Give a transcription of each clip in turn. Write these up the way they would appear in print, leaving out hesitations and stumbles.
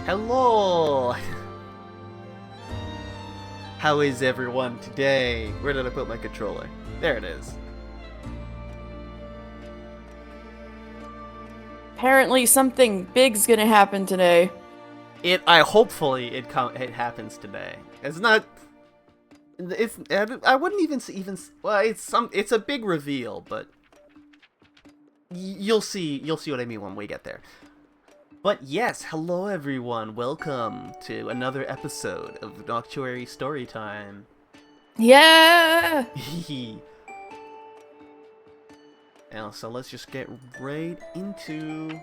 Hello! How is everyone today? Where did I put my controller? There it is. Apparently something big's gonna happen today. Hopefully it happens today. It's not. I wouldn't even. Well, it's a big reveal, but you'll see what I mean when we get there. But yes, hello everyone. Welcome to another episode of Noctuary Storytime. Yeah. Now, so let's just get right into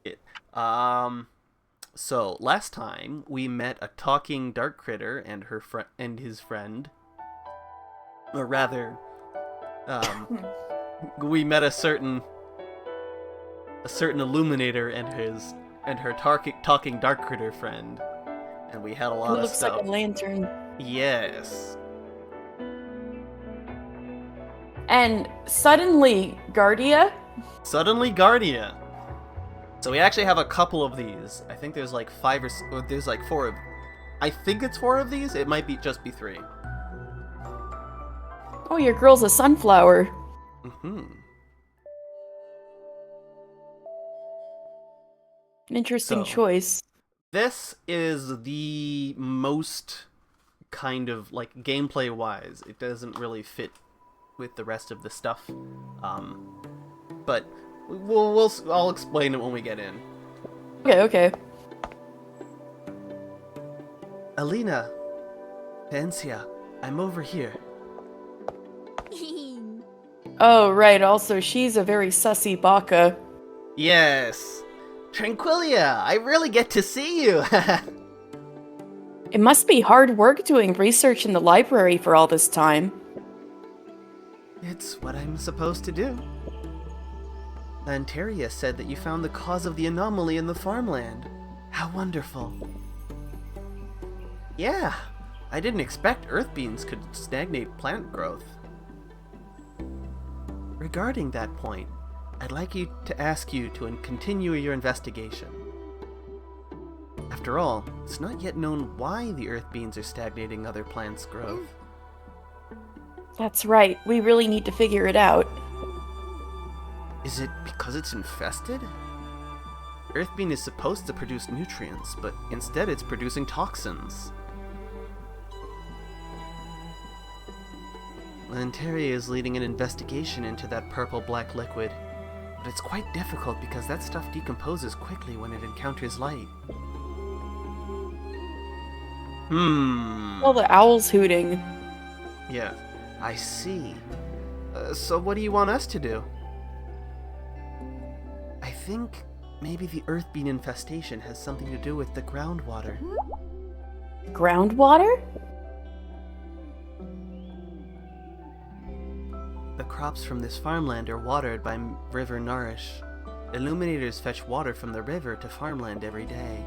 it. So last time we met a talking dark critter and his friend, or rather, we met a certain illuminator and her talking dark critter friend, and we had a lot It of looks stuff. like a lantern. Yes. And suddenly, Guardia? So we actually have a couple of these. I think there's like there's like 4 of. I think it's 4 of these. It might just be 3. Oh, your girl's a sunflower. Mm-hmm. An interesting So, choice. This is the most kind of like gameplay wise. It doesn't really fit with the rest of the stuff. But I'll explain it when we get in. Okay. Alina, Pencia, I'm over here. Oh, right, also, she's a very sussy baka. Yes. Tranquilia, I really get to see you. It must be hard work doing research in the library for all this time. It's what I'm supposed to do. Lanteria said that you found the cause of the anomaly in the farmland. How wonderful. Yeah, I didn't expect earth beings could stagnate plant growth. Regarding that point, I'd like to ask you to continue your investigation. After all, it's not yet known why the earth beings are stagnating other plants' growth. That's right, we really need to figure it out. Is it because it's infested? Earthbean is supposed to produce nutrients, but instead it's producing toxins. Lanteria is leading an investigation into that purple-black liquid, but it's quite difficult because that stuff decomposes quickly when it encounters light. All the owls hooting. Yeah, I see. So what do you want us to do? I think maybe the earthbean infestation has something to do with the groundwater. Groundwater? The crops from this farmland are watered by River Nourish. Illuminators fetch water from the river to farmland every day.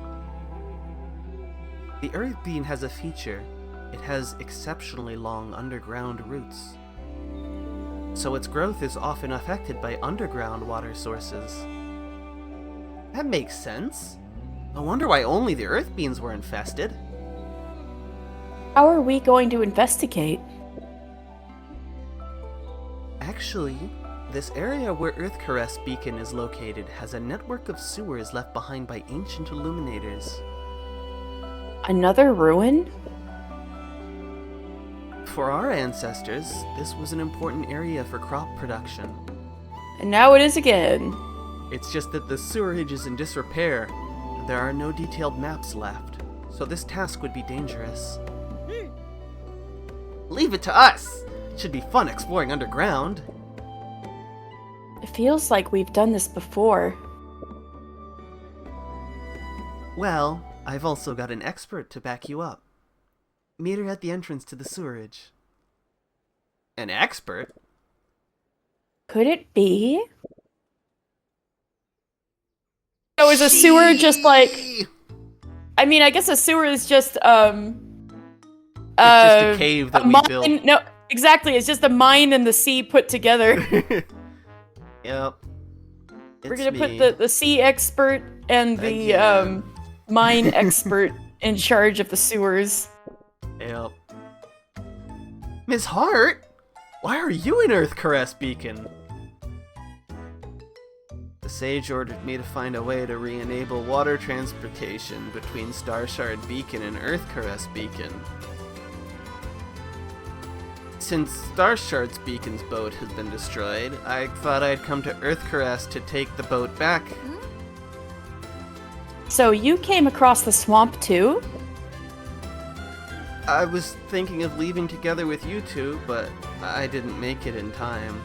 The earthbean has a feature. It has exceptionally long underground roots. So its growth is often affected by underground water sources. That makes sense. I wonder why only the earth beans were infested. How are we going to investigate? Actually, this area where Earth Caress Beacon is located has a network of sewers left behind by ancient illuminators. Another ruin? For our ancestors, this was an important area for crop production. And now it is again. It's just that the sewerage is in disrepair, and there are no detailed maps left, so this task would be dangerous. Leave it to us! It should be fun exploring underground. It feels like we've done this before. Well, I've also got an expert to back you up. Meet her at the entrance to the sewerage. An expert? Could it be? Oh, is a sewer just like... I mean, I guess a sewer is just, It's just a cave that we built. No, exactly, it's just a mine and the sea put together. Yep. We're gonna put the sea expert and the mine expert in charge of the sewers. Yep. Miss Hart? Why are you in Earth Caress Beacon? The sage ordered me to find a way to re-enable water transportation between Starshard Beacon and Earth Caress Beacon. Since Starshard's Beacon's boat has been destroyed, I thought I'd come to Earth Caress to take the boat back. So you came across the swamp too? I was thinking of leaving together with you two, but I didn't make it in time.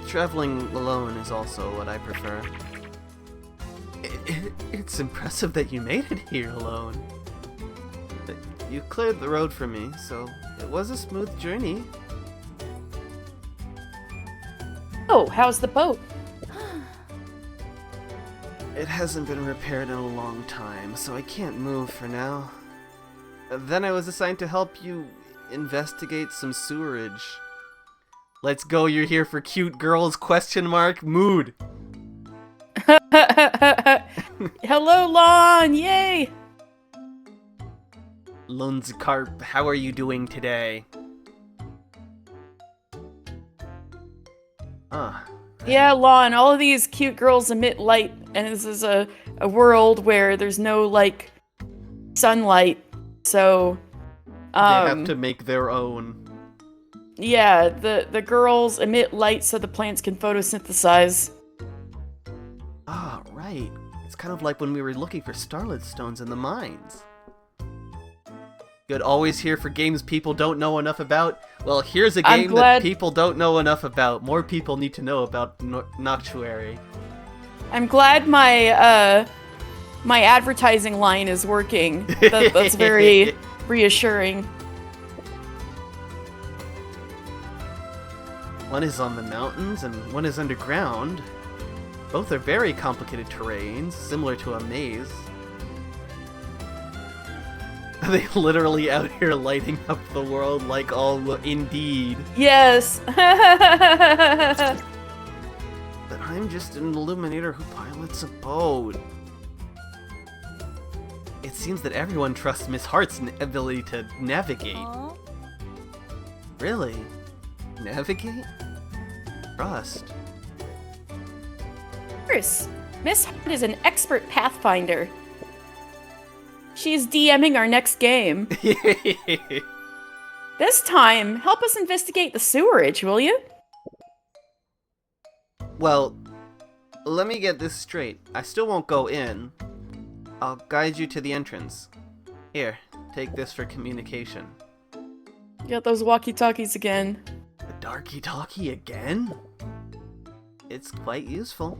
Traveling alone is also what I prefer. It's impressive that you made it here alone. You cleared the road for me, so it was a smooth journey. Oh, how's the boat? It hasn't been repaired in a long time, so I can't move for now. Then I was assigned to help you investigate some sewerage. Let's go, you're here for cute girls, ? Mood. Hello, Lon! Yay! Lunzikarp, how are you doing today? Yeah, Lon, all of these cute girls emit light, and this is a world where there's no, like, sunlight, so... They have to make their own. Yeah, the girls emit light so the plants can photosynthesize. Ah, right. It's kind of like when we were looking for starlit stones in the mines. Good, always here for games people don't know enough about. Well, here's a game that people don't know enough about. More people need to know about Noctuary. I'm glad my my advertising line is working. That's very reassuring. One is on the mountains and one is underground. Both are very complicated terrains, similar to a maze. Are they literally out here lighting up the world like all indeed? Yes! But I'm just an illuminator who pilots a boat. It seems that everyone trusts Miss Hart's ability to navigate. Aww. Really? Navigate? Trust. Chris, Miss Hart is an expert pathfinder. She's DMing our next game. This time, help us investigate the sewerage, will you? Well, let me get this straight. I still won't go in. I'll guide you to the entrance. Here, take this for communication. Got those walkie-talkies again. A darkie-talkie again? It's quite useful.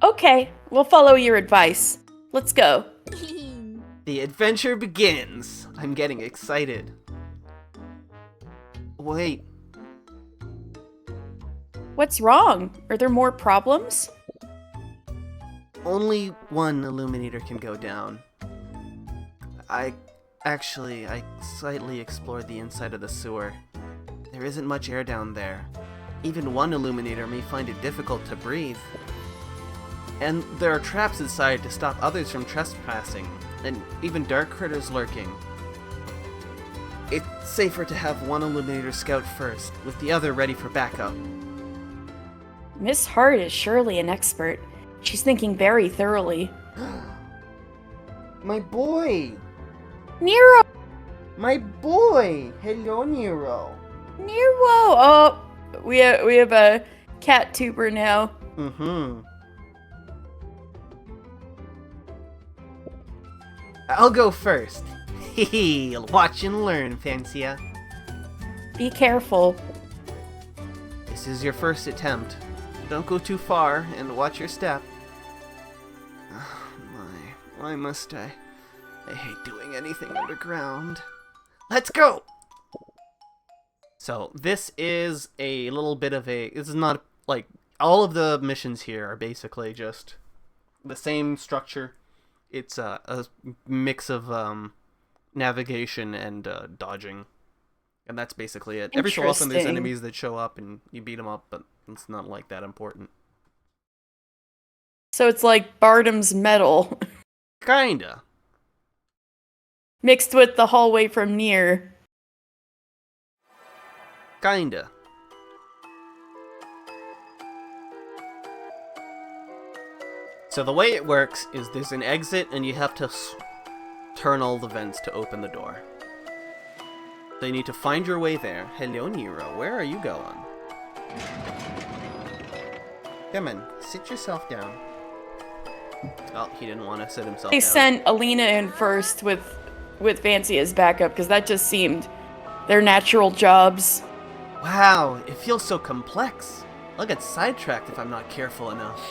Okay, we'll follow your advice. Let's go. The adventure begins! I'm getting excited. Wait. What's wrong? Are there more problems? Only one illuminator can go down. I slightly explored the inside of the sewer. There isn't much air down there. Even one illuminator may find it difficult to breathe. And there are traps inside to stop others from trespassing, and even dark critters lurking. It's safer to have one illuminator scout first, with the other ready for backup. Miss Hart is surely an expert. She's thinking very thoroughly. My boy! Nero! My boy! Hello, Nero! Nero! Oh, we have a cat tuber now. Mm-hmm. I'll go first. Hehe, watch and learn, Fancia. Be careful. This is your first attempt. Don't go too far, and watch your step. Oh my, why must I? I hate doing anything underground. Let's go! So, this is a little bit of a... This is not, like, all of the missions here are basically just the same structure. It's a mix of navigation and dodging. And that's basically it. Every so often there's enemies that show up and you beat them up, but it's not like that important. So it's like Bardam's metal Kinda. mixed with the hallway from Nier. Kinda. So the way it works is there's an exit and you have to turn all the vents to open the door. So you need to find your way there. Hello, Nero. Where are you going? Come on, sit yourself down. Oh, he didn't want to sit himself They down. sent Alina in first with Fancy as backup because that just seemed their natural jobs. Wow, it feels so complex. I'll get sidetracked if I'm not careful enough.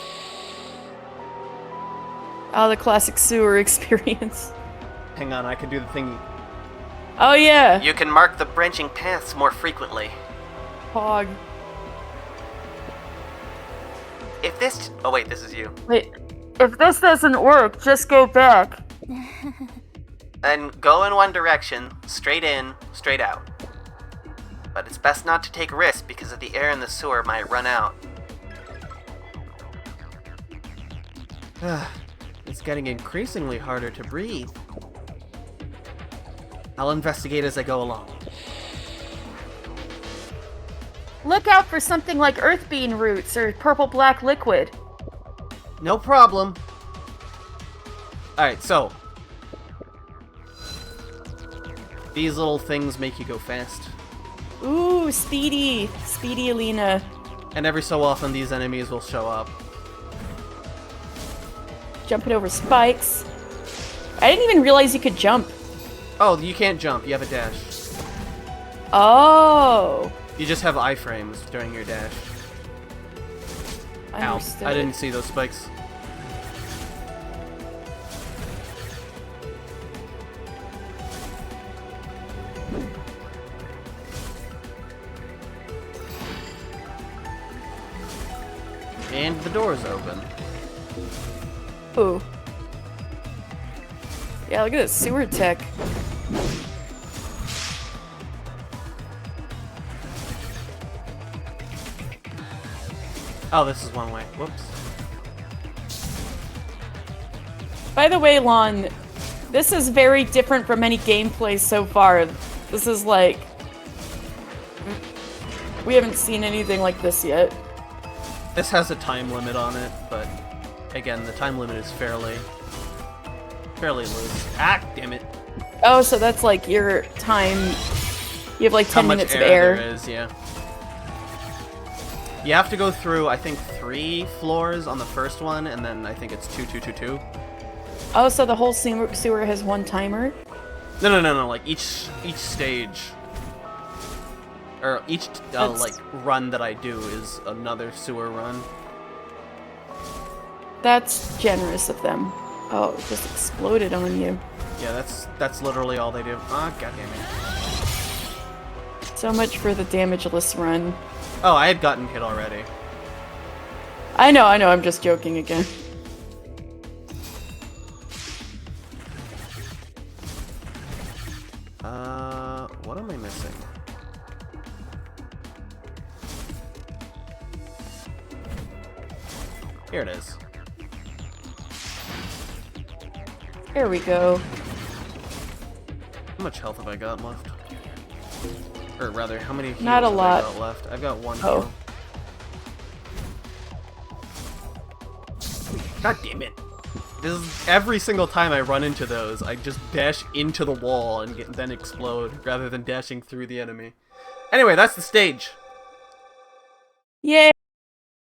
Oh, the classic sewer experience. Hang on, I can do the thingy. Oh yeah. You can mark the branching paths more frequently. Pog. If this... Oh wait, this is you. Wait. If this doesn't work, just go back. And go in one direction, straight in, straight out. But it's best not to take risks because of the air in the sewer might run out. It's getting increasingly harder to breathe. I'll investigate as I go along. Look out for something like earth bean roots or purple-black liquid. No problem. Alright, so. These little things make you go fast. Ooh, speedy. Speedy Alina. And every so often these enemies will show up. Jumping over spikes. I didn't even realize you could jump. Oh, you can't jump, you have a dash. Oh. You just have iframes during your dash. Ow, Understood. I didn't see those spikes. And the door's open. Ooh. Yeah, look at this sewer tech. Oh, this is one way. Whoops. By the way, Lon, this is very different from any gameplay so far. This is like... We haven't seen anything like this yet. This has a time limit on it, but again, the time limit is fairly loose. Ah, damn it. Oh, so that's like your time... You have like 10 How much minutes of air air. there is, yeah. You have to go through, I think, 3 floors on the first one, and then I think it's 2, 2, 2, 2. Oh, so the whole sewer has one timer? No, like each stage, or each like run that I do is another sewer run. That's generous of them. Oh, it just exploded on you. Yeah, that's literally all they do. Ah, goddamn it. So much for the damageless run. Oh, I had gotten hit already. I know, I'm just joking again. What am I missing? Here it is. Here we go. How much health have I got left? Or rather, how many heals Not a have lot. I got left? I've got 1 Oh. heal. God damn it. This is every single time I run into those, I just dash into the wall and then explode rather than dashing through the enemy. Anyway, that's the stage. Yay!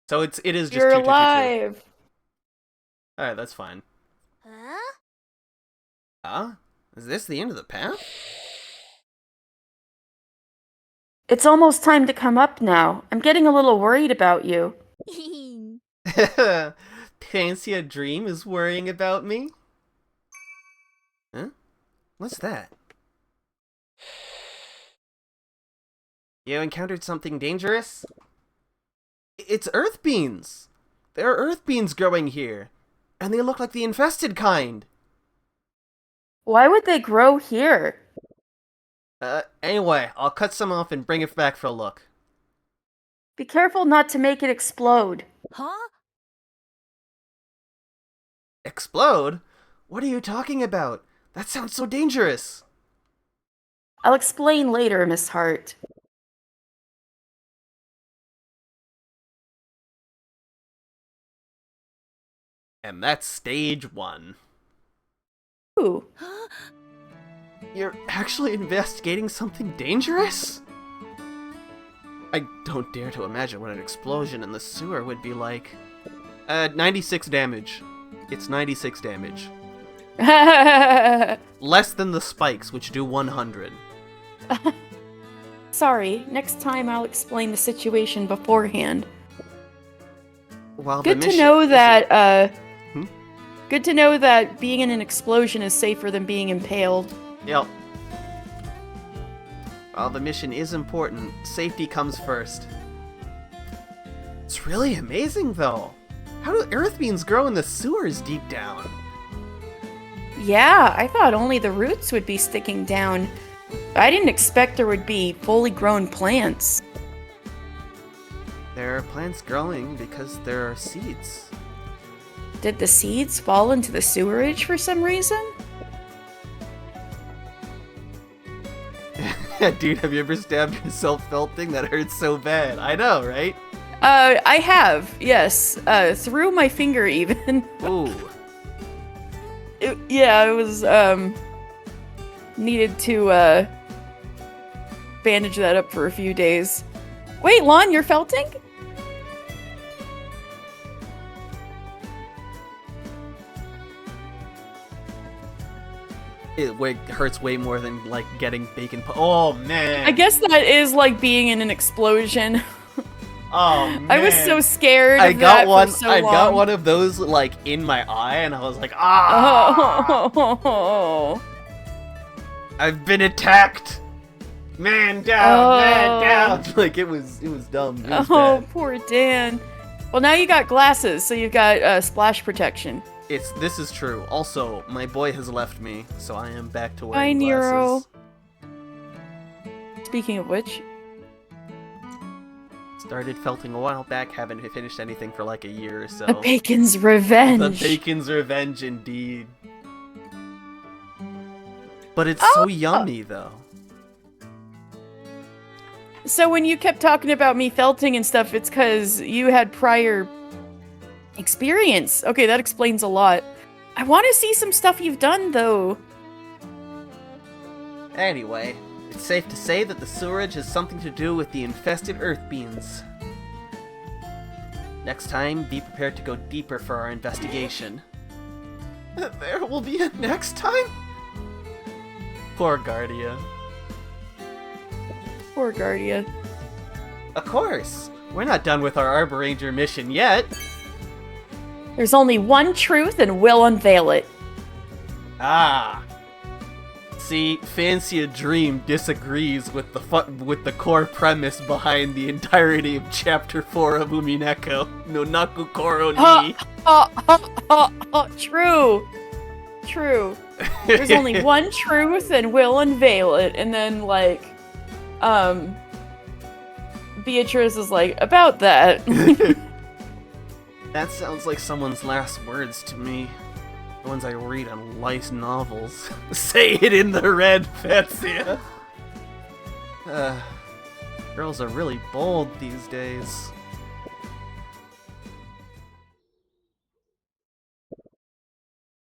So it is just You're 2, 2, 2, 2. alive! Alright, that's fine. Huh? Is this the end of the path? It's almost time to come up now. I'm getting a little worried about you. Fancy a Dream is worrying about me? Huh? What's that? You encountered something dangerous? It's earth beans! There are earth beans growing here, and they look like the infested kind! Why would they grow here? Anyway, I'll cut some off and bring it back for a look. Be careful not to make it explode. Huh? Explode? What are you talking about? That sounds so dangerous. I'll explain later, Miss Hart. And that's stage 1. Ooh. You're actually investigating something dangerous? I don't dare to imagine what an explosion in the sewer would be like. 96 damage. It's 96 damage. Less than the spikes, which do 100. Sorry, next time I'll explain the situation beforehand. While Good the to know that, Hmm? Good to know that being in an explosion is safer than being impaled. Yep. While the mission is important, safety comes first. It's really amazing, though. How do earth beans grow in the sewers deep down? Yeah, I thought only the roots would be sticking down. I didn't expect there would be fully grown plants. There are plants growing because there are seeds. Did the seeds fall into the sewerage for some reason? Dude, have you ever stabbed yourself felting? That hurts so bad. I know, right? I have, yes. Through my finger even. Ooh. It was, needed to, bandage that up for a few days. Wait, Lon, you're felting? It hurts way more than, like, getting bacon oh, man. I guess that is like being in an explosion. Oh, man. I was so scared I of got that one. for so I long. got one of those, like, in my eye, and I was like, ah! Oh. I've been attacked! Man down, man down! Like, it was dumb. It was bad. Poor Dan. Well, now you got glasses, so you've got splash protection. This is true. Also, my boy has left me, so I am back to Bye, wearing Nero. glasses. Speaking of which, Started felting a while back, haven't finished anything for like a year or so. the bacon's revenge. The bacon's revenge, indeed. But it's so yummy, though. So when you kept talking about me felting and stuff, it's because you had prior experience. Okay, that explains a lot. I want to see some stuff you've done, though. Anyway, it's safe to say that the sewerage has something to do with the infested earth beans. Next time, be prepared to go deeper for our investigation. There will be a next time? Poor Guardia. Poor Guardia. Of course! We're not done with our Arbor Ranger mission yet! There's only one truth, and we'll unveil it. Ah! See, Mildia Dream disagrees with the core premise behind the entirety of Chapter 4 of Umineko no Naku Koro ni. True. True. There's only one truth, and we'll unveil it. And then, like, Beatrice is like, about that. That sounds like someone's last words to me. The ones I read on light novels. Say it in the red, Fetsia! Girls are really bold these days.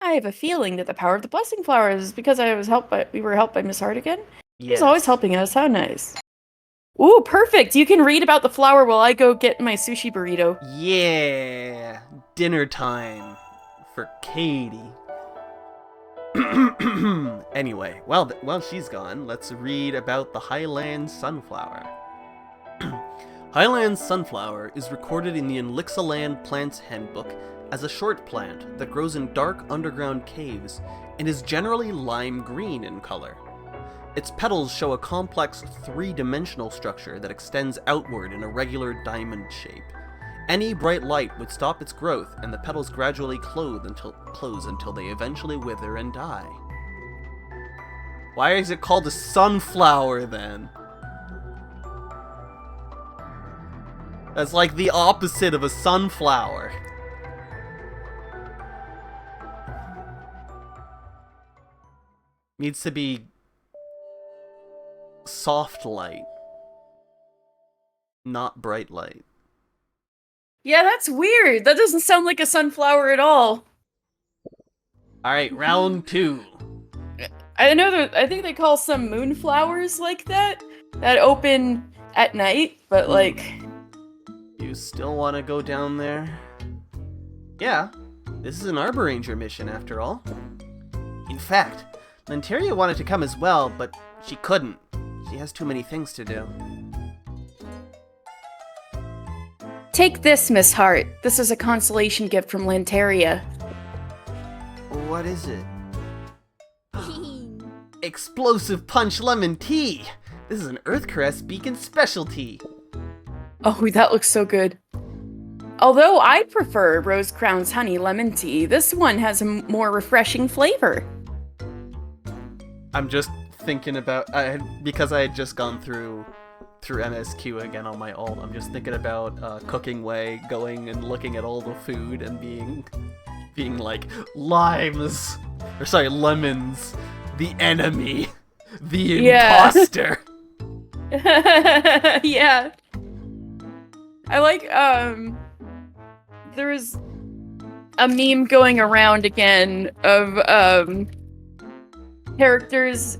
I have a feeling that the power of the blessing flowers is because we were helped by Miss Hart again. Yes. She's always helping us. How nice. Ooh, perfect. You can read about the flower while I go get my sushi burrito. Yeah, dinner time for Katie. Anyway, while she's gone, let's read about the Highland Sunflower. Highland Sunflower is recorded in the Elixirland Plants Handbook as a short plant that grows in dark underground caves and is generally lime green in color. Its petals show a complex three-dimensional structure that extends outward in a regular diamond shape. Any bright light would stop its growth, and the petals gradually close until they eventually wither and die. Why is it called a sunflower, then? That's like the opposite of a sunflower. Needs to be soft light, not bright light. Yeah, that's weird. That doesn't sound like a sunflower at all. Alright, round 2. I think they call some moonflowers like that open at night, but like... You still want to go down there? Yeah, this is an Arbor Ranger mission after all. In fact, Lanteria wanted to come as well, but she couldn't. She has too many things to do. Take this, Miss Hart. This is a consolation gift from Lanteria. What is it? Explosive Punch Lemon Tea! This is an Earthcrest Beacon specialty! Oh, that looks so good. Although I prefer Rose Crown's Honey Lemon Tea, this one has a more refreshing flavor. I'm just thinking about... because I had just gone through MSQ again on my alt, I'm just thinking about Cooking Way, going and looking at all the food and being like, lemons, the enemy, the imposter. Yeah. I like, there was a meme going around again of, characters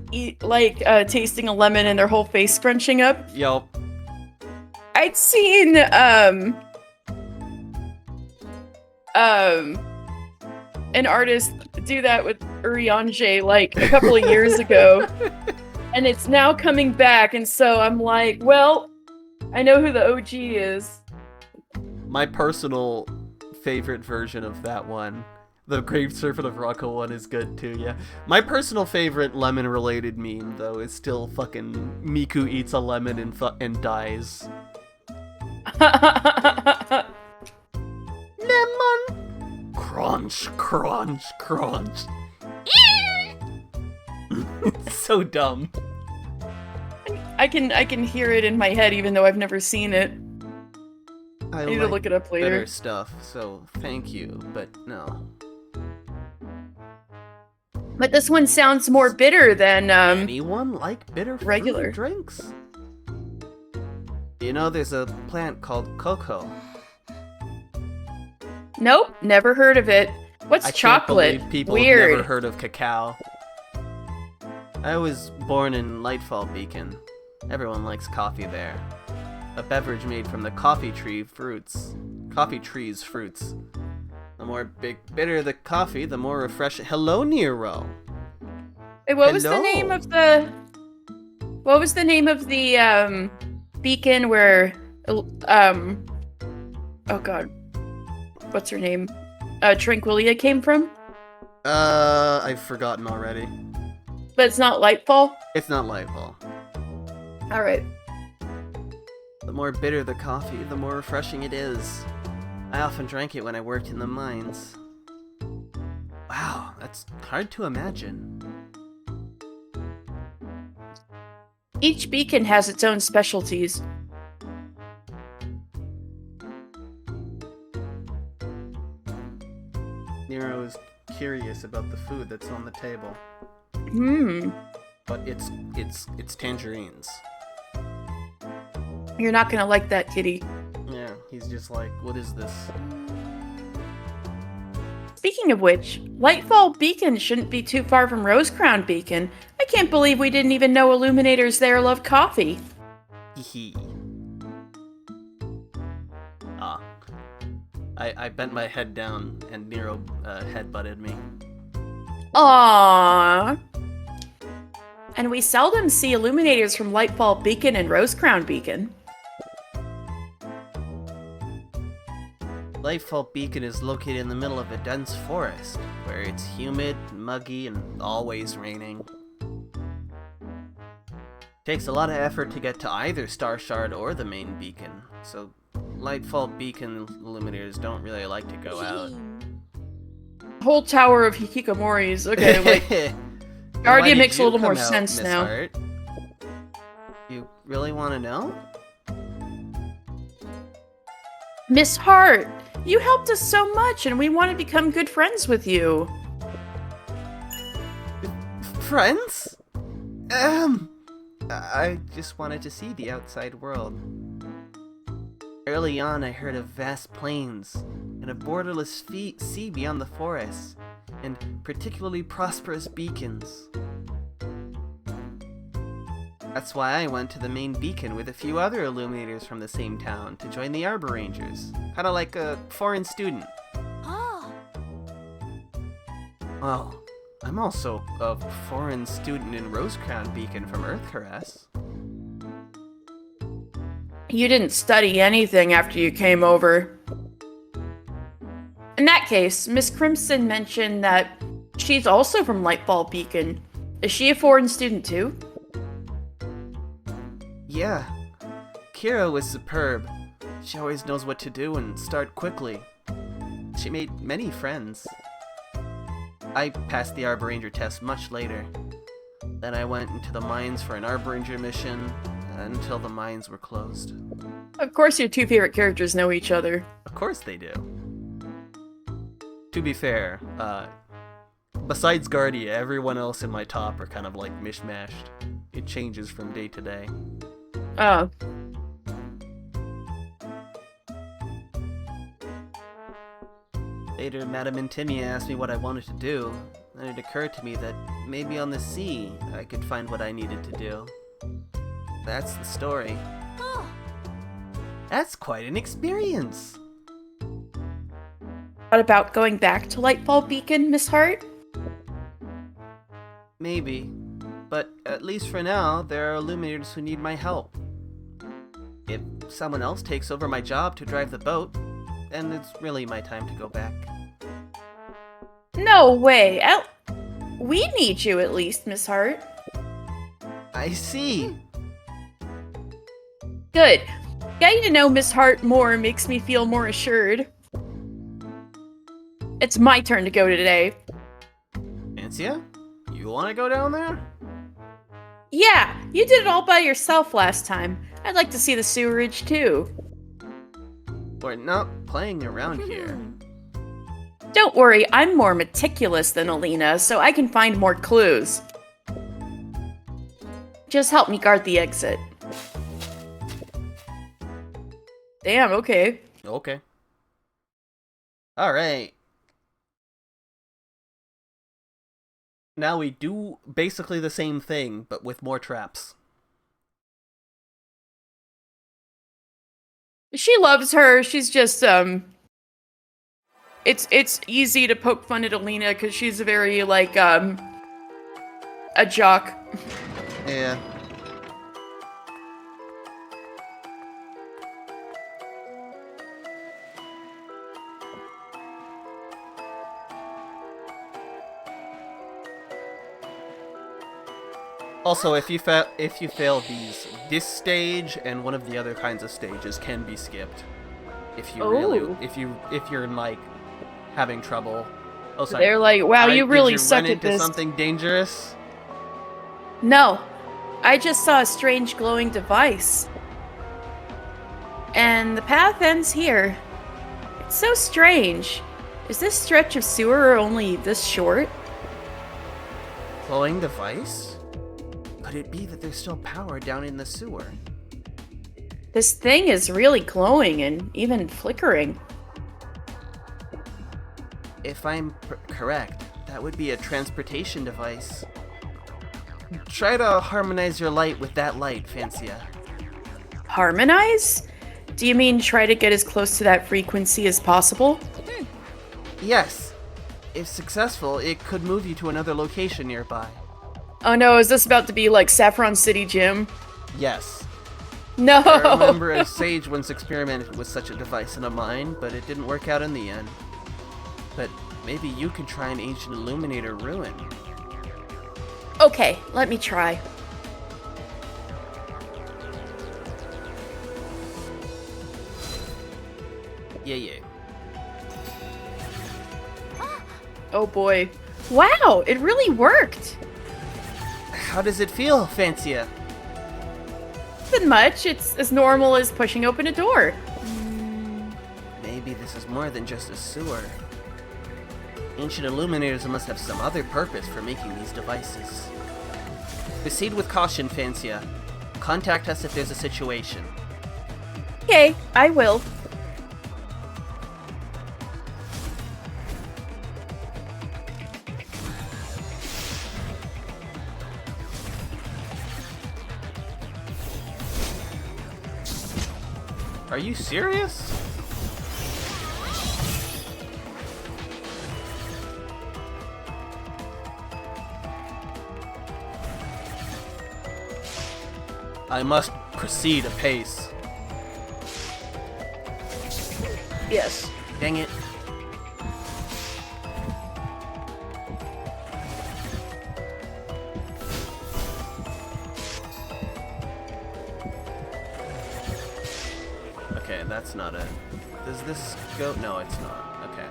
tasting a lemon and their whole face scrunching up. Yup. I'd seen, an artist do that with Urianger like a couple of years ago, and it's now coming back, and so I'm like, well, I know who the OG is. My personal favorite version of that one, the Grave Serpent of Rocco one, is good too, yeah. My personal favorite lemon-related meme, though, is still fucking Miku eats a lemon and dies. Lemon! Crunch, crunch, crunch. It's so dumb. I can hear it in my head even though I've never seen it. I need to look it up later. Better stuff, so thank you, but no. But this one sounds more bitter than anyone like bitter regular drinks? You know, there's a plant called cocoa. Nope, never heard of it. What's chocolate? Can't believe people Weird. have never heard of cacao. I was born in Lightfall Beacon. Everyone likes coffee there. A beverage made from the coffee tree's fruits. The more bitter the coffee, the more refreshing. Hello, Nero. Hey, what was the name of the beacon where oh god, what's her name? Tranquilia came from? I've forgotten already. But it's not Lightfall? It's not Lightfall. Alright. The more bitter the coffee, the more refreshing it is. I often drank it when I worked in the mines. Wow, that's hard to imagine. Each beacon has its own specialties. Nero is curious about the food that's on the table. But it's tangerines. You're not gonna like that, kitty. Yeah, he's just like, what is this? Speaking of which, Lightfall Beacon shouldn't be too far from Rosecrown Beacon. I can't believe we didn't even know Illuminators there love coffee. Hee. I bent my head down and Nero headbutted me. Aww. And we seldom see Illuminators from Lightfall Beacon and Rosecrown Beacon. Lightfall Beacon is located in the middle of a dense forest, where it's humid, muggy, and always raining. Takes a lot of effort to get to either Star Shard or the main beacon, so Lightfall Beacon Illuminators don't really like to go out. Whole tower of Hikikomoris. Okay, like already makes a little more sense Miss now. Hart? You really want to know? Miss Hart, you helped us so much and we want to become good friends with you. friends? I just wanted to see the outside world. Early on, I heard of vast plains and a borderless sea beyond the forests, and particularly prosperous beacons. That's why I went to the main beacon with a few other illuminators from the same town to join the Arbor Rangers, kind of like a foreign student. Well, I'm also a foreign student in Rosecrown Beacon from Earth Caress. You didn't study anything after you came over. In that case, Miss Crimson mentioned that she's also from Lightfall Beacon. Is she a foreign student too? Yeah. Kira was superb. She always knows what to do and start quickly. She made many friends. I passed the Arbor Ranger test much later. Then I went into the mines for an Arbor Ranger mission until the mines were closed. Of course your two favorite characters know each other. Of course they do. To be fair, besides Guardia, everyone else in my top are kind of like mishmashed. It changes from day to day. Oh. Later, Madame Intimia asked me what I wanted to do, and it occurred to me that maybe on the sea I could find what I needed to do. That's the story. That's quite an experience! What about going back to Lightfall Beacon, Miss Hart? Maybe. But at least for now, there are illuminators who need my help. If someone else takes over my job to drive the boat, then it's really my time to go back. No way! We need you at least, Miss Hart. I see! Good. Getting to know Miss Hart more makes me feel more assured. It's my turn to go today. Ancia? You wanna go down there? Yeah, you did it all by yourself last time. I'd like to see the sewerage too. We're not playing around here. Don't worry, I'm more meticulous than Alina, so I can find more clues. Just help me guard the exit. Damn, okay. Okay. Alright. Now we do basically the same thing, but with more traps. She loves her, she's just, It's easy to poke fun at Alina, because she's a very, like, a jock. Yeah. Also, if you fail this stage and one of the other kinds of stages can be skipped. If you really, if you're like having trouble. Oh, sorry. They're like, wow, you really suck at this. Did you run into this. something dangerous? No, I just saw a strange glowing device. And the path ends here. It's so strange. Is this stretch of sewer only this short? Glowing device? Could it be that there's still power down in the sewer? This thing is really glowing and even flickering. If I'm correct, that would be a transportation device. Try to harmonize your light with that light, Fancia. Harmonize? Do you mean try to get as close to that frequency as possible? Yes. If successful, it could move you to another location nearby. Oh no, is this about to be like Saffron City Gym? Yes. No! I remember a sage once experimented with such a device in a mine, but it didn't work out in the end. But maybe you can try an ancient illuminator ruin. Okay, let me try. Yeah. Oh boy. Wow, it really worked! How does it feel, Fancia? Nothing much, it's as normal as pushing open a door. Maybe this is more than just a sewer. Ancient illuminators must have some other purpose for making these devices. Proceed with caution, Fancia. Contact us if there's a situation. Okay, I will. Are you serious? I must proceed apace. Yes. Dang it. Okay, that's not it. Does this go? No, it's not. Okay.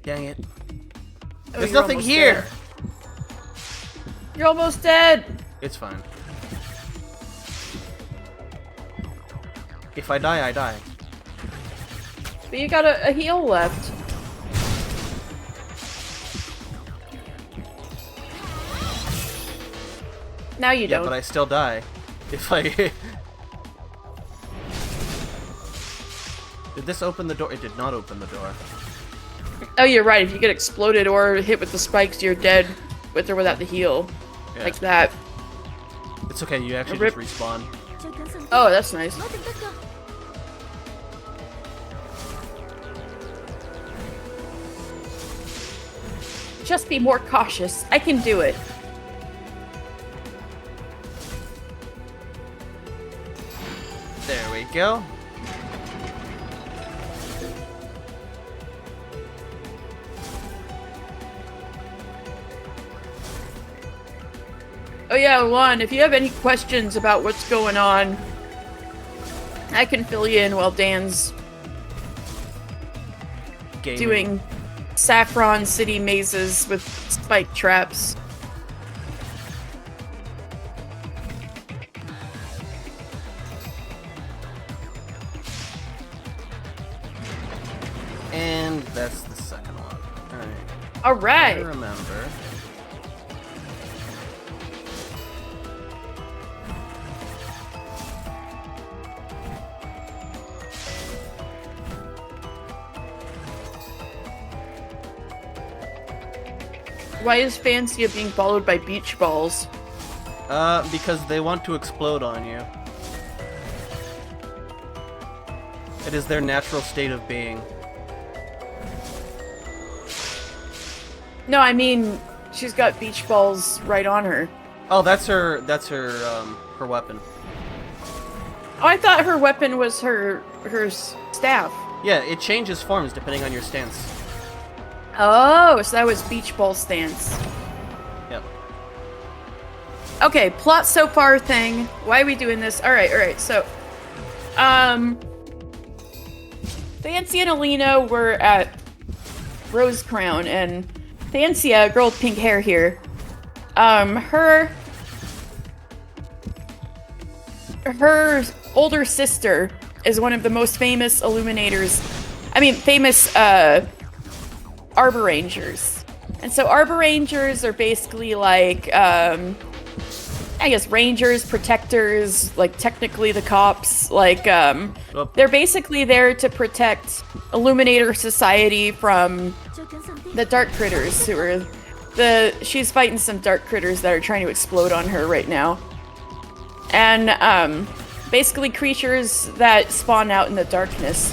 Dang it. Oh, There's you're nothing almost here! dead. You're almost dead! It's fine. If I die, I die. But you got a heal left. Now you Yeah, don't. but I still die. If I... Did this open the door? It did not open the door. Oh, you're right. If you get exploded or hit with the spikes, you're dead with or without the heal. Yeah. Like that. It's okay, you actually Rip. just respawn. Oh, that's nice. Just be more cautious. I can do it. There we go. Oh yeah, Juan, if you have any questions about what's going on, I can fill you in while Dan's Gaming. doing Saffron City mazes with spike traps. And that's the second one. Alright. I Alright. remember. Why is Fancia being followed by beach balls? Because they want to explode on you. It is their natural state of being. No, I mean, she's got beach balls right on her. Oh, that's her weapon. Oh, I thought her weapon was her staff. Yeah, it changes forms depending on your stance. Oh, so that was beach ball stance. Yep. Okay, plot so far thing. Why are we doing this? Alright, so Fancy and Alina were at Rose Crown, and Fancia, girl with pink hair here, her older sister is one of the most famous famous Arbor Rangers. And so Arbor Rangers are basically like, I guess rangers, protectors, like technically the cops, like, they're basically there to protect Illuminator Society from the dark critters who are she's fighting some dark critters that are trying to explode on her right now. And, basically creatures that spawn out in the darkness.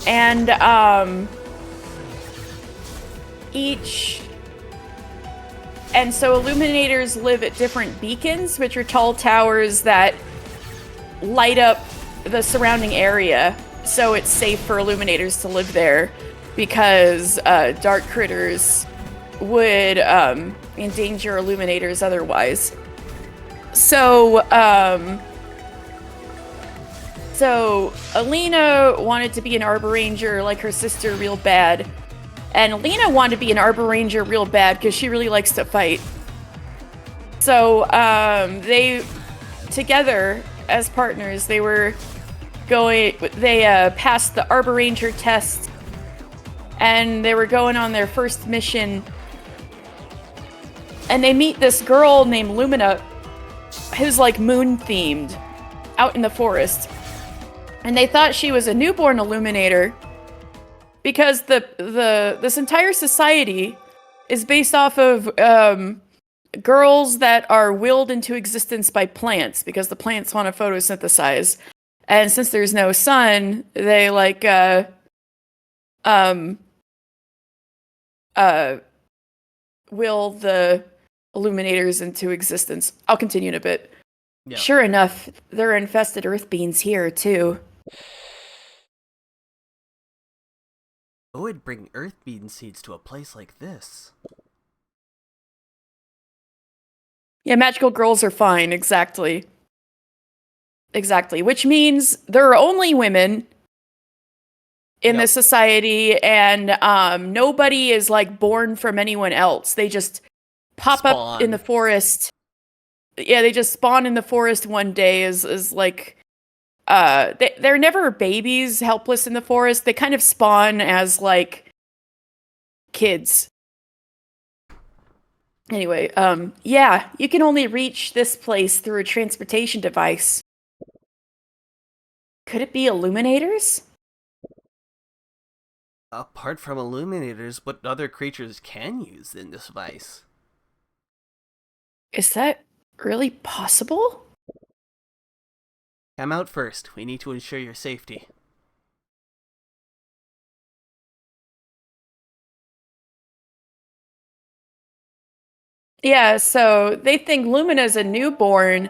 And, and so illuminators live at different beacons, which are tall towers that light up the surrounding area, so it's safe for illuminators to live there, because dark critters would endanger illuminators otherwise. So So Alina wanted to be an Arbor Ranger like her sister real bad. And Alina wanted to be an Arbor Ranger real bad because she really likes to fight. So they, together as partners, they passed the Arbor Ranger test. And they were going on their first mission. And they meet this girl named Lumina, who's like moon themed, out in the forest. And they thought she was a newborn Illuminator because this entire society is based off of girls that are willed into existence by plants because the plants want to photosynthesize. And since there's no sun, they will the Illuminators into existence. I'll continue in a bit. Yeah. Sure enough, there are infested earth beings here, too. Who would bring earth bean seeds to a place like this? Yeah, magical girls are fine, exactly. Exactly, which means there are only women in this society, and nobody is, like, born from anyone else. They just pop up in the forest. Yeah, they just spawn in the forest one day as like, they're never babies helpless in the forest. They kind of spawn as, like, kids. Anyway, yeah, you can only reach this place through a transportation device. Could it be Illuminators? Apart from Illuminators, what other creatures can use in this device? Is that really possible? Come out first. We need to ensure your safety. Yeah, so they think Lumina's a newborn,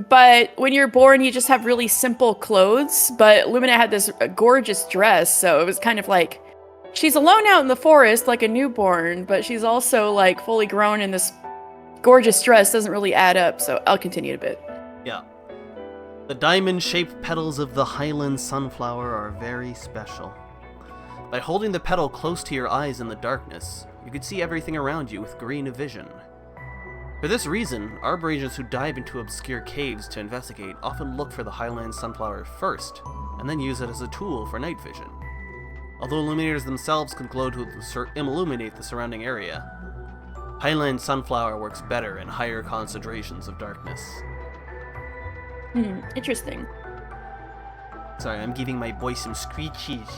but when you're born, you just have really simple clothes. But Lumina had this gorgeous dress, so it was kind of like she's alone out in the forest like a newborn, but she's also like fully grown in this gorgeous dress. Doesn't really add up, so I'll continue a bit. Yeah. The diamond-shaped petals of the Highland sunflower are very special. By holding the petal close to your eyes in the darkness, you can see everything around you with green vision. For this reason, arbor agents who dive into obscure caves to investigate often look for the Highland sunflower first, and then use it as a tool for night vision. Although illuminators themselves can glow to illuminate the surrounding area, Highland sunflower works better in higher concentrations of darkness. Interesting. Sorry, I'm giving my boy some screechies.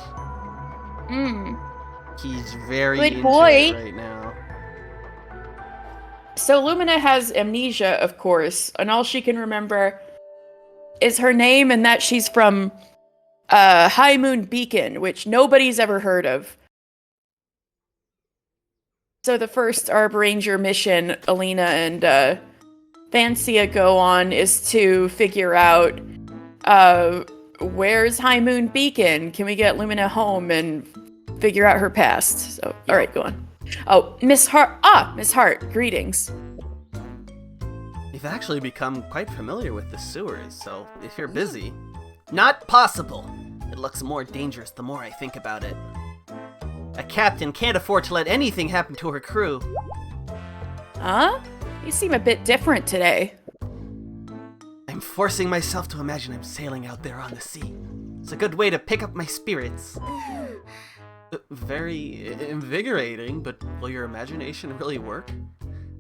He's very good into boy it right now. So Lumina has amnesia, of course, and all she can remember is her name and that she's from High Moon Beacon, which nobody's ever heard of. So the first Arbor Ranger mission Alina and Thancia go on is to figure out where's High Moon Beacon? Can we get Lumina home and figure out her past? So, all right, go on. Oh, Miss Hart. Miss Hart, greetings. You've actually become quite familiar with the sewers, so if you're busy... Not possible! It looks more dangerous the more I think about it. A captain can't afford to let anything happen to her crew. Huh? You seem a bit different today. I'm forcing myself to imagine I'm sailing out there on the sea. It's a good way to pick up my spirits. Very invigorating, but will your imagination really work?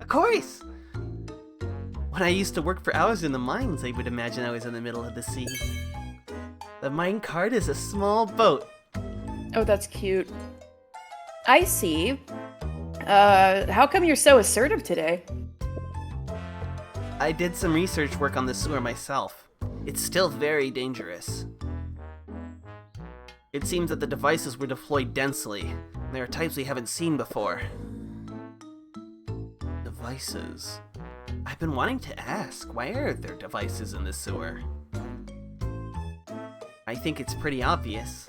Of course! When I used to work for hours in the mines, I would imagine I was in the middle of the sea. The mine cart is a small boat. Oh, that's cute. I see. How come you're so assertive today? I did some research work on the sewer myself. It's still very dangerous. It seems that the devices were deployed densely. They are types we haven't seen before. Devices? I've been wanting to ask, why are there devices in the sewer? I think it's pretty obvious.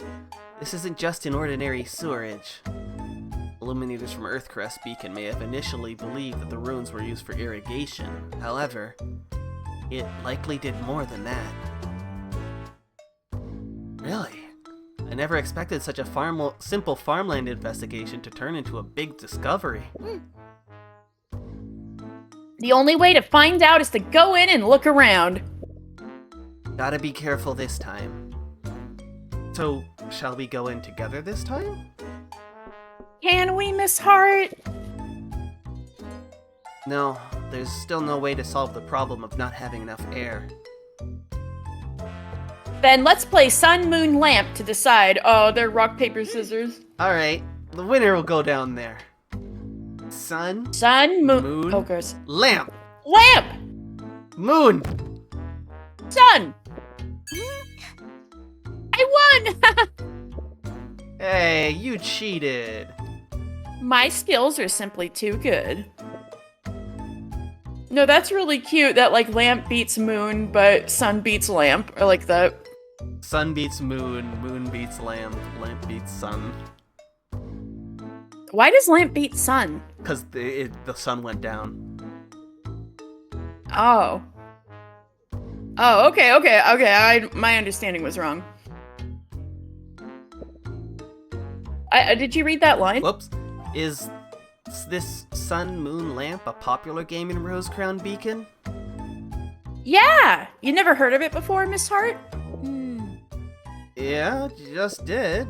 This isn't just an ordinary sewerage. Illuminators from Earthcrest Beacon may have initially believed that the ruins were used for irrigation. However, it likely did more than that. Really? I never expected such a simple farmland investigation to turn into a big discovery. The only way to find out is to go in and look around. Gotta be careful this time. So, shall we go in together this time? Can we, Miss Hart? No, there's still no way to solve the problem of not having enough air. Then let's play Sun, Moon, Lamp to decide. Oh, they're rock, paper, scissors. Alright, the winner will go down there. Sun, Moon. Oh, gosh. Lamp, Lamp! Moon! Sun! I won! Hey, you cheated. My skills are simply too good. No, that's really cute that, like, Lamp beats Moon, but Sun beats Lamp, or like that. Sun beats Moon, Moon beats Lamp, Lamp beats Sun. Why does Lamp beat Sun? Because the sun went down. Oh. Oh, okay. My understanding was wrong. Did you read that line? Whoops. Is this Sun, Moon, Lamp a popular game in Rosecrown Beacon? Yeah! You never heard of it before, Miss Hart? Yeah, just did.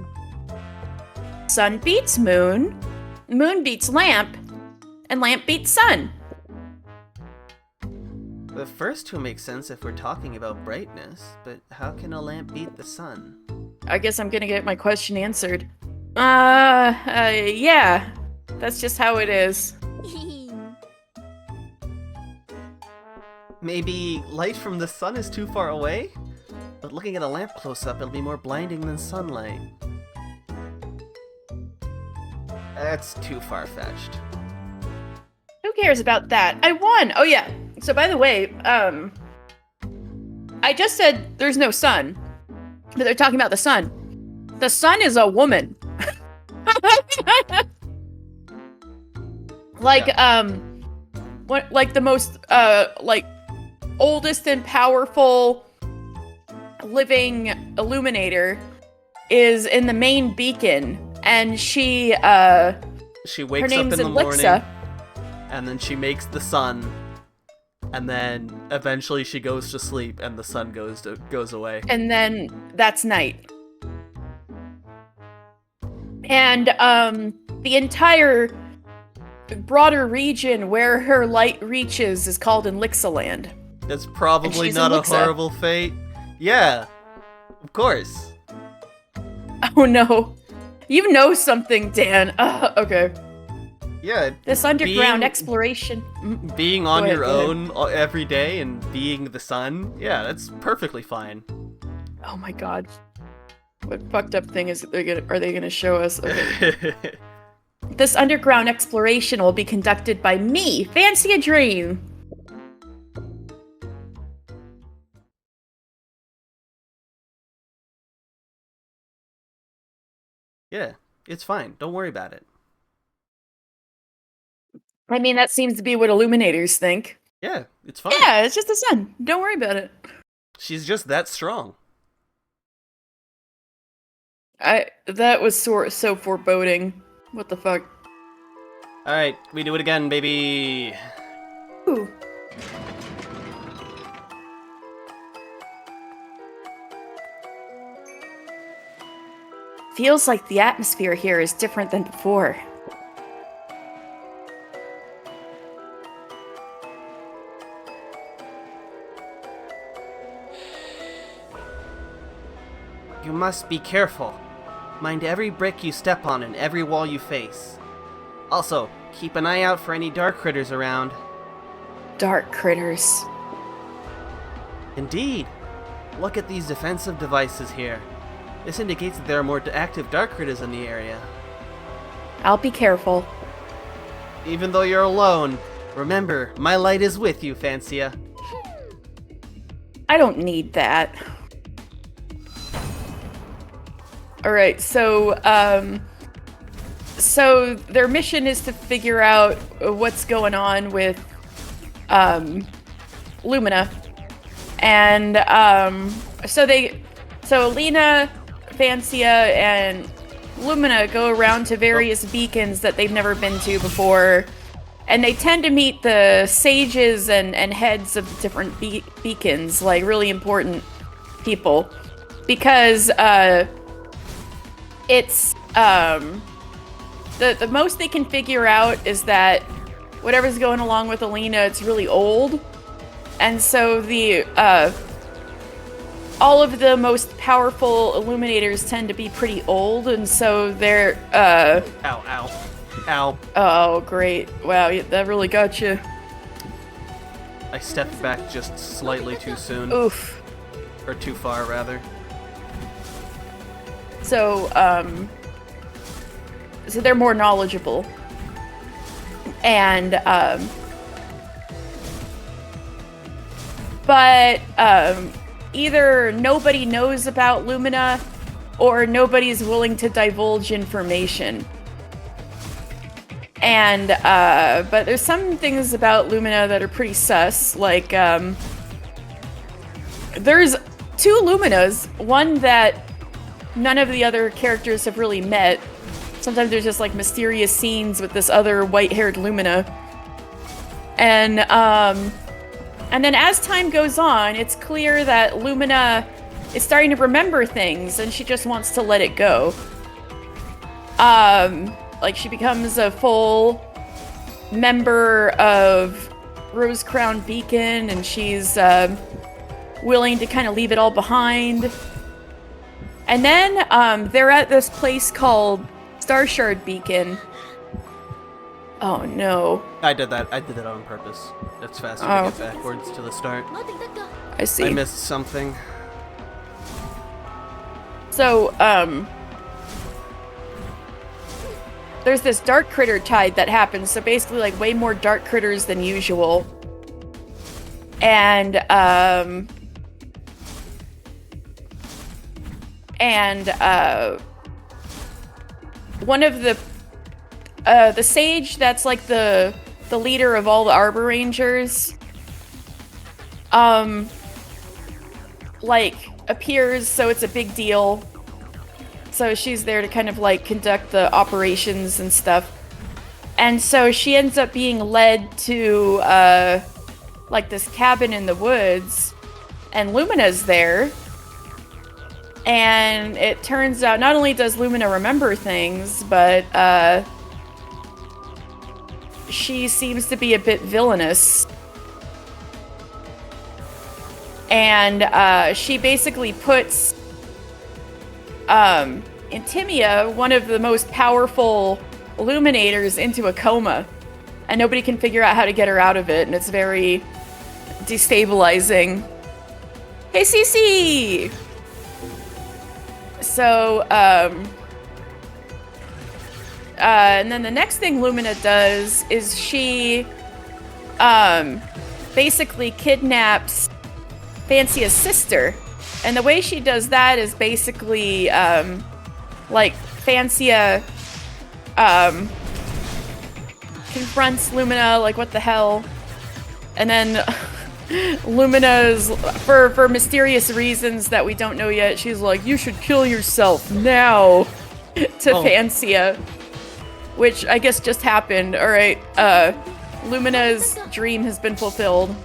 Sun beats Moon, Moon beats Lamp, and Lamp beats Sun. The first two make sense if we're talking about brightness, but how can a lamp beat the sun? I guess I'm gonna get my question answered. Yeah. That's just how it is. Maybe light from the sun is too far away? But looking at a lamp close up, it'll be more blinding than sunlight. That's too far-fetched. Who cares about that? I won! Oh yeah. So by the way, I just said there's no sun. But they're talking about the sun. The sun is a woman. Like, like the most, like, oldest and powerful living illuminator is in the main beacon, and she wakes her name's up in the Elixa. morning, and then she makes the sun, and then eventually she goes to sleep, and the sun goes away. And then that's night. And the entire broader region where her light reaches is called Elixiland. That's probably not a horrible fate. Yeah, of course. Oh no. You know something, Dan. Okay. Yeah. This underground exploration. Being on your own every day and being the sun, yeah, that's perfectly fine. Oh my god. What fucked up thing are they gonna show us? Okay. This underground exploration will be conducted by me, Mildia Dream. Yeah, it's fine. Don't worry about it. I mean, that seems to be what illuminators think. Yeah, it's fine. Yeah, it's just the sun. Don't worry about it. She's just that strong. That was so foreboding. What the fuck? Alright, we do it again, baby. Ooh. Feels like the atmosphere here is different than before. You must be careful. Mind every brick you step on and every wall you face. Also, keep an eye out for any dark critters around. Dark critters. Indeed. Look at these defensive devices here. This indicates that there are more active dark critters in the area. I'll be careful. Even though you're alone, remember, my light is with you, Mildia. I don't need that. Alright, so their mission is to figure out what's going on with Lumina. And so Alina Fansia and Lumina go around to various beacons that they've never been to before. And they tend to meet the sages and heads of the different beacons, like really important people. Because it's the most they can figure out is that whatever's going along with Alina, it's really old. And so the all of the most powerful illuminators tend to be pretty old, and so they're Ow. Oh, great. Wow, that really got you. I stepped back just slightly too soon. Oof. Or too far, rather. So, so they're more knowledgeable. And, but, either nobody knows about Lumina, or nobody's willing to divulge information. And, but there's some things about Lumina that are pretty sus, like, there's 2 Luminas, one that none of the other characters have really met. Sometimes there's just, like, mysterious scenes with this other white-haired Lumina. And then as time goes on, it's clear that Lumina is starting to remember things, and she just wants to let it go. Like, she becomes a full member of Rose Crown Beacon, and she's willing to kind of leave it all behind. And then they're at this place called Starshard Beacon. Oh no. I did that on purpose. It's faster to get backwards to the start. I see. I missed something. So, there's this dark critter tide that happens, so basically, like, way more dark critters than usual. And, one of the sage that's, like, the leader of all the Arbor Rangers, like, appears, so it's a big deal. So she's there to kind of, like, conduct the operations and stuff. And so she ends up being led to, like, this cabin in the woods. And Lumina's there. And it turns out not only does Lumina remember things, but, she seems to be a bit villainous. And, she basically puts Intimia, one of the most powerful illuminators, into a coma, and nobody can figure out how to get her out of it, and it's very destabilizing. Hey, Cece! So, and then the next thing Lumina does is she, basically kidnaps Fansia's sister. And the way she does that is basically, like, Fansia, confronts Lumina, like, what the hell? And then Lumina's, for mysterious reasons that we don't know yet, she's like, you should kill yourself now, to Fansia. Which I guess just happened. Alright, Lumina's dream has been fulfilled.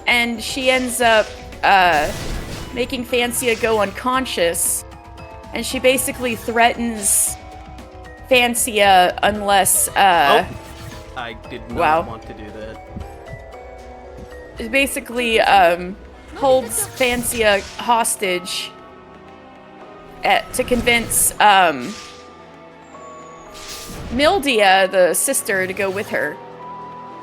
And she ends up making Fansia go unconscious, and she basically threatens Fansia unless I did not want to do that. It basically holds Fansia hostage to convince Mildia, the sister, to go with her.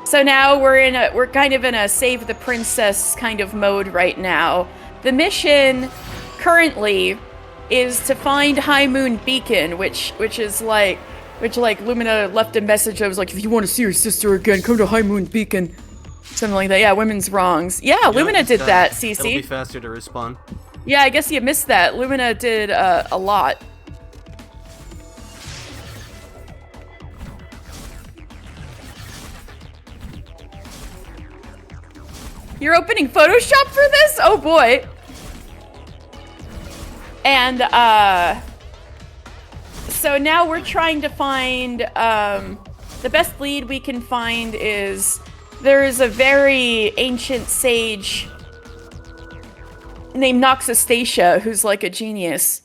So now we're kind of in a save the princess kind of mode right now. The mission currently is to find High Moon Beacon, which Lumina left a message that was like, if you want to see your sister again, come to High Moon Beacon. Something like that. Yeah, women's wrongs. Yeah, Lumina did that, Cece. It'll be faster to respond. Yeah, I guess you missed that. Lumina did a lot. You're opening Photoshop for this? Oh boy. And so now we're trying to find the best lead we can find is there's a very ancient sage named Noxastacia who's like a genius.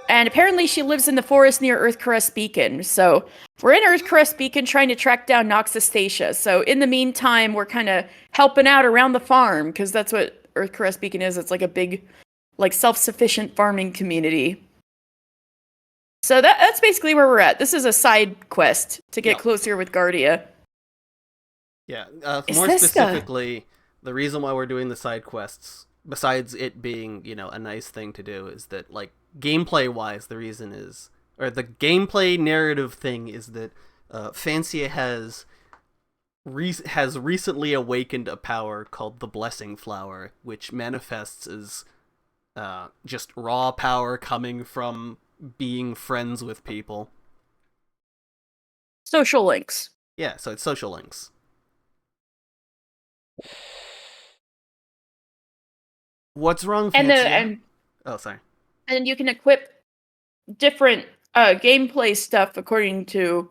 And apparently she lives in the forest near Earthcrest Beacon. So we're in Earthcrest Beacon trying to track down Noxastacia. So in the meantime, we're kind of helping out around the farm because that's what Earthcrest Beacon is. It's like a big, like self-sufficient farming community. So that's basically where we're at. This is a side quest to get closer with Guardia. Yeah, more specifically, the reason why we're doing the side quests, besides it being, a nice thing to do, is that, like, gameplay-wise, the reason is, or the gameplay narrative thing is that Fancia has recently awakened a power called the Blessing Flower, which manifests as just raw power coming from being friends with people. Social links. Yeah, so it's social links. What's wrong, Fancia? Oh, sorry. And you can equip different gameplay stuff according to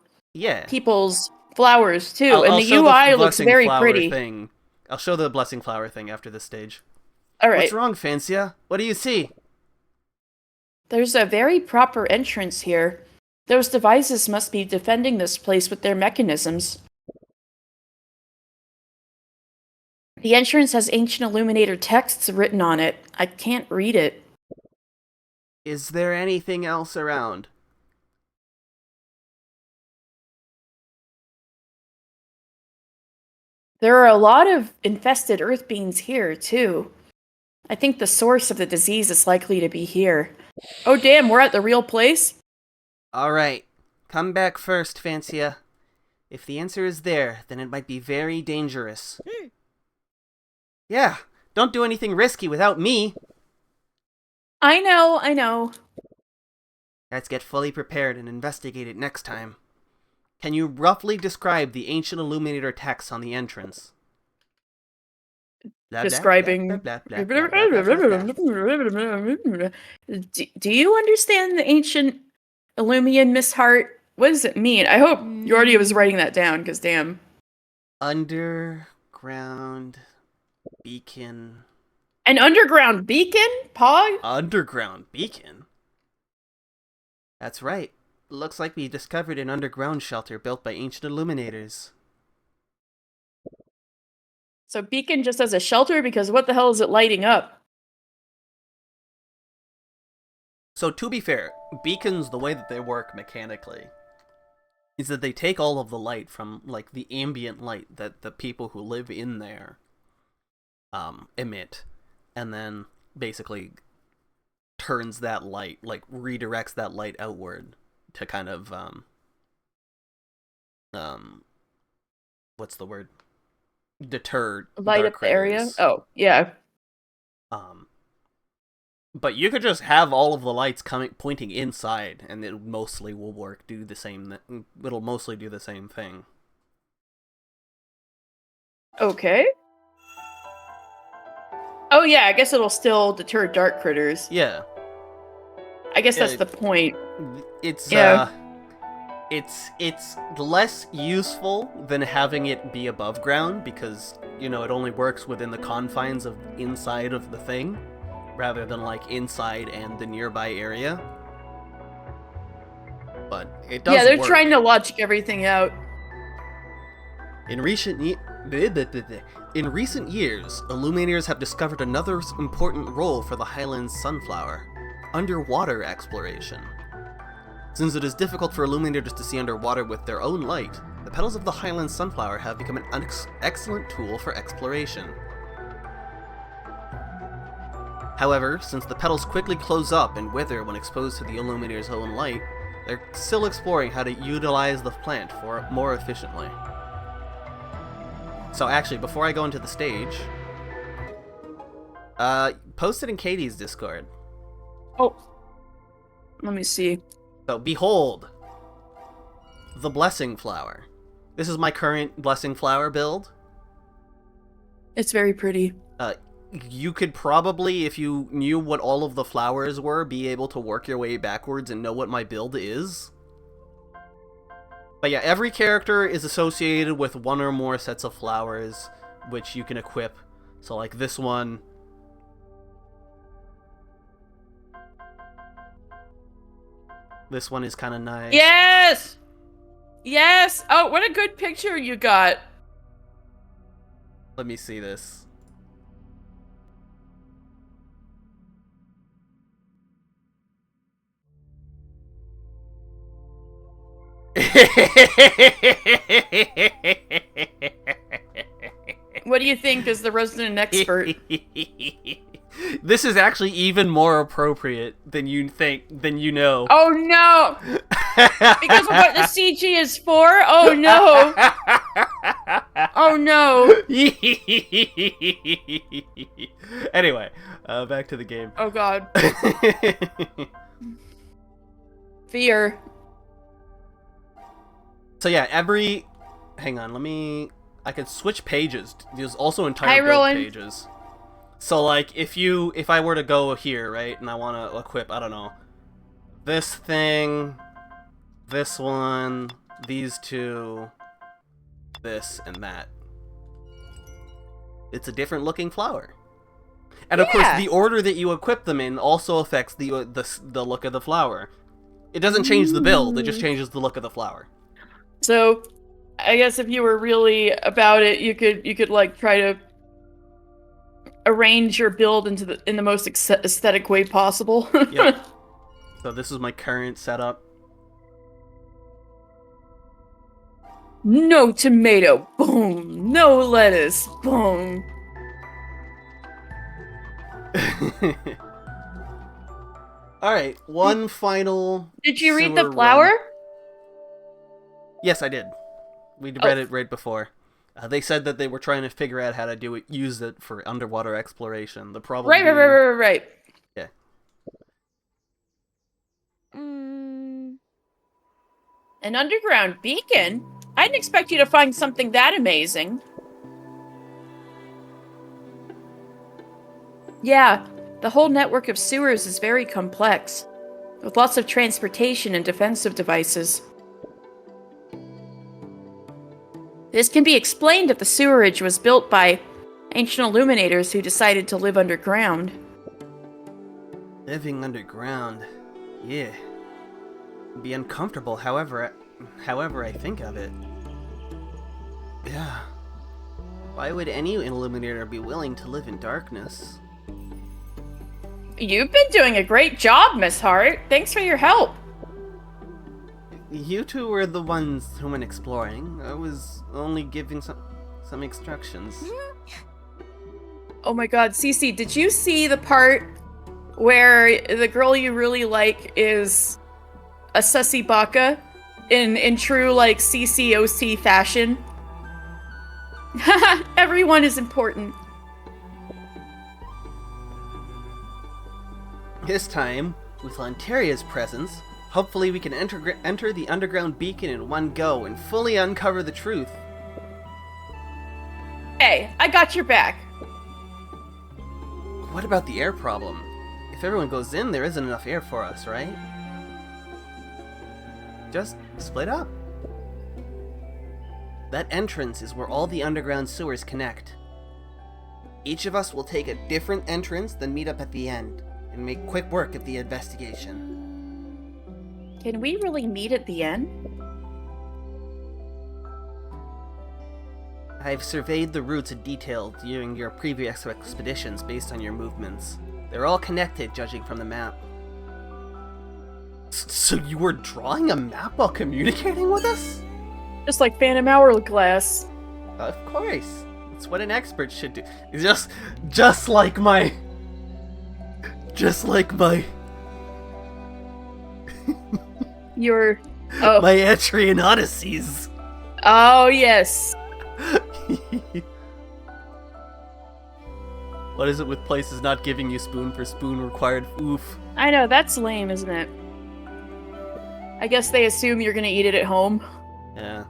people's flowers too. And the UI looks very pretty. I'll show the Blessing Flower thing after this stage. All right. What's wrong, Fancia? What do you see? There's a very proper entrance here. Those devices must be defending this place with their mechanisms. The entrance has ancient Illuminator texts written on it. I can't read it. Is there anything else around? There are a lot of infested earth beings here, too. I think the source of the disease is likely to be here. Oh damn, we're at the real place? Alright, come back first, Fancia. If the answer is there, then it might be very dangerous. Yeah, don't do anything risky without me. I know. Let's get fully prepared and investigate it next time. Can you roughly describe the ancient Illuminator text on the entrance? Describing. Do you understand the ancient Illumian, Miss Hart? What does it mean? I hope Yordia was writing that down, because damn. Underground beacon. An underground beacon? Pog? Underground beacon? That's right. Looks like we discovered an underground shelter built by ancient illuminators. So beacon just as a shelter, because what the hell is it lighting up? So to be fair, beacons, the way that they work mechanically, is that they take all of the light from, like, the ambient light that the people who live in there emit, and then basically turns that light, like, redirects that light outward to kind of, what's the word? Deter light up the area? Oh, yeah. But you could just have all of the lights pointing inside, and it mostly will work. It'll mostly do the same thing. Okay. Oh yeah, I guess it'll still deter dark critters. Yeah. I guess that's the point. It's it's less useful than having it be above ground, because, it only works within the confines of inside of the thing, rather than, like, inside and the nearby area. But it does. Yeah, they're work. Trying to logic everything out. In recent years, Illuminators have discovered another important role for the Highlands Sunflower: underwater exploration. Since it is difficult for Illuminators to see underwater with their own light, the petals of the Highlands Sunflower have become an excellent tool for exploration. However, since the petals quickly close up and wither when exposed to the Illuminator's own light, they're still exploring how to utilize the plant more efficiently. So actually, before I go into the stage, post it in Katie's Discord. Oh. Let me see. So, behold, the Blessing Flower. This is my current Blessing Flower build. It's very pretty. You could probably, if you knew what all of the flowers were, be able to work your way backwards and know what my build is. But yeah, every character is associated with one or more sets of flowers, which you can equip. So like this one... This one is kind of nice. Yes! Yes! Oh, what a good picture you got. Let me see this. What do you think as the resident expert? This is actually even more appropriate than you think, than you know. Oh no! Because of what the CG is for? Oh no! Oh no! Anyway, back to the game. Oh god. Fear. So yeah, hang on, I can switch pages. There's also Hi, entire build Rowan. pages. So like, if I were to go here, right, and I want to equip, I don't know, this thing, this one, these two, this, and that. It's a different looking flower. And of course, the order that you equip them in also affects the look of the flower. It doesn't change the build, it just changes the look of the flower. So, I guess if you were really about it, you could like try to arrange your build in the most aesthetic way possible. Yep. So this is my current setup. No tomato, boom. No lettuce, boom. Alright, one final... Did you read sewer the flower? run. Yes, I did. We read it right before. They said that they were trying to figure out how to use it for underwater exploration. The problem Right. Yeah. An underground beacon? I didn't expect you to find something that amazing. Yeah, the whole network of sewers is very complex, with lots of transportation and defensive devices. This can be explained if the sewerage was built by ancient illuminators who decided to live underground. Living underground. Yeah. It'd be uncomfortable, however I think of it. Yeah. Why would any illuminator be willing to live in darkness? You've been doing a great job, Miss Hart. Thanks for your help. You two were the ones who went exploring. I was only giving some instructions. Oh my god, Cece, did you see the part where the girl you really like is a sussy baka in true, like, CCOC fashion? Everyone is important. This time, with Ontaria's presence, hopefully we can enter the underground beacon in one go and fully uncover the truth. Hey, I got your back. What about the air problem? If everyone goes in, there isn't enough air for us, right? Just split up. That entrance is where all the underground sewers connect. Each of us will take a different entrance, then meet up at the end, and make quick work of the investigation. Can we really meet at the end? I've surveyed the routes in detail during your previous expeditions based on your movements. They're all connected, judging from the map. So you were drawing a map while communicating with us? Just like Phantom Hourglass. Of course. That's what an expert should do. It's just like my... Your... Oh. My entry in Odysseys. Oh, yes. What is it with places not giving you spoon for spoon required? Oof. I know, that's lame, isn't it? I guess they assume you're gonna eat it at home. Yeah.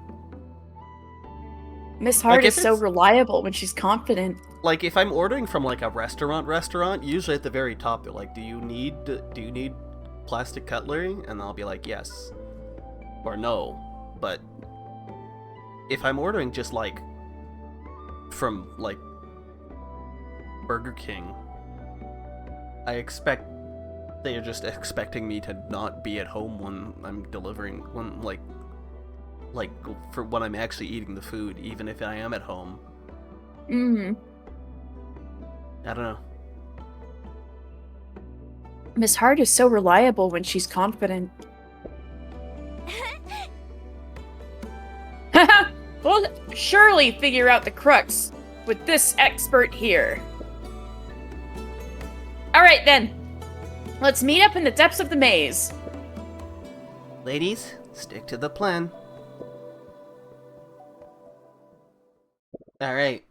Miss Hart Like, is if so it's- reliable when she's confident. Like, if I'm ordering from, like, a restaurant, usually at the very top, they're like, do you need plastic cutlery? And I'll be like, yes. Or no. But if I'm ordering just, like, from, like, Burger King, they're just expecting me to not be at home when I'm delivering, for when I'm actually eating the food, even if I am at home. Mm-hmm. I don't know. Miss Hart is so reliable when she's confident. Haha! We'll surely figure out the crux with this expert here. Alright then. Let's meet up in the depths of the maze. Ladies, stick to the plan. Alright.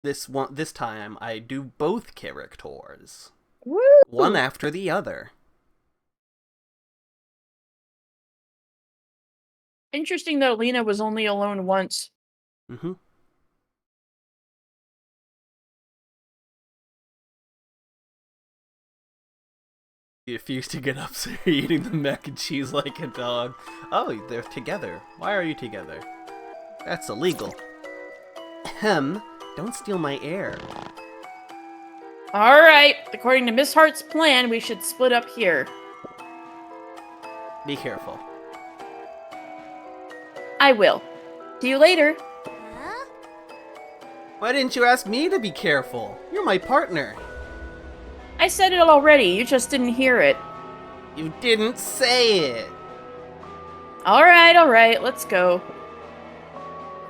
This time, I do both characters. Woo! One after the other. Interesting that Alina was only alone once. Mm-hmm. You refuse to get up, so you're eating the mac and cheese like a dog. Oh, they're together. Why are you together? That's illegal. Ahem. Don't steal my air. Alright, according to Miss Hart's plan, we should split up here. Be careful. I will. See you later. Why didn't you ask me to be careful? You're my partner. I said it already, you just didn't hear it. You didn't say it. Alright, let's go.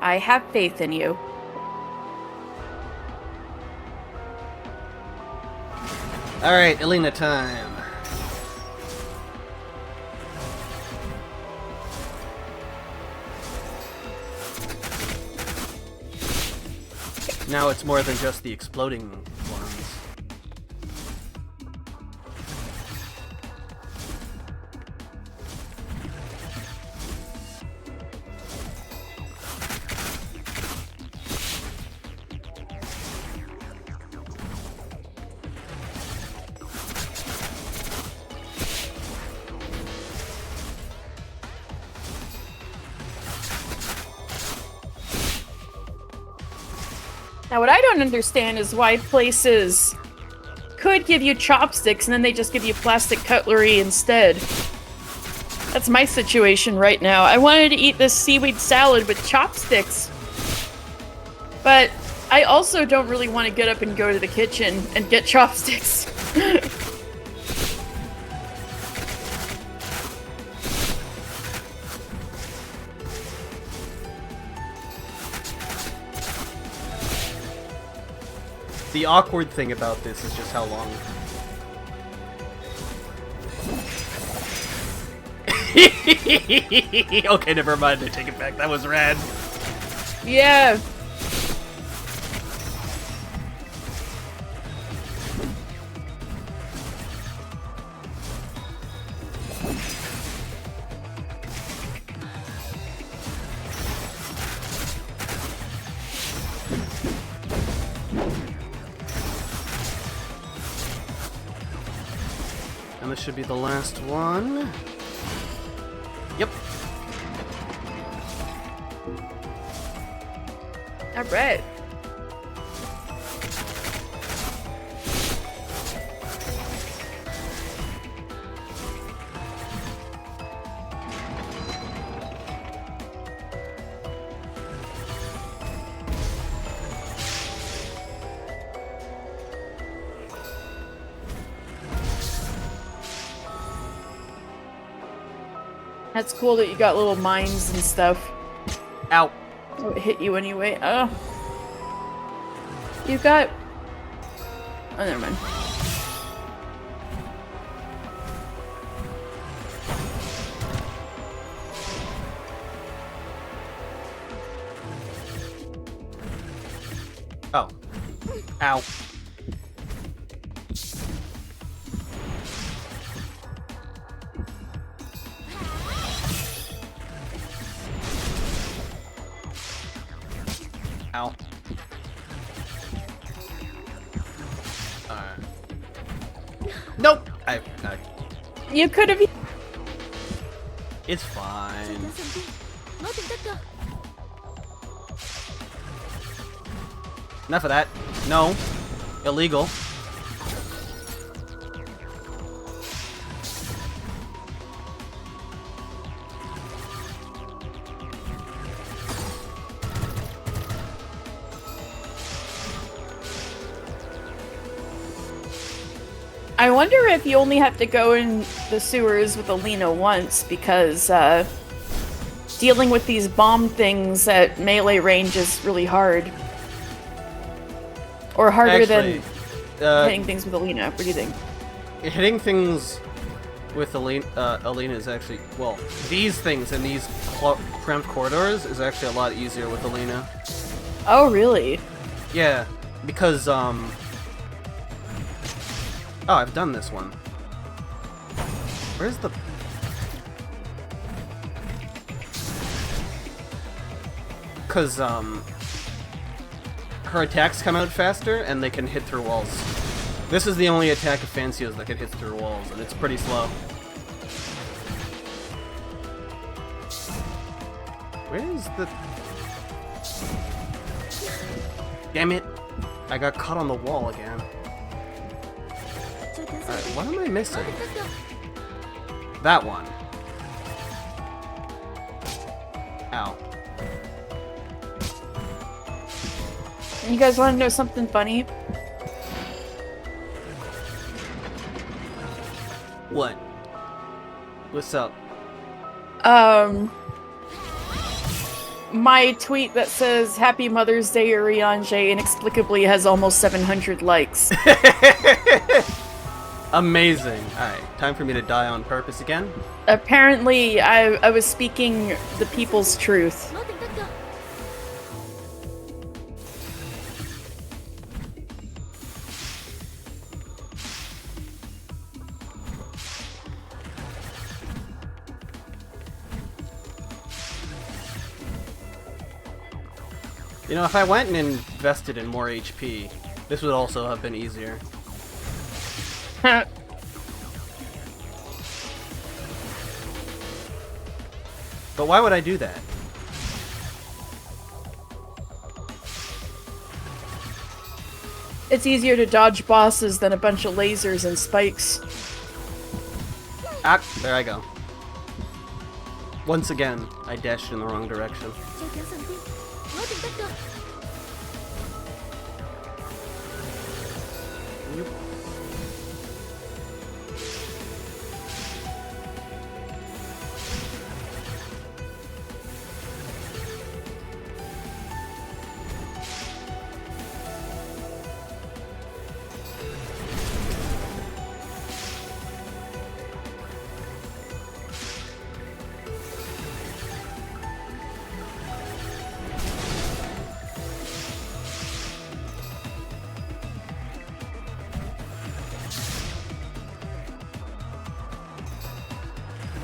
I have faith in you. Alright, Alina time. Now it's more than just the exploding ones. Now, what I don't understand is why places could give you chopsticks and then they just give you plastic cutlery instead. That's my situation right now. I wanted to eat this seaweed salad with chopsticks. But I also don't really want to get up and go to the kitchen and get chopsticks. The awkward thing about this is just how long. Okay, never mind. I take it back. That was rad. Yeah. And this should be the last one. Yep. Alright. That's cool that you got little mines and stuff. Ow. Oh, it hit you anyway. Oh. You got... Oh, never mind. Oh. Ow. I You could have. it's fine. Enough of that. No. Illegal. I wonder if you only have to go in the sewers with Alina once, because dealing with these bomb things at melee range is really hard. Or harder than hitting things with Alina. What do you think? Hitting things with Alina is actually, well, these things in these cramped corridors is actually a lot easier with Alina. Oh, really? Yeah, because, oh, I've done this one. Where's the... Because, her attacks come out faster, and they can hit through walls. This is the only attack of Fancio's that can hit through walls, and it's pretty slow. Where's the... Damn it! I got caught on the wall again. Alright, what am I missing? That one. Ow. You guys want to know something funny? What? What's up? My tweet that says Happy Mother's Day Uriange inexplicably has almost 700 likes. Amazing. Alright, time for me to die on purpose again. Apparently, I was speaking the people's truth. You know, if I went and invested in more HP, this would also have been easier. But why would I do that? It's easier to dodge bosses than a bunch of lasers and spikes. Ah, there I go. Once again, I dashed in the wrong direction. Yep.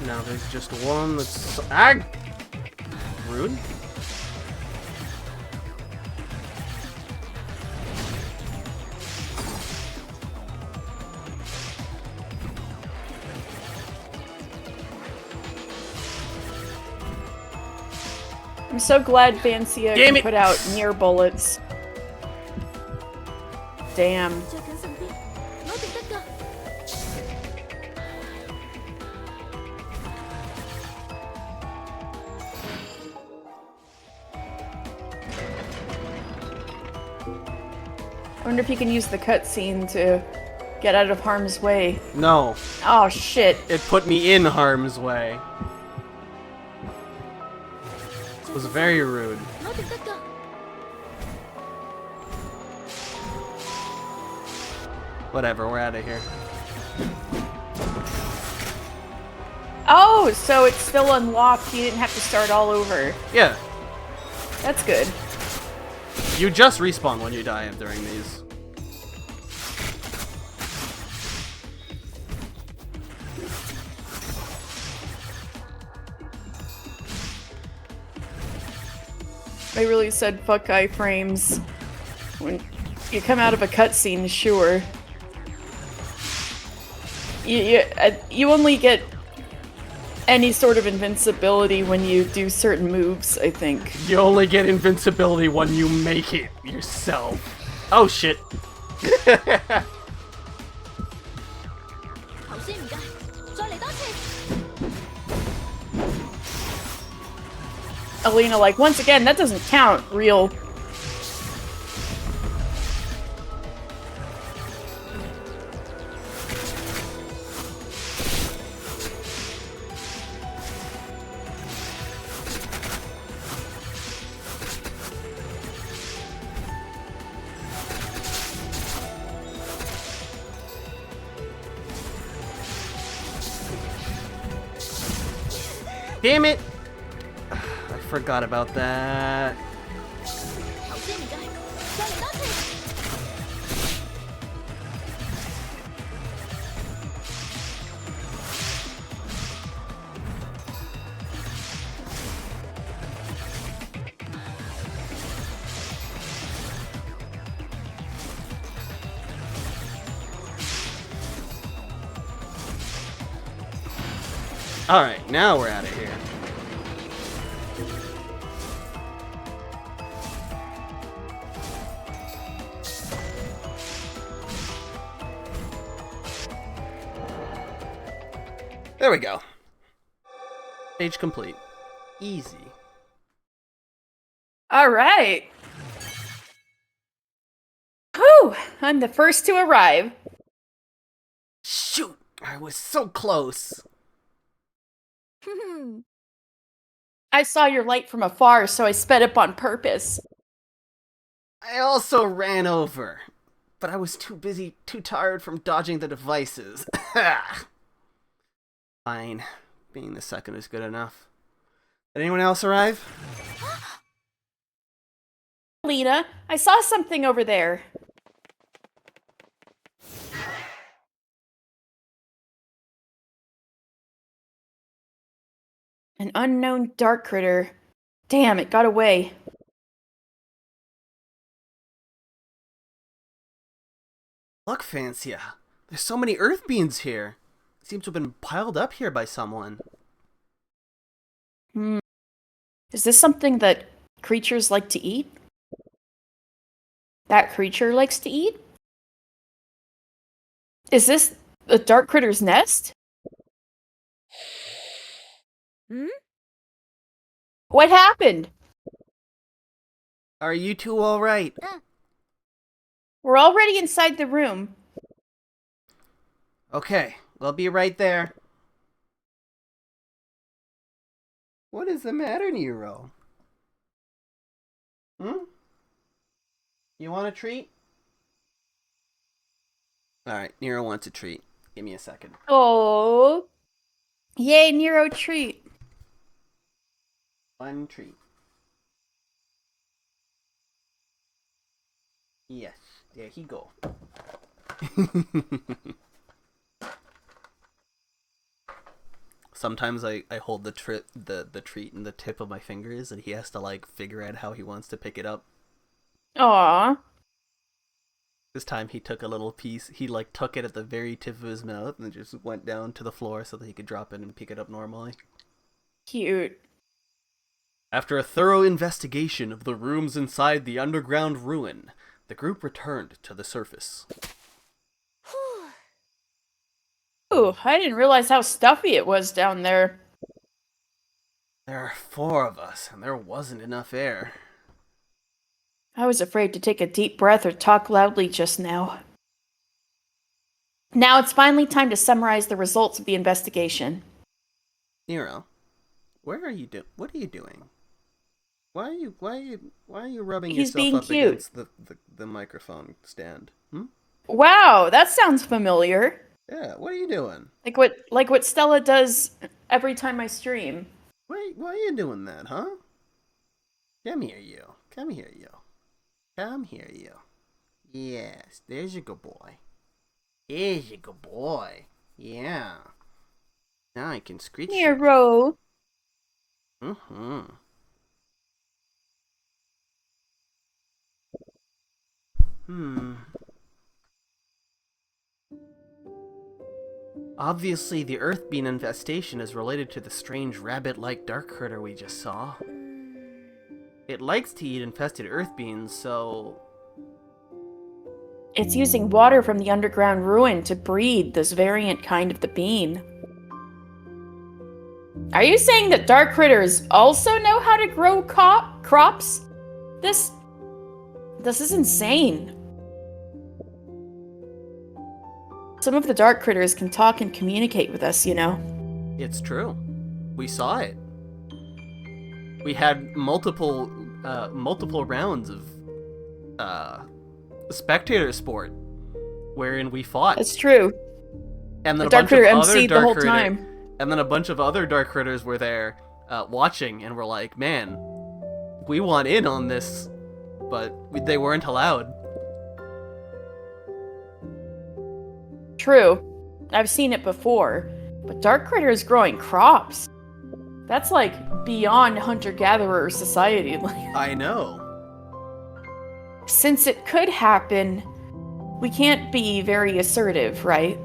Now there's just one that's... Ah! Rude. I'm so glad Fancia can put out near bullets. Damn. I wonder if you can use the cutscene to get out of harm's way. No. Oh shit. It put me in harm's way. It was very rude. Whatever, we're out of here. Oh, so it's still unlocked. You didn't have to start all over. Yeah. That's good. You just respawn when you die during these. They really said fuck iframes. When you come out of a cutscene, sure. you only get any sort of invincibility when you do certain moves, I think. You only get invincibility when you make it yourself. Oh shit. Alina, like, once again, that doesn't count, real. Damn it! I forgot about that. Alright, now we're out of here. There we go. Stage complete. Easy. All right. Whew, I'm the first to arrive. Shoot! I was so close. I saw your light from afar, so I sped up on purpose. I also ran over, but I was too tired from dodging the devices. Fine. Being the second is good enough. Did anyone else arrive? Lena, I saw something over there. An unknown dark critter. Damn, it got away. Look, Fancia. There's so many earth beings here. They seem to have been piled up here by someone. Is this something that creatures like to eat? That creature likes to eat? Is this the dark critter's nest? What happened? Are you two alright? We're already inside the room. Okay, we'll be right there. What is the matter, Nero? You want a treat? Alright, Nero wants a treat. Give me a second. Oh. Yay, Nero treat. One treat. Yes, there he go. Sometimes I hold the treat in the tip of my fingers, and he has to like figure out how he wants to pick it up. Aww. This time he took a little piece. He like took it at the very tip of his mouth and just went down to the floor so that he could drop it and pick it up normally. Cute. After a thorough investigation of the rooms inside the underground ruin, the group returned to the surface. Ooh, I didn't realize how stuffy it was down there. There are 4 of us, and there wasn't enough air. I was afraid to take a deep breath or talk loudly just now. Now it's finally time to summarize the results of the investigation. Nero, what are you doing? Why are you rubbing He's yourself being up cute. against the microphone stand? Wow, that sounds familiar. Yeah, what are you doing? Like what Stella does every time I stream. Why are you doing that, huh? Come here, you. Come here, you. Yes, there's your good boy. There's your good boy. Yeah. Now I can screech you. Nero. Mm-hmm. Obviously, the earth bean infestation is related to the strange rabbit-like dark critter we just saw. It likes to eat infested earth beans, so... It's using water from the underground ruin to breed this variant kind of the bean. Are you saying that dark critters also know how to grow crops? This is insane. Some of the dark critters can talk and communicate with us, you know. It's true. We saw it. We had multiple rounds of spectator sport wherein we fought. That's true. And then the dark critter emceed the whole time. And then a bunch of other dark critters were there watching, and were like, man, we want in on this, but they weren't allowed. True. I've seen it before. But dark critters growing crops. That's like beyond hunter-gatherer society. I know. Since it could happen, we can't be very assertive, right?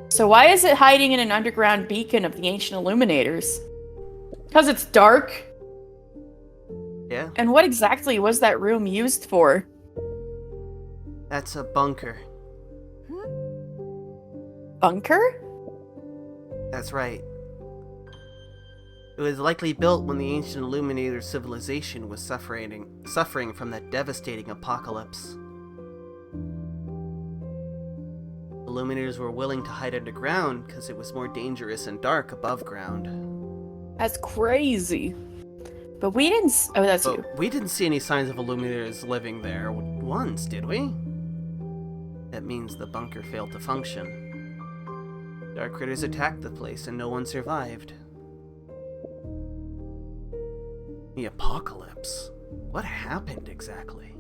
So why is it hiding in an underground beacon of the ancient illuminators? Because it's dark? Yeah. And what exactly was that room used for? That's a bunker. Bunker? That's right. It was likely built when the ancient Illuminator civilization was suffering from that devastating apocalypse. Illuminators were willing to hide underground because it was more dangerous and dark above ground. That's crazy. But we didn't... Oh, that's you. We didn't see any signs of Illuminators living there once, did we? That means the bunker failed to function. Dark critters attacked the place and no one survived. The apocalypse? What happened exactly?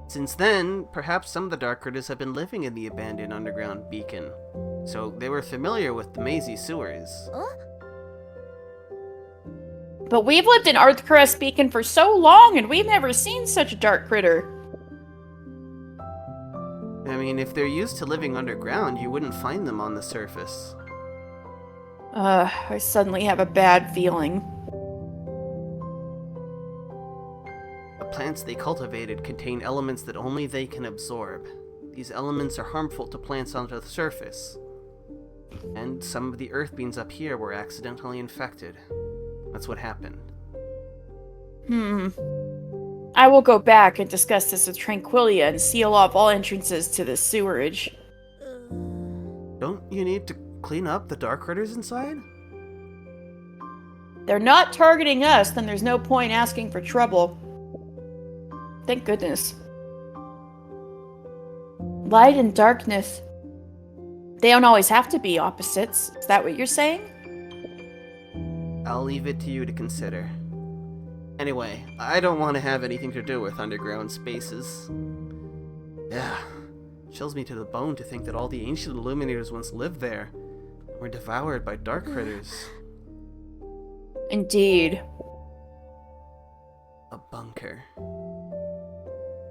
Since then, perhaps some of the dark critters have been living in the abandoned underground beacon, so they were familiar with the mazy sewers. But we've lived in Arthcrest Beacon for so long, and we've never seen such a dark critter. I mean, if they're used to living underground, you wouldn't find them on the surface. I suddenly have a bad feeling. The plants they cultivated contain elements that only they can absorb. These elements are harmful to plants on the surface. And some of the earth beans up here were accidentally infected. That's what happened. I will go back and discuss this with Tranquilia and seal off all entrances to the sewerage. Don't you need to clean up the dark critters inside? They're not targeting us, then there's no point asking for trouble. Thank goodness. Light and darkness. They don't always have to be opposites. Is that what you're saying? I'll leave it to you to consider. Anyway, I don't want to have anything to do with underground spaces. Yeah, chills me to the bone to think that all the ancient illuminators once lived there and were devoured by dark critters. Indeed. A bunker.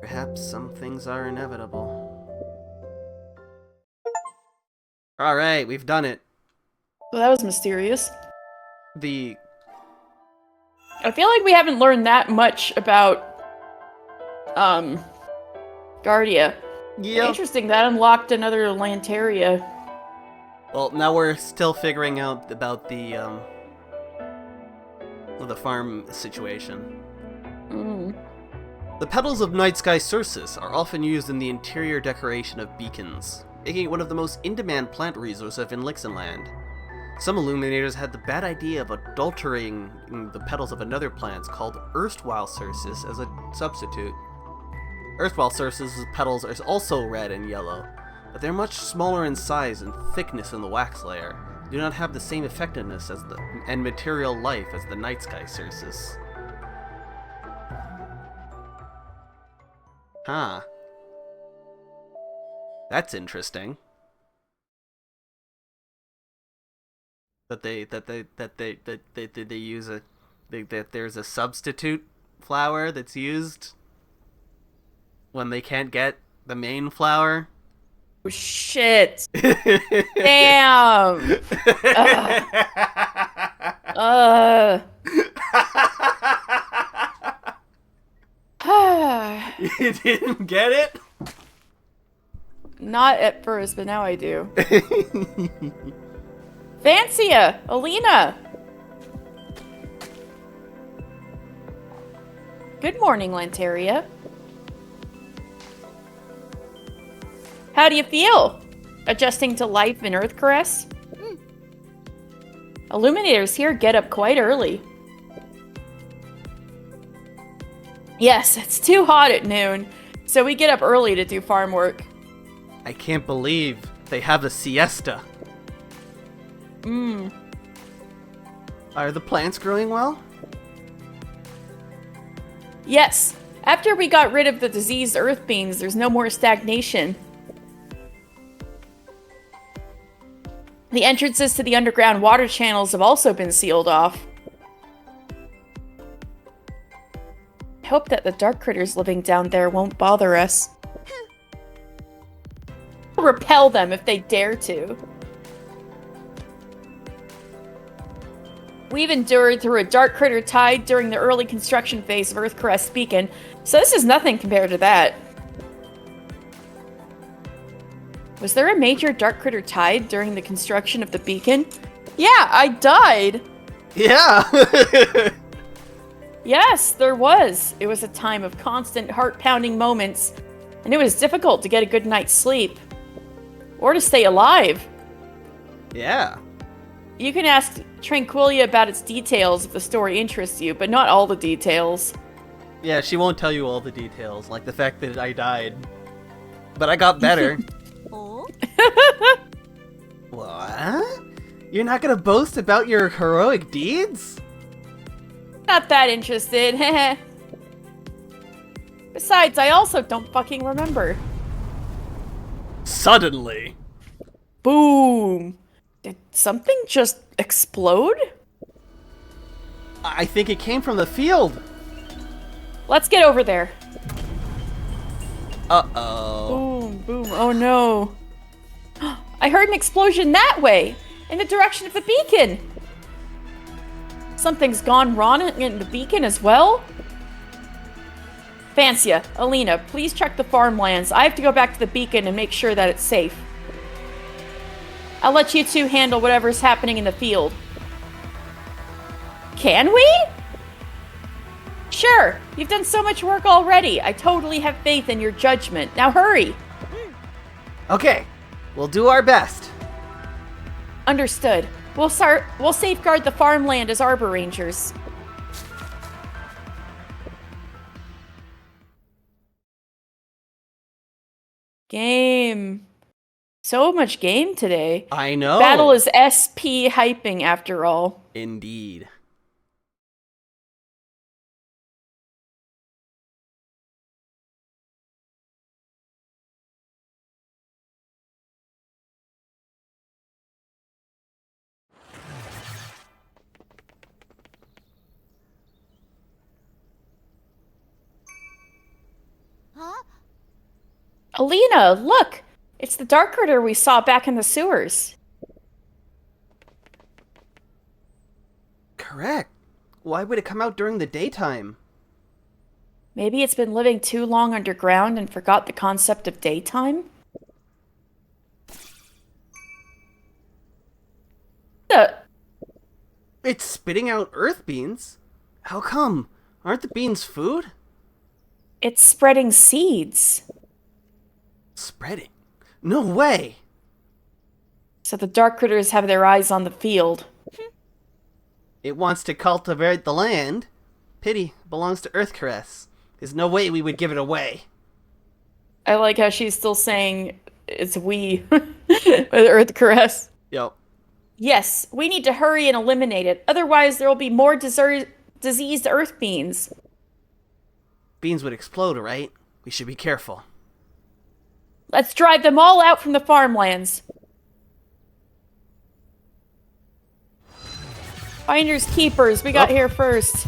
Perhaps some things are inevitable. Alright, we've done it. Well, that was mysterious. The... I feel like we haven't learned that much about, Guardia. Yep. Interesting, that unlocked another Lanteria. Well, now we're still figuring out about the farm situation. The petals of night sky cercis are often used in the interior decoration of beacons, making it one of the most in-demand plant resources in Lixenland. Some illuminators had the bad idea of adulterating the petals of another plant called erstwhile cercis as a substitute. Erstwhile cercis' petals are also red and yellow, but they're much smaller in size and thickness in the wax layer, do not have the same effectiveness and material life as the night sky cercis. Huh. That's interesting. That there's a substitute flower that's used when they can't get the main flower shit. Damn. Ugh. You didn't get it? Not at first, but now I do. Fancia! Alina! Good morning, Lanteria. How do you feel? Adjusting to life in Earthcaress? Illuminators here get up quite early. Yes, it's too hot at noon, so we get up early to do farm work. I can't believe they have a siesta. Are the plants growing well? Yes, after we got rid of the diseased earth beans, there's no more stagnation. The entrances to the underground water channels have also been sealed off. I hope that the dark critters living down there won't bother us. We'll repel them if they dare to. We've endured through a dark critter tide during the early construction phase of Earthcaress Beacon, so this is nothing compared to that. Was there a major dark critter tide during the construction of the beacon? Yeah, I died! Yeah! Yes, there was. It was a time of constant heart-pounding moments, and it was difficult to get a good night's sleep. Or to stay alive. Yeah. You can ask Tranquilia about its details if the story interests you, but not all the details. Yeah, she won't tell you all the details, like the fact that I died. But I got better. What? You're not gonna boast about your heroic deeds? Not that interested, heh. Besides, I also don't fucking remember. Suddenly. Boom! Did something just explode? I think it came from the field. Let's get over there. Uh-oh. Boom, boom, oh no. I heard an explosion that way, in the direction of the beacon. Something's gone wrong in the beacon as well? Fancia, Alina, please check the farmlands. I have to go back to the beacon and make sure that it's safe. I'll let you two handle whatever's happening in the field. Can we? Sure, you've done so much work already. I totally have faith in your judgment. Now hurry! Okay, we'll do our best. Understood. We'll safeguard the farmland as Arbor Rangers. Game. So much game today. I know. Battle is SP hyping after all. Indeed. Alina, look! It's the dark critter we saw back in the sewers. Correct. Why would it come out during the daytime? Maybe it's been living too long underground and forgot the concept of daytime? It's spitting out earth beans? How come? Aren't the beans food? It's spreading seeds. Spreading? No way! So the dark critters have their eyes on the field. It wants to cultivate the land. Pity belongs to Earthcaress. There's no way we would give it away. I like how she's still saying it's we with Earthcaress. Yep. Yes, we need to hurry and eliminate it. Otherwise, there will be more diseased earth beans. Beans would explode, right? We should be careful. Let's drive them all out from the farmlands. Finders keepers, we got here first.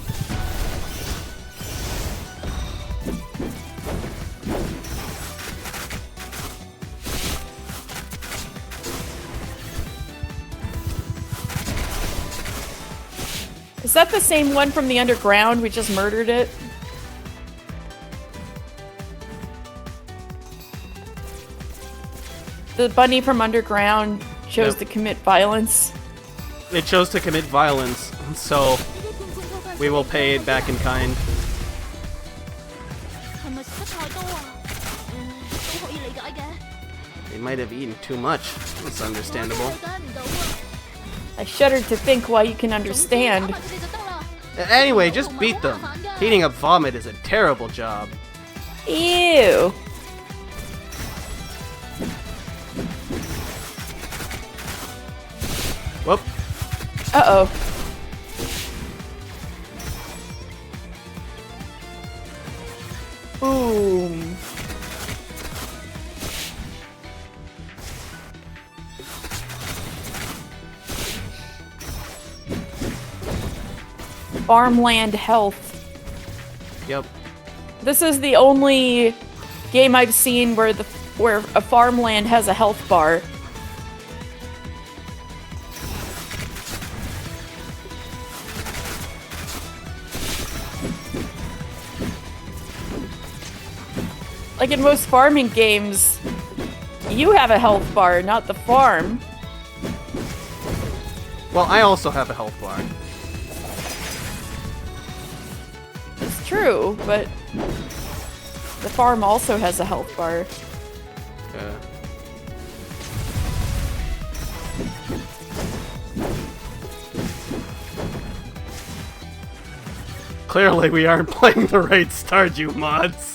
Is that the same one from the underground? We just murdered it? The bunny from underground chose to commit violence. It chose to commit violence, so we will pay it back in kind. They might have eaten too much. It's understandable. I shudder to think why you can understand. Anyway, just beat them. Cleaning up vomit is a terrible job. Ew. Whoop. Uh-oh. Boom. Farmland health. Yep. This is the only game I've seen where a farmland has a health bar. Like in most farming games, you have a health bar, not the farm. Well, I also have a health bar. It's true, but the farm also has a health bar. Yeah. Clearly, we aren't playing the right Stardew mods.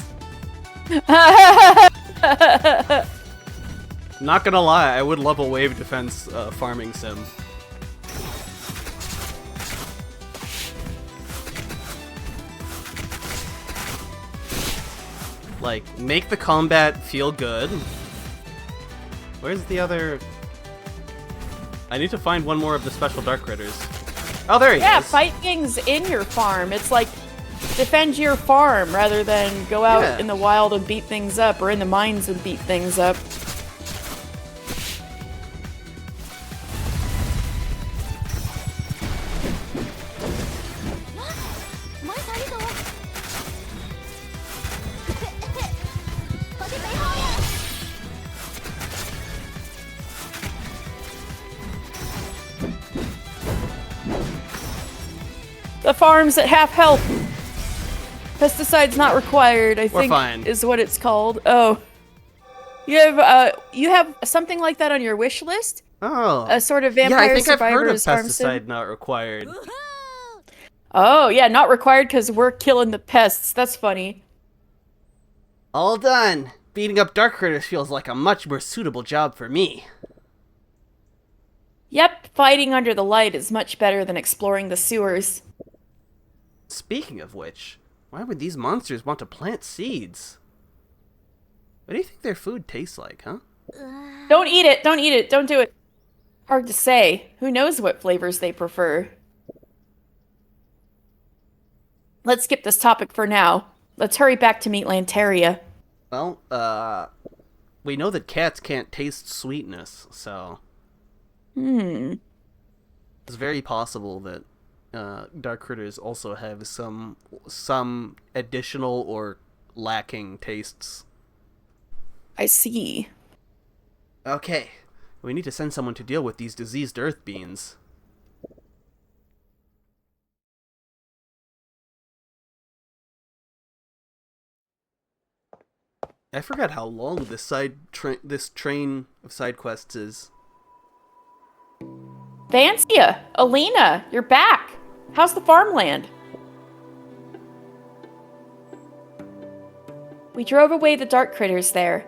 Not gonna lie, I would love a wave defense farming sim. Like, make the combat feel good. Where's the other... I need to find one more of the special dark critters. Oh, there he is! Yeah, fight things in your farm. It's like, defend your farm rather than go out in the wild and beat things up, or in the mines and beat things up. The farm's at half health. Pesticides not required, I think is what it's called. Oh. You have something like that on your wish list? Oh. A sort of vampire survivors I've heard of farm sim? pesticide not required. Oh, yeah, not required because we're killing the pests. That's funny. All done. Beating up dark critters feels like a much more suitable job for me. Yep, fighting under the light is much better than exploring the sewers. Speaking of which, why would these monsters want to plant seeds? What do you think their food tastes like, huh? Don't eat it! Don't eat it! Don't do it! Hard to say. Who knows what flavors they prefer? Let's skip this topic for now. Let's hurry back to meet Lanteria. Well, we know that cats can't taste sweetness, so... It's very possible that dark critters also have some additional or lacking tastes. I see. Okay, we need to send someone to deal with these diseased earth beans. I forgot how long this train of side quests is. Vancia! Alina! You're back! How's the farmland? We drove away the dark critters there.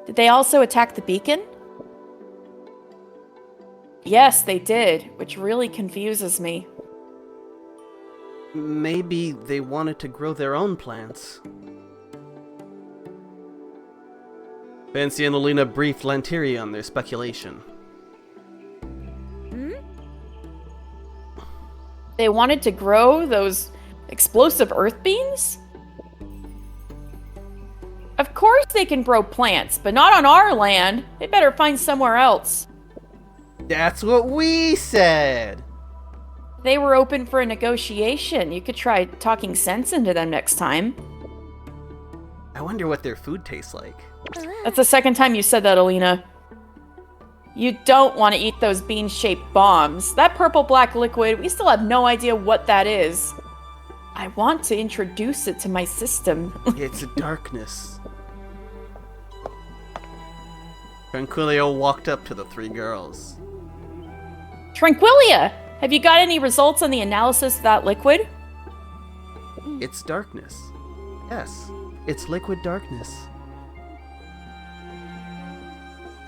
Did they also attack the beacon? Yes, they did, which really confuses me. Maybe they wanted to grow their own plants. Fancy and Alina briefed Lanteria on their speculation. They wanted to grow those explosive earth beans? Of course they can grow plants, but not on our land. They better find somewhere else. That's what we said! They were open for a negotiation. You could try talking sense into them next time. I wonder what their food tastes like. That's the second time you said that, Alina. You don't want to eat those bean-shaped bombs. That purple-black liquid, we still have no idea what that is. I want to introduce it to my system. It's darkness. Tranquilio walked up to the three girls. Tranquilia! Have you got any results on the analysis of that liquid? It's darkness. Yes, it's liquid darkness.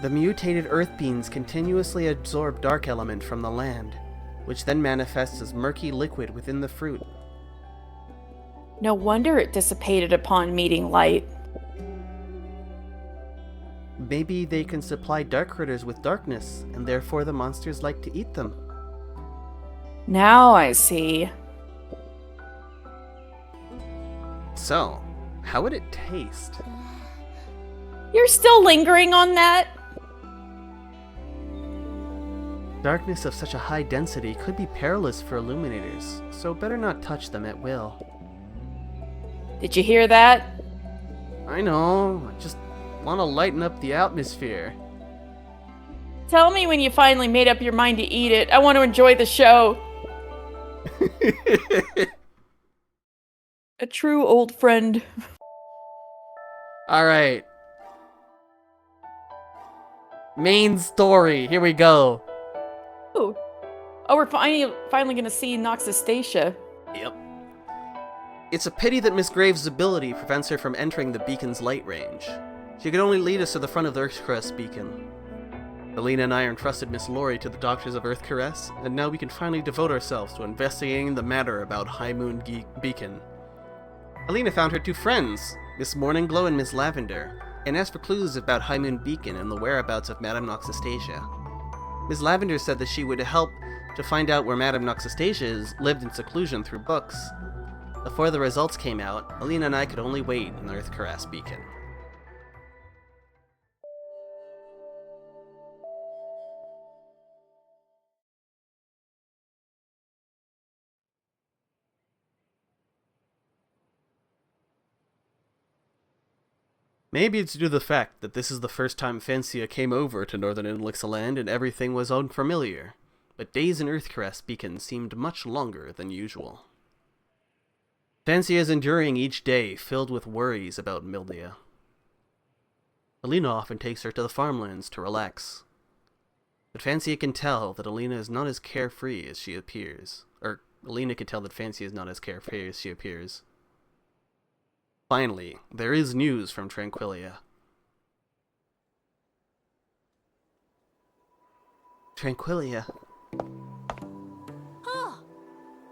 The mutated earth beings continuously absorb dark element from the land, which then manifests as murky liquid within the fruit. No wonder it dissipated upon meeting light. Maybe they can supply dark critters with darkness, and therefore the monsters like to eat them. Now I see. So, how would it taste? You're still lingering on that? Darkness of such a high density could be perilous for illuminators, so better not touch them at will. Did you hear that? I know, I just want to lighten up the atmosphere. Tell me when you finally made up your mind to eat it. I want to enjoy the show. A true old friend. Alright. Main story, here we go. Ooh. Oh, we're finally gonna see Noxastacia. Yep. It's a pity that Miss Graves' ability prevents her from entering the beacon's light range. She could only lead us to the front of the Earthcrest beacon. Alina and I entrusted Miss Lori to the doctors of Earthcaress, and now we can finally devote ourselves to investigating the matter about High Moon Beacon. Alina found her two friends, Miss Morningglow and Miss Lavender, and asked for clues about High Moon Beacon and the whereabouts of Madame Noxastacia. Miss Lavender said that she would help to find out where Madame Noxastacia lived in seclusion through books. Before the results came out, Alina and I could only wait in the Earthcaress beacon. Maybe it's due to the fact that this is the first time Fancia came over to Northern Elixirland and everything was unfamiliar, but days in Earthcaress beacon seemed much longer than usual. Fancia is enduring each day filled with worries about Mildia. Alina often takes her to the farmlands to relax. But Fancia can tell that Alina is not as carefree as she appears. Or, Alina can tell that Fancia is not as carefree as she appears. Finally, there is news from Tranquilia. Tranquilia.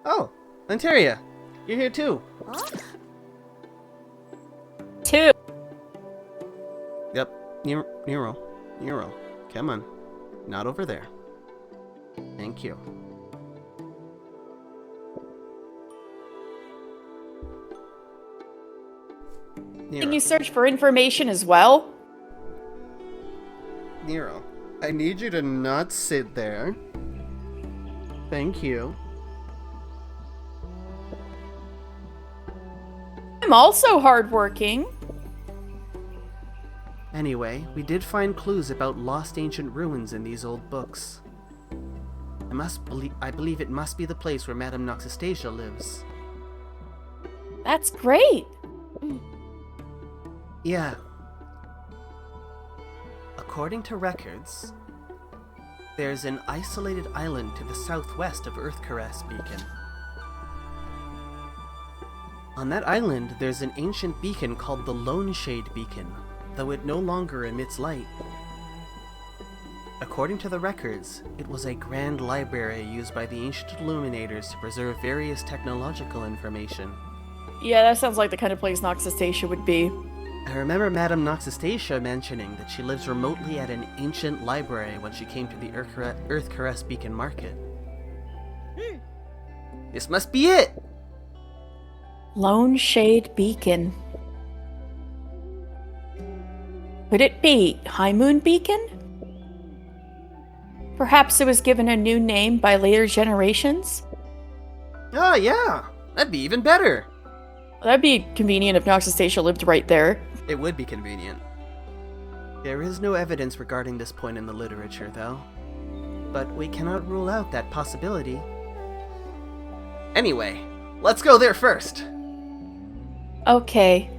Oh, Lanteria, you're here too. Two. Yep, Nero, come on. Not over there. Thank you. Can you search for information as well? Nero, I need you to not sit there. Thank you. I'm also hardworking. Anyway, we did find clues about lost ancient ruins in these old books. I believe it must be the place where Madame Noxastacia lives. That's great. Yeah. According to records, there's an isolated island to the southwest of Earthcaress Beacon. On that island, there's an ancient beacon called the Lone Shade Beacon, though it no longer emits light. According to the records, it was a grand library used by the ancient illuminators to preserve various technological information. Yeah, that sounds like the kind of place Noxastacia would be. I remember Madame Noxastacia mentioning that she lives remotely at an ancient library when she came to the Earthcaress Beacon Market. This must be it! Lone Shade Beacon. Could it be High Moon Beacon? Perhaps it was given a new name by later generations? Oh, yeah. That'd be even better. That'd be convenient if Noxastasia lived right there. It would be convenient. There is no evidence regarding this point in the literature, though. But we cannot rule out that possibility. Anyway, let's go there first. Okay.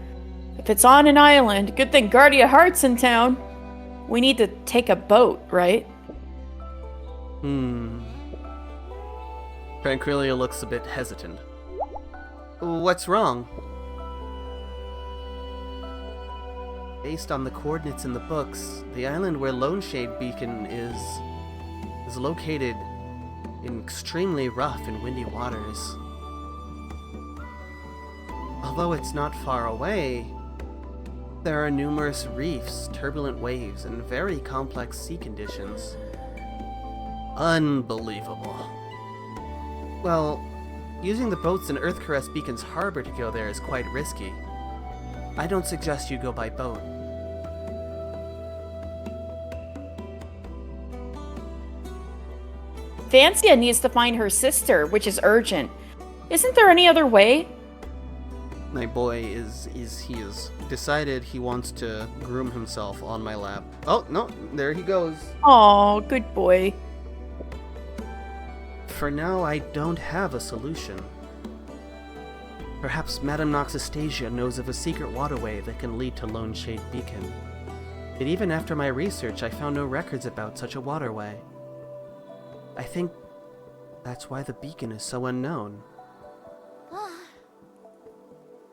If it's on an island, good thing Guardia Heart's in town. We need to take a boat, right? Tranquilia looks a bit hesitant. What's wrong? Based on the coordinates in the books, the island where Lone Shade Beacon is located in extremely rough and windy waters. Although it's not far away, there are numerous reefs, turbulent waves, and very complex sea conditions. Unbelievable. Well, using the boats in Earthcaress Beacon's harbor to go there is quite risky. I don't suggest you go by boat. Vancia needs to find her sister, which is urgent. Isn't there any other way? My boy is decided he wants to groom himself on my lap. Oh, no, there he goes. Aw, good boy. For now, I don't have a solution. Perhaps Madame Noxastasia knows of a secret waterway that can lead to Lone Shade Beacon. But even after my research, I found no records about such a waterway. I think that's why the beacon is so unknown.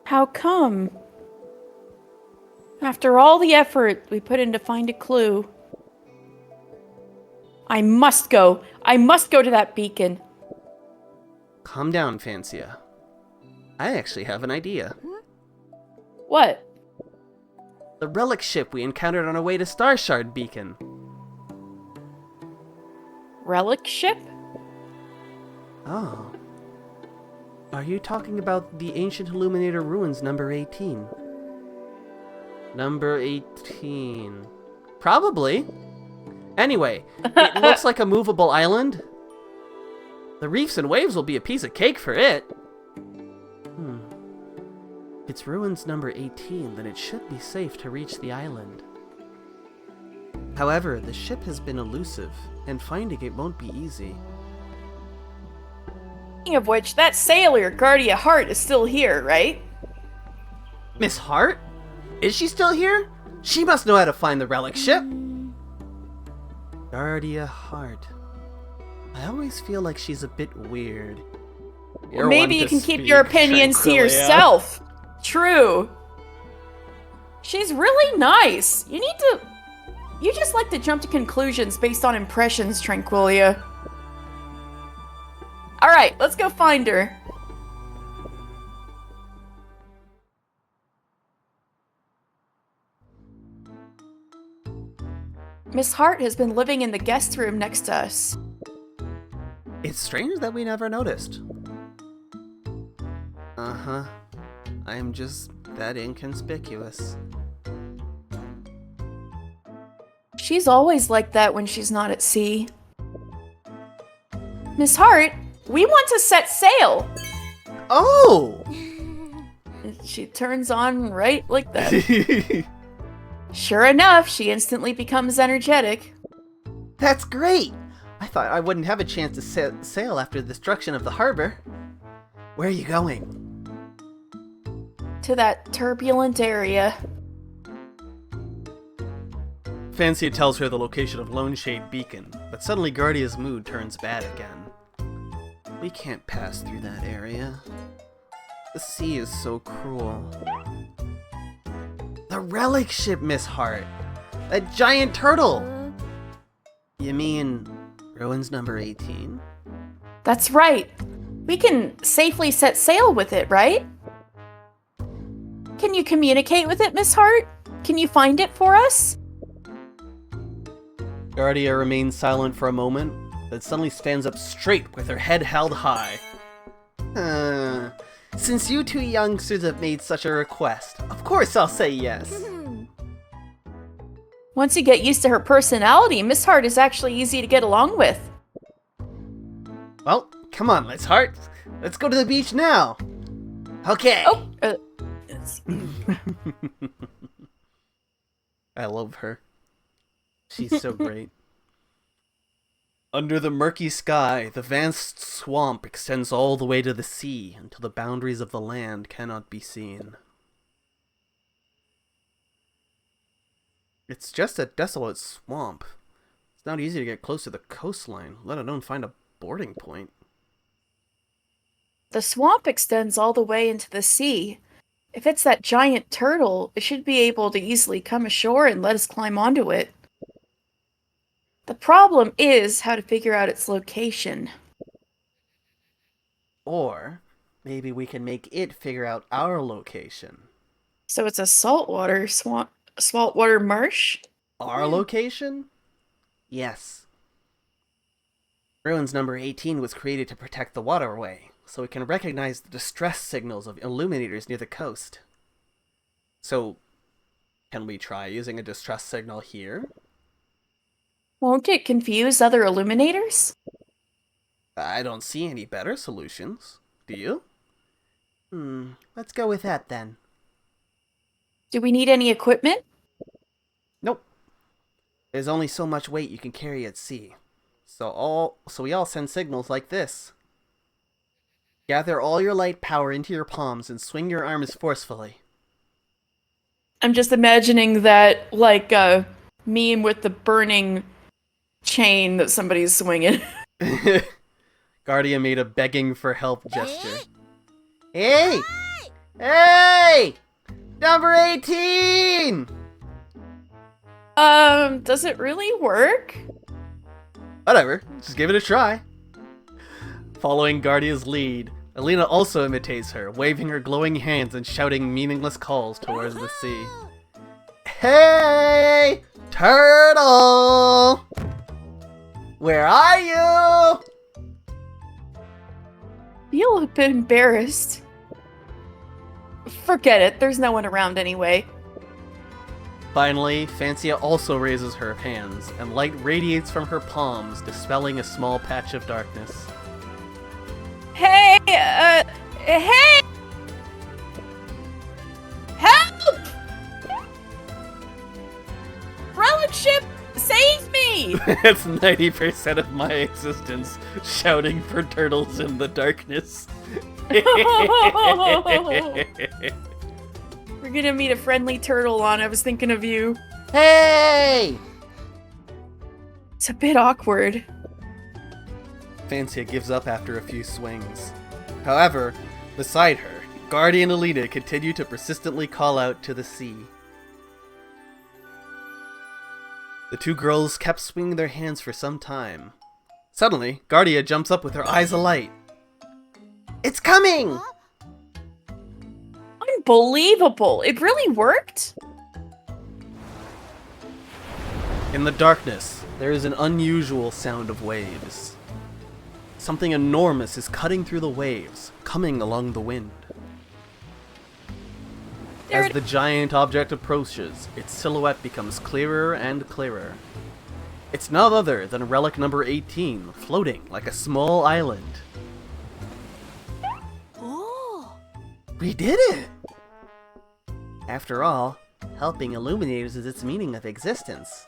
How come? After all the effort we put in to find a clue. I must go. I must go to that beacon. Calm down, Fancia. I actually have an idea. What? The relic ship we encountered on our way to Starshard Beacon. Relic ship? Oh. Are you talking about the Ancient Illuminator Ruins number 18? Number 18. Probably. Anyway, it looks like a movable island. The reefs and waves will be a piece of cake for it. If it's ruins number 18, then it should be safe to reach the island. However, the ship has been elusive, and finding it won't be easy. Speaking of which, that sailor, Guardia Heart, is still here, right? Miss Hart? Is she still here? She must know how to find the relic ship. Guardia Heart. I always feel like she's a bit weird. Or maybe you can keep your opinions to yourself. True. She's really nice. You just like to jump to conclusions based on impressions, Tranquilia. Alright, let's go find her. Miss Hart has been living in the guest room next to us. It's strange that we never noticed. Uh-huh. I'm just that inconspicuous. She's always like that when she's not at sea. Miss Hart, we want to set sail! Oh! She turns on right like that. Sure enough, she instantly becomes energetic. That's great! I thought I wouldn't have a chance to sail after the destruction of the harbor. Where are you going? To that turbulent area. Fancia tells her the location of Lone Shade Beacon, but suddenly Guardia's mood turns bad again. We can't pass through that area. The sea is so cruel. The relic ship, Miss Hart! A giant turtle! You mean ruins number 18? That's right. We can safely set sail with it, right? Can you communicate with it, Miss Hart? Can you find it for us? Guardia remains silent for a moment, then suddenly stands up straight with her head held high. Since you two youngsters have made such a request, of course I'll say yes. Once you get used to her personality, Miss Hart is actually easy to get along with. Well, come on, Miss Hart. Let's go to the beach now! Okay! Oh! I love her. She's so great. Under the murky sky, the vast swamp extends all the way to the sea until the boundaries of the land cannot be seen. It's just a desolate swamp. It's not easy to get close to the coastline, let alone find a boarding point. The swamp extends all the way into the sea. If it's that giant turtle, it should be able to easily come ashore and let us climb onto it. The problem is how to figure out its location. Or maybe we can make it figure out our location. So it's a saltwater swamp, saltwater marsh? Our location? Yes. Ruins number 18 was created to protect the waterway, so it can recognize the distress signals of illuminators near the coast. So, can we try using a distress signal here? Won't it confuse other illuminators? I don't see any better solutions. Do you? Let's go with that then. Do we need any equipment? Nope. There's only so much weight you can carry at sea. So we all send signals like this. Gather all your light power into your palms and swing your arms forcefully. I'm just imagining that, like, meme with the burning chain that somebody's swinging. Guardia made a begging for help gesture. Hey! Hey! Number 18! Does it really work? Whatever, just give it a try. Following Guardia's lead, Alina also imitates her, waving her glowing hands and shouting meaningless calls towards the sea. Hey! Turtle! Where are you? Feel a bit embarrassed. Forget it, there's no one around anyway. Finally, Fancia also raises her hands, and light radiates from her palms, dispelling a small patch of darkness. Hey! Hey! Help! Relic ship, save me! That's 90% of my existence, shouting for turtles in the darkness. We're gonna meet a friendly turtle on I Was Thinking of You. Hey! It's a bit awkward. Fancia gives up after a few swings. However, beside her, Guardian Alina continue to persistently call out to the sea. The two girls kept swinging their hands for some time. Suddenly, Guardia jumps up with her eyes alight. It's coming! Unbelievable! It really worked? In the darkness, there is an unusual sound of waves. Something enormous is cutting through the waves, coming along the wind. As the giant object approaches, its silhouette becomes clearer and clearer. It's none other than relic number 18, floating like a small island. Oh! We did it! After all, helping illuminators is its meaning of existence.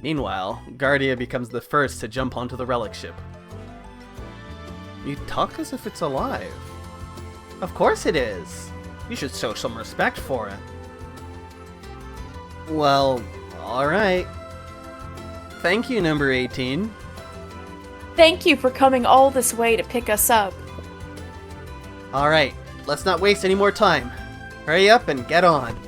Meanwhile, Guardia becomes the first to jump onto the relic ship. You talk as if it's alive. Of course it is. You should show some respect for it. Well, alright. Thank you, number 18. Thank you for coming all this way to pick us up. Alright, let's not waste any more time. Hurry up and get on.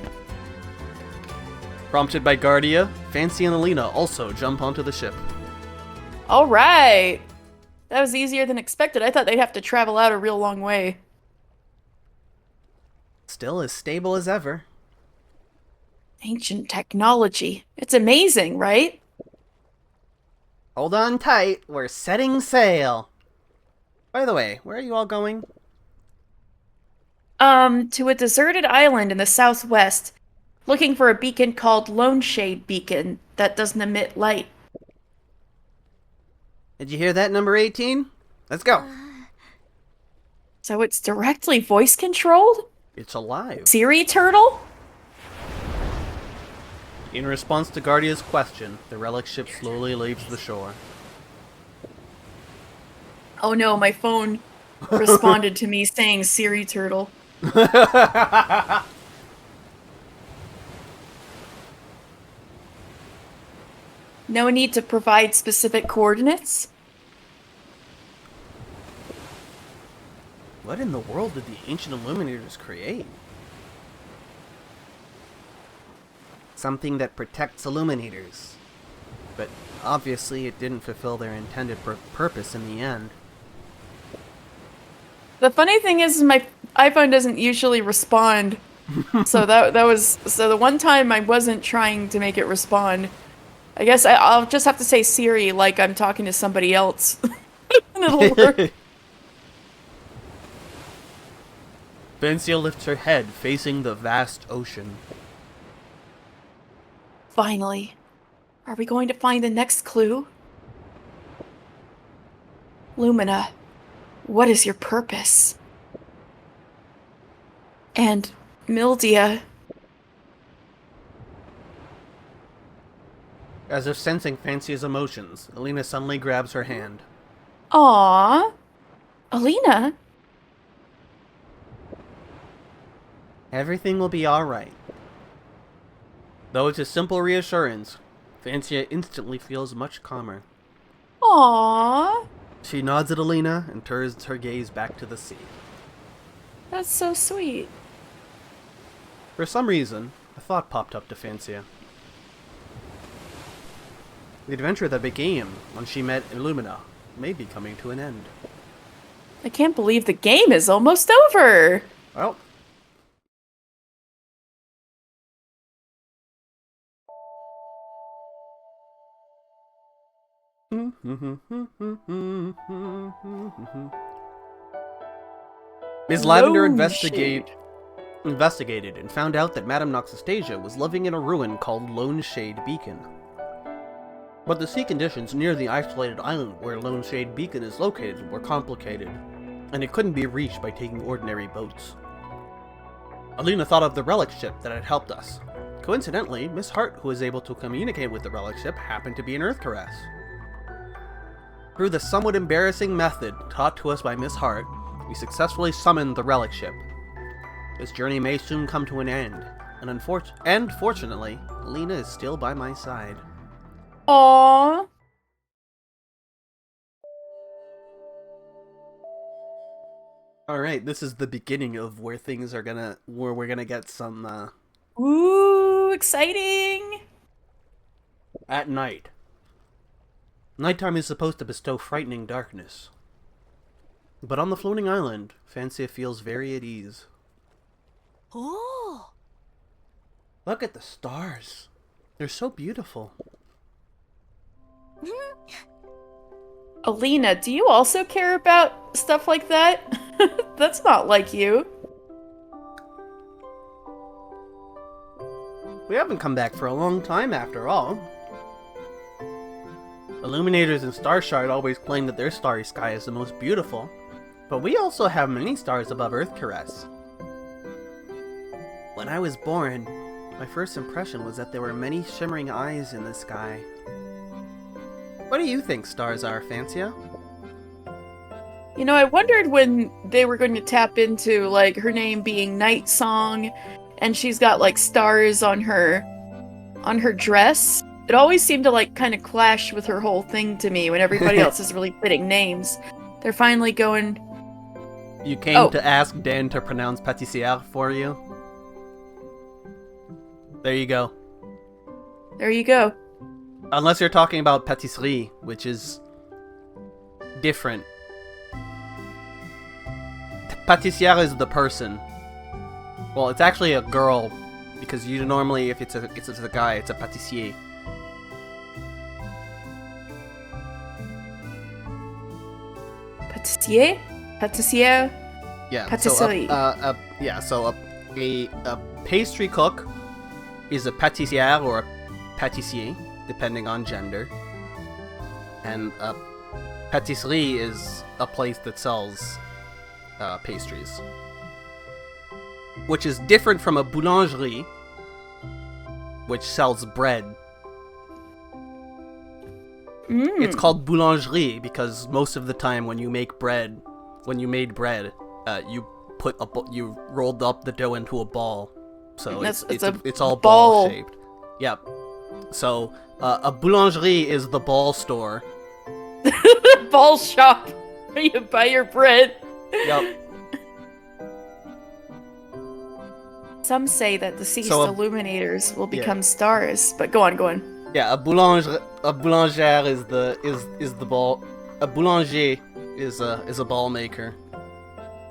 Prompted by Guardia, Fancy and Alina also jump onto the ship. Alright! That was easier than expected. I thought they'd have to travel out a real long way. Still as stable as ever. Ancient technology. It's amazing, right? Hold on tight, we're setting sail. By the way, where are you all going? To a deserted island in the southwest, looking for a beacon called Lone Shade Beacon that doesn't emit light. Did you hear that, number 18? Let's go. So it's directly voice controlled? It's alive. Siri turtle? In response to Guardia's question, the relic ship slowly leaves the shore. Oh no, my phone responded to me saying Siri turtle. No need to provide specific coordinates? What in the world did the ancient Illuminators create? Something that protects Illuminators. But obviously it didn't fulfill their intended purpose in the end. The funny thing is my iPhone doesn't usually respond. So so the one time I wasn't trying to make it respond. I guess I'll just have to say Siri like I'm talking to somebody else. And it'll work. Vancia lifts her head, facing the vast ocean. Finally. Are we going to find the next clue? Lumina, what is your purpose? And Mildia... As if sensing Fancia's emotions, Alina suddenly grabs her hand. Aww. Alina? Everything will be alright. Though it's a simple reassurance, Fancia instantly feels much calmer. Aww. She nods at Alina and turns her gaze back to the sea. That's so sweet. For some reason, a thought popped up to Fancia. The adventure that began when she met Illumina may be coming to an end. I can't believe the game is almost over. Well, Ms. Lavender investigated and found out that Madame Noxastasia was living in a ruin called Lone Shade Beacon. But the sea conditions near the isolated island where Lone Shade Beacon is located were complicated, and it couldn't be reached by taking ordinary boats. Alina thought of the relic ship that had helped us. Coincidentally, Miss Hart, who was able to communicate with the relic ship, happened to be an Earth Caress. Through the somewhat embarrassing method taught to us by Miss Hart, we successfully summoned the relic ship. This journey may soon come to an end, and fortunately, Alina is still by my side. Aww. Alright, this is the beginning of where we're gonna get some, Ooh, exciting! At night. Nighttime is supposed to bestow frightening darkness. But on the floating island, Fancia feels very at ease. Oh! Look at the stars. They're so beautiful. Alina, do you also care about stuff like that? That's not like you. We haven't come back for a long time after all. Illuminators in Starshard always claim that their starry sky is the most beautiful, but we also have many stars above Earth Caress. When I was born, my first impression was that there were many shimmering eyes in the sky. What do you think stars are, Fancia? You know, I wondered when they were going to tap into, like, her name being Night Song, and she's got, like, stars on her dress. It always seemed to, like, kind of clash with her whole thing to me when everybody else is really fitting names. They're finally going... You came to ask Dan to pronounce pâtissière for you? There you go. There you go. Unless you're talking about pâtisserie, which is different. Pâtissière is the person. Well, it's actually a girl, because you normally, if it's a guy, it's a pâtissier. Pâtissier? Pâtissière? Yeah. Pâtisserie. So a pastry cook is a pâtissière or a pâtissier, depending on gender. And a pâtisserie is a place that sells pastries. Which is different from a boulangerie, which sells bread. It's called boulangerie because most of the time when you made bread, you you rolled up the dough into a ball, so it's all ball shaped. Yep. So a boulangerie is the ball store. Ball shop where you buy your bread. Yep. Some say that deceased So illuminators will become stars, but go on. Yeah, a boulanger is the ball. A boulanger is a ball maker.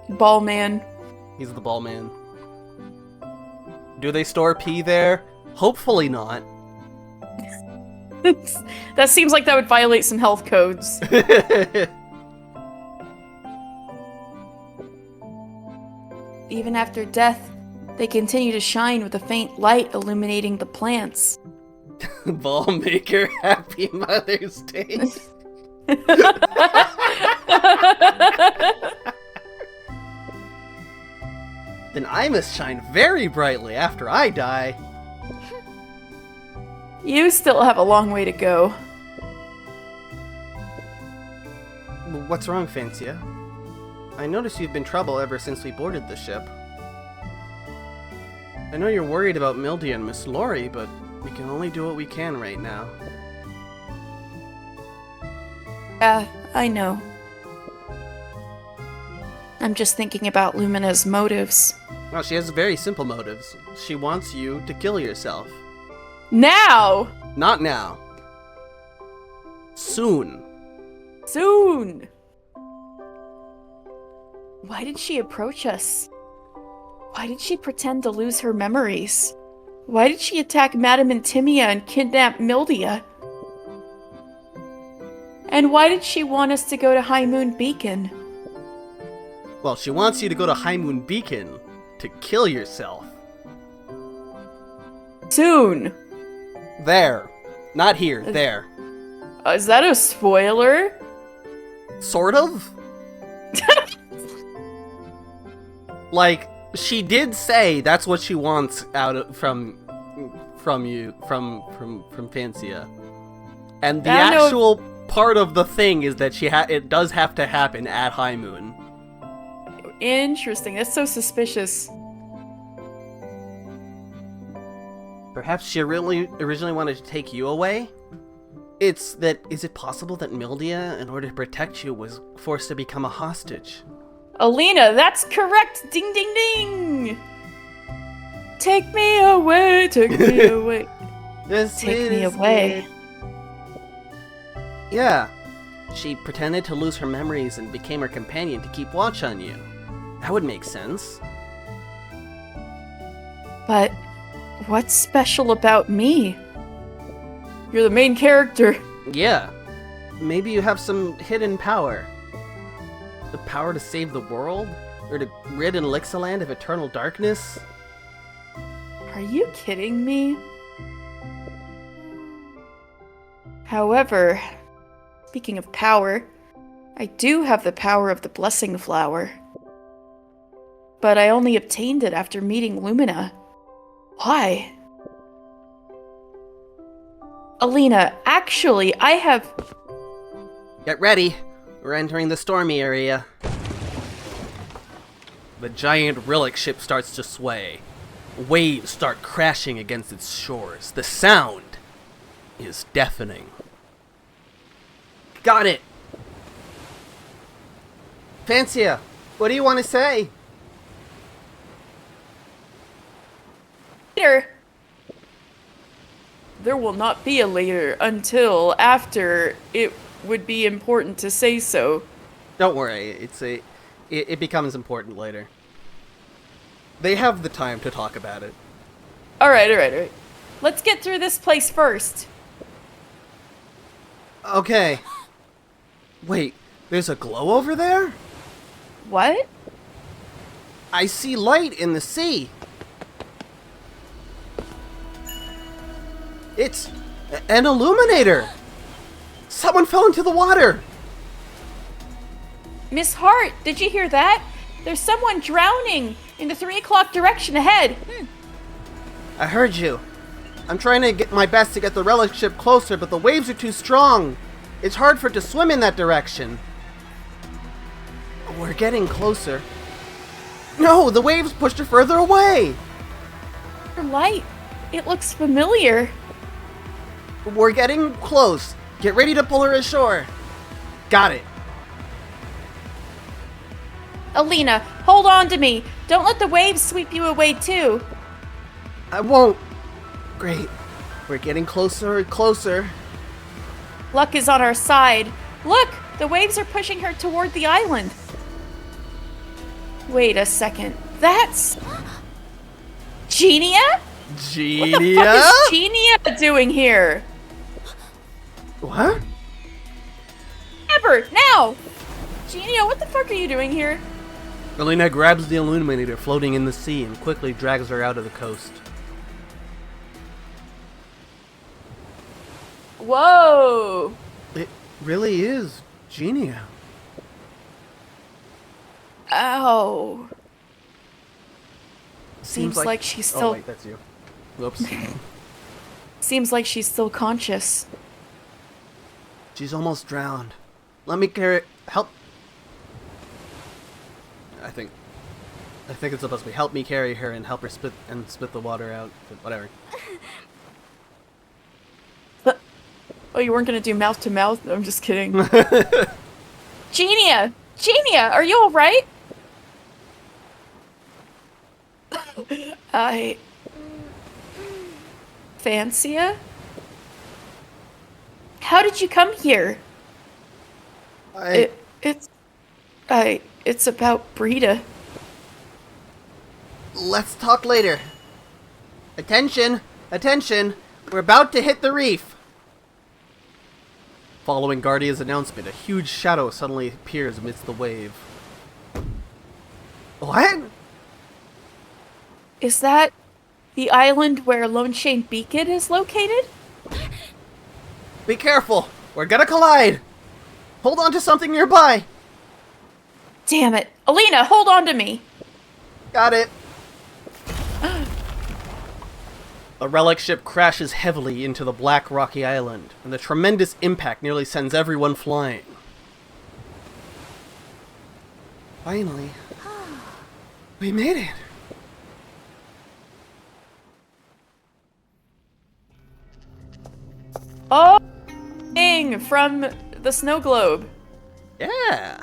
Ball man. He's the ball man. Do they store pee there? Hopefully not. That seems like that would violate some health codes. Even after death, they continue to shine with a faint light illuminating the plants. Ball maker, happy Mother's Day. Then I must shine very brightly after I die. You still have a long way to go. What's wrong, Fancia? I notice you've been trouble ever since we boarded the ship. I know you're worried about Mildia and Miss Lori, but we can only do what we can right now. I know. I'm just thinking about Lumina's motives. Well, she has very simple motives. She wants you to kill yourself. Now! Not now. Soon. Soon! Why did she approach us? Why did she pretend to lose her memories? Why did she attack Madame Intimia and kidnap Mildia? And why did she want us to go to High Moon Beacon? Well, she wants you to go to High Moon Beacon to kill yourself. Soon! There. Not here, there. Is that a spoiler? Sort of? Like, she did say that's what she wants out of, from you, from Fancia. And the actual part of the thing is that it does have to happen at High Moon. Interesting, that's so suspicious. Perhaps she really originally wanted to take you away? Is it possible that Mildia, in order to protect you, was forced to become a hostage? Alina, that's correct! Ding ding ding! Take me away, take me away. Take me away. Yeah. She pretended to lose her memories and became her companion to keep watch on you. That would make sense. But what's special about me? You're the main character. Yeah. Maybe you have some hidden power. The power to save the world? Or to rid Elixirland of eternal darkness? Are you kidding me? However, speaking of power, I do have the power of the Blessing Flower. But I only obtained it after meeting Lumina. Why? Alina, actually, I have... Get ready. We're entering the stormy area. The giant relic ship starts to sway. Waves start crashing against its shores. The sound is deafening. Got it! Fancia, what do you want to say? Later. There will not be a later until after it would be important to say so. Don't worry, it becomes important later. They have the time to talk about it. Alright. Let's get through this place first. Okay. Wait, there's a glow over there? What? I see light in the sea. It's an illuminator. Someone fell into the water. Miss Hart, did you hear that? There's someone drowning in the 3 o'clock direction ahead. I heard you. I'm trying to get my best to get the relic ship closer, but the waves are too strong. It's hard for it to swim in that direction. We're getting closer. No, the waves pushed her further away. Her light. It looks familiar. We're getting close. Get ready to pull her ashore. Got it. Alina, hold on to me. Don't let the waves sweep you away too. I won't. Great. We're getting closer and closer. Luck is on our side. Look, the waves are pushing her toward the island. Wait a second. That's... Genia? Genia? What the fuck is Genia doing here? What? Ever, now! Genia, what the fuck are you doing here? Alina grabs the illuminator floating in the sea and quickly drags her out of the coast. Whoa! It really is Genia. Ow. Seems like she's Oh still... wait, that's you. Whoops. Seems like she's still conscious. She's almost drowned. Let me carry... Help... I think it's supposed to be help me carry her and help her spit the water out. But whatever. Oh, you weren't gonna do mouth to mouth? I'm just kidding. Genia! Genia, are you alright? Fancia? How did you come here? It's about Brita. Let's talk later. Attention! Attention! We're about to hit the reef! Following Guardia's announcement, a huge shadow suddenly appears amidst the wave. What? Is that the island where Lone Shane Beacon is located? Be careful! We're gonna collide! Hold on to something nearby! Damn it. Alina, hold on to me! Got it! A relic ship crashes heavily into the black rocky island, and the tremendous impact nearly sends everyone flying. Finally, we made it! Oh, thing from the snow globe. Yeah!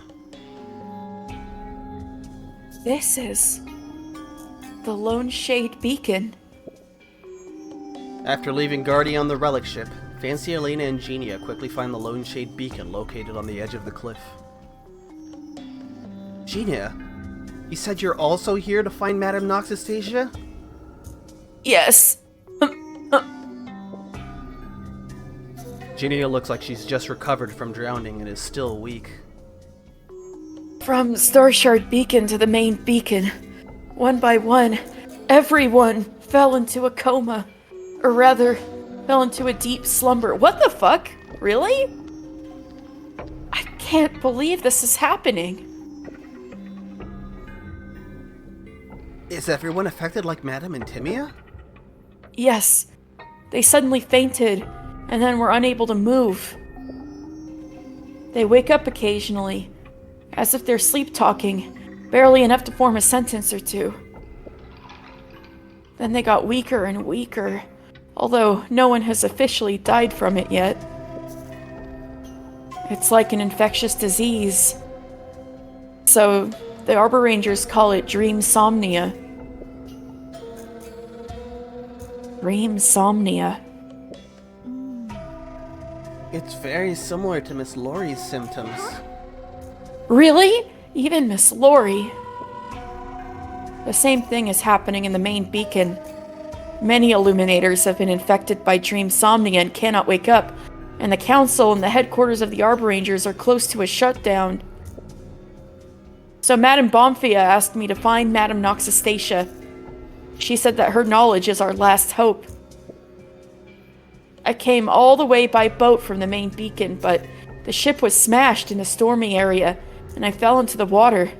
This is the Lone Shade Beacon. After leaving Guardia on the relic ship, Fancy, Elena, and Genia quickly find the Lone Shade Beacon located on the edge of the cliff. Genia, you said you're also here to find Madame Noxastasia? Yes. Genia looks like she's just recovered from drowning and is still weak. From Starshard Beacon to the main beacon, one by one, everyone fell into a coma. Or rather, fell into a deep slumber. What the fuck? Really? I can't believe this is happening. Is everyone affected like Madame and Timia? Yes. They suddenly fainted, and then were unable to move. They wake up occasionally, as if they're sleep-talking, barely enough to form a sentence or two. Then they got weaker and weaker, although no one has officially died from it yet. It's like an infectious disease. So, the Arbor Rangers call it dreamsomnia. Dreamsomnia. It's very similar to Miss Laurie's symptoms. Really? Even Miss Laurie? The same thing is happening in the main beacon. Many Illuminators have been infected by dreamsomnia and cannot wake up, and the Council and the headquarters of the Arbor Rangers are close to a shutdown. So Madame Bomfia asked me to find Madame Noxastasia. She said that her knowledge is our last hope. I came all the way by boat from the main beacon, but the ship was smashed in a stormy area, and I fell into the water.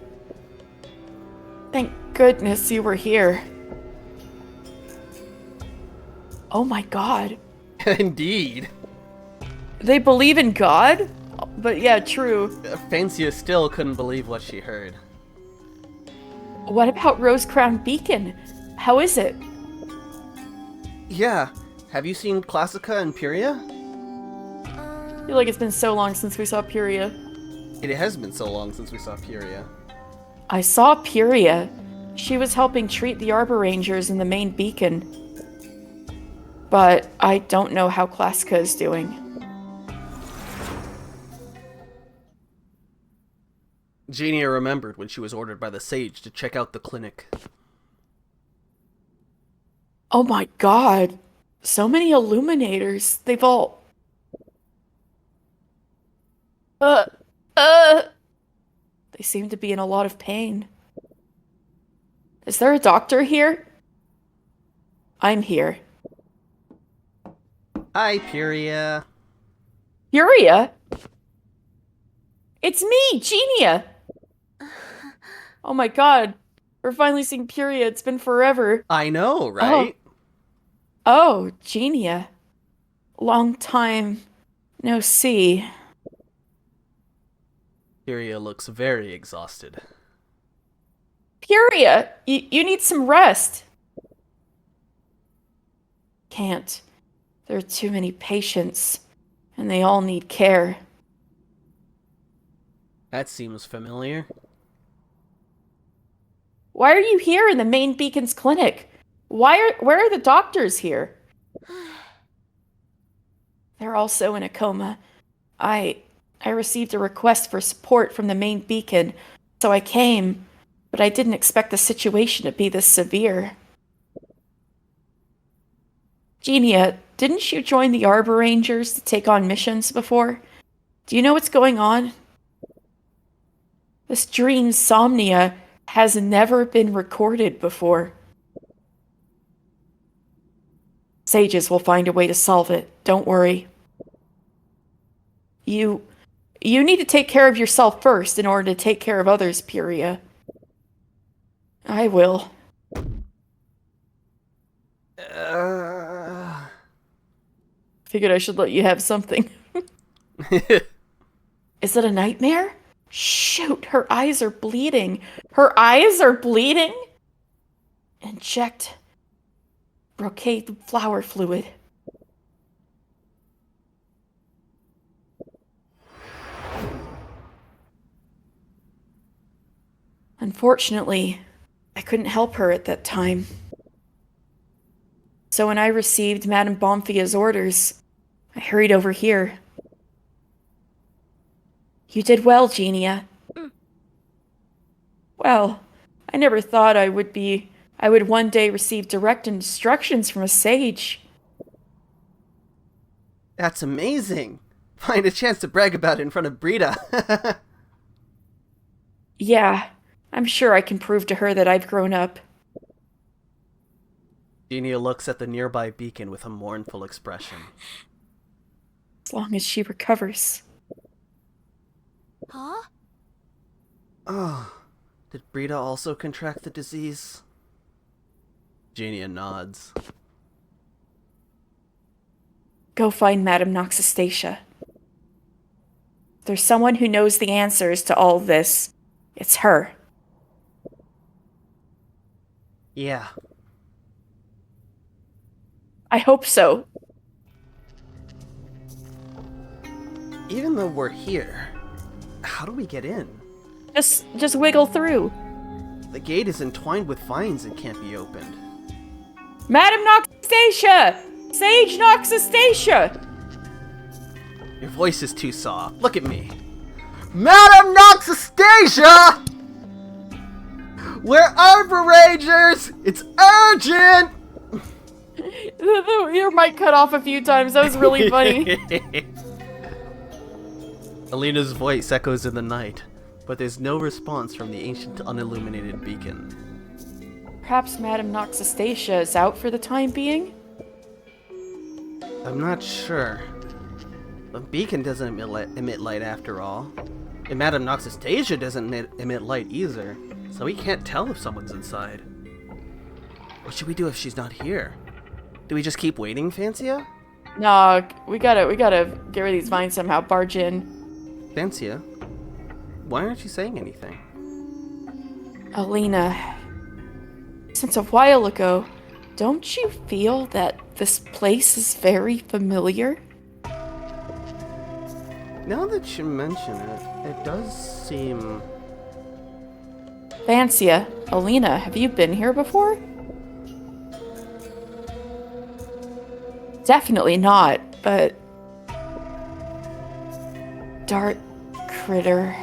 Thank goodness you were here. Oh my god. Indeed. They believe in God? But yeah, true. Fancia still couldn't believe what she heard. What about Rose Crown Beacon? How is it? Yeah. Have you seen Classica and Pyria? I feel like it's been so long since we saw Pyria. It has been so long since we saw Pyria. I saw Pyria. She was helping treat the Arbor Rangers in the main beacon. But I don't know how Classica is doing. Genia remembered when she was ordered by the sage to check out the clinic. Oh my god. So many illuminators. They've all... They seem to be in a lot of pain. Is there a doctor here? I'm here. Hi, Pyria. Pyria? It's me, Genia! Oh my god. We're finally seeing Pyria. It's been forever. I know, right? Oh, Genia. Long time no see. Pyria looks very exhausted. Pyria, you need some rest. Can't. There are too many patients, and they all need care. That seems familiar. Why are you here in the main Beacon's clinic? Where are the doctors here? They're also in a coma. I received a request for support from the main Beacon, so I came, but I didn't expect the situation to be this severe. Genia, didn't you join the Arbor Rangers to take on missions before? Do you know what's going on? This dream somnia has never been recorded before. Sages will find a way to solve it. Don't worry. You need to take care of yourself first in order to take care of others, Pyria. I will. Figured I should let you have something. Is it a nightmare? Shoot, her eyes are bleeding. Her eyes are bleeding? Inject brocade flower fluid. Unfortunately, I couldn't help her at that time. So when I received Madame Bomphia's orders, I hurried over here. You did well, Genia. Well, I never thought I would one day receive direct instructions from a sage. That's amazing. Find a chance to brag about it in front of Brita. Yeah, I'm sure I can prove to her that I've grown up. Genia looks at the nearby beacon with a mournful expression. As long as she recovers. Huh? Oh, did Brita also contract the disease? Genia nods. Go find Madame Noxastacia. If there's someone who knows the answers to all this, it's her. Yeah. I hope so. Even though we're here, how do we get in? Just wiggle through. The gate is entwined with vines and can't be opened. Madame Noxastacia! Sage Noxastacia! Your voice is too soft. Look at me. Madame Noxastacia! We're Arbor Rangers! It's urgent! Your mic cut off a few times. That was really funny. Alina's voice echoes in the night, but there's no response from the ancient unilluminated beacon. Perhaps Madame Noxastacia is out for the time being? I'm not sure. The beacon doesn't emit light after all. And Madame Noxastacia doesn't emit light either. so we can't tell if someone's inside. What should we do if she's not here? Do we just keep waiting, Fancia? No, we gotta get rid of these vines somehow. Barge in. Fancia, why aren't you saying anything? Alina, since a while ago, don't you feel that this place is very familiar? Now that you mention it, it does seem... Fancia, Alina, have you been here before? Definitely not, but... Dark critter.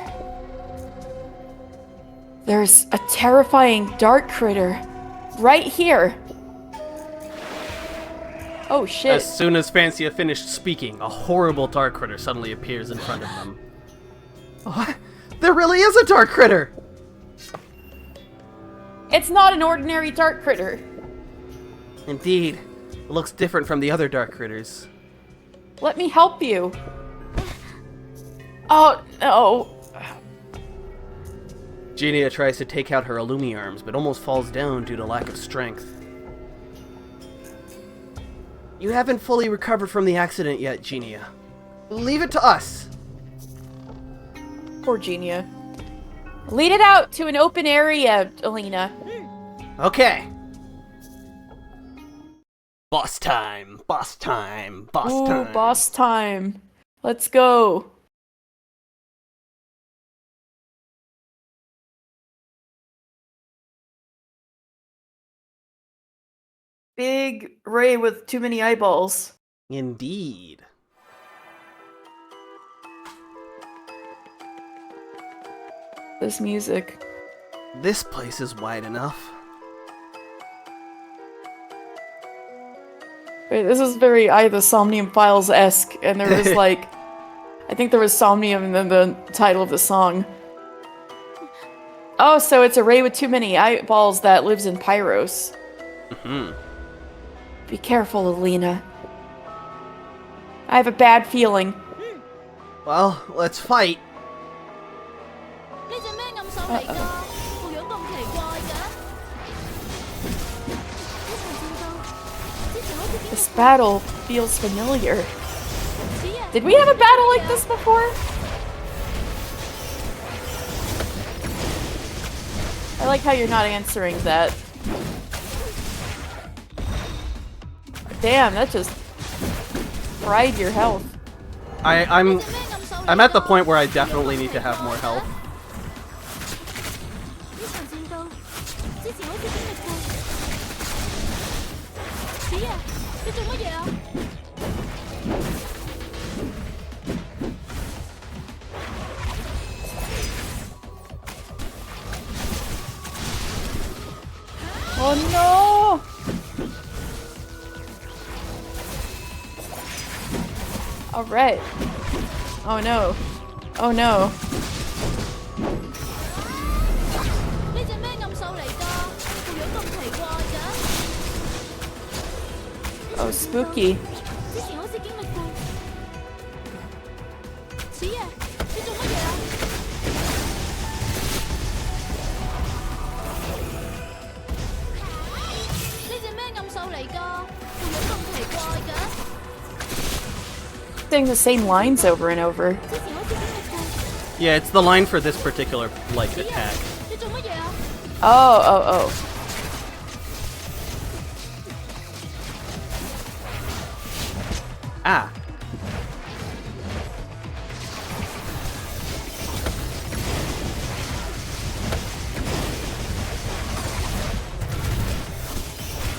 There's a terrifying dark critter right here. Oh shit. As soon as Fancia finished speaking, a horrible dark critter suddenly appears in front of them. What? There really is a dark critter! It's not an ordinary dark critter. Indeed. It looks different from the other dark critters. Let me help you. Oh, no. Genia tries to take out her Illumi arms, but almost falls down due to lack of strength. You haven't fully recovered from the accident yet, Genia. Leave it to us. Poor Genia. Lead it out to an open area, Alina. Okay. Boss time, boss time, boss Ooh, time. boss time. Let's go. Big ray with too many eyeballs. Indeed. This music. This place is wide enough. Wait, this is very I the Somnium Files-esque, and there was like... I think there was Somnium in the title of the song. Oh, so it's a ray with too many eyeballs that lives in Pyros. Mm-hmm. Be careful, Alina. I have a bad feeling. Well, let's fight. This battle feels familiar. Did we have a battle like this before? I like how you're not answering that. Damn, that just fried your health. I'm at the point where I definitely need to have more health. Oh no! Alright. Oh no. Oh no. Oh, spooky. Saying the same lines over and over. Yeah, it's the line for this particular, like, attack. Oh. Ah.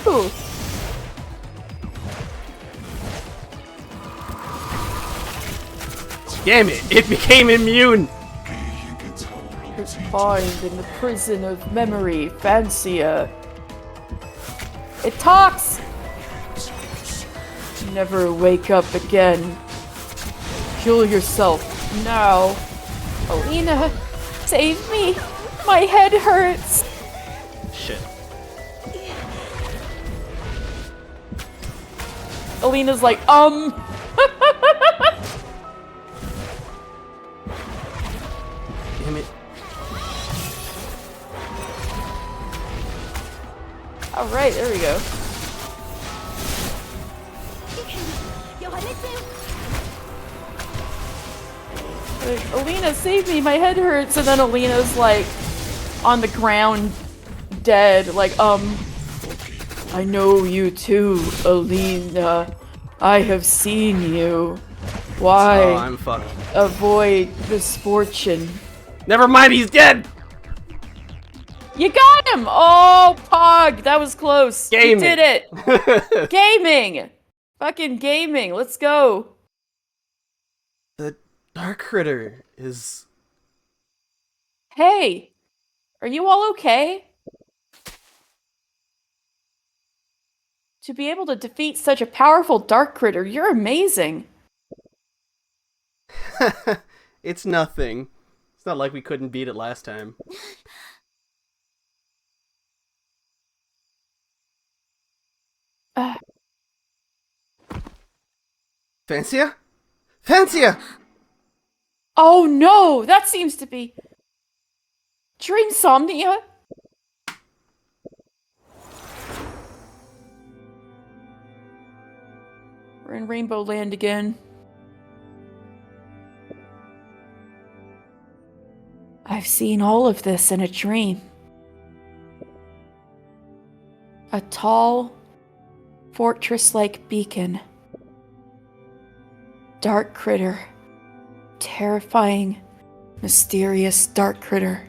Ooh. Damn it! It became immune! Confined in the prison of memory, Fancia. It talks! Never wake up again. Kill yourself now. Alina, save me. My head hurts. Shit. Alina's like, Damn it. Alright, there we go. Like, Alina, save me, my head hurts. And then Alina's like on the ground, dead. Like, I know you too, Alina. I have seen you. Why? Oh, I'm fucked. Avoid misfortune. Never mind, he's dead! You got him! Oh, Pog! That was close. Gaming. You did it! Gaming! Fucking gaming. Let's go. The Dark Critter is... Hey! Are you all okay? To be able to defeat such a powerful Dark Critter, you're amazing. It's nothing. It's not like we couldn't beat it last time. Fancia? Fancia! Oh no! That seems to be... Dreamsomnia? We're in Rainbow Land again. I've seen all of this in a dream. A tall, fortress-like beacon. Dark critter. Terrifying, mysterious dark critter.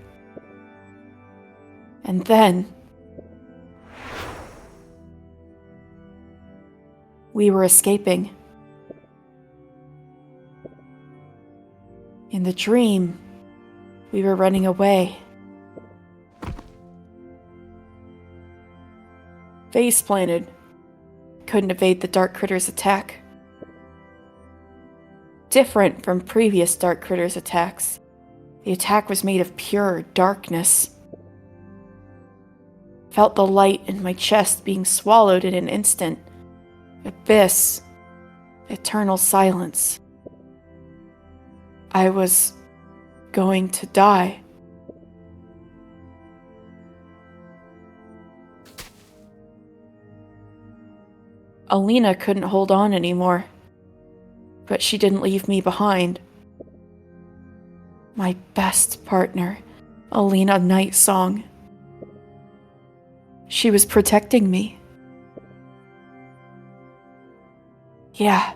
And then... we were escaping. In the dream, we were running away. Face planted. Couldn't evade the dark critter's attack. Different from previous dark critter's attacks, the attack was made of pure darkness. Felt the light in my chest being swallowed in an instant. Abyss. Eternal silence. I was going to die. Alina couldn't hold on anymore, but she didn't leave me behind. My best partner, Alina Nightsong. She was protecting me. Yeah,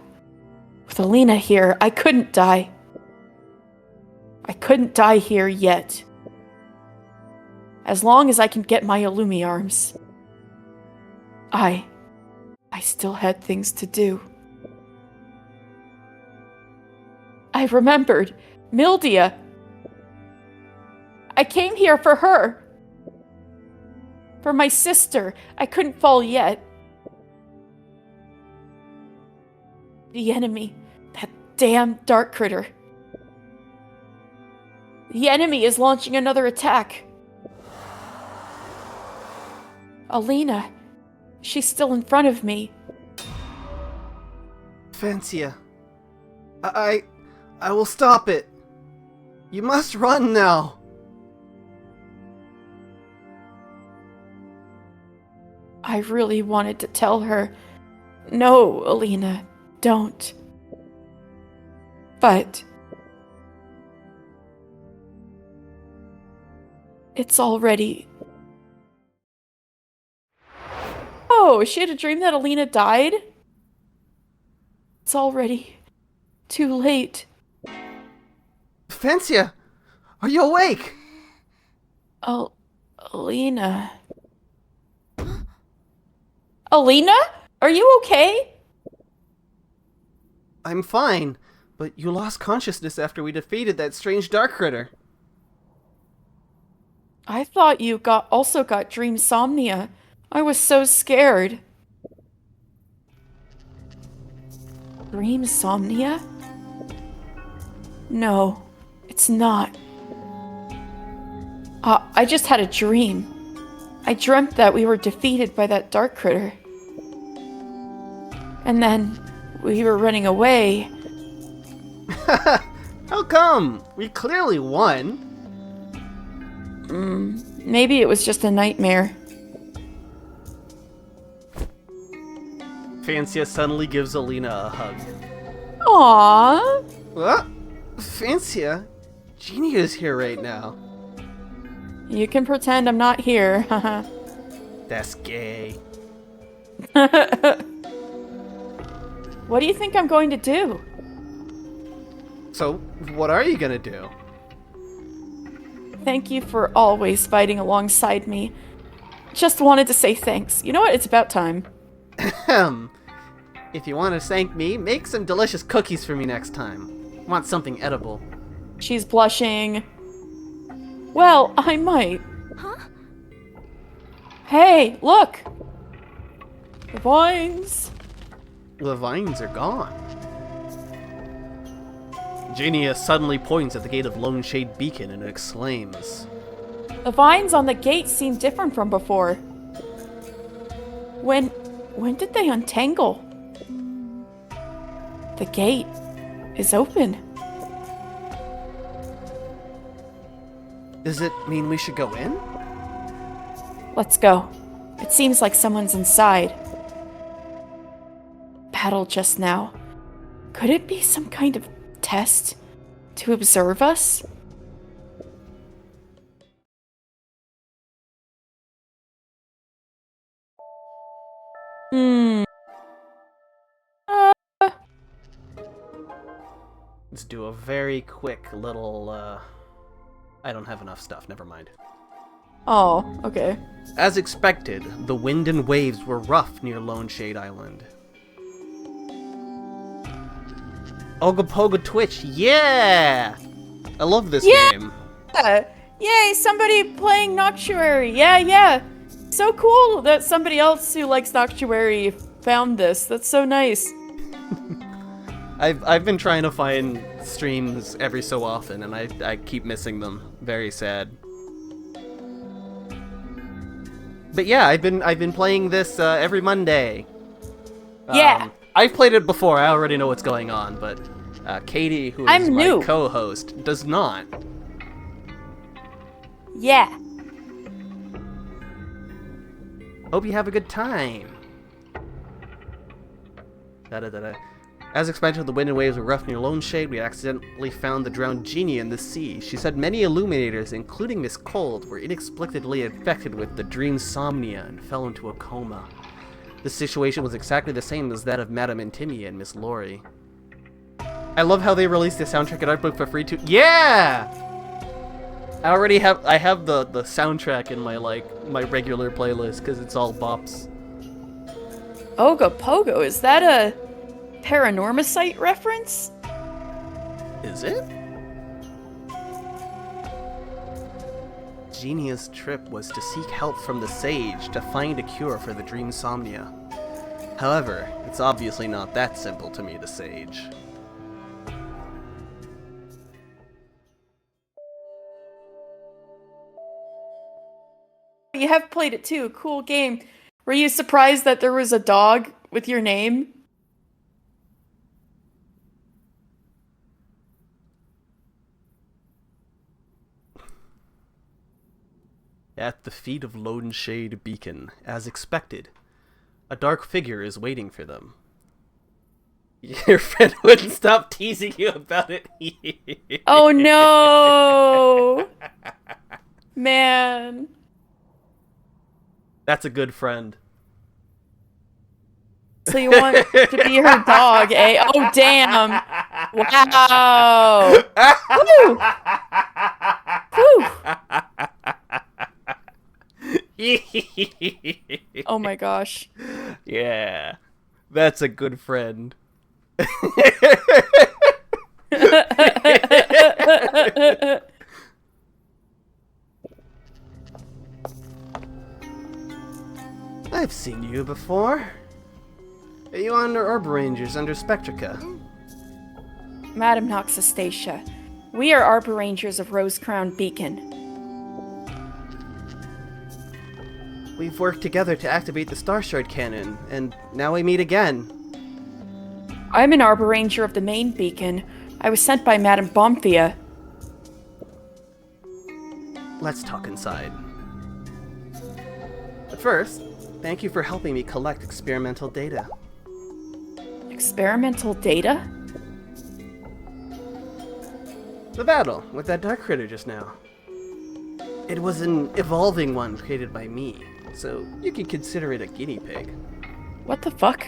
with Alina here, I couldn't die. I couldn't die here yet. As long as I can get my Illumi arms. I still had things to do. I remembered. Mildia. I came here for her. For my sister. I couldn't fall yet. The enemy. That damn dark critter. The enemy is launching another attack. Alina. She's still in front of me. Fancia. I will stop it. You must run now. I really wanted to tell her, no, Alina, don't. But it's already... Oh, she had a dream that Alina died? It's already too late. Fancia, are you awake? Alina. Alina? Are you okay? I'm fine, but you lost consciousness after we defeated that strange dark critter. I thought you also got dreamsomnia. I was so scared. Dreamsomnia? No, it's not. I just had a dream. I dreamt that we were defeated by that dark critter. And then we were running away. How come? We clearly won. Maybe it was just a nightmare. Fancia suddenly gives Alina a hug. Aww. What? Fancia? Genie is here right now. You can pretend I'm not here. Haha. That's gay. What do you think I'm going to do? So, what are you gonna do? Thank you for always fighting alongside me. Just wanted to say thanks. You know what? It's about time. Ahem. If you want to thank me, make some delicious cookies for me next time. Want something edible. She's blushing. Well, I might. Huh? Hey, look! The vines. The vines are gone. Genia suddenly points at the gate of Lone Shade Beacon and exclaims, The vines on the gate seem different from before. When did they untangle? The gate is open. Does it mean we should go in? Let's go. It seems like someone's inside. Battle just now. Could it be some kind of test to observe us? Let's do a very quick little, I don't have enough stuff, never mind. Oh, okay. As expected, the wind and waves were rough near Lone Shade Island. Ogopogo Twitch, yeah! I love this game. Yay, somebody playing Noctuary. Yeah. So cool that somebody else who likes Noctuary found this. That's so nice. I've been trying to find streams every so often, and I keep missing them. Very sad. But yeah, I've been playing this every Monday. Yeah. I've played it before. I already know what's going on, but Katie, who is I'm my new. co-host, does not. Yeah. Hope you have a good time. Da-da-da-da. As expected, the wind and waves were rough near Lone Shade. We accidentally found the drowned genie in the sea. She said many illuminators, including Miss Cold, were inexplicably infected with the dream somnia and fell into a coma. The situation was exactly the same as that of Madame Intimia and Miss Lori. I love how they released the soundtrack and art book for free too. Yeah! I have the soundtrack in my my regular playlist because it's all bops. Ogopogo, is that a Paranormicite reference? Is it? Genia's trip was to seek help from the sage to find a cure for the dream somnia. However, it's obviously not that simple to meet a sage. You have played it too. Cool game. Were you surprised that there was a dog with your name? At the feet of Lone Shade Beacon, as expected, a dark figure is waiting for them. Your friend wouldn't stop teasing you about it. Oh no! Man. That's a good friend. So you want to be her dog, eh? Oh damn! Wow! Woo! Woo! Oh my gosh. Yeah, that's a good friend. I've seen you before. Are you under Arbor Rangers under Spectrica? Madam Noxastacia, we are Arbor Rangers of Rose Crown Beacon. We've worked together to activate the Star Shard cannon, and now we meet again. I'm an Arbor Ranger of the main beacon. I was sent by Madam Bomphia. Let's talk inside. But first, thank you for helping me collect experimental data. Experimental data? The battle with that dark critter just now. It was an evolving one created by me, so you could consider it a guinea pig. What the fuck?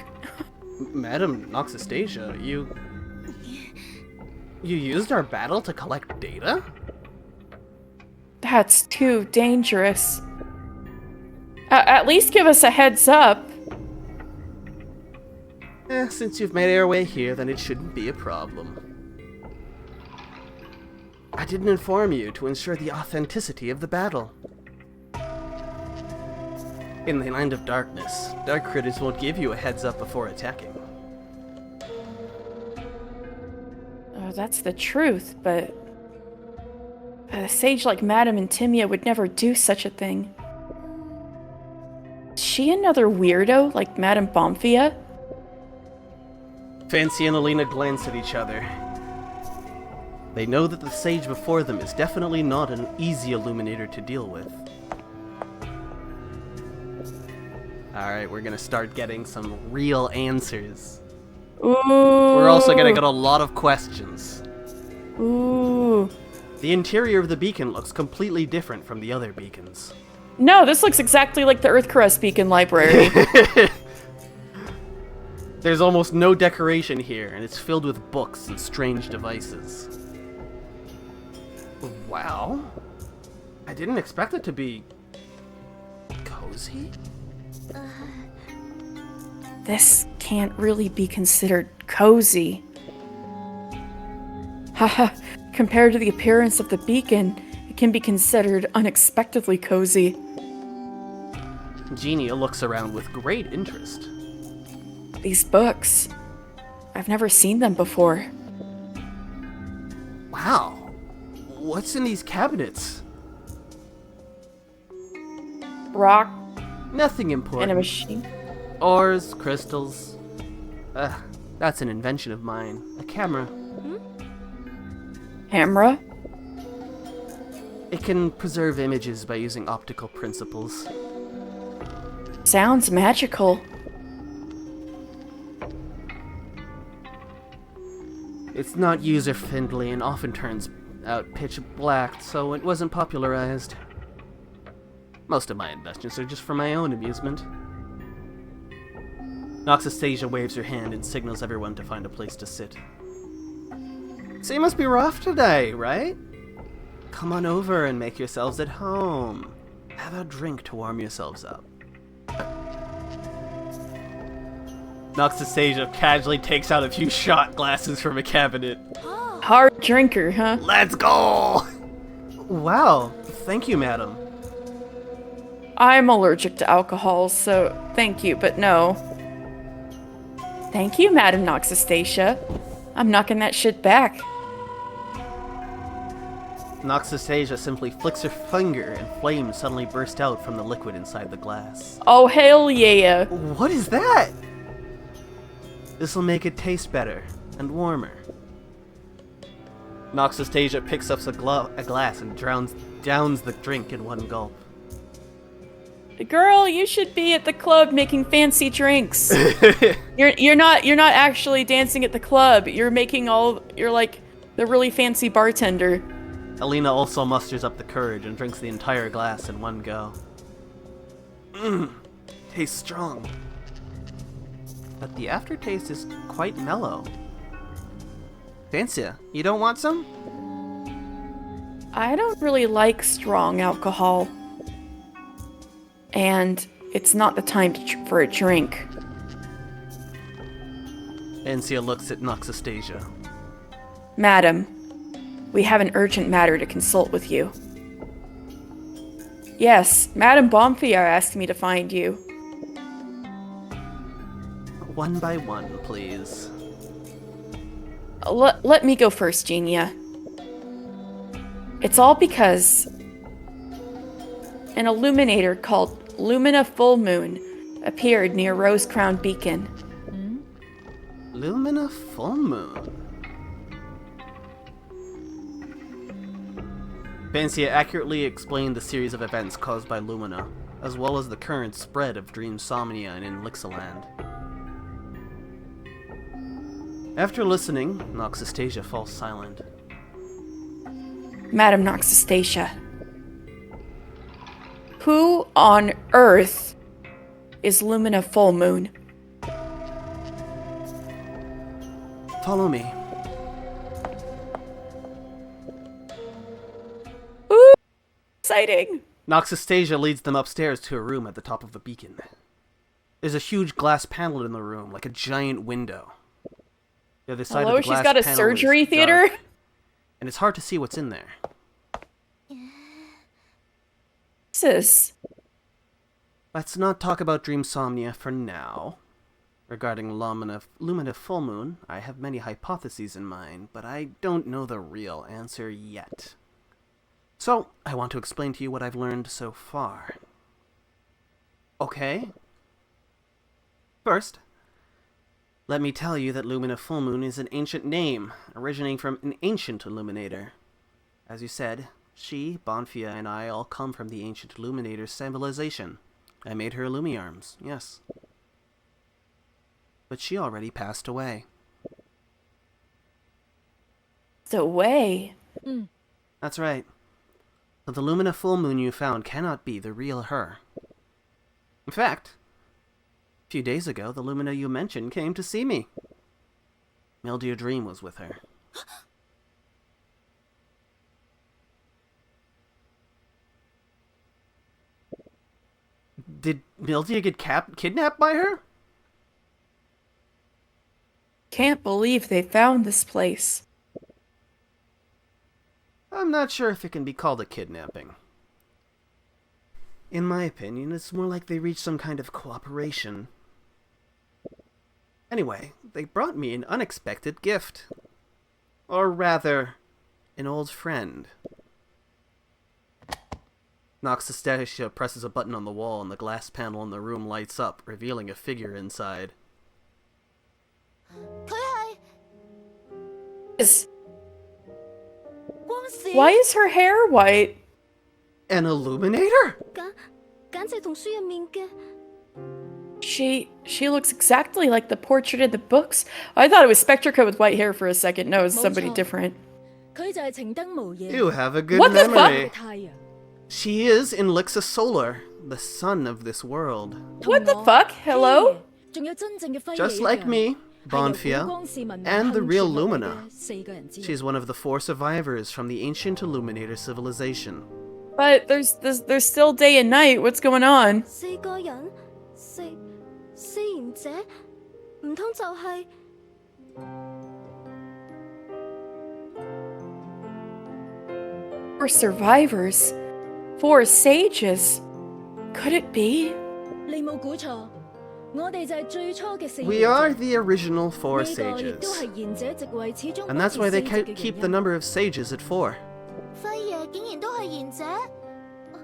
Madam Noxastasia, you used our battle to collect data? That's too dangerous. At least give us a heads up. Since you've made our way here, then it shouldn't be a problem. I didn't inform you to ensure the authenticity of the battle. In the Land of Darkness, dark critters won't give you a heads up before attacking. Oh, that's the truth, but a sage like Madame Intimia would never do such a thing. Is she another weirdo like Madame Bomphia? Fancy and Alina glance at each other. They know that the sage before them is definitely not an easy illuminator to deal with. Alright, we're gonna start getting some real answers. Ooh. We're also gonna get a lot of questions. Ooh. The interior of the beacon looks completely different from the other beacons. No, this looks exactly like the Earthcrest Beacon Library. There's almost no decoration here, and it's filled with books and strange devices. Wow. I didn't expect it to be cozy. This can't really be considered cozy. Haha, compared to the appearance of the beacon, it can be considered unexpectedly cozy. Genia looks around with great interest. These books, I've never seen them before. Wow. What's in these cabinets? Rock Nothing important. and a machine. Ores, crystals. That's an invention of mine. A camera. Camera? It can preserve images by using optical principles. Sounds magical. It's not user-friendly and often turns out pitch black, so it wasn't popularized. Most of my inventions are just for my own amusement. Noxastasia waves her hand and signals everyone to find a place to sit. So you must be rough today, right? Come on over and make yourselves at home. Have a drink to warm yourselves up. Noxastasia casually takes out a few shot glasses from a cabinet. Hard drinker, huh? Let's go! Wow, thank you, madam. I'm allergic to alcohol, so thank you, but no. Thank you, Madam Noxastasia. I'm knocking that shit back. Noxastasia simply flicks her finger and flames suddenly burst out from the liquid inside the glass. Oh, hell yeah. What is that? This'll make it taste better and warmer. Noxastasia picks up a glass and downs the drink in one gulp. Girl, you should be at the club making fancy drinks. You're not actually dancing at the club. You're like the really fancy bartender. Alina also musters up the courage and drinks the entire glass in one go. Tastes strong. But the aftertaste is quite mellow. Fancy, you don't want some? I don't really like strong alcohol. And it's not the time for a drink. Ancia looks at Noxastasia. Madam, we have an urgent matter to consult with you. Yes, Madam Bomphia asked me to find you. One by one, please. Let me go first, Genia. It's all because an illuminator called Lumina Full Moon appeared near Rose Crown Beacon. Lumina Full Moon. Vancia accurately explained the series of events caused by Lumina, as well as the current spread of Dreamsomnia in Elixirland. After listening, Noxastasia falls silent. Madam Noxastasia. Who on earth is Lumina Full Moon? Follow me. Ooh, exciting. Noxastasia leads them upstairs to a room at the top of the beacon. There's a huge glass panel in the room, like a giant window. The other side of the glass she's got a panel surgery is theater? dark, and it's hard to see what's in there. Sis. Let's not talk about dreamsomnia for now. Regarding Lumina Full Moon, I have many hypotheses in mind, but I don't know the real answer yet. So, I want to explain to you what I've learned so far. Okay? First, let me tell you that Lumina Full Moon is an ancient name, originating from an ancient illuminator. As you said, she, Bonfia, and I all come from the ancient illuminator civilization. I made her Illumiarms, yes. But she already passed away. Away? That's right. So the Lumina Full Moon you found cannot be the real her. In fact, a few days ago, the Lumina you mentioned came to see me. Mildia Dream was with her. Did Mildia get kidnapped by her? Can't believe they found this place. I'm not sure if it can be called a kidnapping. In my opinion, it's more like they reached some kind of cooperation. Anyway, they brought me an unexpected gift. Or rather, an old friend. Noxastasia presses a button on the wall and the glass panel in the room lights up, revealing a figure inside. Why is her hair white? An illuminator? She looks exactly like the portrait in the books. I thought it was Spectrica with white hair for a second. No, it's somebody different. You have a good What the memory. fuck? She is Inlixa Solar, the sun of this world. What the fuck? Hello? Just like me, Bonfia, and the real Lumina. She's one of the 4 survivors from the ancient Illuminator civilization. But there's still day and night. What's going on? Four survivors? 4 sages? Could it be? We are the original 4 sages. And that's why they keep the number of sages at 4.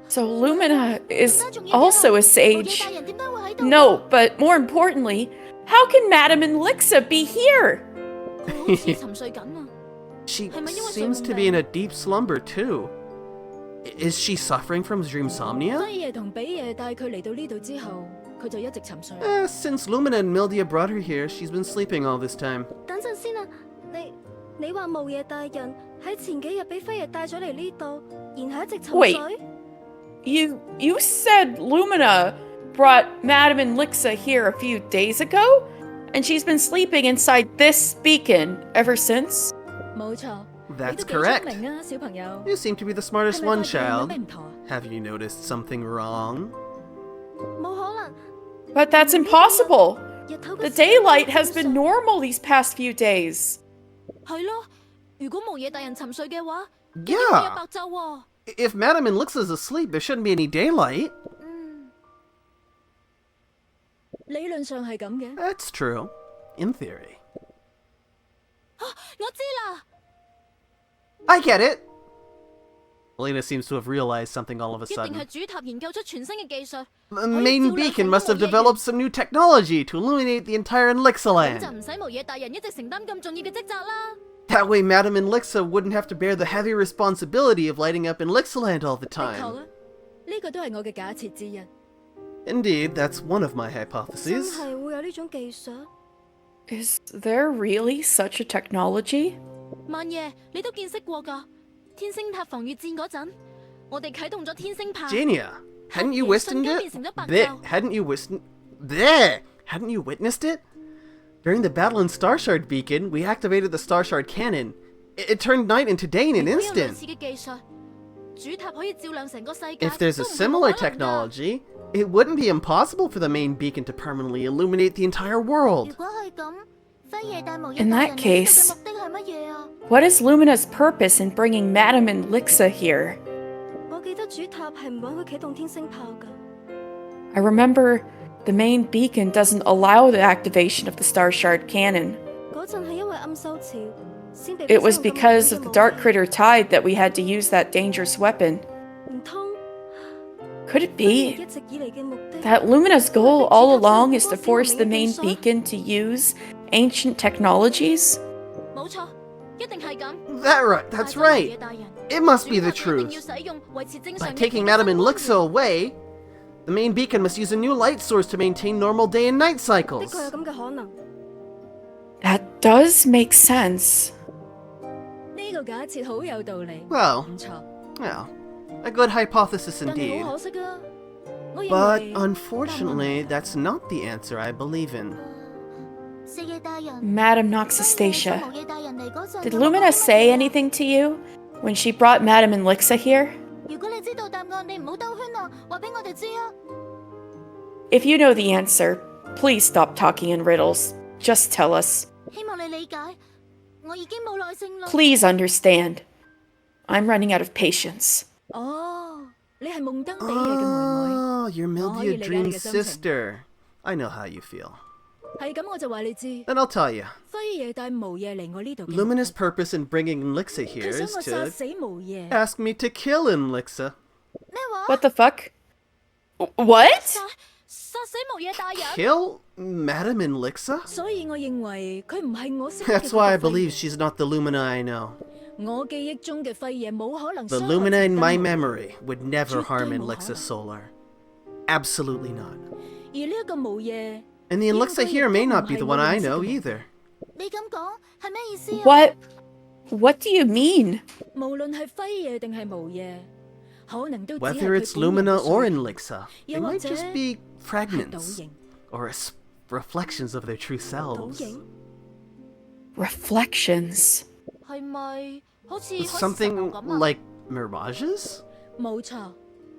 So Lumina is also a sage. No, but more importantly, how can Madame Inlixa be here? She seems to be in a deep slumber too. Is she suffering from dreamsomnia? Since Lumina and Mildia brought her here, she's been sleeping all this time. Wait, you said Lumina brought Madame Inlixa here a few days ago? And she's been sleeping inside this beacon ever since? That's correct. You seem to be the smartest one, child. Have you noticed something wrong? But that's impossible. The daylight has been normal these past few days. Yeah. If Madame Inlixa's asleep, there shouldn't be any daylight. That's true. In theory. I get it! Elena seems to have realized something all of a sudden. The main beacon must have developed some new technology to illuminate the entire Inlixa land. That way Madame Inlixa wouldn't have to bear the heavy responsibility of lighting up Inlixa land all the time. Indeed, that's one of my hypotheses. Is there really such a technology? 萬爺，你都見識過㗎。天星塔防禦戰嗰陣，我哋啟動咗天星炮。 Genia, hadn't you 黑夜 witnessed 瞬間 it? 變成咗白 Bleh, 晝。 hadn't you witnessed it? During the battle in Starshard Beacon, we activated the Starshard cannon. It turned night into day in an 如果有類 instant. 似嘅技術，主塔可以照亮成個世界。 If there's a 都唔係冇 similar 可能㗎。 technology, it wouldn't be impossible for the main beacon to permanently illuminate the entire 如 world. 果係咁，輝夜帶無嘢 In 帶 that 人嚟呢度 case- 嘅目的係乜嘢啊？ What is Lumina's purpose in bringing Madame and Lixa here? 我記得主塔係唔允許啟動天星炮㗎。 I remember the main beacon doesn't allow the activation of the Starshard cannon. 嗰陣係因為暗獸潮，先被 It was 俾 because 使 of 用 the 咁 Dark 危險嘅武器。 Critter tide that we had to use that dangerous weapon. 唔通 Could it 輝夜 be 一直以嚟嘅目的 that Lumina's goal all along is to force the main beacon to use ancient technologies? 冇錯，一定係咁。 That's right. It must be the 主塔一定 truth. 要使用維持正 By 常 taking 嘅 Madame and 光 Lixa away, the main beacon must use a new light source to maintain normal day and night 的 cycles. 確有咁嘅可能。 That does make sense. 呢個假設好有道理。 Well, 唔錯， well, a good hypothesis 但係 indeed. 好可惜啊！我認 But 為 unfortunately, that's not the answer I believe in. 四夜大人 Madame 當 Noxastacia, 無夜大人嚟嗰陣 did 有冇講 Lumina 啲乜 say 嘢啊？ anything to you when she brought Madame and Lixa here? 如果你知道答案，你唔好兜圈啊！話俾我哋知啊！ If you know the answer, please stop talking in riddles. Just tell us. 希望你理解，我已經冇耐性啦。 Please understand. I'm running out of patience. 哦，你係夢登比夜嘅妹妹， Oh, you're Mildia 理解 Dream's 你嘅心情。 sister. I know how you feel. 係咁我就話你知， Then I'll tell you. 輝夜帶無夜嚟我呢度嘅目的 Lumina's purpose in bringing Lixa here 佢想 is 我殺 to 死無夜。 ask me to kill Lixa. 咩話？ What the fuck? What? 殺死無夜大人。 Kill Madame and Lixa? 所以我認為佢唔係我識嘅 That's why I 嗰個輝 believe 夜 she's not the Lumina I know. 我記憶中嘅輝夜冇可能 The 傷害 Lumina in 前 my 燈夢 memory would never harm絕對冇可能。 Lixa Solar. Absolutely not. 而呢一個無夜， And the 應該 Lixa 亦 here 都 may 唔 not be 係 the 我 one I 認識 know 嘅 either. 你咁講係咩意思啊？ What do you mean? 無論係輝夜定係無夜，可能都只係 Whether 佢 it's 本人 Lumina 嘅 or 碎 in 片 Lixa, they 又或 might 者 just be 係倒 fragments 影。 or reflections of their true 倒 selves. 影 Reflections. 係咪好似海市蜃樓 Something 咁啊？ like mirages? 冇錯，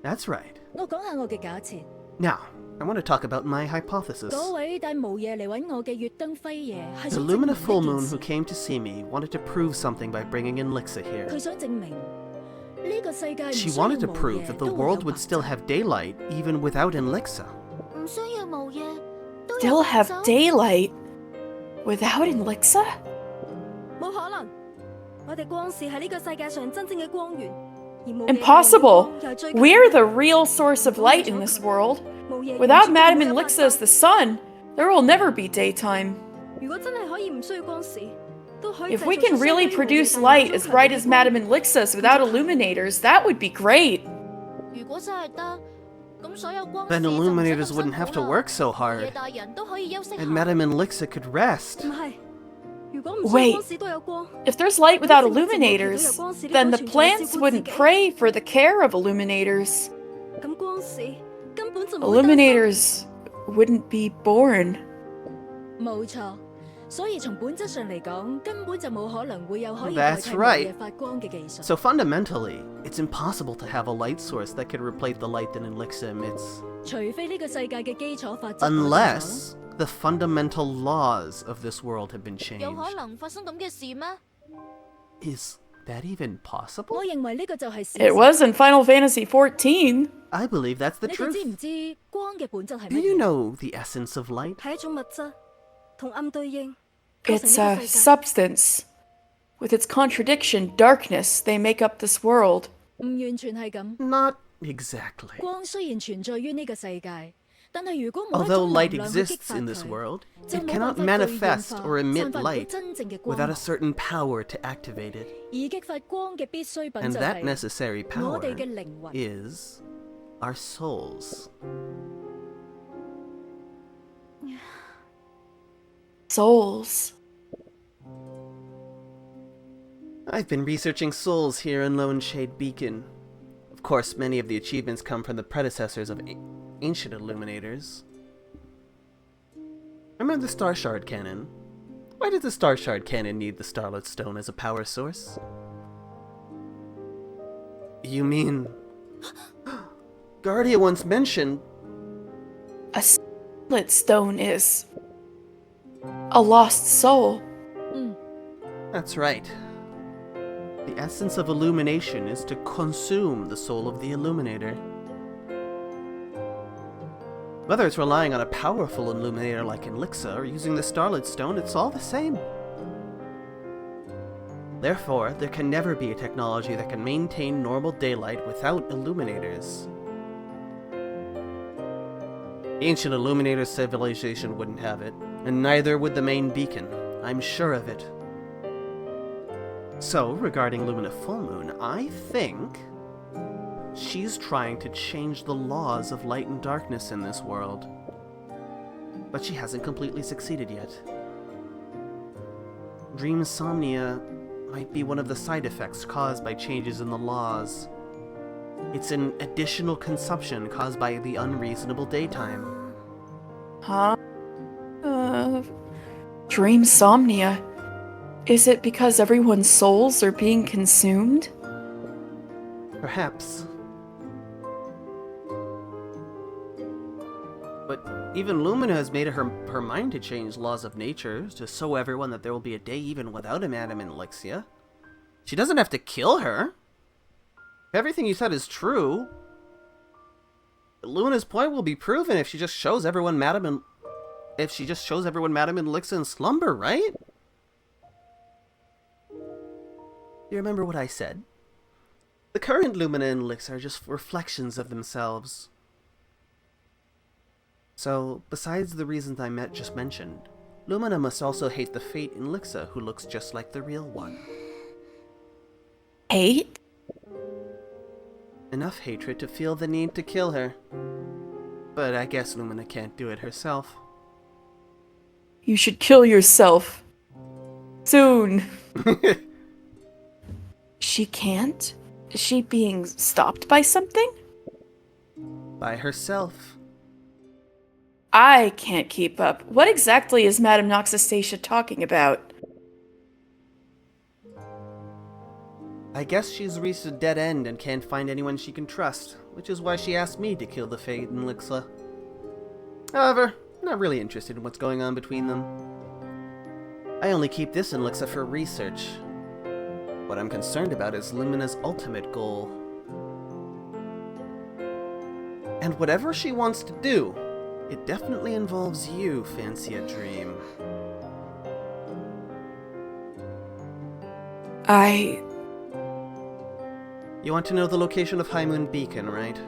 That's right. 我講下我嘅假設。 Now, I want to talk about my hypothesis. 嗰位帶無夜嚟揾我嘅月燈輝夜係 The 想證明 Lumina 一 full 件 moon 事 who came to see me wanted to prove something by bringing in Lixa here. 佢想證明呢個世界唔 She 需要 wanted to 無 prove 夜 that 都 the 會有 world 白 would still 晝 have daylight even without Lixa. 唔需要無夜都有 Still 白 have 晝 daylight without Lixa? 冇可能，我哋光是係呢個世界上真正嘅光源，而無夜嘅 Impossible. 陽光又係最強 We're 嘅 the real source of light in this world. 無夜 Without 完全 Madame 唔會 and 有白 Lixa as 晝 the sun, there will never be daytime. 如果真係可以唔需要光時，都可以 If we 製造 can 出 really 相對於無夜 produce 大人 light 中 as 強 bright 嘅 as 光 Madame and Lixa's without illuminators, that would be great. 如果真係得，咁所有光 Then 視就唔使 illuminators 咁 wouldn't 辛 have 苦 to 啦 work so 無夜 hard, 大人都可以休息下。 and Madame and Lixa could rest. 唔係，如果唔需要 Wait. 光時都有光， If there's light without illuminators, then the plants wouldn't pray for the care of illuminators. 咁光時根本就冇擔心。 Illuminators wouldn't be born. 冇錯，所以從本質上嚟講，根本就冇可能會有可以代 That's 替無 right. 夜發光嘅技術。 So fundamentally, it's impossible to have a light source that could replace the light that Lixa emits, 除非呢個世界嘅基礎法則改變咗 unless the fundamental laws of this world have been 有 changed. 可能發生咁嘅事咩？ Is that even possible? 我認為呢個就係事 It 實。 was in Final Fantasy XIV. I believe that's the 你哋知 truth. 唔知光嘅本質係 Do 乜 you 嘢？ know the essence of light? 係一種物質，同暗對應，構成 It's 呢 a 個世界。 substance. With its contradiction, darkness, they make up this world. 唔完全係咁。 Not exactly. 光雖然存在於呢個世界，但係如果冇一 Although 種 light 能量去激 exists 發 in this 佢， world, 就 it 冇 cannot 辦法具現 manifest 化 or 散 emit 發到 light 真正嘅光 without a 芒。 certain power to activate it. 而激發光嘅必需品 And 就 that 係 necessary 我 power 哋嘅靈魂。 is our souls. souls. I've been researching souls here in Lone Shade Beacon. Of course, many of the achievements come from the predecessors of ancient illuminators. Remember the Star Shard Cannon? Why did the Star Shard Cannon need the Starlit Stone as a power source? You mean... Guardia once mentioned... A Starlit Stone is... a lost soul. That's right. The essence of illumination is to consume the soul of the illuminator. Whether it's relying on a powerful illuminator like Elixa or using the Starlit Stone, it's all the same. Therefore, there can never be a technology that can maintain normal daylight without illuminators. The ancient illuminator civilization wouldn't have it, and neither would the main beacon. I'm sure of it. So, regarding Lumina Full Moon, I think she's trying to change the laws of light and darkness in this world. But she hasn't completely succeeded yet. Dreamsomnia might be one of the side effects caused by changes in the laws. It's an additional consumption caused by the unreasonable daytime. Huh? Dreamsomnia. Is it because everyone's souls are being consumed? Perhaps. But even Lumina has made it her mind to change laws of nature to show everyone that there will be a day even without a Madame Elixia. She doesn't have to kill her. If everything you said is true, Lumina's point will be proven if she just shows everyone Madame Elixia in slumber, right? You remember what I said? The current Lumina and Elixir are just reflections of themselves. So, besides the reasons I just mentioned, Lumina must also hate the fate in Elixir, who looks just like the real one. Hate? Enough hatred to feel the need to kill her. But I guess Lumina can't do it herself. You should kill yourself. Soon. She can't? Is she being stopped by something? By herself. I can't keep up. What exactly is Madame Noxastacia talking about? I guess she's reached a dead end and can't find anyone she can trust, which is why she asked me to kill the Fate in Elixir. However, I'm not really interested in what's going on between them. I only keep this in Elixir for research. What I'm concerned about is Lumina's ultimate goal. And whatever she wants to do, it definitely involves you, Mildia Dream. You want to know the location of High Moon Beacon, right?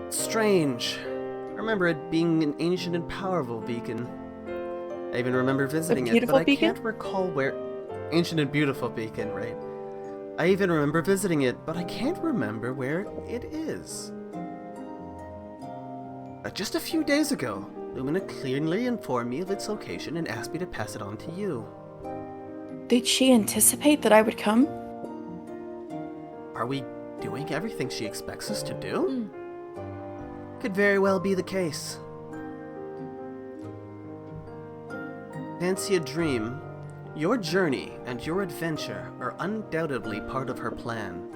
It's strange. I remember it being an ancient and powerful beacon. I even remember visiting it, but I can't recall where... Ancient and beautiful beacon, right? I even remember visiting it, but I can't remember where it is. Just a few days ago, Lumina clearly informed me of its location and asked me to pass it on to you. Did she anticipate that I would come? Are we doing everything she expects us to do? Could very well be the case. Mildia Dream, your journey and your adventure are undoubtedly part of her plan,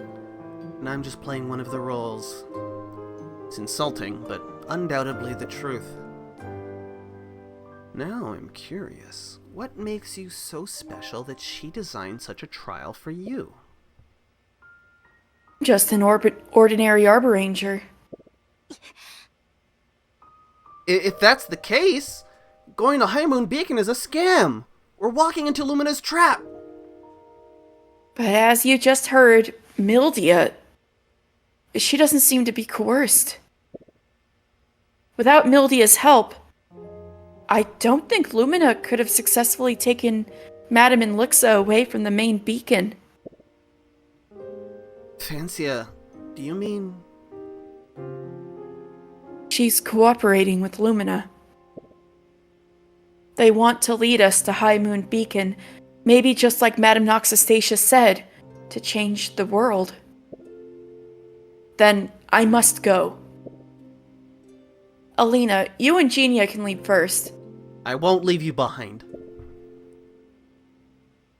and I'm just playing one of the roles. It's insulting, but undoubtedly the truth. Now I'm curious, what makes you so special that she designed such a trial for you? Just an ordinary Arbor Ranger. If that's the case, going to High Moon Beacon is a scam! We're walking into Lumina's trap! But as you just heard, Mildia, she doesn't seem to be coerced. Without Mildia's help, I don't think Lumina could have successfully taken Madame Elixir away from the main beacon. Mildia, do you mean... She's cooperating with Lumina. They want to lead us to High Moon Beacon, maybe just like Madame Noxastacia said, to change the world. Then I must go. Alina, you and Genia can leave first. I won't leave you behind.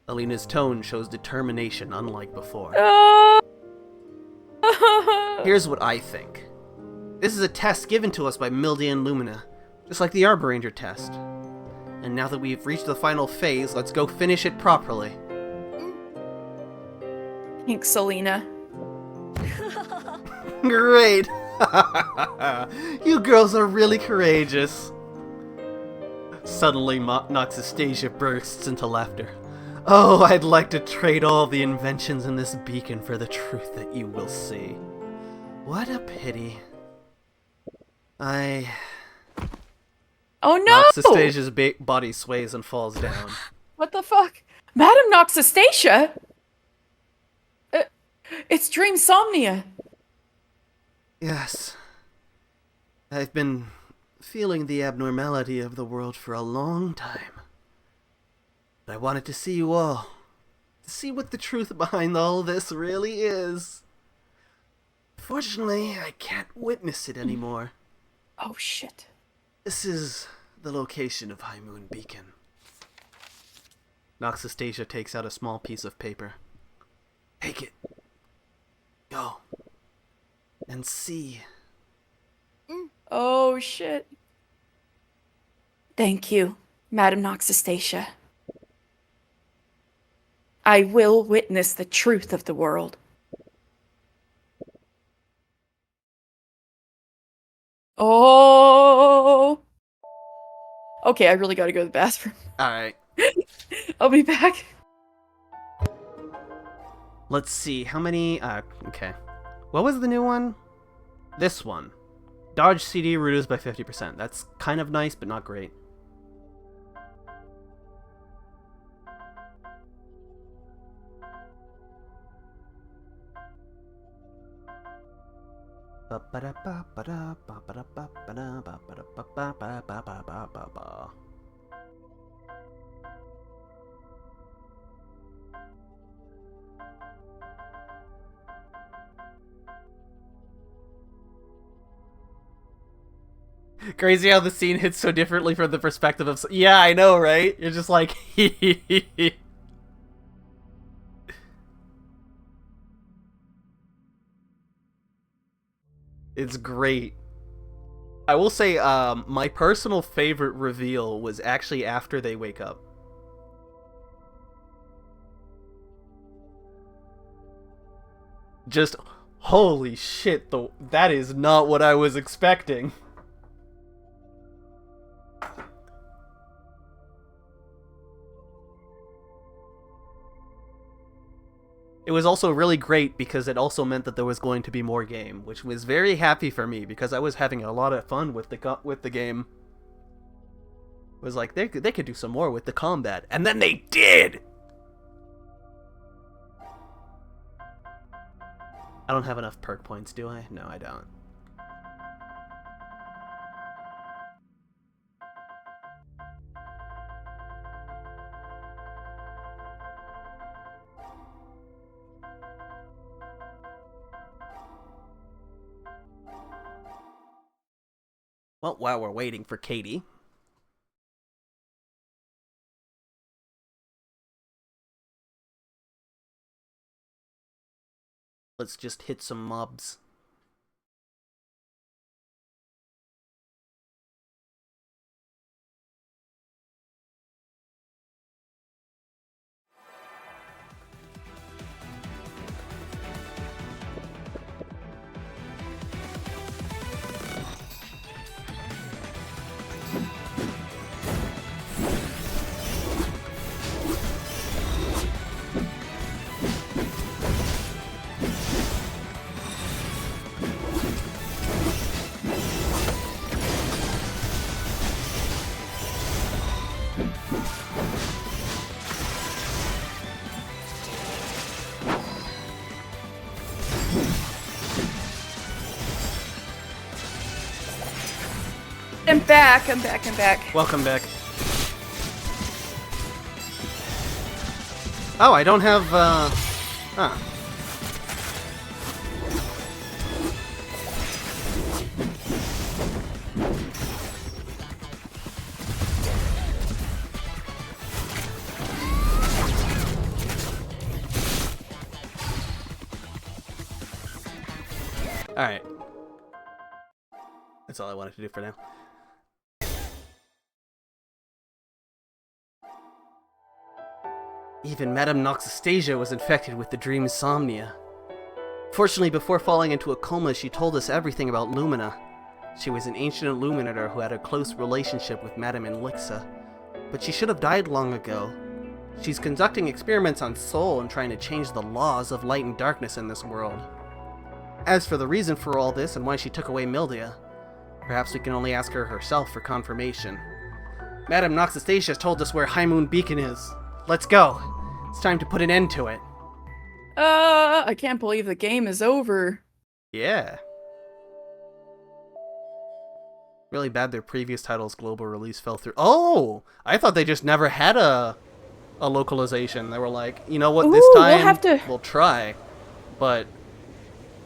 Alina's tone shows determination unlike before. Here's what I think. This is a test given to us by Mildia and Lumina, just like the Arbor Ranger test. And now that we've reached the final phase, let's go finish it properly. Thanks, Alina. Great! You girls are really courageous. Suddenly, Noxastacia bursts into laughter. Oh, I'd like to trade all the inventions in this beacon for the truth that you will see. What a pity. Oh no! Noxastacia's body sways and falls down. What the fuck? Madame Noxastacia? It's dreamsomnia. Yes. I've been feeling the abnormality of the world for a long time. But I wanted to see you all. To see what the truth behind all this really is. Fortunately, I can't witness it anymore. Oh shit. This is the location of High Moon Beacon. Noxastacia takes out a small piece of paper. Take it. Go. And see. Oh shit. Thank you, Madame Noxastacia. I will witness the truth of the world. Oh. Okay, I really gotta go to the bathroom. Alright. I'll be back. Let's see, how many... okay. What was the new one? This one. Dodge CD reduced by 50%. That's kind of nice, but not great. Crazy how the scene hits so differently from the perspective of... Yeah, I know, right? You're just like... It's great. I will say, my personal favorite reveal was actually after they wake up. Just, holy shit, that is not what I was expecting. It was also really great because it also meant that there was going to be more game, which was very happy for me because I was having a lot of fun with the game. It was like they could do some more with the combat, and then they did. I don't have enough perk points, do I? No, I don't. Well, while we're waiting for Katie, let's just hit some mobs. I'm back. Welcome back. Oh, I don't have, huh. Alright. That's all I wanted to do for now. Even Madame Noxastasia was infected with the dream insomnia. Fortunately, before falling into a coma, she told us everything about Lumina. She was an ancient Illuminator who had a close relationship with Madame Elixa, but she should have died long ago. She's conducting experiments on Soul and trying to change the laws of light and darkness in this world. As for the reason for all this and why she took away Mildia, perhaps we can only ask her herself for confirmation. Madame Noxastasia told us where High Moon Beacon is. Let's go. It's time to put an end to it. I can't believe the game is over. Yeah. Really bad their previous title's global release fell through. Oh! I thought they just never had a localization. They were like, you know what, this time we'll try. But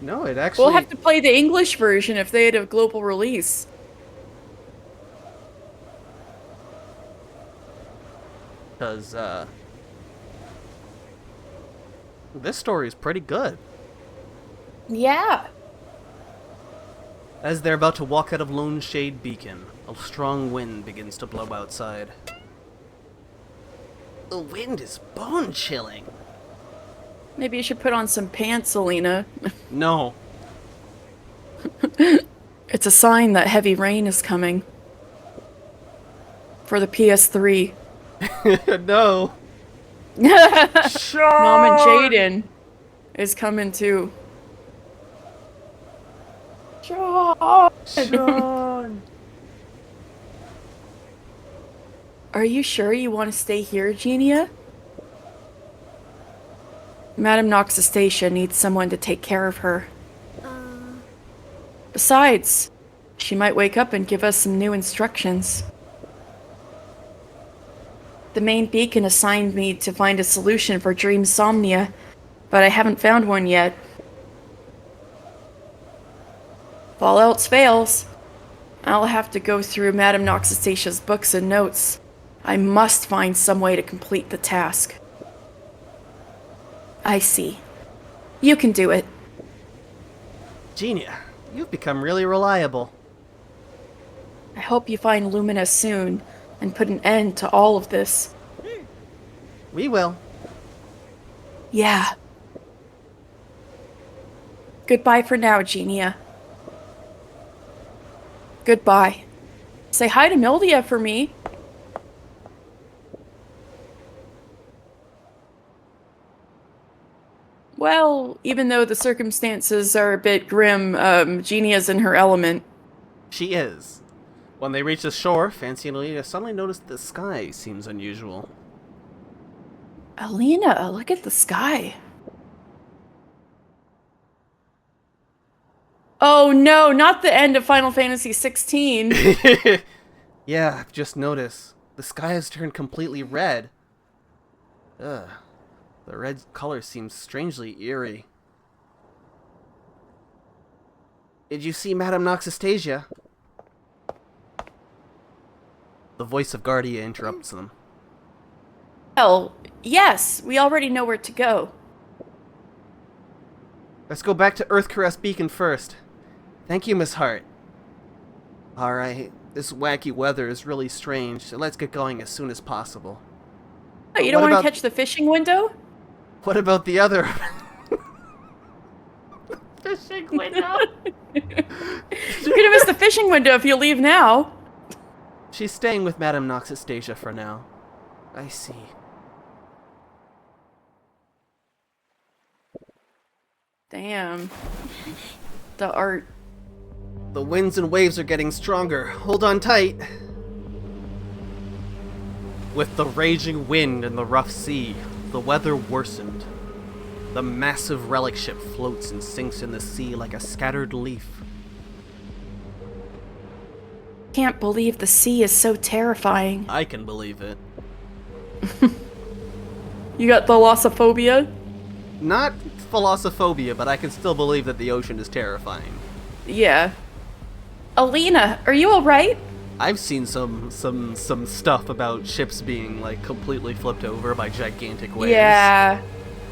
no, it actually... We'll have to play the English version if they had a global release. Because, this story is pretty good. Yeah. As they're about to walk out of Lone Shade Beacon, a strong wind begins to blow outside. The wind is bone-chilling. Maybe you should put on some pants, Alina. No. It's a sign that heavy rain is coming. For the PS3. No. Mom and Jaden is coming too. Sean! Are you sure you want to stay here, Genia? Madame Noxastasia needs someone to take care of her. Besides, she might wake up and give us some new instructions. The main beacon assigned me to find a solution for dreamsomnia, but I haven't found one yet. If all else fails, I'll have to go through Madame Noxastasia's books and notes. I must find some way to complete the task. I see. You can do it. Genia, you've become really reliable. I hope you find Lumina soon and put an end to all of this. We will. Yeah. Goodbye for now, Genia. Goodbye. Say hi to Mildia for me. Well, even though the circumstances are a bit grim, Genia's in her element. She is. When they reach the shore, Fancy and Alina suddenly notice the sky seems unusual. Alina, look at the sky. Oh no, not the end of Final Fantasy 16. Yeah, I've just noticed. The sky has turned completely red. Ugh. The red color seems strangely eerie. Did you see Madame Noxastasia? The voice of Guardia interrupts them. Well, yes, we already know where to go. Let's go back to Earthcaress Beacon first. Thank you, Miss Hart. Alright, this wacky weather is really strange, so let's get going as soon as possible. Oh, you don't want to catch the fishing window? What about the other... fishing window? You're gonna miss the fishing window if you leave now. She's staying with Madame Noxastasia for now. I see. Damn. The art. The winds and waves are getting stronger. Hold on tight. With the raging wind and the rough sea, the weather worsened. The massive relic ship floats and sinks in the sea like a scattered leaf. Can't believe the sea is so terrifying. I can believe it. You got thalassophobia? Not thalassophobia, but I can still believe that the ocean is terrifying. Yeah. Alina, are you alright? I've seen some stuff about ships being, like, completely flipped over by gigantic waves. Yeah.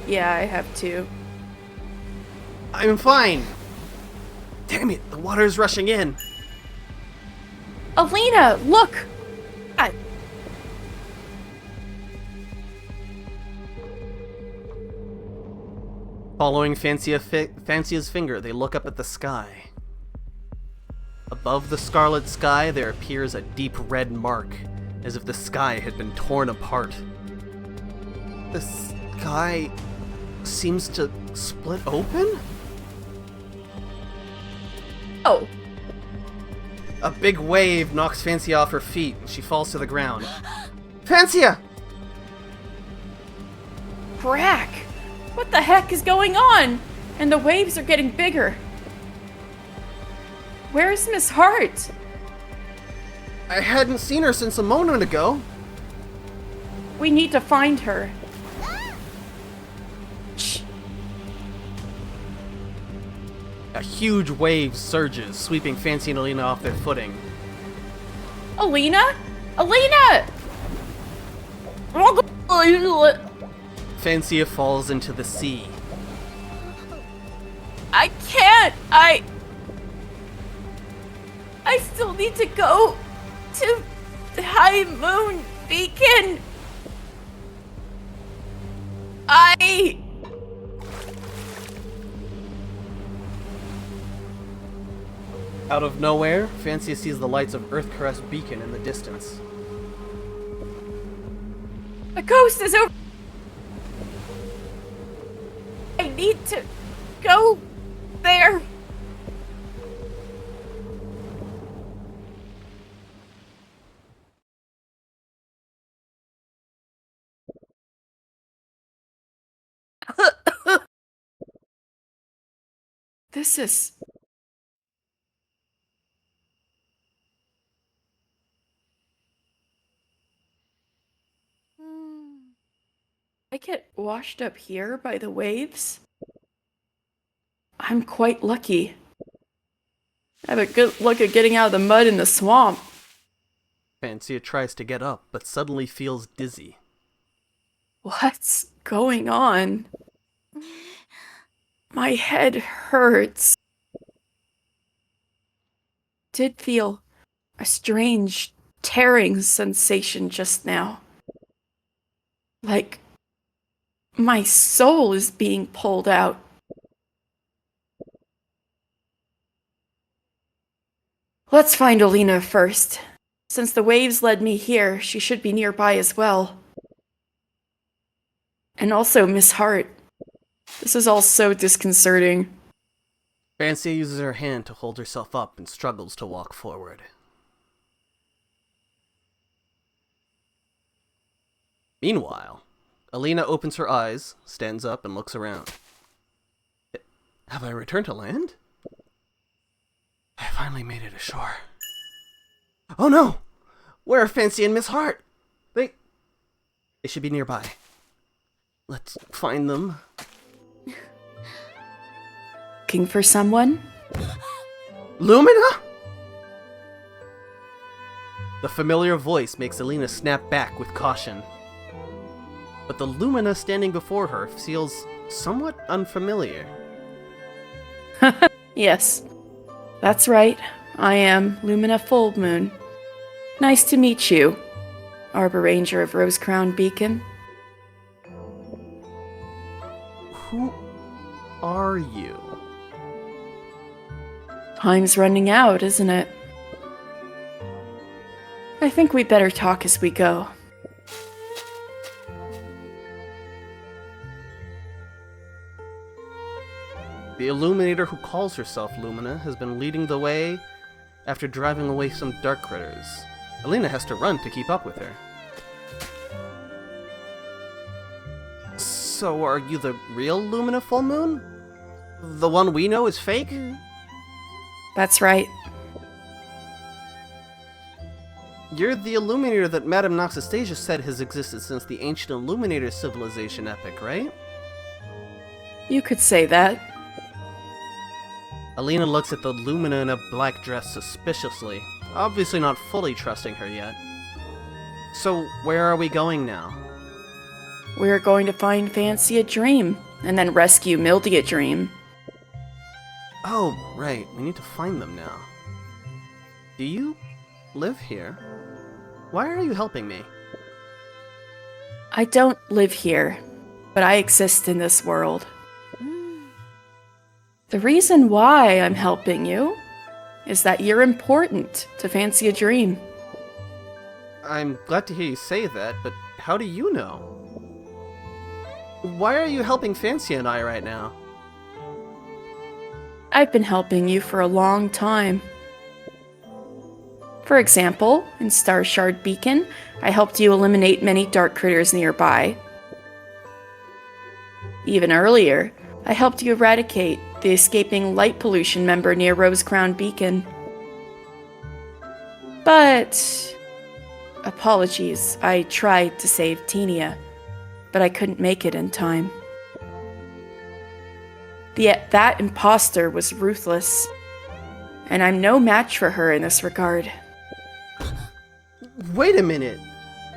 Yeah, I have too. I'm fine! Damn it, the water's rushing in! Alina, look! Following Fancia's finger, they look up at the sky. Above the scarlet sky, there appears a deep red mark, as if the sky had been torn apart. The sky seems to split open? Oh. A big wave knocks Fancia off her feet, and she falls to the ground. Fancia! Brack! What the heck is going on? And the waves are getting bigger. Where's Miss Hart? I hadn't seen her since a moment ago. We need to find her. Shh. A huge wave surges, sweeping Fancy and Alina off their footing. Alina? Alina! Fancia falls into the sea. I can't! I still need to go to the High Moon Beacon. Out of nowhere, Fancia sees the lights of Earthcrest Beacon in the distance. The coast is over. I need to go there. This is... I get washed up here by the waves? I'm quite lucky. I have a good look at getting out of the mud in the swamp. Fancia tries to get up, but suddenly feels dizzy. What's going on? My head hurts. Did feel a strange tearing sensation just now. Like my soul is being pulled out. Let's find Alina first. Since the waves led me here, she should be nearby as well. And also Miss Hart. This is all so disconcerting. Fancia uses her hand to hold herself up and struggles to walk forward. Meanwhile, Alina opens her eyes, stands up, and looks around. Have I returned to land? I finally made it ashore. Oh no! Where are Fancy and Miss Hart? They should be nearby. Let's find them. Looking for someone? Lumina? The familiar voice makes Alina snap back with caution. But the Lumina standing before her feels somewhat unfamiliar. Yes, that's right. I am Lumina Fullmoon. Nice to meet you, Arbor Ranger of Rosecrown Beacon. Who are you? Time's running out, isn't it? I think we better talk as we go. The Illuminator who calls herself Lumina has been leading the way after driving away some dark critters. Alina has to run to keep up with her. So are you the real Lumina Full Moon? The one we know is fake? That's right. You're the Illuminator that Madame Noxastasia said has existed since the ancient Illuminator civilization epic, right? You could say that. Alina looks at the Lumina in a black dress suspiciously, obviously not fully trusting her yet. So, where are we going now? We're going to find Fancy a Dream, and then rescue Mildia Dream. Oh, right, we need to find them now. Do you live here? Why are you helping me? I don't live here, but I exist in this world. The reason why I'm helping you is that you're important to Fancy a Dream. I'm glad to hear you say that, but how do you know? Why are you helping Fancy and I right now? I've been helping you for a long time. For example, in Star Shard Beacon, I helped you eliminate many dark critters nearby. Even earlier, I helped you eradicate the escaping light pollution member near Rose Crown Beacon. But... apologies, I tried to save Tenia, but I couldn't make it in time. Yet that imposter was ruthless, and I'm no match for her in this regard. Wait a minute!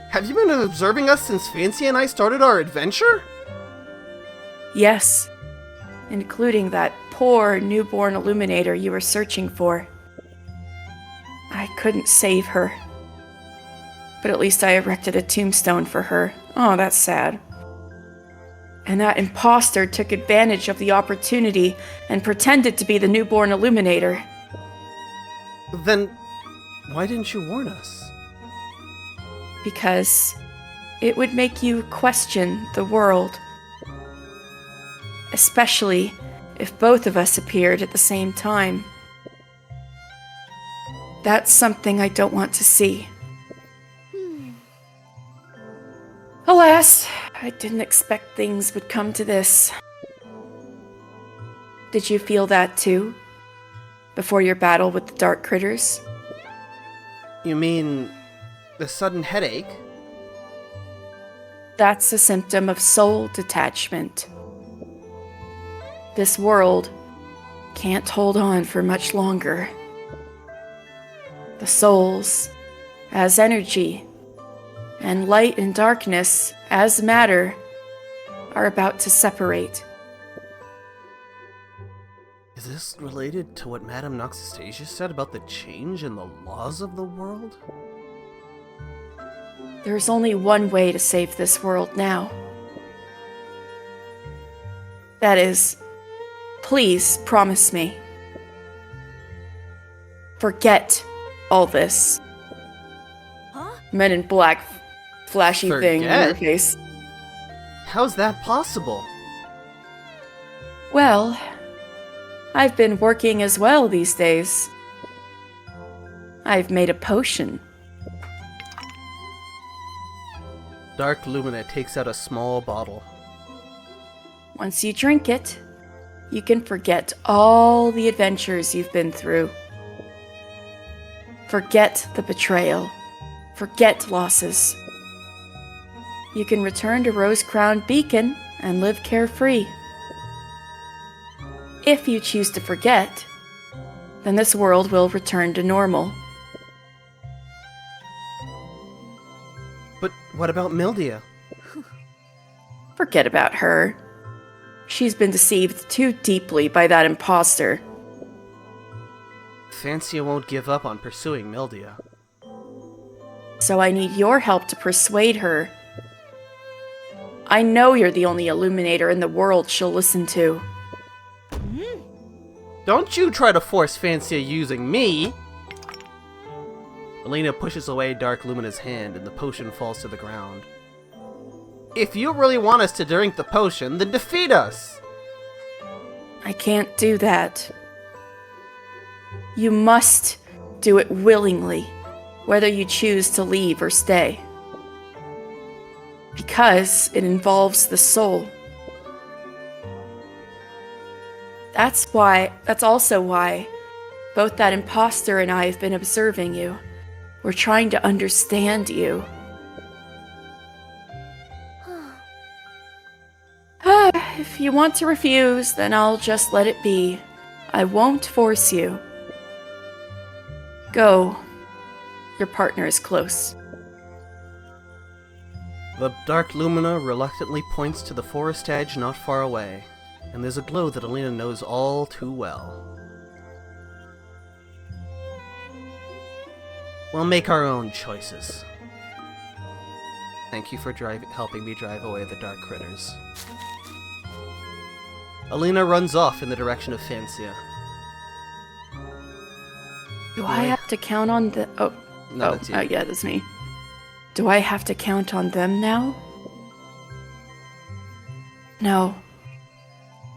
Have you been observing us since Fancy and I started our adventure? Yes, including that poor newborn Illuminator you were searching for. I couldn't save her, but at least I erected a tombstone for her. Oh, that's sad. And that imposter took advantage of the opportunity and pretended to be the newborn Illuminator. Then, why didn't you warn us? Because it would make you question the world. Especially if both of us appeared at the same time. That's something I don't want to see. Alas, I didn't expect things would come to this. Did you feel that too? Before your battle with the dark critters? You mean the sudden headache? That's a symptom of soul detachment. This world can't hold on for much longer. The souls, as energy, and light and darkness, as matter, are about to separate. Is this related to what Madame Noxastasia said about the change in the laws of the world? There's only one way to save this world now. That is, please promise me. Forget all this. Huh? Men in black flashy thing in her Forget? face. How's that possible? Well, I've been working as well these days. I've made a potion. Dark Lumina takes out a small bottle. Once you drink it, you can forget all the adventures you've been through. Forget the betrayal. Forget losses. You can return to Rose Crown Beacon and live carefree. If you choose to forget, then this world will return to normal. But what about Mildia? Forget about her. She's been deceived too deeply by that imposter. Fancy won't give up on pursuing Mildia. So I need your help to persuade her. I know you're the only Illuminator in the world she'll listen to. Don't you try to force Fancy using me! Elena pushes away Dark Lumina's hand and the potion falls to the ground. If you really want us to drink the potion, then defeat us! I can't do that. You must do it willingly, whether you choose to leave or stay. Because it involves the soul. That's also why both that imposter and I have been observing you, We're trying to understand you. If you want to refuse, then I'll just let it be. I won't force you. Go. Your partner is close. The dark lumina reluctantly points to the forest edge not far away, and there's a glow that Alina knows all too well. We'll make our own choices. Thank you for helping me drive away the dark critters. Alina runs off in the direction of Fansia. Do I have to count on the... That's you. Yeah, that's me. Do I have to count on them now? No.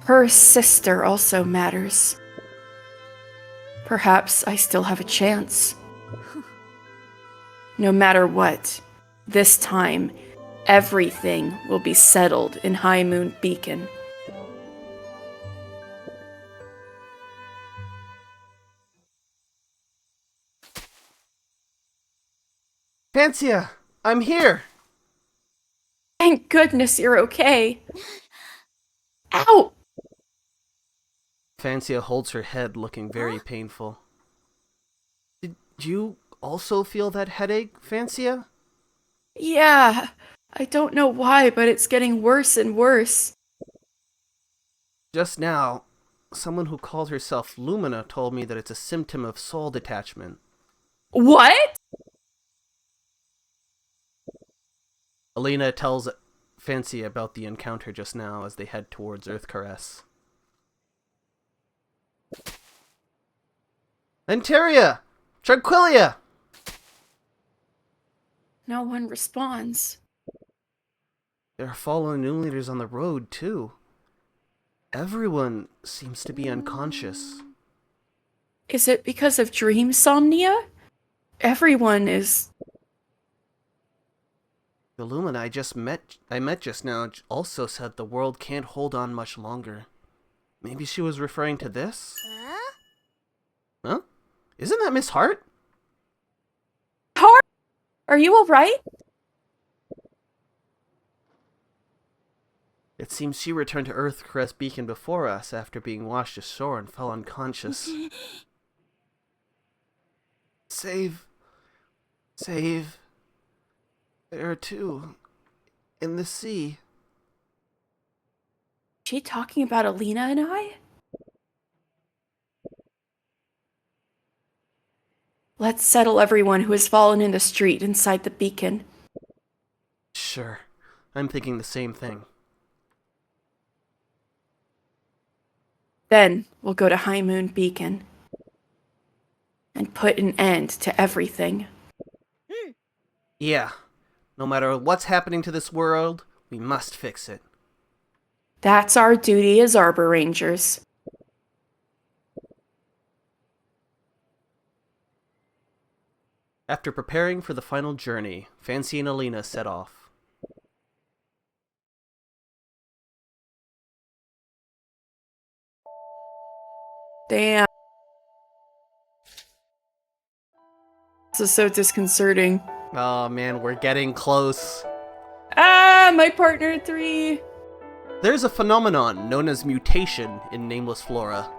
Her sister also matters. Perhaps I still have a chance. No matter what, this time, everything will be settled in High Moon Beacon. Fansia! I'm here! Thank goodness you're okay. Ow! Fansia holds her head, looking very painful. Did you also feel that headache, Fansia? Yeah, I don't know why, but it's getting worse and worse. Just now, someone who called herself Lumina told me that it's a symptom of soul detachment. What? Alina tells Fancy about the encounter just now as they head towards Earth Caress. Anteria! Tranquilia! No one responds. There are fallen new leaders on the road, too. Everyone seems to be unconscious. Is it because of dream somnia? Everyone is... The Lumina I met just now also said the world can't hold on much longer. Maybe she was referring to this? Huh? Isn't that Miss Hart? Hart? Are you alright? It seems she returned to Earth Caress Beacon before us after being washed ashore and fell unconscious. Save. There are two. In the sea. Is she talking about Alina and I? Let's settle everyone who has fallen in the street inside the beacon. Sure. I'm thinking the same thing. Then we'll go to High Moon Beacon and put an end to everything. Yeah. No matter what's happening to this world, we must fix it. That's our duty as Arbor Rangers. After preparing for the final journey, Fancy and Alina set off. Damn. This is so disconcerting. Oh man, we're getting close. Ah, my partner 3. There's a phenomenon known as mutation in nameless flora.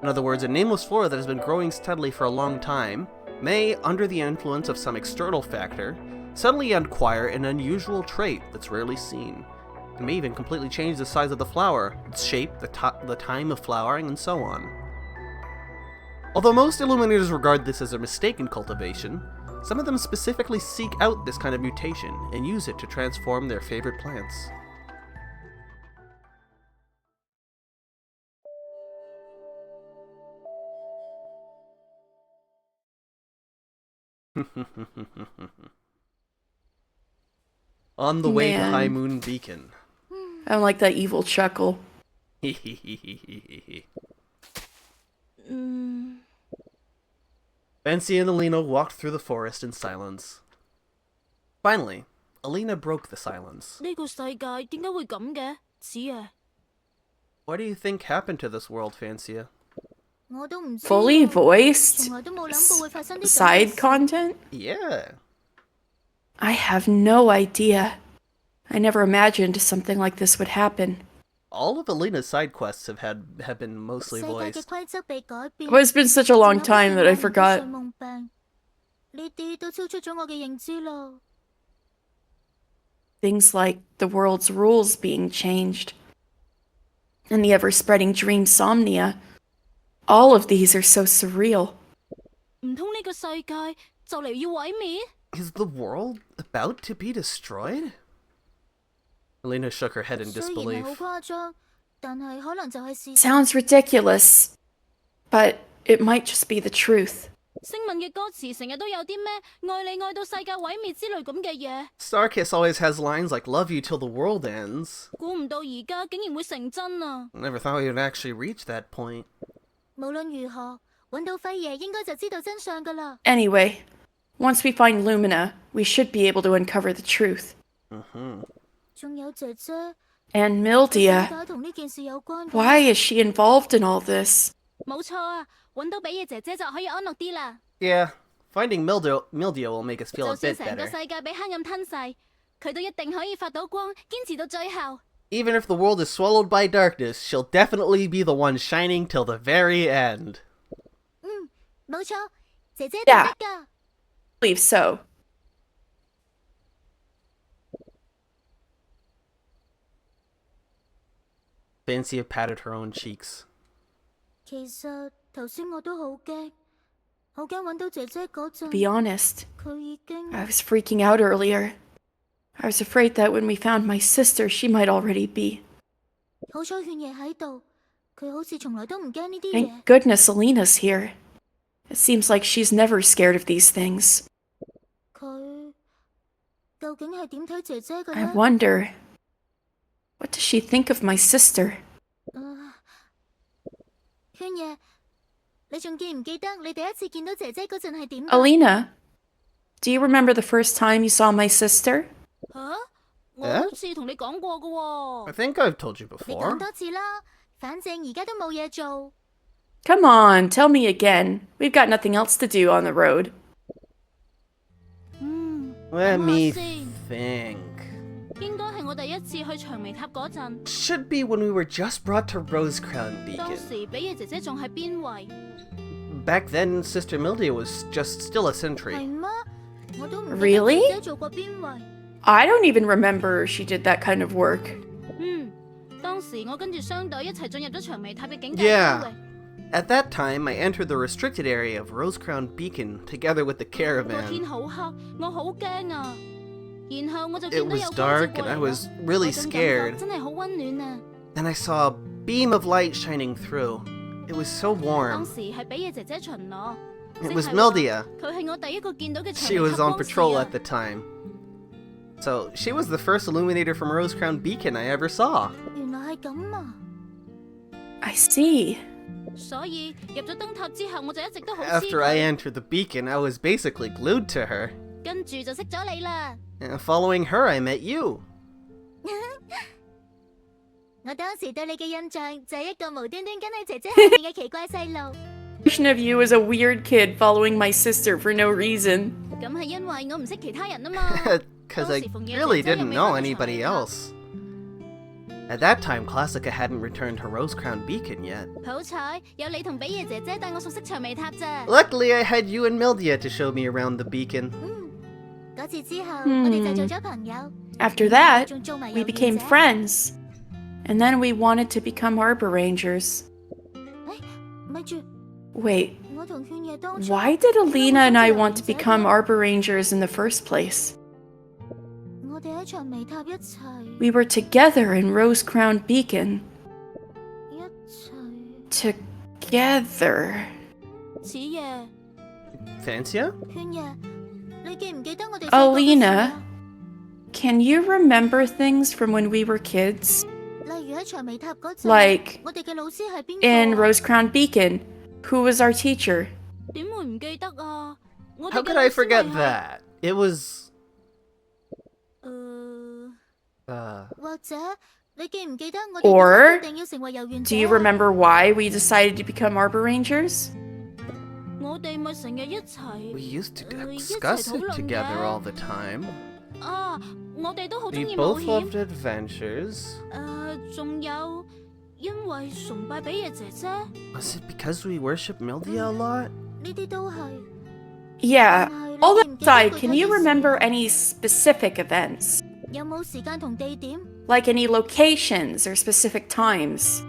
In other words, a nameless flora that has been growing steadily for a long time may, under the influence of some external factor, suddenly acquire an unusual trait that's rarely seen. It may even completely change the size of the flower, its shape, the time of flowering, and so on. Although most Illuminators regard this as a mistake in cultivation, some of them specifically seek out this kind of mutation and use it to transform their favorite plants. On the way to Man. High Moon Beacon. I don't like that evil chuckle. Fancy and Alina walked through the forest in silence. Finally, Alina broke the silence. 呢個世界點解會咁嘅？子啊，What do you think happened to this world, Fancia? 我 fully voiced 從來都冇諗過會發生啲咁嘅 side 事。 content? Yeah. I have no idea. I never imagined something like this would happen. All of Alina's side quests have been mostly 世界嘅 voiced. 規則被改變， But it's been such a long time that I 仲有 forgot. 乜嘢夢病？呢啲都超出咗我嘅認知咯。 Things like the world's rules being changed and the ever-spreading dreamsomnia. All of these are so surreal. 唔通呢個世界就嚟要毀滅？ Is the world about to be destroyed? Alina shook her head in 雖然係好 disbelief. 誇張，但係可能就係事實。 Sounds ridiculous, but it might just be the truth. 星文嘅歌詞成日都有啲咩愛你愛到世界毀滅之類咁嘅嘢， Starkiss always has lines like "Love you till the world ends." 估唔到而家竟然會成真啊！ Never thought we would actually reach that point. 無論如何，揾到輝爺應該就知道真相㗎啦。 Anyway, once we find Lumina, we should be able to uncover the truth. 仲有姐姐， And 點 Mildia, 解同呢件事有關㗎？ why is she involved in all this? 冇錯啊，揾到比野姐姐就可以安樂啲啦。 Yeah, finding Mildia will make us feel 就 a 算 bit 成個 better. 世界俾黑暗吞噬，佢都一定可以發到光，堅持到最後。 Even if the world is swallowed by darkness, she'll definitely be the one shining till the very end. 冇錯，姐姐一定得㗎。 Believe so. Fancy patted her own cheeks. 其實頭先我都好驚，好驚揾到姐姐嗰 To 陣， be honest, 佢已經 I was freaking out earlier. I was afraid that when we found my sister, she might already be. 好彩勸爺喺度，佢好似從來都唔驚呢啲嘢 Thank。goodness Alina's here. It seems like she's never scared of these things. 佢究竟係點睇姐姐嘅 I 呢？ wonder, what does she think of my sister? 勸爺，你仲記唔記得你第一次見到姐姐嗰陣係點㗎？ Alina, do you remember the first time you saw my sister? 嚇，我好似同你講過㗎 I 喎。 think I've told you 你講 before. 多次啦，反正而家都冇嘢做。 Come on, tell me again. We've got nothing else to do on the road. Let me 先， think. 應該係我第一次去長眉塔嗰陣， Should be when we were just brought to Rosecrown 當 Beacon. 時比野姐姐仲係邊位？ Back then, Sister Mildia was just still a 係 sentry. 咩？我都唔記得 Really？姐姐做過邊位。 I don't even remember she did that kind of work. 當時我跟住商隊一齊進入咗長眉塔嘅警戒 Yeah. 區域。 At that time, I entered the restricted area of Rosecrown Beacon together with the 個天 caravan. 好黑，我好驚啊！然後我就 It 見到 was 有光 dark 照過 and I 嚟 was 啦 really 嗰種感覺 scared. 真係好溫暖啊！ Then I saw a beam of light shining through. It was so 當 warm. 時係比野姐姐巡邏， It 即 was 係話 Mildia. 佢係我第一個見到嘅長 She 眉 was 塔 on 光士 patrol 啊 at the time. So, she was the first illuminator from Rosecrown Beacon I ever saw. 原來係咁啊！ I see. 所以入咗燈塔之後，我就一直都好黐 After I 佢， entered the beacon, I was basically glued to her. 跟住就識咗你啦。 And following her, I met you. 我當時對你嘅印象就係一個無端端跟喺姐姐後面嘅奇怪細路。 Version of you as a weird kid following my sister for no reason. 咁係因為我唔識其他人啊嘛。 Because I really didn't know anybody else. At that time, Classica hadn't returned to Rosecrown Beacon yet. 好彩有你同比野姐姐帶我熟悉長眉塔咋。 Luckily, I had you and Mildia to show me around the beacon. 嗰次之後，我哋就做咗朋友。 After that, 仲做埋 we 郵件 became 者。 friends. And then we wanted to become Arbor Rangers. 咪住， Wait, 我同勸爺當初 why did Alina and I want to 點解 become 會 Arbor Rangers in the first place? 我哋喺長眉塔一齊， We were together in Rosecrown Beacon. 一齊。 Together. 此夜， Fancia? 勸爺，你記唔記得我哋細個嘅事 Alina 啊 Can you remember things from when we were kids? 例如喺長眉塔嗰陣 Like 我哋嘅老師係邊 in 個啊？ Rosecrown Beacon, who was our teacher? 點會唔記得啊？我哋 How 嘅 could 老 I 師 forget 咪係 that? It was... 誒， Uh, 或者 Or Do you remember why we decided to become Arbor Rangers? We used to discuss it together all the time. We both loved adventures. Was it because we worship Mildia a lot? Yeah. All that aside, can you remember any specific events? Like any locations or specific times?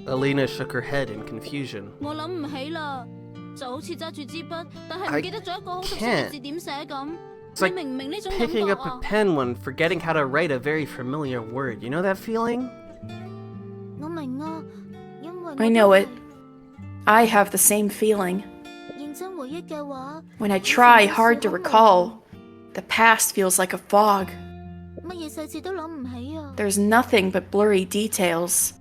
Alina shook her head in confusion. I can't. It's like picking up a pen when forgetting how to write a very familiar word. You know that feeling? I know it. I have the same feeling. When I try hard to recall, the past feels like a fog. There's nothing but blurry details.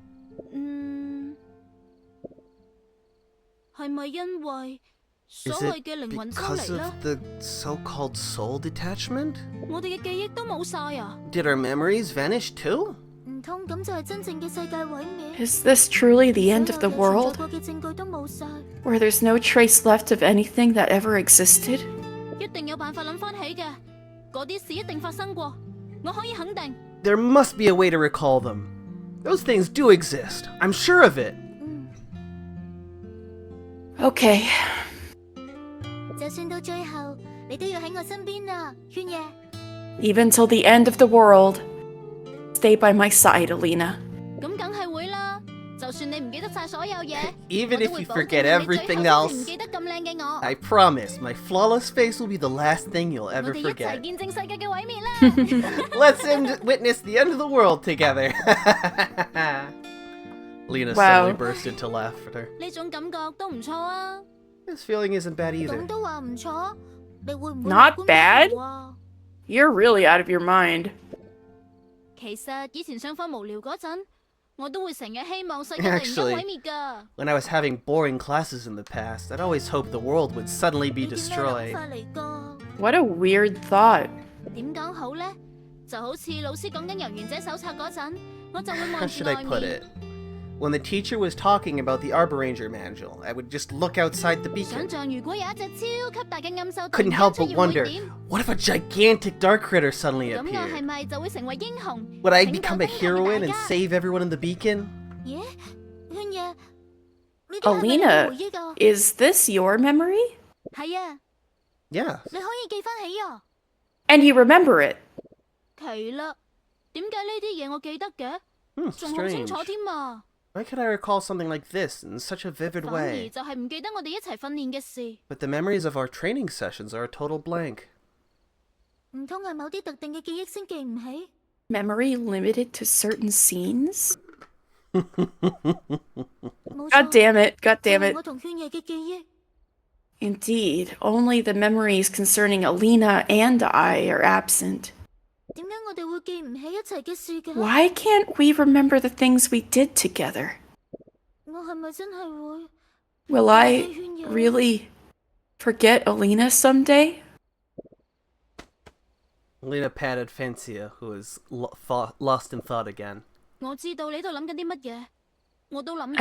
Is it because of the so-called soul detachment? Did our memories vanish too? Is this truly the end of the world? Where there's no trace left of anything that ever existed? There must be a way to recall them. Those things do exist. I'm sure of it. Okay. Even till the end of the world, stay by my side, Alina. Even if you forget everything else, I promise my flawless face will be the last thing you'll ever forget. Let's witness the end of the world together. Lena suddenly burst into laughter. This feeling isn't bad either. Not bad? You're really out of your mind. Actually, when I was having boring classes in the past, I'd always hoped the world would suddenly be destroyed. What a weird thought. How should I put it? When the teacher was talking about the Arbor Ranger manual, I would just look outside the beacon. Couldn't help but wonder, what if a gigantic dark critter suddenly appeared? Would I become a heroine and save everyone in the beacon? Alina, is this your memory? Yeah. And you remember it? Strange. Why could I recall something like this in such a vivid way? But the memories of our training sessions are a total blank. Memory limited to certain scenes? God damn it, god damn it. Indeed, only the memories concerning Alina and I are absent. Why can't we remember the things we did together? Will I really forget Alina someday? Alina patted Fancia, who was lost in thought again. I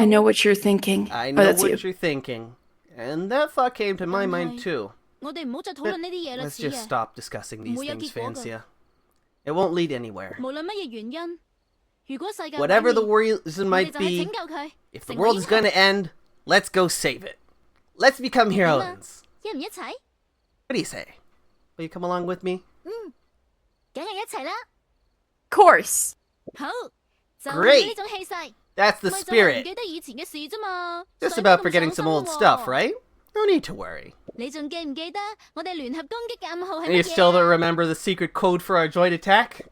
know what you're thinking. I know what you're thinking. And that thought came to my mind too. But let's just stop discussing these things, Fancia. It won't lead anywhere. Whatever the reason might be, if the world is gonna end, let's go save it. Let's become heroines. What do you say? Will you come along with me? Course. Great! That's the spirit. Just about forgetting some old stuff, right? No need to worry. And you still don't remember the secret code for our joint attack?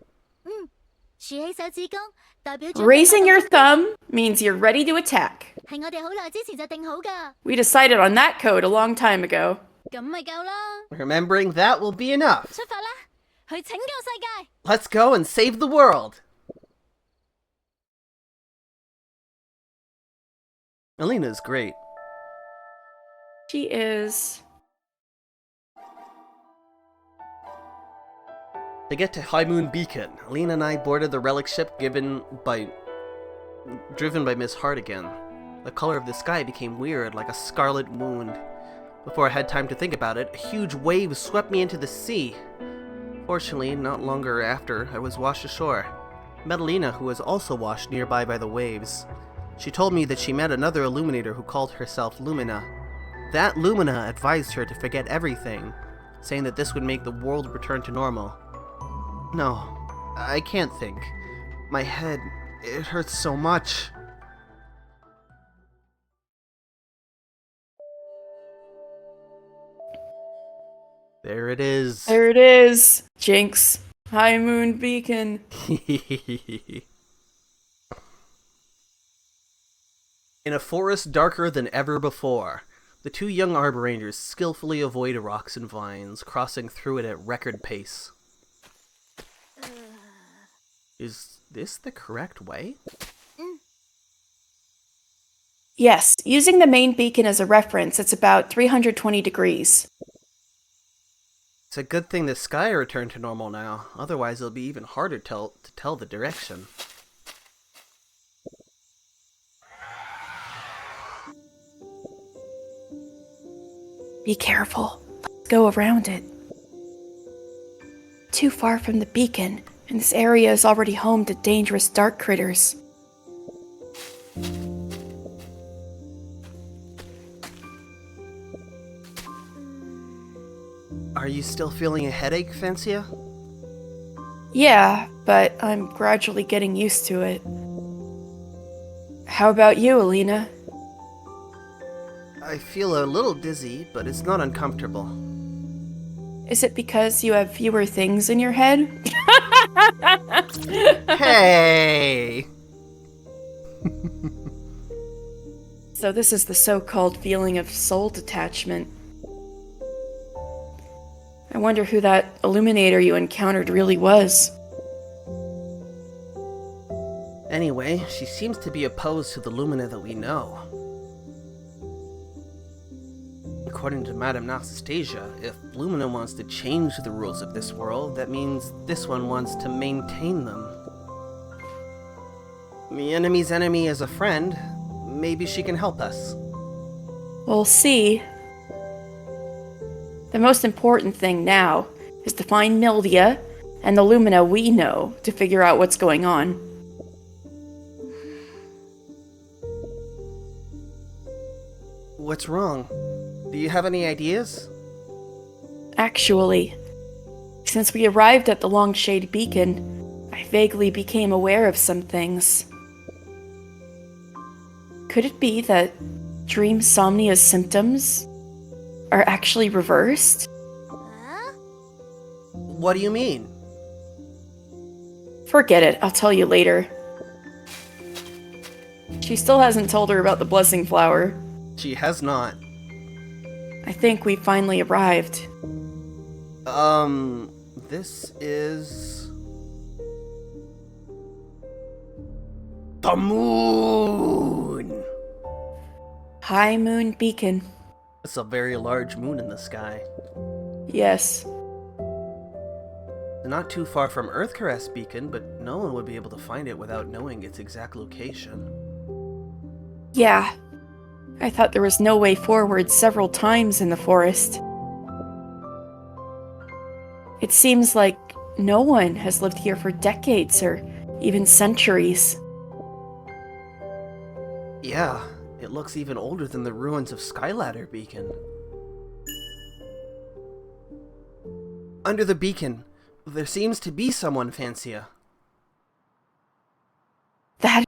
Raising your thumb means you're ready to attack. We decided on that code a long time ago. Remembering that will be enough. Let's go and save the world. Alina's great. She is. To get to High Moon Beacon, Lena and I boarded the relic ship driven by Miss Hartigan. The color of the sky became weird, like a scarlet wound. Before I had time to think about it, a huge wave swept me into the sea. Fortunately, not longer after, I was washed ashore. I met Lena, who was also washed nearby by the waves. She told me that she met another Illuminator who called herself Lumina. That Lumina advised her to forget everything, saying that this would make the world return to normal. No, I can't think. My head, it hurts so much. There it is. There it is. Jinx. High Moon Beacon. In a forest darker than ever before, the two young Arbor Rangers skillfully avoid rocks and vines, crossing through it at record pace. Is this the correct way? Yes, using the main beacon as a reference, it's about 320 degrees. It's a good thing the sky returned to normal now, otherwise it'll be even harder to tell the direction. Be careful. Let's go around it. Too far from the beacon, and this area is already home to dangerous dark critters. Are you still feeling a headache, Fancia? Yeah, but I'm gradually getting used to it. How about you, Alina? I feel a little dizzy, but it's not uncomfortable. Is it because you have fewer things in your head? Hey! So this is the so-called feeling of soul detachment. I wonder who that Illuminator you encountered really was. Anyway, she seems to be opposed to the Lumina that we know. According to Madame Anastasia, if Lumina wants to change the rules of this world, that means this one wants to maintain them. The enemy's enemy is a friend. Maybe she can help us. We'll see. The most important thing now is to find Mildia and the Lumina we know to figure out what's going on. What's wrong? Do you have any ideas? Actually, since we arrived at the Longshade Beacon, I vaguely became aware of some things. Could it be that Dreamsomnia's symptoms are actually reversed? What do you mean? Forget it, I'll tell you later. She still hasn't told her about the blessing flower. She has not. I think we finally arrived. This is... the moon! High Moon Beacon. It's a very large moon in the sky. Yes. Not too far from Earthcaress Beacon, but no one would be able to find it without knowing its exact location. Yeah. I thought there was no way forward several times in the forest. It seems like no one has lived here for decades or even centuries. Yeah, it looks even older than the ruins of Skyladder Beacon. Under the beacon, there seems to be someone, Fancia. That...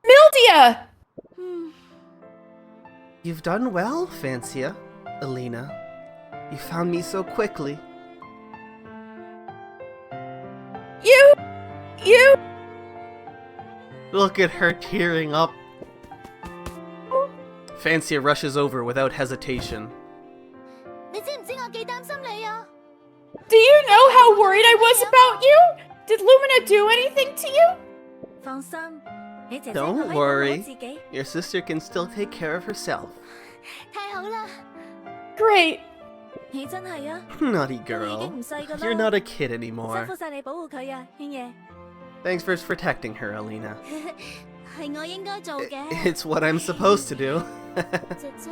Mildia! You've done well, Fancia, Alina. You found me so quickly. You... Look at her tearing up. Fancia rushes over without hesitation. Do you know how worried I was about you? Did Lumina do anything to you? Don't worry. Your sister can still take care of herself. 太好啦！ Great. 你真係啊， Naughty 都已 girl. 經唔細㗎 You're 啦 not a kid 辛 anymore. 苦晒你保護佢啊，軒爺。 Thanks for protecting her, Alina. 係我應該做嘅。 It's what I'm supposed to do. 姐姐，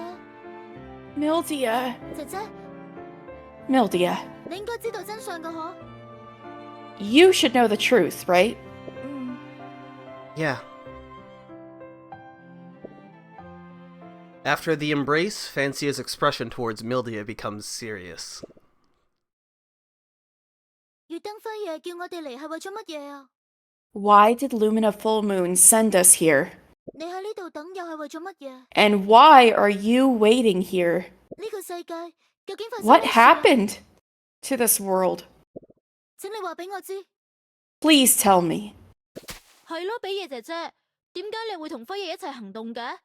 Mildia. 姐姐， Mildia. 你應該知道真相㗎嗬？ You should know the truth, right? 嗯， Yeah. After the embrace, Fancia's expression towards Mildia becomes serious. 月燈輝爺叫我哋嚟係為咗乜嘢啊？ Why did Lumina Full Moon send us here? 你喺呢度等又係為咗乜嘢？ And why are you waiting here? 呢個世界究竟發生 What 咩事啊？ happened to this world? 請你話俾我知。 Please tell me. 係咯，比爺姐姐，點解你會同輝爺一齊行動嘅？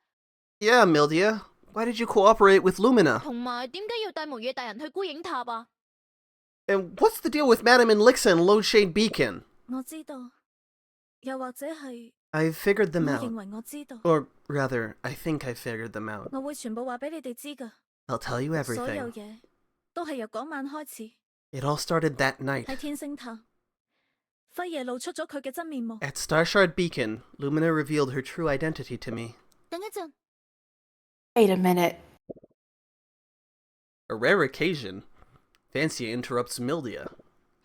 Yeah, Mildia. Why did you cooperate with Lumina? 同埋點解要帶無野大人去孤影塔啊？ And what's the deal with Madame Elixa and Lodeshade Beacon? 我知道，又或者係 I've figured 我 them 認 out. 為我知道， Or rather, I think I figured them out. 我會全部話俾你哋知㗎。 I'll tell you 所有 everything. 嘢都係由嗰晚開始， It all started that night. 喺天星塔，輝爺露出咗佢嘅真面目。 At Starshard Beacon, Lumina revealed her true identity to me. 等一陣， Wait a minute. A rare occasion. Fancia interrupts Mildia.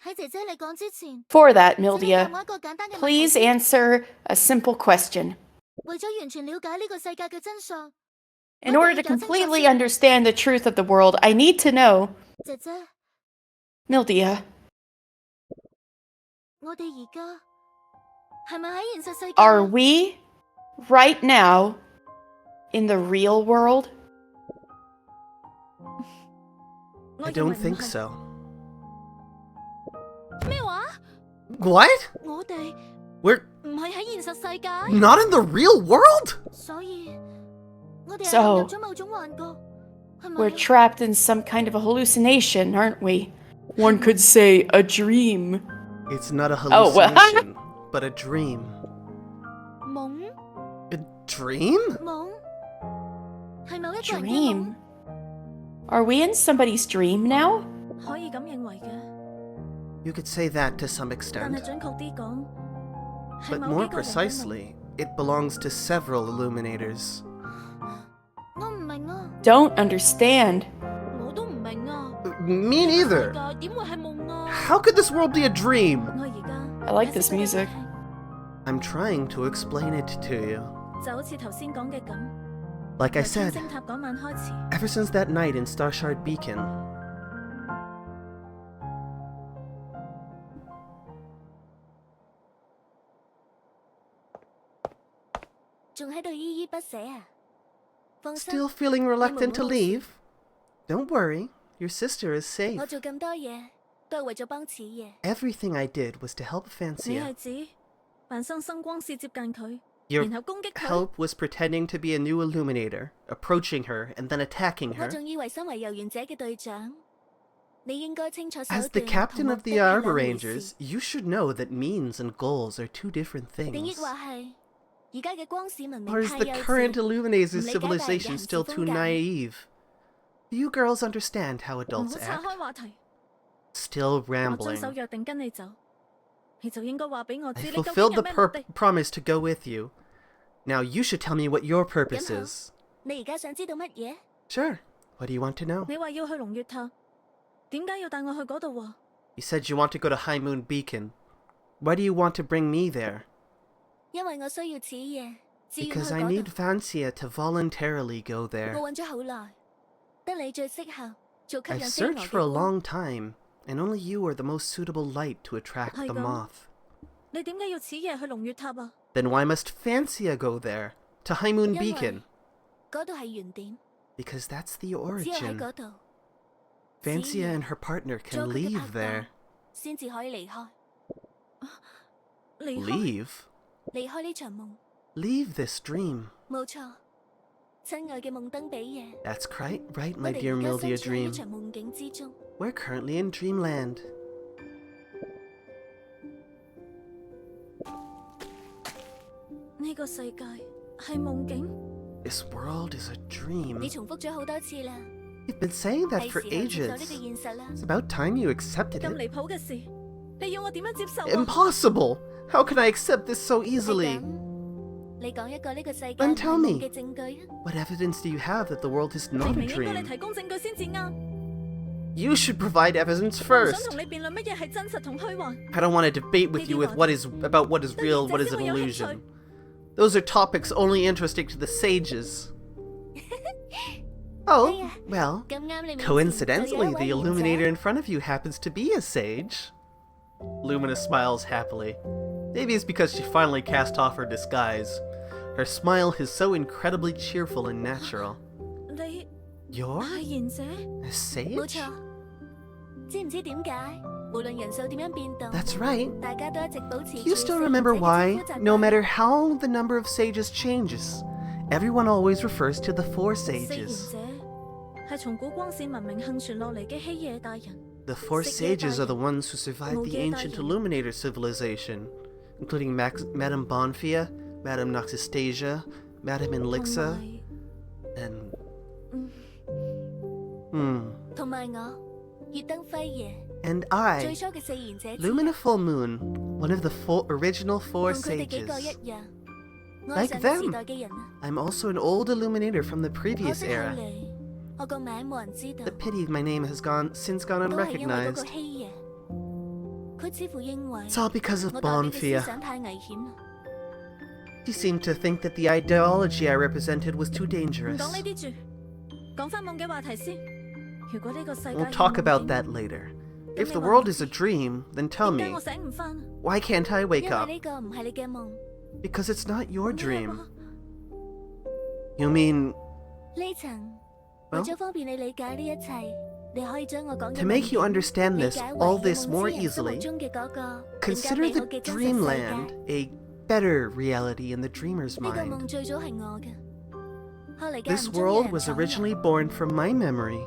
喺姐姐你講之前， For that, 請你答 Mildia, 我一個簡單嘅問題 please 先 answer a simple question. 為咗完全了解呢個世界嘅真相， In order to completely understand the truth of the world, I need to know, 姐姐， Mildia, 我哋而家係咪喺現實世界？ are we right now in the real world? 我 I 認為 don't 唔 think 係 so. 咩話？ What? 我哋 We're 唔係喺現實世界， not in the real world? 所以我哋係 So, 陷入咗某種幻覺，係咪 We're trapped in some kind of a hallucination, aren't we? One could say a dream. It's not a Oh, well. hallucination, but a dream. 夢 A dream? 夢係某一個人嘅夢 Dream? Are we in somebody's dream now? 可以咁認為嘅， You could say that to some 但 extent. 係準確啲講，係 But 某 more 幾個人嘅夢。 precisely, it belongs to several illuminators. 我唔明啊， Don't understand. 我都唔明啊。 Me 呢個 neither. 世界點會係夢啊？ How could this world be a dream? 我而家 I like 解釋 this 俾你 music. 聽， I'm trying to explain it to you. 就好似頭先講嘅咁， Like I 由天 said, 星塔嗰晚開始， ever since that night in Starshard Beacon, 仲喺度依依不捨啊！放心， still feeling reluctant to leave? Don't worry, your sister is safe. 我做咁多嘢都係為咗幫此爺。 Everything I did was to help 你 Fancia. 係指扮生生光是接近佢， Your 然後攻擊佢？ help was pretending to be a new illuminator, approaching her and then attacking 我 her. 仲以為身為遊園者嘅隊長，你應該清楚手 As the 段 captain 同目 of 的 the 係 Arbor 兩回 Rangers, 事。 you should know that means and goals are two different 定抑 things. 或係而家嘅光市文明 Or is 太 the 幼 current 稚， Illuminators 唔理解大人嘅 civilization 行事 still 風 too 格。 naive? Do you girls understand how 唔 adults 好岔 act? 開話題。 Still 我遵 rambling. 守約定跟你走，你就應該話俾我 I 知你究竟 fulfilled 有 the 咩目的。 promise to go with you. Now you should tell me what your purpose 咁好 is. 你而家想知道乜嘢？ Sure. What do you want to know? 你話要去龍月塔，點解要帶我去嗰度喎？ You said you want to go to High Moon Beacon. Why do you want to bring me there? 因為我需要此夜，自願去 Because I 嗰 need 度。 Fancia to voluntarily go 我 there. 揾咗好耐，得你最適合做吸 I've 引飛蛾 searched 嘅 for a 光。 long time, and only you are the most suitable light to attract the 係咁。 moth. 你點解要此夜去龍月塔啊？ Then why must Fancia go there? To High Moon 因為 Beacon? 嗰度係原點， Because that's the 只有喺 origin. 嗰度， Fancia and her partner 做 can 佢嘅 leave 拍 there. 檔，先至可以離開。離開 Leave? 離開呢場夢， Leave this dream. 冇錯。親愛嘅夢燈比爺， That's right, 我 my 哋 dear 而家 Mildia 身處喺呢 Dream. 場夢境之中。 We're currently in Dreamland. 你呢個世界係夢境。 This world is a dream. 你重複咗好多次啦， You've been saying that 係 for 時候接受呢 ages. 個現實啦。 It's about time you accepted 咁 it. 離譜嘅事，你要我點樣接受啊？ Impossible! How can I accept this so 係 easily? 咁，你講一個呢個世界 Then 係 tell 夢 me. 嘅證據啊！ What evidence do you have that the world is 明 not a 明應該你 dream? 提供證據先至啱。 You should provide evidence 我唔想 first. 同你辯論乜嘢係真實同虛幻。 I don't want to debate with you with what is about what is real, what is an illusion. Those are topics only interesting to the sages. Oh, well, 咁啱你面前 coincidentally, 就 the 有一位 illuminator 賢 in front of you happens to be a sage. Lumina smiles happily. Maybe it's because she finally cast off her disguise. Her smile is so incredibly cheerful and natural. 者。你 You're 係賢者？ a 冇 sage? 錯。知唔知點解？無論人數點樣變動， That's right. 大家都一直保持 Do you still remember why, no matter how the number of sages changes, everyone always refers to the four 四賢 sages? 者係從古光線文明幸傳落嚟嘅希野大人。 The four sages are the ones who survived the ancient Illuminator civilization, including Madame Bonfia, Madame Noxastasia, Madame Elixa, 同埋 and... 同埋我，月燈輝爺， And 最 I, 初嘅四賢者之一 Lumina Full Moon, one of the original four 同佢哋幾 sages. 個一樣， Like 愛上 them. 時代嘅人啊！ I'm also an old Illuminator from the 可 previous 惜後 era. 嚟，我個名冇人知道， The pity my name has since gone 都係因為嗰個 unrecognized. 希爺，佢似乎認為 It's all because of 我代表嘅 Bonfia. 思想太危險啦。 He seemed to think that the ideology I represented was too 唔 dangerous. 講呢啲住，講翻夢嘅話題先。如果呢個世界 We'll 係 talk 夢 about 境 that later. 咁 If 你 the 話 world 我 is a 知 dream, then tell 點解 me, 我醒唔翻？ why can't I 因 wake 為 up? 呢個唔係你嘅夢。 Because it's not your 咩 dream. 話 You mean, 呢層， Well? 為咗方便你理解呢一切，你可以將我講嘅 to make you 夢 understand 理 this, 解為 all 有 this 夢 more 之人心目 easily, 中嘅嗰個更加 consider 美 the 好嘅真實世 dreamland 界。 a better reality in the dreamer's 呢個 mind. 夢最早係我嘅，後嚟間 This 唔中有 world 人 was 闖入 originally born from my memory,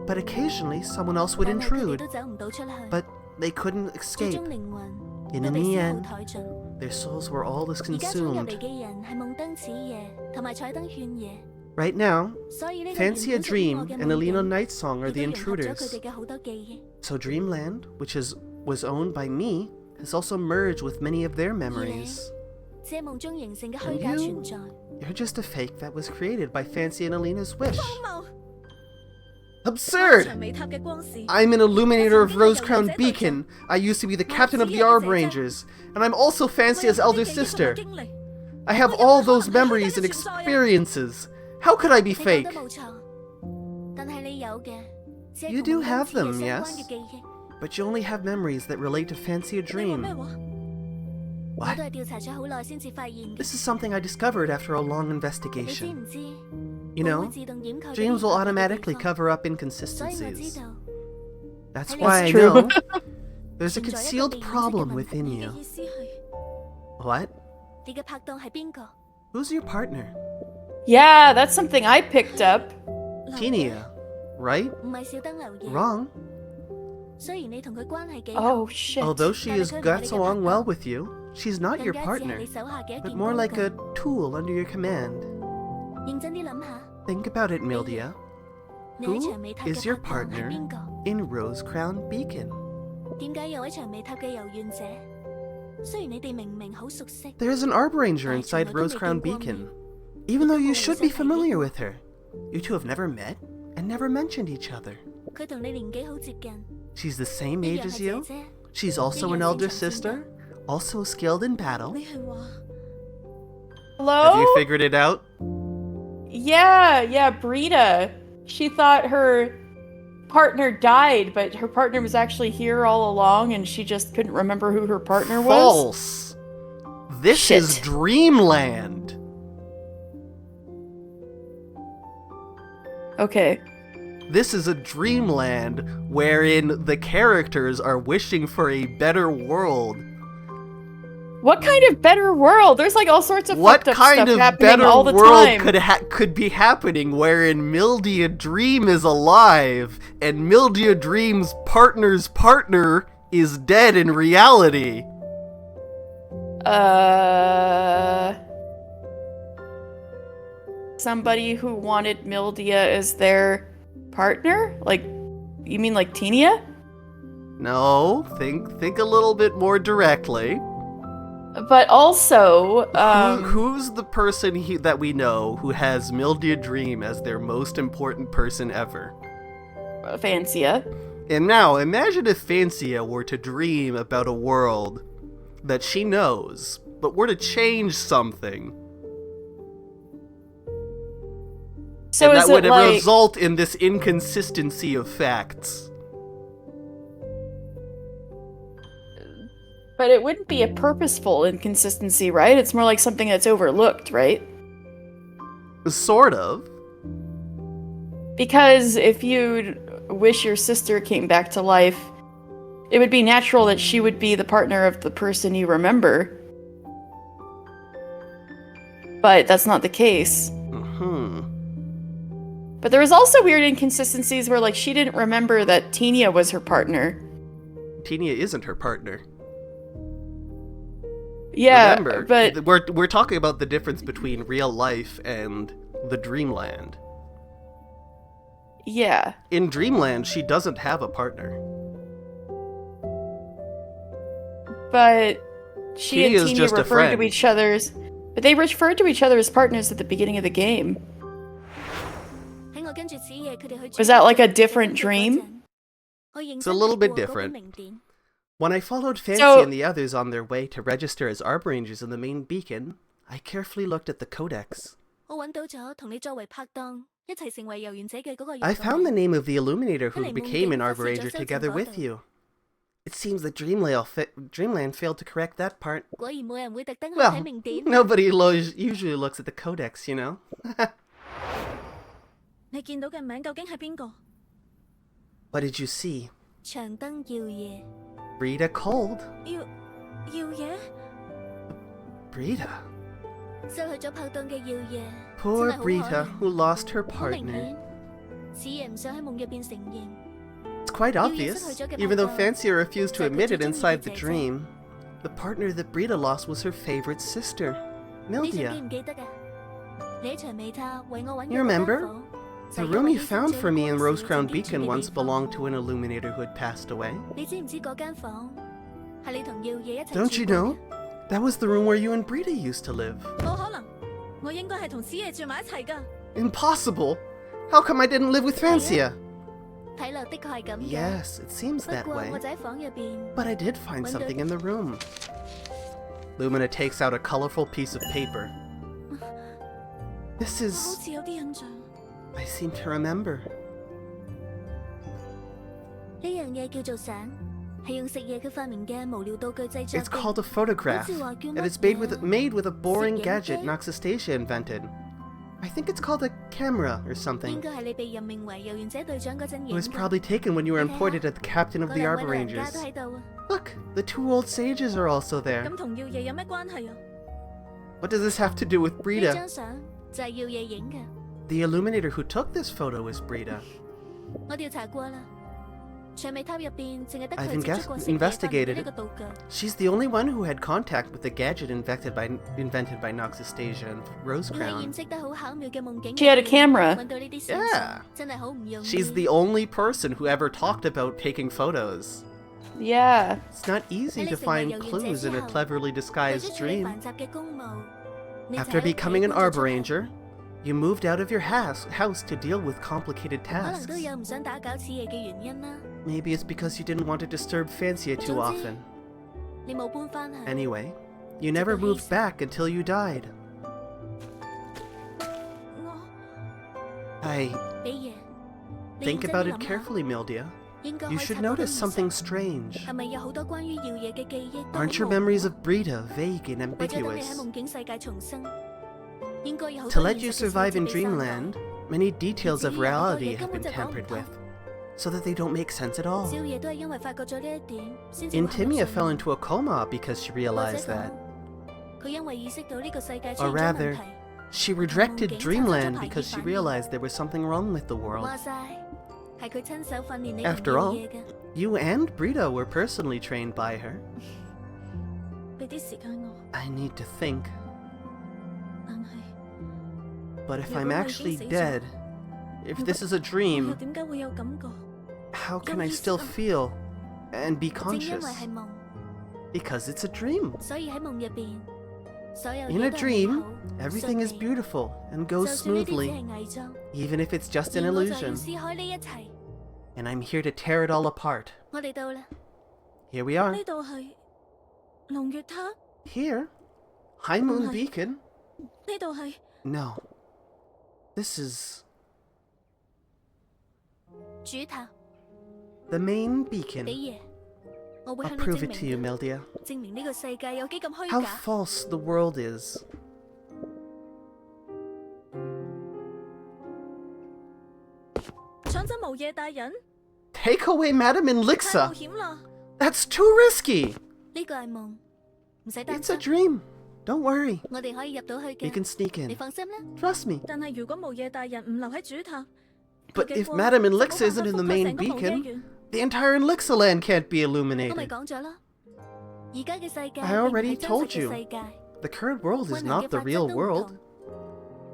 but occasionally someone else would 但係佢哋 intrude, 都走唔到出去， but they couldn't 最 escape. 終靈魂 And 都 in 被 the 消耗 end, 殆盡。 their souls were all 而家闖入 consumed. 嚟嘅人係夢燈此夜同埋彩燈勸夜， Right now, 所以呢個 Fancy a 原本屬於我 Dream 嘅 and 夢 Alina 境 Night Song are 亦 the 都融合咗佢 intruders. 哋嘅好多記憶。 So Dreamland, which was owned by me, has also merged with many of their memories. 這夢中形成嘅虛 And 假 you? 存在， You're just a fake that was created by Fancy and Alina's wish. 荒謬！ Absurd! 長尾塔嘅光視， I'm an illuminator of Rosecrown Beacon. I used to be the captain of the Arb Rangers, and I'm also Fancy's 我有 elder 呢啲記憶同埋 sister. 經歷 I have all those memories and experiences. How could I be 你講 fake? 得冇錯，但係你有嘅，只係 You 同 do 夢 have 燈此夜 them, 相 yes? 關嘅記憶。 But you only have memories that relate to Fancy a 你話 Dream. 咩話？我 What? 都係調查咗好耐先至發現嘅。 This is something I discovered after a long 你知 investigation. 唔知？ You 夢 know, 會自動掩蓋 dreams will 呢啲特別嘅地 automatically 方 cover up 所以我知 inconsistencies. 道 That's That's why I true. know there's a 存在一個 concealed 被掩飾嘅 problem 問題。 within 你嘅 you. 意思係 What? 你嘅拍檔係邊個？ Who's your partner? Yeah, that's something I picked up. 劉 Tinia, 爺 right? 唔係小燈劉爺。 Wrong. 雖然你同佢關係幾好， Oh shit. Although she But is I couldn't gets really get along that well done. with you, she's not 更 your 加只係 partner, 你手下嘅一 but 件 more 工 like 具 a tool under your command. 認真啲諗下， Think about it, Mildia. 你喺 Who 長尾塔 is 嘅 your 拍檔係 partner 邊個？ in Rosecrown Beacon? 點解有位長尾塔嘅遊園者？雖然你哋明明好熟悉， There's an Arb Ranger I inside don't know Rosecrown maybe one Beacon. Even though you should be Exactly. familiar with her, you two have never met and never mentioned each other. 佢同你年紀好接近， She's the same 一 age 樣 as 係 you. 姐姐。 She's also an elder sister, also skilled in battle. 你係話 Hello? Have you figured it out? Yeah, Brita. She thought her partner died, but her partner was actually here all along and she just couldn't remember who her partner was. False. This is Shit. Dreamland. Okay. This is a dreamland wherein the characters are wishing for a better world. What kind of better world? There's like all sorts of What fucked up kind stuff of happening better all the world time. could be happening wherein Mildia Dream is alive and Mildia Dream's partner's partner is dead in reality? somebody who wanted Mildia as their partner? Like, you mean like Tinia? No, think a little bit more directly. But also, Who's the person that we know who has Mildia Dream as their most important person ever? Fancia. And now, imagine if Fancia were to dream about a world that she knows, but were to change something. So and is that would it like... result in this inconsistency of facts. But it wouldn't be a purposeful inconsistency, right? It's more like something that's overlooked, right? Sort of. Because if you wish your sister came back to life, it would be natural that she would be the partner of the person you remember. But that's not the case. But there was also weird inconsistencies where, like, she didn't remember that Tinia was her partner. Tinia isn't her partner. Yeah, Remember, but... we're talking about the difference between real life and the dreamland. Yeah. In dreamland, she doesn't have a partner. But she and Tinia's Tinia just a referred to friend. each other as... But they referred to each other as partners at the beginning of the game. Was that like a different dream? It's a little bit different. When I followed Fancy and the others on their way to register as Arb Rangers in the main beacon, I carefully looked at the codex. I found the name of the Illuminator who became an Arb Ranger together with you. It seems that Dreamland failed to correct that part. Well, nobody usually looks at the codex, you know? What did you see? Brita Cold. Brita? Poor Brita, who lost her partner. It's quite obvious, even though Fancia refused to admit it inside the dream. The partner that Brita lost was her favorite sister, Mildia. You remember? The room you found for me in Rosecrown Beacon once belonged to an Illuminator who had passed away. Don't you know? That was the room where you and Brita used to live. Impossible! How come I didn't live with Fancia? Yes, it seems that way. But I did find something in the room. Lumina takes out a colorful piece of paper. This is... I seem to remember. It's called a photograph, and it's made with a boring gadget Noxastasia invented. I think it's called a camera or something. It was probably taken when you were appointed as the captain of the Arbor Rangers. Look, the two old sages are also there. What does this have to do with Brita? The Illuminator who took this photo is Brita. I've investigated it. She's the only one who had contact with the gadget invented by Noxastasia and Rosecrown. She had a camera. Yeah. She's the only person who ever talked about taking photos. Yeah. It's not easy to find clues in a cleverly disguised dream. After becoming an Arbor Ranger, you moved out of your house to deal with complicated tasks. Maybe it's because you didn't want to disturb Fancia too often. Anyway, you never moved back until you died. Think about it carefully, Mildia. You should notice something strange. Aren't your memories of Brita vague and ambiguous? To let you survive in Dreamland, many details of reality have been tampered with, so that they don't make sense at all. Intimia fell into a coma because she realized that. Or rather, she rejected Dreamland because she realized there was something wrong with the world. After all, you and Brita were personally trained by her. I need to think. But if I'm actually dead, if this is a dream, 點解會有感覺？ how can I still feel and be 正因 conscious? 為係夢， Because it's a dream. 所以喺夢入邊，所有 In 嘢 a 都係美 dream, 好 everything is 順利 beautiful and 就 goes 算呢啲只 smoothly, 係偽裝， even if it's just an 而我就要 illusion. 撕開呢一切。 And I'm here to tear it all apart. 我哋到啦， Here we are. 呢度係龍月塔， Here? High Moon Okay. Beacon? 呢度係 No. This is 主塔。 the main 比 beacon. 爺，我會 I'll 向你 prove 證 it to you, 明㗎， Mildia. 證明呢個世界有幾咁虛 How 假。 false the world is. 搶走無夜大人， Take away Madame 太冒 Elixa. 險啦！ That's too risky. 呢個係夢，唔使擔 It's a 心， dream. Don't worry. 我哋可以入到去 We can 嘅， sneak 你 in. 放心啦。 Trust me. 但係如果無夜大人唔留喺主塔， But 佢嘅 if 光 Madame 就冇 Elixa 辦 isn't 法 in the 覆蓋 main 成個無夜 beacon, 園。 the entire Elixa land can't be 我咪 illuminated. 講咗啦，而家嘅世界 I already 並唔係真實 told 嘅 you. 世界， The current world is 運行 not 嘅 the 法則 real 都唔 world, 同。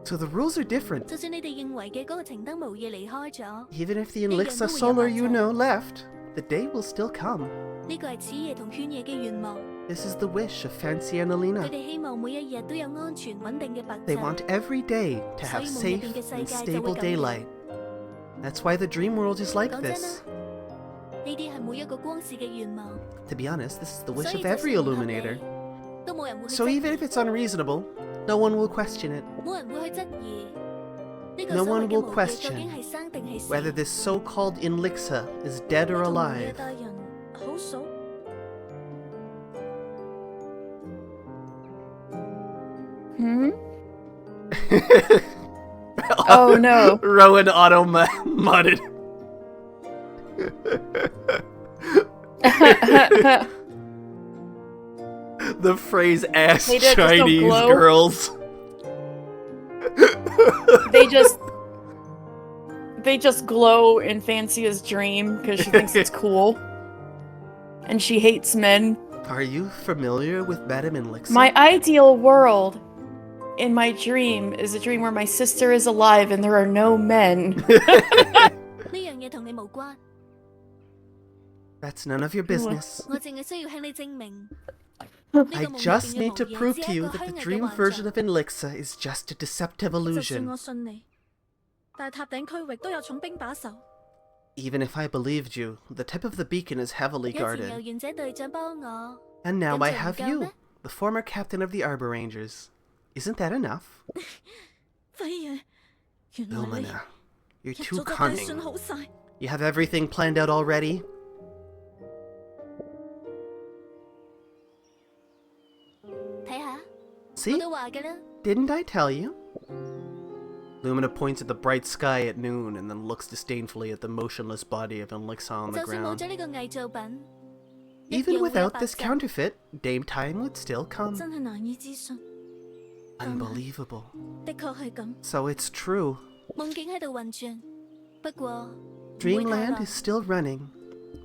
so the rules are different. 就算你哋認為嘅嗰個情燈無意離開咗， Even if the 一樣 Elixa 都會有 Solar 限 you 制。 know left, the day will still come. 呢個係此夜同勸夜嘅願望。 This is the wish of Fancy and 佢 Alina. 哋希望每一日都有安全穩定嘅白 They 晝。 want every day to have safe and stable daylight. That's why the dream world is like 講真啦， this. 呢啲係每一個光視嘅願望， To be honest, this is the 所 wish 以 of 就 every 算唔合 illuminator. 理，都冇人會去 So 質 even 疑 if it's unreasonable, no one will question it. 冇人會去質疑呢個 No 所 one 謂嘅 will 無夜究 question 竟係生定係死。 whether this so-called Elixa is dead or 你同無夜 alive. 大人好熟， Hmm? Oh no. Rowan auto-mudded. The phrase "ass They just don't Chinese glow? girls." They just glow in Fancia's dream because she thinks it's cool. And she hates men. Are you familiar with Madame Elixa? My ideal world in my dream is a dream where my sister is alive and there are no men. 呢樣嘢同你無關， That's none of your business. 我淨係需要向你證明。呢個 I 夢入 just 邊嘅 need to 模樣 prove 只 to 係一 you 個 that the 虛偽嘅 dream 幻 version 象。 of Elixa is just a deceptive 就算 illusion. 我信你，但係塔頂區域都有重兵把守， Even if I believed you, the tip of the beacon is heavily 有前 guarded. 遊園者隊長幫我。 And now 咁 I 仲唔 have 夠 you, 咩？ the former captain of the Arbor Rangers. Isn't that enough? 輝爺，原來你 Lumina, you're 入 too 咗個計 cunning. 算好晒。 You have everything planned out already? 睇下，我 See? 都話㗎啦， Didn't I tell you? Lumina points at the bright sky at noon and then looks disdainfully at the motionless body of Elixa on the 就算冇 ground. 咗呢個偽造品，一 Even 樣會有 without 白 this 晝。 counterfeit, Dame Time would still come. 真係難以置信， Unbelievable. 的確係咁。 So it's true. 夢境喺度運轉，不過唔會太 Dreamland 耐 is still running,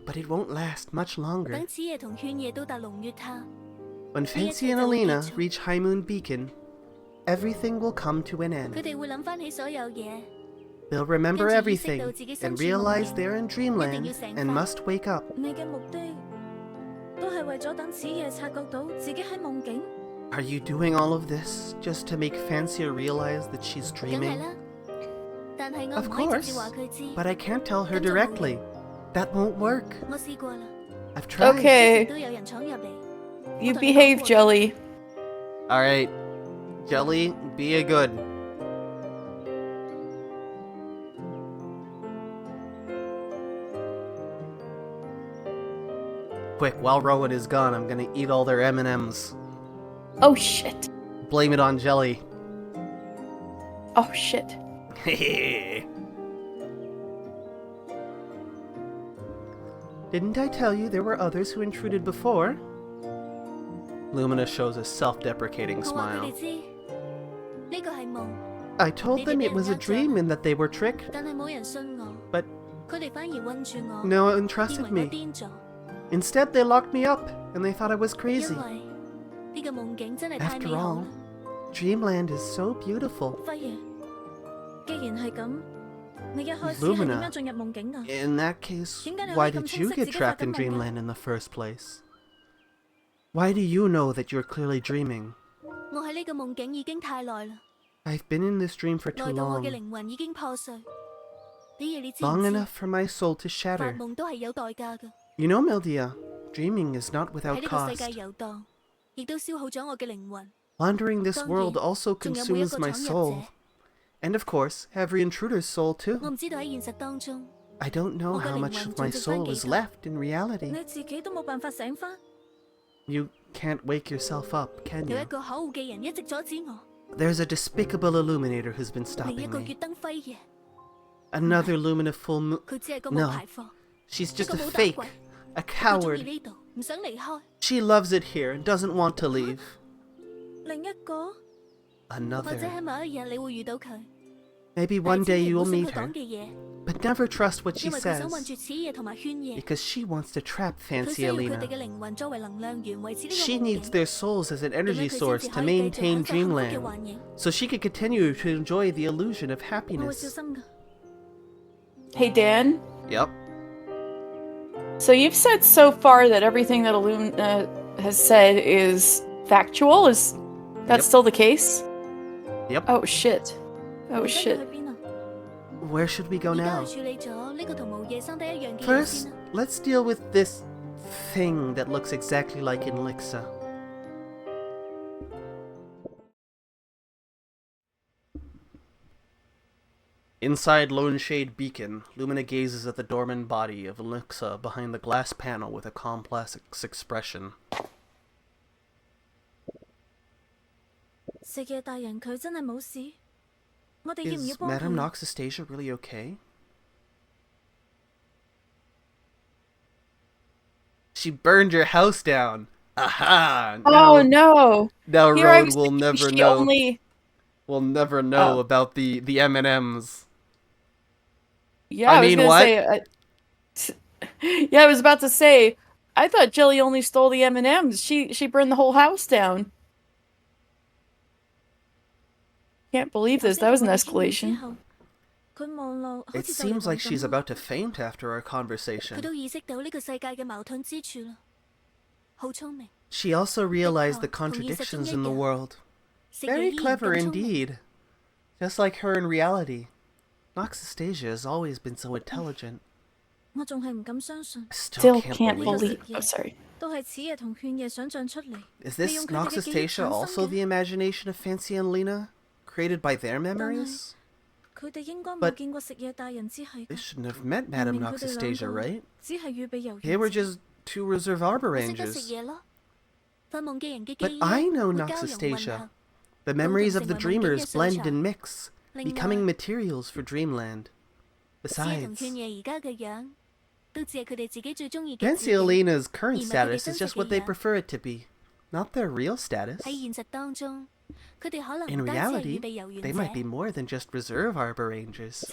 but it won't last much longer. 等此夜同勸夜到達龍月塔， When Fancy and Alina reach High Moon Beacon, everything will come to an 佢 end. 哋會諗翻起所有嘢， They'll remember 跟住意識 everything 到自己身 and 處 realize 夢境， they're in 一定 Dreamland 要醒 and 返。 must wake up. 你嘅目的都係為咗等此夜察覺到自己喺夢境， Are you doing all of this just to make Fancy realize that she's 梗係 dreaming? 啦。但係我 Of 唔可以直 course, 接話佢知， but I can't tell her 咁就冇用。 directly. That won't work. 我試過啦， I've tried. Okay. 都有人闖入嚟。 You behave, Jelly. Alright. Jelly, be a good. Quick, while Rowan is gone, I'm gonna eat all their M&Ms. Oh shit. Blame it on Jelly. Oh shit. Didn't I tell you there were others who intruded before? Lumina shows a self-deprecating 我話佢 smile. 哋知，呢個係夢， I told them it was a dream and that they were tricked, 但係冇人信我， but 佢哋反而韞住我， no one 以 trusted 為我 me. 癲咗， Instead, they locked me up and they thought I was 因 crazy. 為呢個夢境真係太美 After 好 all, 啦。 Dreamland is so beautiful. 輝爺， Lumina, in that case, why did you get trapped in dreamland in the first place? Why do you know that you're clearly dreaming? I've been in this dream for too long. Long enough for my soul to shatter. You know, Mildia, dreaming is not without cost. Wandering this world also consumes my soul. And of course, every intruder's soul too. I don't know how much of my soul is left in reality. You can't wake yourself up, can you? There's a despicable illuminator who's been stopping me. Another Lumina full moon. No, she's just a fake. A coward. She loves it here and doesn't want to leave. Another. Maybe one day you will meet her. But never trust what she says. Because she wants to trap Fancy Alina. She needs their souls as an energy source to maintain Dreamland, so she could continue to enjoy the illusion of happiness. Hey, Dan? Yep. So you've said so far that everything that Illumina has said is factual? Is that still the case? Yep. Oh, shit. Oh, shit. Where should we go now? First, let's deal with this thing that looks exactly like in Lixa. Inside Lone Shade Beacon, Lumina gazes at the dormant body of Lixa behind the glass panel with a complex expression. Is Madame Noxastasia really okay? She burned your house down! Aha! Oh no! Now Here I Road was will thinking never she know. only- We'll never know about the M&Ms. Yeah, I was mean, gonna what? say. Yeah, I was about to say. I thought Jelly only stole the M&Ms. She burned the whole house down. Can't believe this. That was an escalation. It seems like she's about to faint after our conversation. She also realized the contradictions in the world. Very clever indeed. Just like her in reality. Noxastasia has always been so intelligent. I Still can't believe. it. Oh, sorry. Is this Noxastasia also the imagination of Fancy and Lena? Created by their memories? But they shouldn't have met Madame Noxastasia, right? They were just two reserve arbor rangers. But I know Noxastasia. The memories of the dreamers blend and mix, becoming materials for Dreamland. Besides, Fancy Alina's current status is just what they prefer it to be, not their real status. In reality, they might be more than just reserve arbor rangers.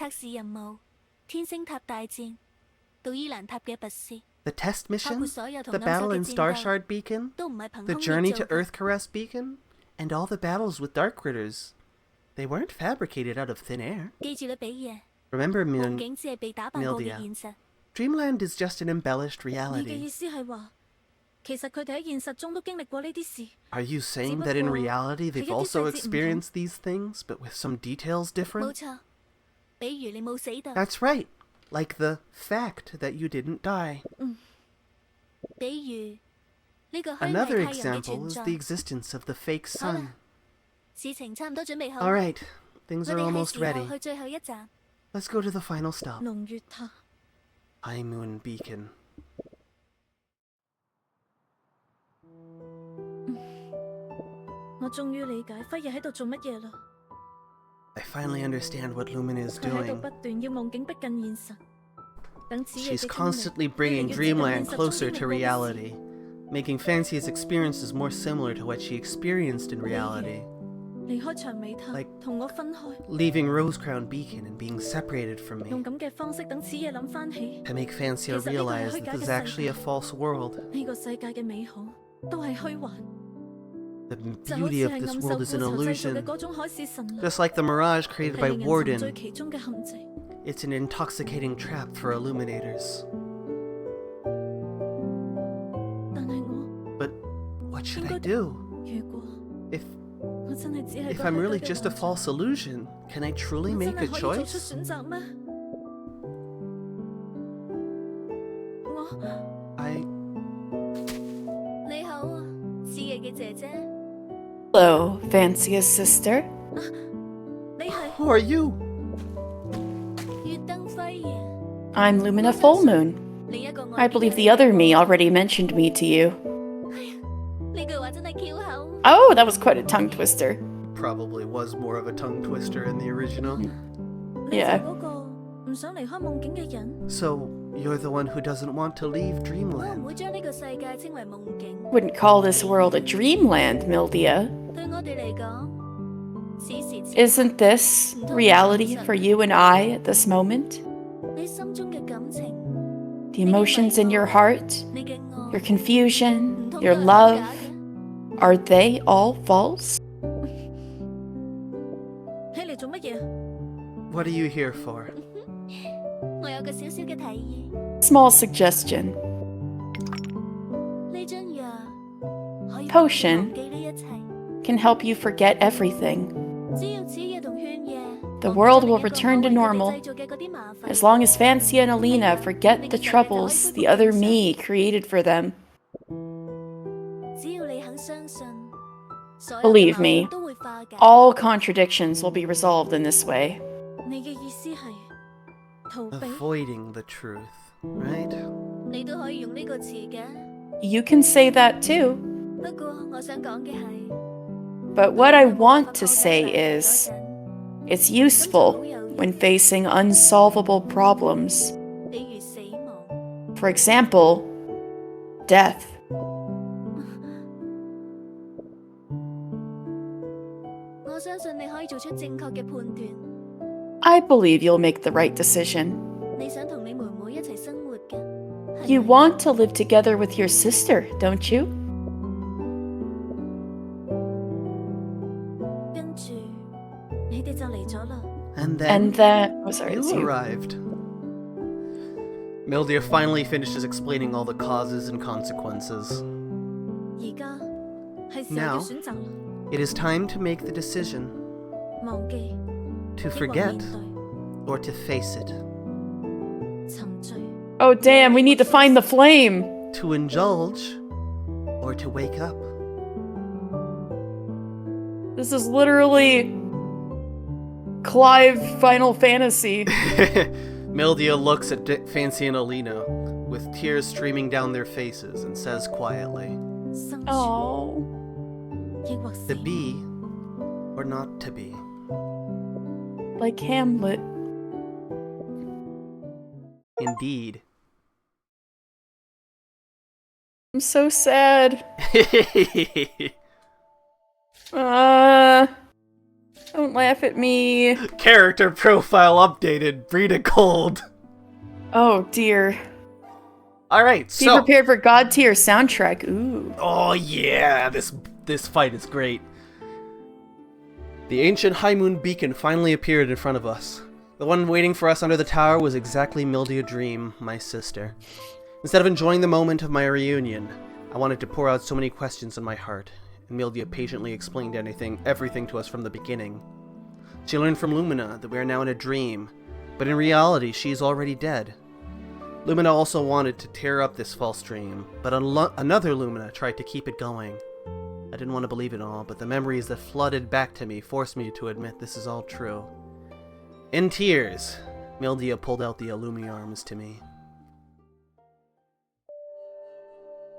The test missions, the battle in Starshard Beacon, the journey to Earth Caress Beacon, and all the battles with Dark Critters. They weren't fabricated out of thin air. Remember, Mildia, Dreamland is just an embellished reality. Are you saying that in reality they've also experienced these things, but with some details different? That's right. Like the fact that you didn't die. Another example is the existence of the fake sun. Alright, things are almost ready. Let's go to the final stop. High Moon Beacon. I finally understand what Lumina is doing. She's constantly bringing Dreamland closer to reality, making Fancy's experiences more similar to what she experienced in reality. Like leaving Rosecrown Beacon and being separated from me. To make Fancy realize that this is actually a false world. The 就好 beauty 似 of 係 this 暗 world 受 is an 苦囚製造嘅 illusion, 嗰種海市蜃樓， just like the mirage created 係 by 令人沉醉 Warden. 其中嘅陷阱。 It's an intoxicating trap for illuminators. 但係我 But what should 應 I 該 do? 如果 If 我真係只係 if 個 I'm 黑 really 嘅 just a 幻象， false illusion, can I truly 我真 make 係 a 可以做出 choice? 選擇咩？我 I 你好啊，刺翼嘅姐姐， Hello, fanciest sister. 你係 who are you? 月燈輝爺， I'm Lumina Full Moon. 另一個愛 I believe the other me already mentioned me to you. 呢句話真係翹口。 Oh, that was quite a tongue twister. Probably was more of a tongue twister in the original. 你就 Yeah. 嗰個唔想離開夢境嘅人， So, you're the one who doesn't want to leave 我唔 Dreamland. 會將呢個世界稱為夢境。 Wouldn't call this world a dreamland, Mildia. 對我哋嚟講，此時此刻 Isn't this reality for you and I at this moment? 你心中嘅感情， The emotions in your heart, 你嘅愛， your 唔 confusion, 通 your 都係 love, 假嘅？ are they all false? 你嚟做乜嘢？ What are you here for? 我有個小小嘅提議， Small suggestion. 呢樽藥可以 Potion 忘記呢一切， Can help you forget everything. 只要此夜同勸夜， The 忘記 world 咗 will 另一個 return to 我為佢哋 normal 製造嘅嗰啲麻煩 As long as Fancy and Alina forget the troubles the other me created for them. 只要你肯相信，所有嘅 Believe 矛盾 me, 都會化解。 all contradictions will be resolved in this way. 你嘅意思係逃避？ Avoiding the truth, right? 你都可以用呢個詞嘅。 You can say that too. 不過我想講嘅係， But what I want to say is, it's useful when facing unsolvable problems. 比如死亡。 For example, death. 我相信你可以做出正確嘅判斷。 I believe you'll make the right decision. 你想同你妹妹一齊生活嘅，係 You 咪 want to live together with your sister, don't you? 跟住你哋就嚟咗啦。 And then And then, oh sorry, it's you you. arrived. Mildia finally finishes explaining all the causes and consequences. 而家係時候 Now 要選擇啦， It is time to make the decision 忘記 to 抑或 forget 面對 or to face it, 沉醉。 Oh damn, we need to find the flame. to indulge or to wake up. This is literally Clive Final Fantasy. Mildia looks at Fancy and Alina with tears streaming down their faces and says quietly, 生存 Oh. 抑或死 to be or not to be. Like Hamlet. Indeed. I'm so sad. Don't laugh at me. Character profile updated. Brita Cold. Oh dear. Alright, Be so... prepared for God tier soundtrack. Ooh. Oh yeah, this fight is great. The ancient High Moon beacon finally appeared in front of us. The one waiting for us under the tower was exactly Mildia Dream, my sister. Instead of enjoying the moment of my reunion, I wanted to pour out so many questions in my heart, and Mildia patiently explained everything to us from the beginning. She learned from Lumina that we are now in a dream, but in reality she is already dead. Lumina also wanted to tear up this false dream, but another Lumina tried to keep it going. I didn't want to believe it all, but the memories that flooded back to me forced me to admit this is all true. In tears, Mildia pulled out the Illumiarms to me.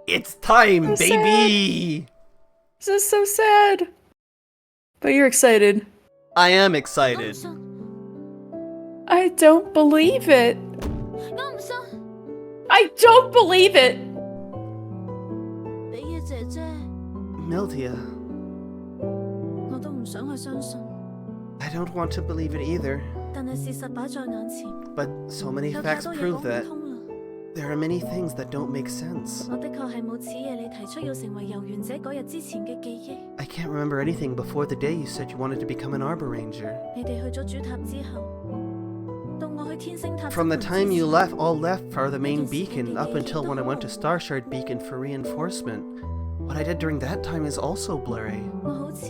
It's time, So baby! This is so sad. But you're excited. I am 我唔 excited. 信， I don't believe it. 我唔信， I don't believe it. 比爾姐姐， Mildia, 我都唔想去相信， I don't want to believe it either, 但係事實擺在眼前， but so many 有太 facts 多嘢 prove 講唔 that 通啦。There are many things that don't make sense. 我的確係冇此夜你提出要成為遊園者嗰日之前嘅記憶。I can't remember anything before the day you said you wanted to become an arbor ranger. 你哋去咗主塔之後，到我去天星塔。From the time you all left for the main beacon up until when I went to Starshard Beacon for reinforcement. What I did during that time is also blurry. 我好似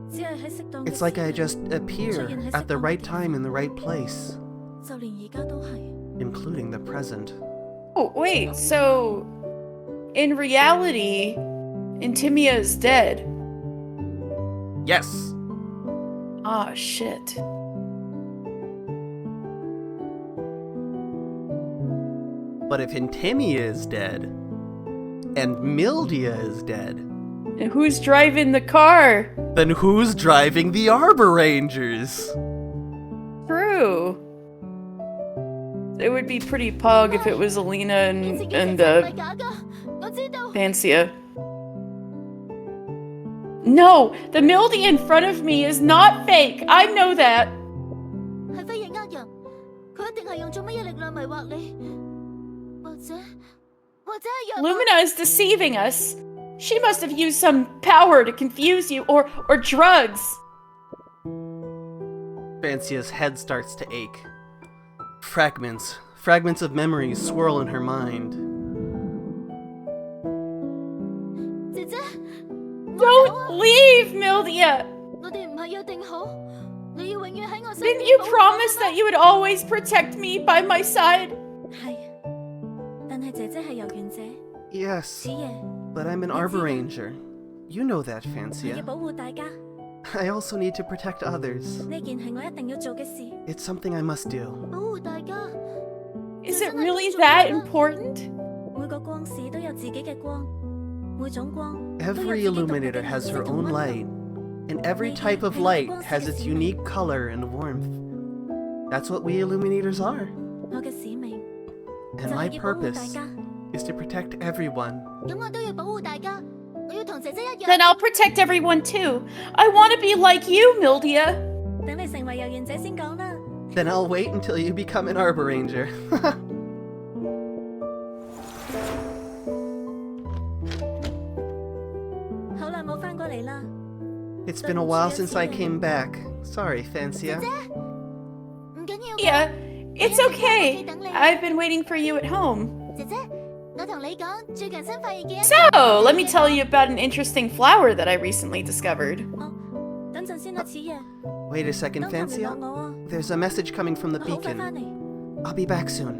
只係喺適當嘅 It's like I just 時間 appear at the right time in the right place, 就連而家都係。 including the present. Oh, wait, so in reality, Intimia is dead. Yes! Ah, shit. But if Intimia is dead, and Mildia is dead, And who's driving the car? then who's driving the Arbor Rangers? True. It would be pretty pug if it was Alina and 唔係假㗎，我知道。 Fancia. No, the Mildy in front of me is not fake. I know that. 係飛影呃人，佢一定係用咗乜嘢力量迷惑你，或者係藥物。 Lumina is deceiving us. She must have used some power to confuse you, or drugs. Fancia's head starts to ache. Fragments of memories swirl in her mind. 姐姐， Don't leave, Mildia. 我哋唔係約定好，你要永遠喺我身邊。 Didn't you promise that you would always protect me by my side? 係，但係姐姐係遊園者， Yes, 此夜 but I'm an Arbor Ranger. You know that, 我要 Fancia. 保護大家， I also need to protect others. 呢件係我一定要做嘅事， It's something I must do. 保護大家。 Is it really that important? 每個光使都有自己嘅光，每種光都有自己 Every 獨特嘅 illuminator has 顏色 her 同 own 溫 light, 度。 and every type of light has its unique color and warmth. That's what we illuminators are. 我嘅使命 And 就 my 係要保護大 purpose 家， is to protect everyone. 咁我都要保護大家，我要同姐姐一 Then 樣。 I'll protect everyone too. I want to be like you, Mildia. 等你成為遊園者先講啦。 Then I'll wait until you become an Arbor Ranger. It's been a while since I came back. Sorry, Fancia. 唔緊要㗎。 Yeah, it's okay. I've been waiting for you at home. 姐姐，我同你講最近新發現嘅一 So, let me tell you about an interesting flower that I recently discovered. 等陣先啦，此夜。 Wait a second, 等陣聯 Fancia. 絡我啊， There's a message coming from the 我好快返 beacon. 嚟。 I'll be back soon.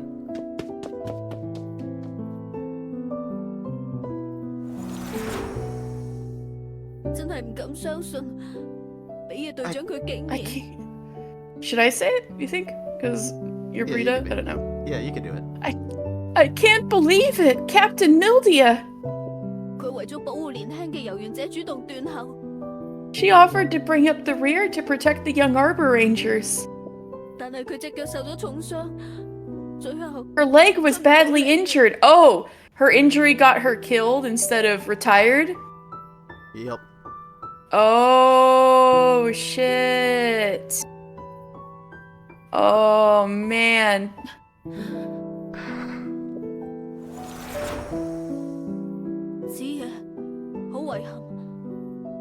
真係唔敢相信，比野隊長佢竟 I 然 can't. Should I say it, you think? Because you're Yeah, Brita? you can I don't know. Yeah, you can do it. I can't believe it! Captain Mildia! 佢為咗保護年輕嘅遊園者主動斷後， She offered to bring up the rear to protect the young Arbor Rangers. 但係佢隻腳受咗重傷，最後 Her leg was badly injured. Oh, her injury got her killed instead of retired? Yep. Oh, shit. Oh, man. 此夜好遺憾，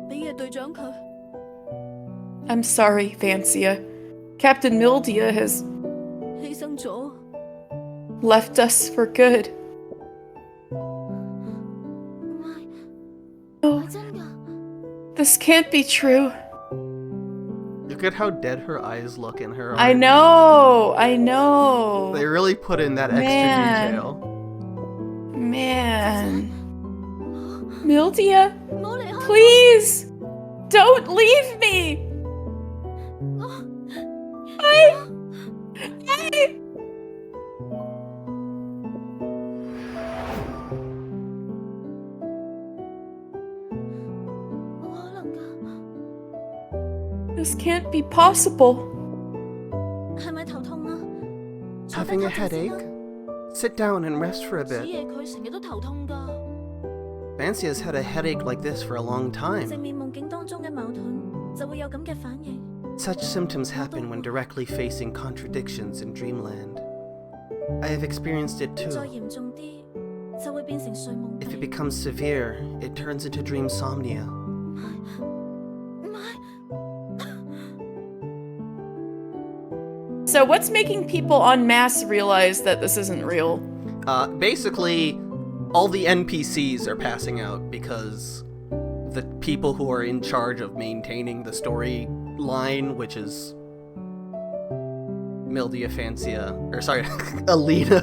比野隊長佢 I'm sorry, Fancia. Captain Mildia has 犧牲咗。 left us for good. 唔係 Oh, 真㗎， this can't be true. Look at how dead her eyes look in her I art. know, I know. They really put in that extra Man. detail. Man. Mildia, 唔好離開 please don't leave me. 我。 I 冇可能㗎， This can't be possible. 係咪頭痛啊？坐低 Having a 唞陣先啦 headache? Sit down and rest for a 此 bit. 夜佢成日都頭痛㗎， Fancia's had a headache like this for a long 正 time. 面夢境當中嘅矛盾就會有咁嘅反應。 Such symptoms happen when directly facing contradictions in dreamland. I have experienced it 再 too. 嚴重啲就會變成睡夢 If it 病。 becomes severe, it turns into dreamsomnia. 唔係， So what's making people en masse realize that this isn't real? Basically, all the NPCs are passing out because the people who are in charge of maintaining the storyline, which is Mildia Fancia, or sorry, Alina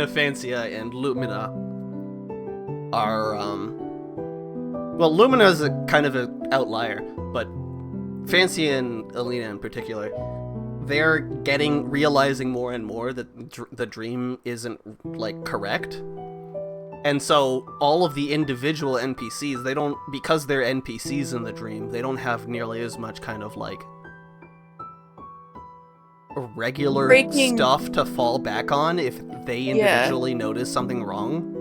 Fancia and Lumina are, well, Lumina is a kind of an outlier, but Fancia and Alina in particular, they're realizing more and more that the dream isn't, like, correct. And so all of the individual NPCs, they don't, because they're NPCs in the dream, they don't have nearly as much kind of, like, regular stuff to fall back on if they individually notice something wrong.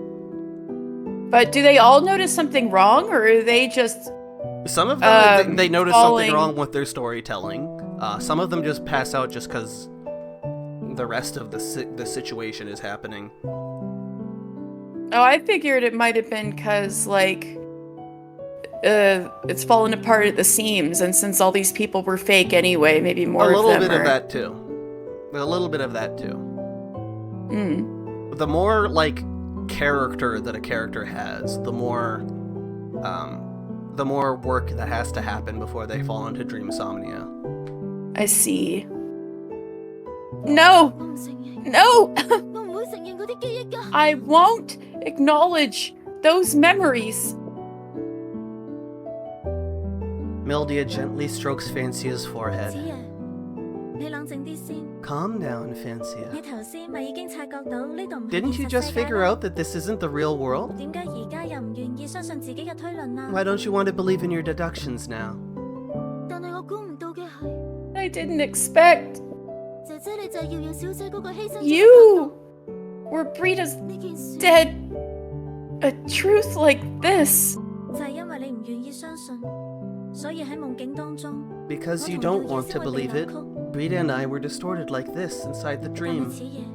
But do they all notice something wrong, or are they just... Some of them, they notice something falling- wrong with their storytelling. Some of them just pass out just because the rest of the situation is happening. Oh, I figured it might have been because, like, it's fallen apart at the seams, and since all these people were fake anyway, maybe more of them A little bit are... of that too. A little bit of that too. Mm. The more, like, character that a character has, the more work that has to happen before they fall into dreamsomnia. I see. No! 我唔承認， No! 我唔會承認嗰啲記憶㗎。 I won't acknowledge those memories. Mildia gently strokes Fancia's 子 forehead. 爺，你冷靜啲先。 Calm down, Fancia. 你頭先咪已經察覺到呢度唔係 Didn't 現 you 實 just 世界 figure 啦？ out that this isn't the real world? 點解而家又唔願意相信自己嘅推論啊？ Why don't you want to believe in your deductions now? 但係我估唔到嘅係， I didn't expect 姐姐你就係耀耀小姐嗰個犧牲者 you were Brita's 呢件事， dead. A truth like this. 就係因為你唔願意相信，所以喺夢境當中， Because you don't want to believe it, Brita and I were distorted like this inside the 但係 dream. 子爺，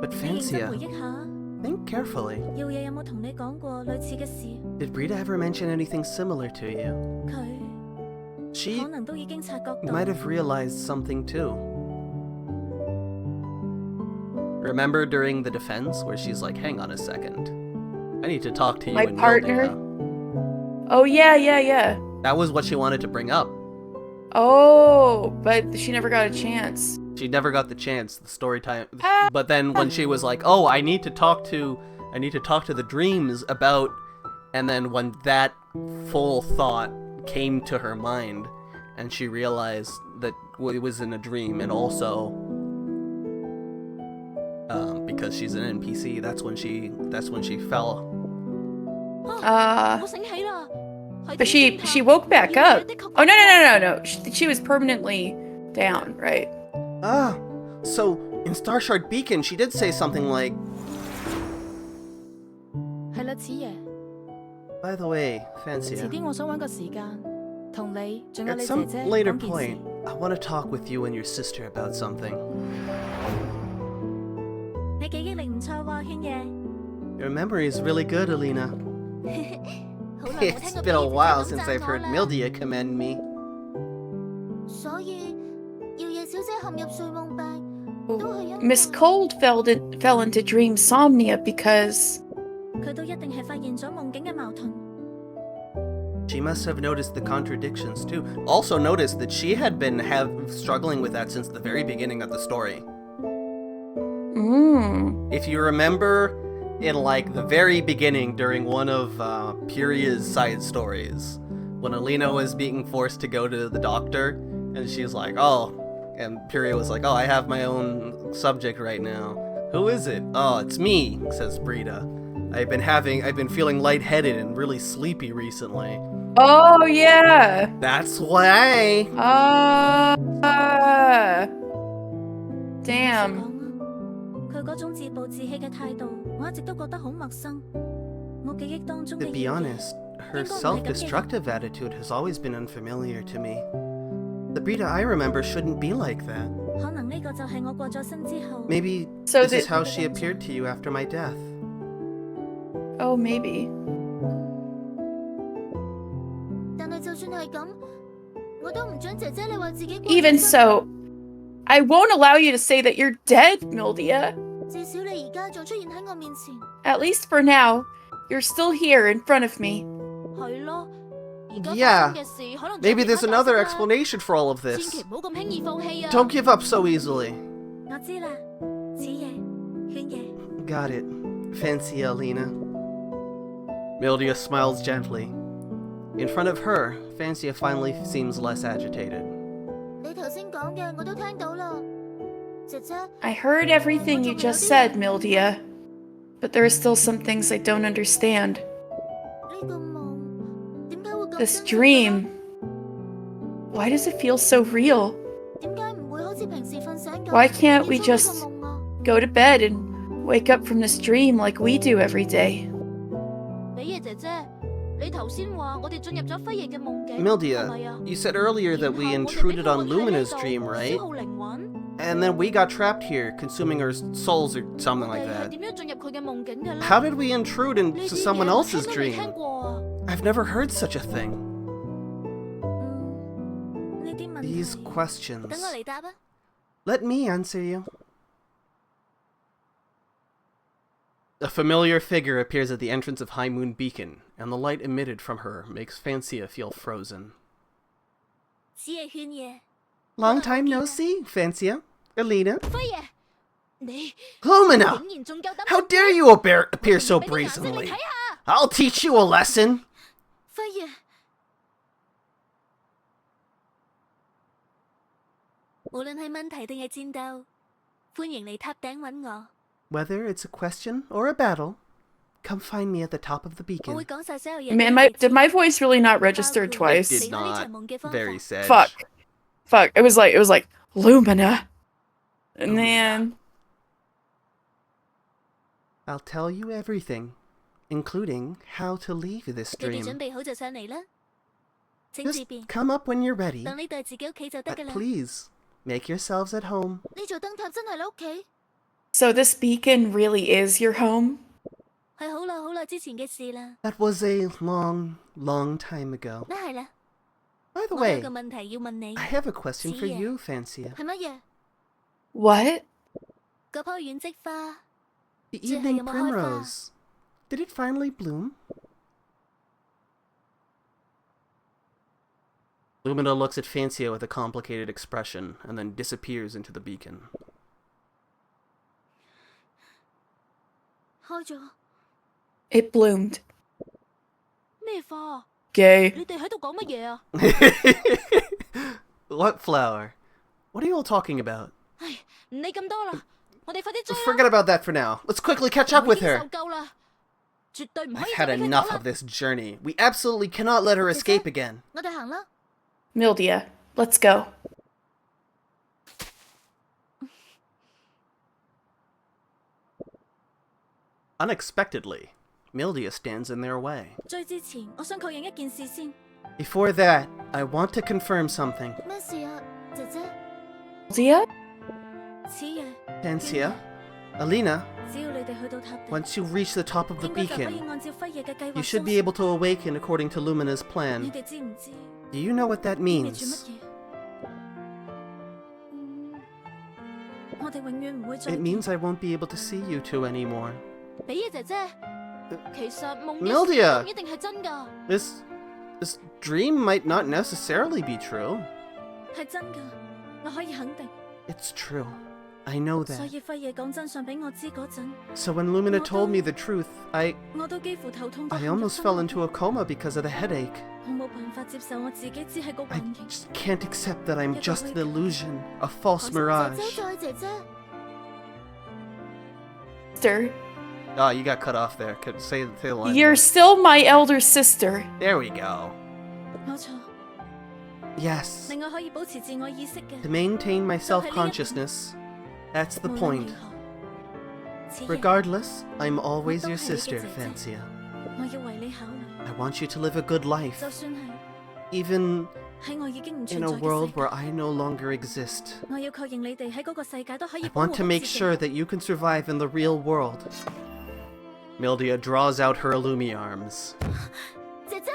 But 你認真 Fancia, 回憶下， think carefully. 耀爺有冇同你講過類似嘅事？ Did Brita ever mention anything similar to you? 佢 She 可能都已經察覺到。 might have realized something too. Remember during the defense where she's like, hang on a second. I need to talk to you My and partner? Mildia." Oh, yeah. That was what she wanted to bring up. Oh, but she never got a chance. She never got the chance, the story time. Ah. But then when she was like, "Oh, I need to talk to the dreams about," and then when that full thought came to her mind, and she realized that it was in a dream, and also because she's an NPC, that's when she fell. 我醒起啦，喺 But 天 she 線下 woke back 耀 up. 爺的確 Oh, no. She was permanently down, right? Ah, so in Starshard Beacon, she did say something like, 係啦，子爺。 "By the way, 遲 Fancia, 啲我想揾個時間同你仲有 at 你 some 姐姐 later 講件 point, 事。 I want to talk with you and your sister about something." 你記憶力唔錯喎，軒爺。 Your memory is really good, Alina. 好耐冇聽 It's 過 been a 表 while 姐姐 since 咁 I've 讚 heard 我啦。 Mildia commend me. 所以耀爺小姐陷入睡夢病，都係因為 Miss Cold fell into dreamsomnia because... 佢都一定係發現咗夢境嘅矛盾。 She must have noticed the contradictions too. Also noticed that she had been struggling with that since the very beginning of the story. If you remember, in like the very beginning during one of Puria's side stories, when Alina was being forced to go to the doctor, and she's like, "Oh," and Puria was like, "Oh, I have my own subject right now. Who is it?" "Oh, it's me," says Brita. I've been feeling lightheaded and really sleepy recently. Oh, yeah. That's why. Damn. 講啊，佢嗰種自暴自棄嘅態度，我一直都覺得好陌生。我記憶當中嘅 To be 耀爺 honest, her self-destructive attitude has always been unfamiliar to me. The Brita I remember shouldn't be like that. 可能呢個就係我過咗身之後。 Maybe So this is the- how she appeared to you after my death. Oh, maybe. 但係就算係咁，我都唔准姐姐你話自己過咗 Even 身。 so, I won't allow you to say that you're dead, Mildia. 至少你而家仲出現喺我面前。 At least for now, you're still here in front of me. 係咯，而家 Yeah. 發生嘅事可能仲有 Maybe 其他 there's another 解釋啦。 explanation for all of 千 this. 祈唔好咁輕易放棄啊！ Don't give up so easily. 我知啦，此夜，圈夜。 Got it. Fancy Alina. Mildia smiles gently. In front of her, Fancy finally seems less agitated. 你頭先講嘅我都聽到啦，姐姐。 I heard everything you just said, Mildia. But there are still some things I don't understand. 呢個夢點解會咁 This 真實嘅 dream. Why does it feel so real? 點解唔會好似平時瞓醒咁 Why can't we 結束呢 just 個夢啊？ go to bed and wake up from this dream like we do every day? 比野姐姐，你頭先話我哋進入咗輝夜嘅夢境，係咪 Mildia, 啊？ you said earlier that we 然後我哋俾 intruded 佢 on 活喺呢 Lumina's 度 dream, 消 right? 耗靈魂。 And then we got trapped here, consuming our souls or 我 something 哋 like 係 that. 點樣進入佢嘅夢境嘅咧？ How did we intrude 呢 into 啲 someone 嘢我 else's 聽都未 dream? 聽過啊！ I've never heard such a thing. 呢啲問 These 題， questions. 等我嚟答啊！ Let me answer you. A familiar figure appears at the entrance of High Moon Beacon, and the light emitted from her makes Fancia feel frozen. 此夜圈夜， Long time no see, Fancia. Alina. 輝夜，你 Lumina! 竟然仲夠膽 How 入 dare 嚟 you appear so 俾啲顏色你 brazenly? 睇下， I'll teach you a lesson. 輝夜，無論係問題定係戰鬥，歡迎嚟塔頂揾我。 Whether it's a question or a battle, come find me at the top of the 我會 beacon. 講晒所有嘢。 Man, did my voice really not register twice? Did not. Very sad. Fuck. It was like Lumina. And then I'll tell you everything, including how to leave this 你哋準 dream. 備好就上嚟啦，請自 Just 便， come up when you're ready, 當呢度係自己屋企就得㗎 but 啦。 please make yourselves at home. 呢座燈塔真係你屋企， so this beacon really is your home? 係好耐之前嘅事啦。 That was a long, long time ago. 嗱係啦， By the 我有 way, 個問題要問你， I have a question for Yeah. you, Fancia. 係乜嘢？ What? 嗰棵遠跡花， The Yeah, evening yung mga heart primrose. Did it finally bloom? Lumina looks at Fancia with a complicated expression and then disappears into the beacon. 開咗 It bloomed. 咩花啊？ Gay. 你哋喺度講乜嘢啊？ What flower? What are you all talking about? 唉，唔理咁多啦，我哋快啲追啦！ Forget about that for now. Let's quickly catch up 我 with 已經 her. 受夠啦，絕對唔可 I've 以 had 就俾佢 enough 走 of 啦。 this journey. We absolutely cannot let her escape again. 我哋行啦。 Mildia, let's go. Unexpectedly, Mildia stands in their way. 追之前，我想確認一件事先。 Before that, I want to confirm something. 咩事啊，姐姐？ Mildia? 此夜， Fancia, Alina, 只要你哋去到塔頂， once you reach the top of the 應該就可以 beacon, 按照輝夜嘅計劃 you should 蘇 be 醒 able to awaken according to Lumina's 你 plan. 哋知唔知 Do you know what that 意味住乜 means? 嘢？我哋永遠唔會再 It 見。 means I won't be able to see you two anymore. 比野姐姐，其實夢嘅 Mildia 事唔一定係真㗎， This dream might not necessarily be true. 係真㗎，我可以肯定。 It's true. I know 所 that. 以輝夜講真相俾我知嗰陣， So when Lumina told me the truth, I 我都幾乎頭痛到 I 陷入 almost 昏 fell 迷 into a coma because of the headache. 我冇辦法接受我自己只係個 I 幻境。 just can't accept that I'm just an illusion, a 可 false 惜姐 mirage. 姐姐姐， Sister, Oh, you got cut off there. Say the line. you're still my elder sister. There we go. 冇錯， Yes. 令我可以保持自我意識嘅。 To maintain my self-consciousness, that's the 無論 point. 如何，此夜 Regardless, I'm always your Don't hate sister, it, Fancia. 我要為你考慮， I want you to live a good life. 就算係 Even 喺我已經唔 in 存 a 在嘅 world 世 where 界， I no longer exist. 我要確認你哋喺嗰個世界都可以 I 保護 want to 好 make 自己。 sure that you can survive in the real world. Mildia draws out her Illumi arms. 姐姐，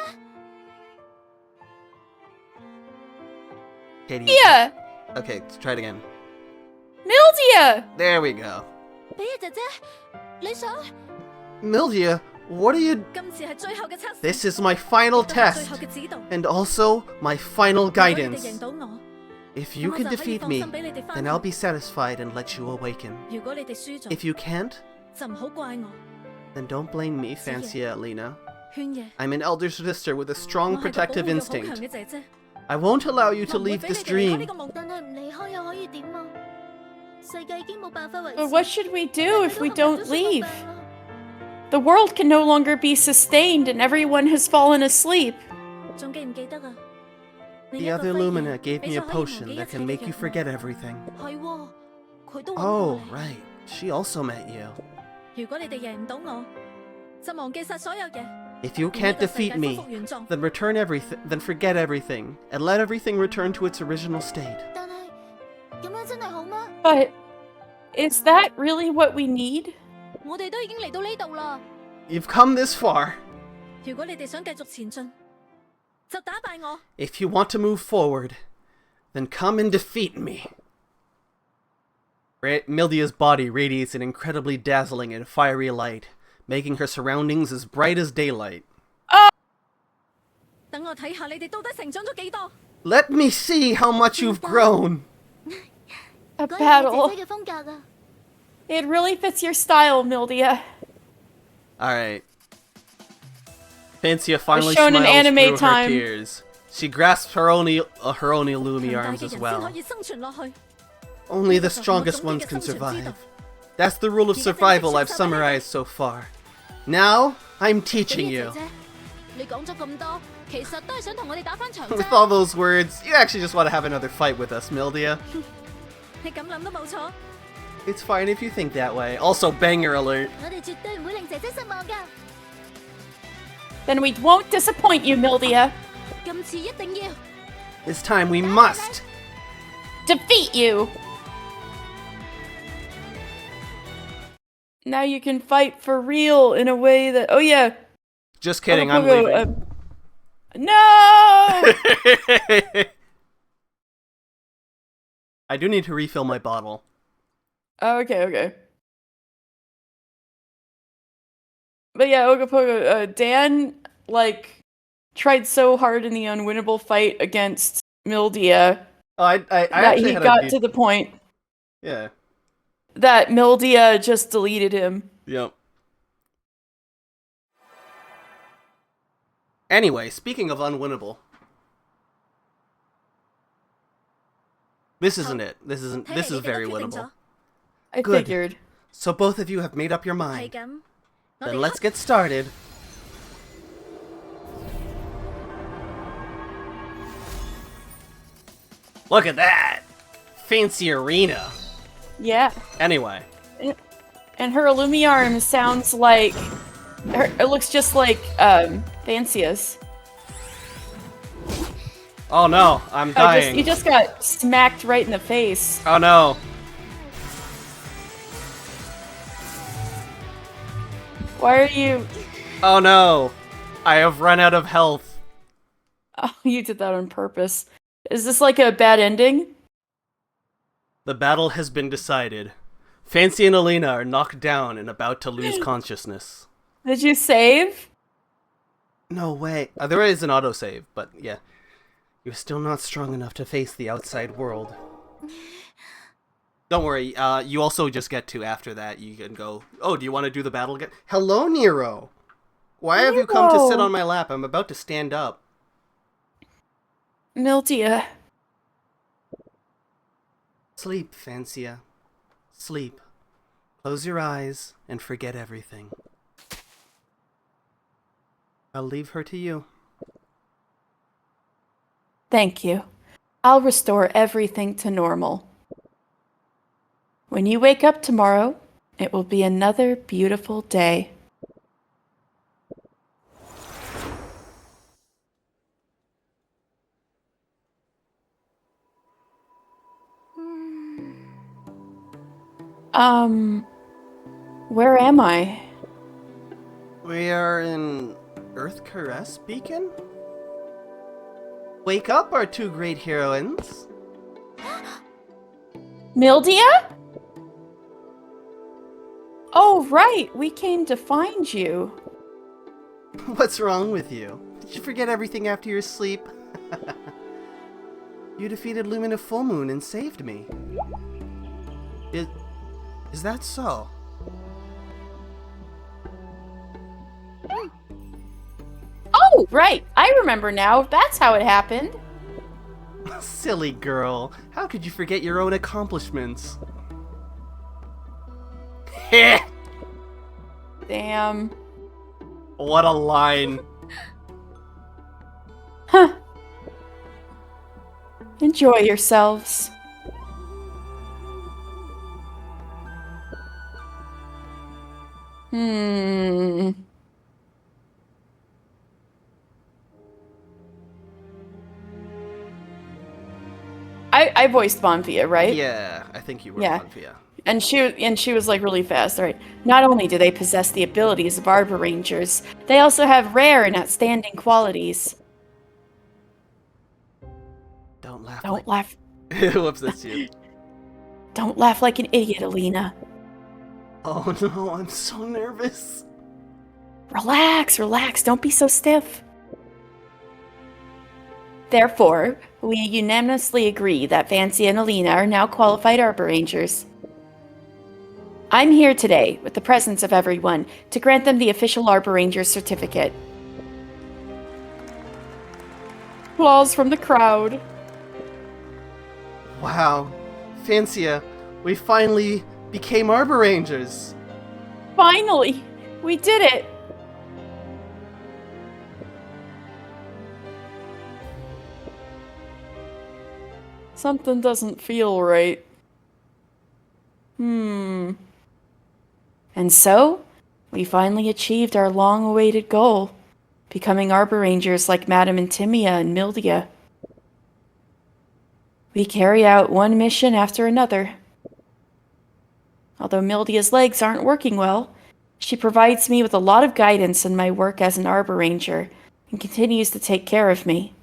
Katie. Yeah! Okay, let's try it again. Mildia! There we go. 比爾姐姐，你想 Mildia, what are you... 今次係最後嘅測試， This is my final 亦都係最 test. 後嘅指導。 And also my final 如果你哋 guidance. 贏到我， If you 咁我 can 就可以 defeat 放 me, 心俾你哋翻 then I'll 去。 be satisfied and let you awaken. 如果你哋輸咗， If you can't, 就唔好怪我。 then don't blame me, Fancia Alina. 圈爺， I'm an elder sister with a 我 strong 係個保 protective 護欲好強 instinct. 嘅姐姐， I won't allow you 我 to 唔會 leave 俾你 this 哋離開呢 dream. 個夢。但係唔離開又可以點啊？世界已經冇辦法維 But 持。 what should we do if we 大家都 don't 陷入咗宿命 leave? 啦 The world can no longer be sustained and everyone has fallen asleep. 仲記唔記得啊？另 The 一個 other 飛 Lumina 人 gave 俾 me a 咗可以忘記 potion 一 that 切 can 嘅 make you 藥 forget 物 everything. 係喎，佢都揾過 Oh, 你。 right. She also met you. 如果你哋贏唔到我，就忘記晒所有嘢。 If you 令呢 can't 個世界 defeat 恢 me, 復原狀。 then return everything, then forget everything, and let everything return to its original state. 但係咁樣真係好嗎？ But is that really what we need? 我哋都已經嚟到呢度啦。 You've come this far. 如果你哋想繼續前進，就打敗我。 If you want to move forward, then come and defeat me. Mildia's body radiates an incredibly dazzling and fiery light, making her surroundings as bright as daylight. 等我睇下你哋到底成長咗幾多。 Let me see how much you've grown. A 嗰係 battle. 姐姐嘅風格啊！ It really fits your style, Mildia. Alright. Fancia finally shown in smiles anime through her time. tears. She grasps her own Illumi 強大 arms 嘅 as 人先 well. 可以生存落去。 Only the 呢個就係我 strongest 總結 ones 嘅 can 生存之道。 survive. That's the rule of survival I've summarized so far. Now, I'm 比 teaching 爾 you. 姐姐，你講咗咁多，其實都係想同我哋打返場 With 啫。 all those words, you actually just want to have another fight with us, Mildia. 你咁諗都冇錯， It's fine if you think that way. Also, banger alert. 我哋絕對唔會令姐姐失望㗎。 Then we won't disappoint you, Mildia. 今次一定要。 This time we must. Defeat you. Now you can fight for real in a way that. Oh yeah. Just kidding, I'm Pogo, leaving. No. I do need to refill my bottle. Okay. But yeah, Ogopogo, Dan, tried so hard in the unwinnable fight against Mildia Oh, I that actually he had got a to the point Yeah. that Mildia just deleted him. Yep. Anyway, speaking of unwinnable. This isn't it. This is very winnable. I Good. figured. So both of you have made up your 係 mind. 咁，我 Then 哋 let's get started. Look at that! Fancy arena. Yeah. Anyway. And her Illumiarm sounds like... it looks just like, Fancia's. Oh no, I'm dying. You just got smacked right in the face. Oh no. Why are you... Oh no. I have run out of health. Oh, you did that on purpose. Is this like a bad ending? The battle has been decided. Fancy and Alina are knocked down and about to lose consciousness. Did you save? No way. There is an autosave, but yeah. You're still not strong enough to face the outside world. Don't worry, you also just get to, after that, you can go, oh, do you want to do the battle again? Hello, Nero! Why have you come to sit on my lap? I'm about to stand up. Mildia. Sleep, Fancia. Sleep. Close your eyes and forget everything. I'll leave her to you. Thank you. I'll restore everything to normal. When you wake up tomorrow, it will be another beautiful day. Where am I? We are in Earth Caress Beacon? Wake up, our two great heroines. Mildia? Oh, right. We came to find you. What's wrong with you? Did you forget everything after your sleep? You defeated Lumina Full Moon and saved me. Is that so? Oh, right. I remember now. That's how it happened. Silly girl. How could you forget your own accomplishments? Heh! Damn. What a line. Huh. Enjoy yourselves. I voiced Bonfia, right? Yeah, I think you were Yeah. Bonfia. And she was like really fast, right? Not only do they possess the abilities of Arbor Rangers, they also have rare and outstanding qualities. Don't laugh. Don't laugh. Whoops, that's you. Don't laugh like an idiot, Alina. Oh no, I'm so nervous. Relax, relax. Don't be so stiff. Therefore, we unanimously agree that Fancy and Alina are now qualified Arbor Rangers. I'm here today, with the presence of everyone, to grant them the official Arbor Ranger certificate. Applause from the crowd. Wow. Fancia, we finally became Arbor Rangers. Finally! We did it! Something doesn't feel right. And so, we finally achieved our long-awaited goal, becoming Arbor Rangers like Madame Intimia and Mildia. We carry out one mission after another. Although Mildia's legs aren't working well, she provides me with a lot of guidance in my work as an Arbor Ranger and continues to take care of me.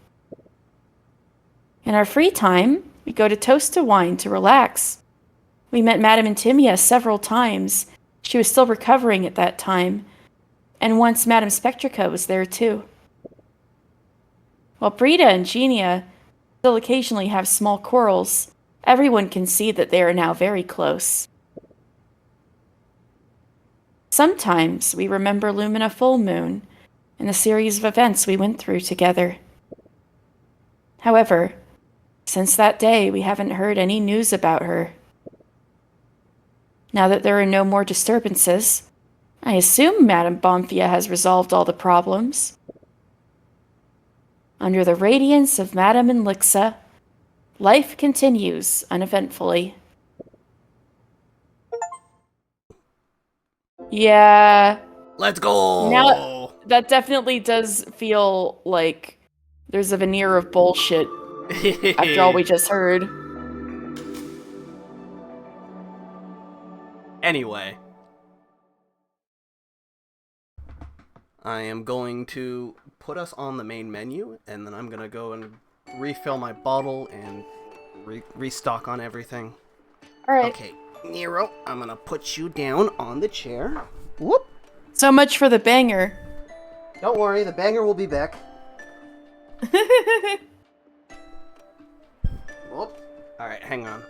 In our free time, we go to Toast to Wine to relax. We met Madame Intimia several times. She was still recovering at that time. And once Madame Spectrica was there too. While Brita and Genia still occasionally have small quarrels, everyone can see that they are now very close. Sometimes we remember Lumina Full Moon and the series of events we went through together. However, since that day, we haven't heard any news about her. Now that there are no more disturbances, I assume Madame Bonfia has resolved all the problems. Under the radiance of Madame Elixa, life continues uneventfully. Yeah. Let's go! Now, that definitely does feel like there's a veneer of bullshit after all we just heard. Anyway. I am going to put us on the main menu, and then I'm going to go and refill my bottle and restock on everything. Alright. Okay, Nero, I'm going to put you down on the chair. Whoop! So much for the banger. Don't worry, the banger will be back. Whoop. Alright, hang on.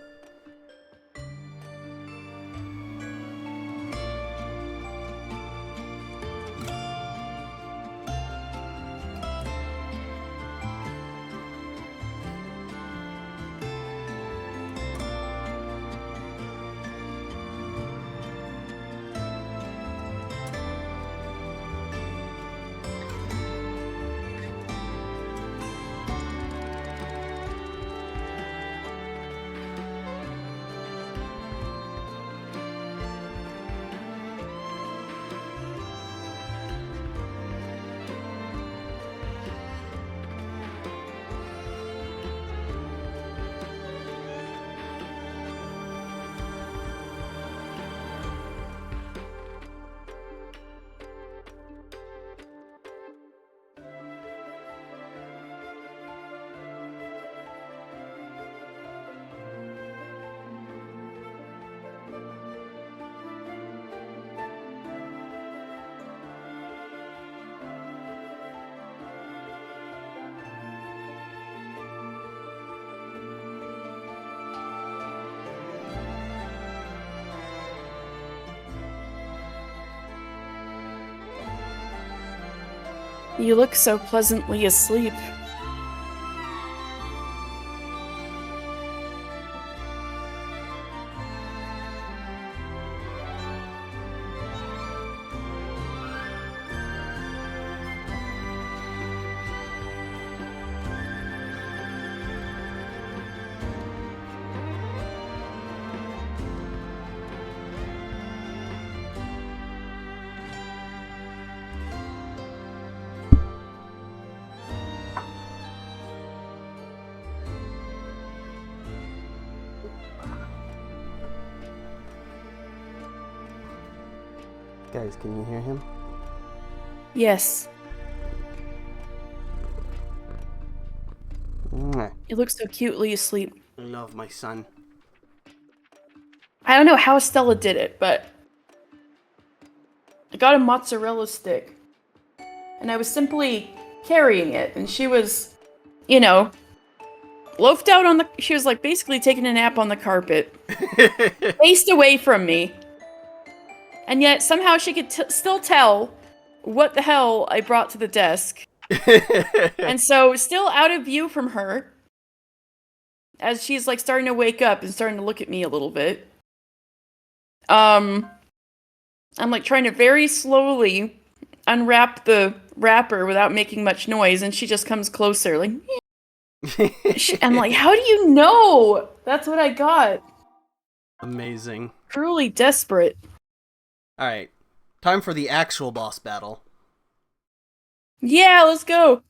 You look so pleasantly asleep. Guys, can you hear him? Yes. Mwah. You look so cutely asleep. I love my son. I don't know how Stella did it, but I got a mozzarella stick. And I was simply carrying it, and she was, you know, loafed out on the... She was, like, basically taking a nap on the carpet. Faced away from me. And yet, somehow she could still tell what the hell I brought to the desk. And so, still out of view from her, as she's, like, starting to wake up and starting to look at me a little bit. I'm, like, trying to very slowly unwrap the wrapper without making much noise, and she just comes closer, like... I'm like, how do you know? That's what I got. Amazing. Truly desperate. Alright, time for the actual boss battle. Yeah, let's go.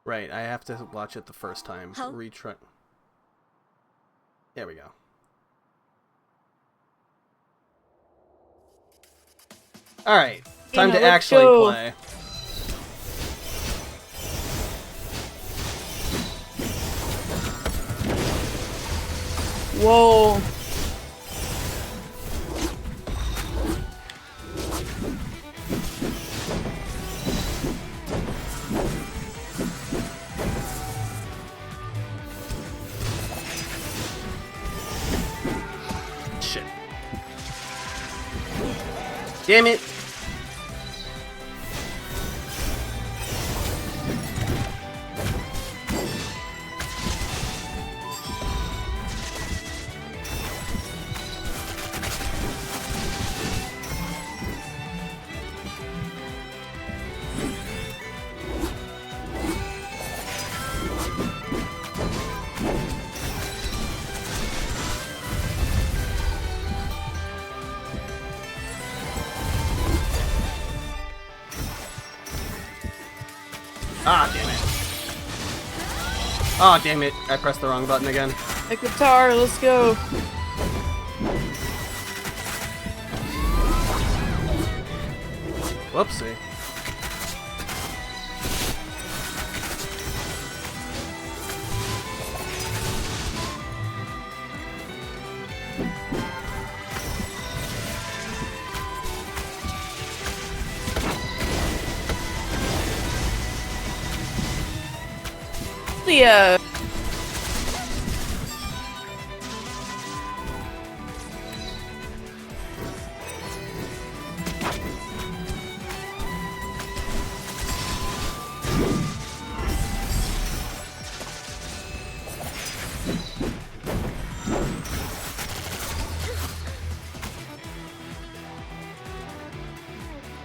Right, I have to watch it the first time. How? Retry. There we go. Alright, time to let's actually go. play. Whoa. Shit. Damn it! Ah, damn it. Ah, damn it. I pressed the wrong button again. A guitar, let's go. Whoopsie. The,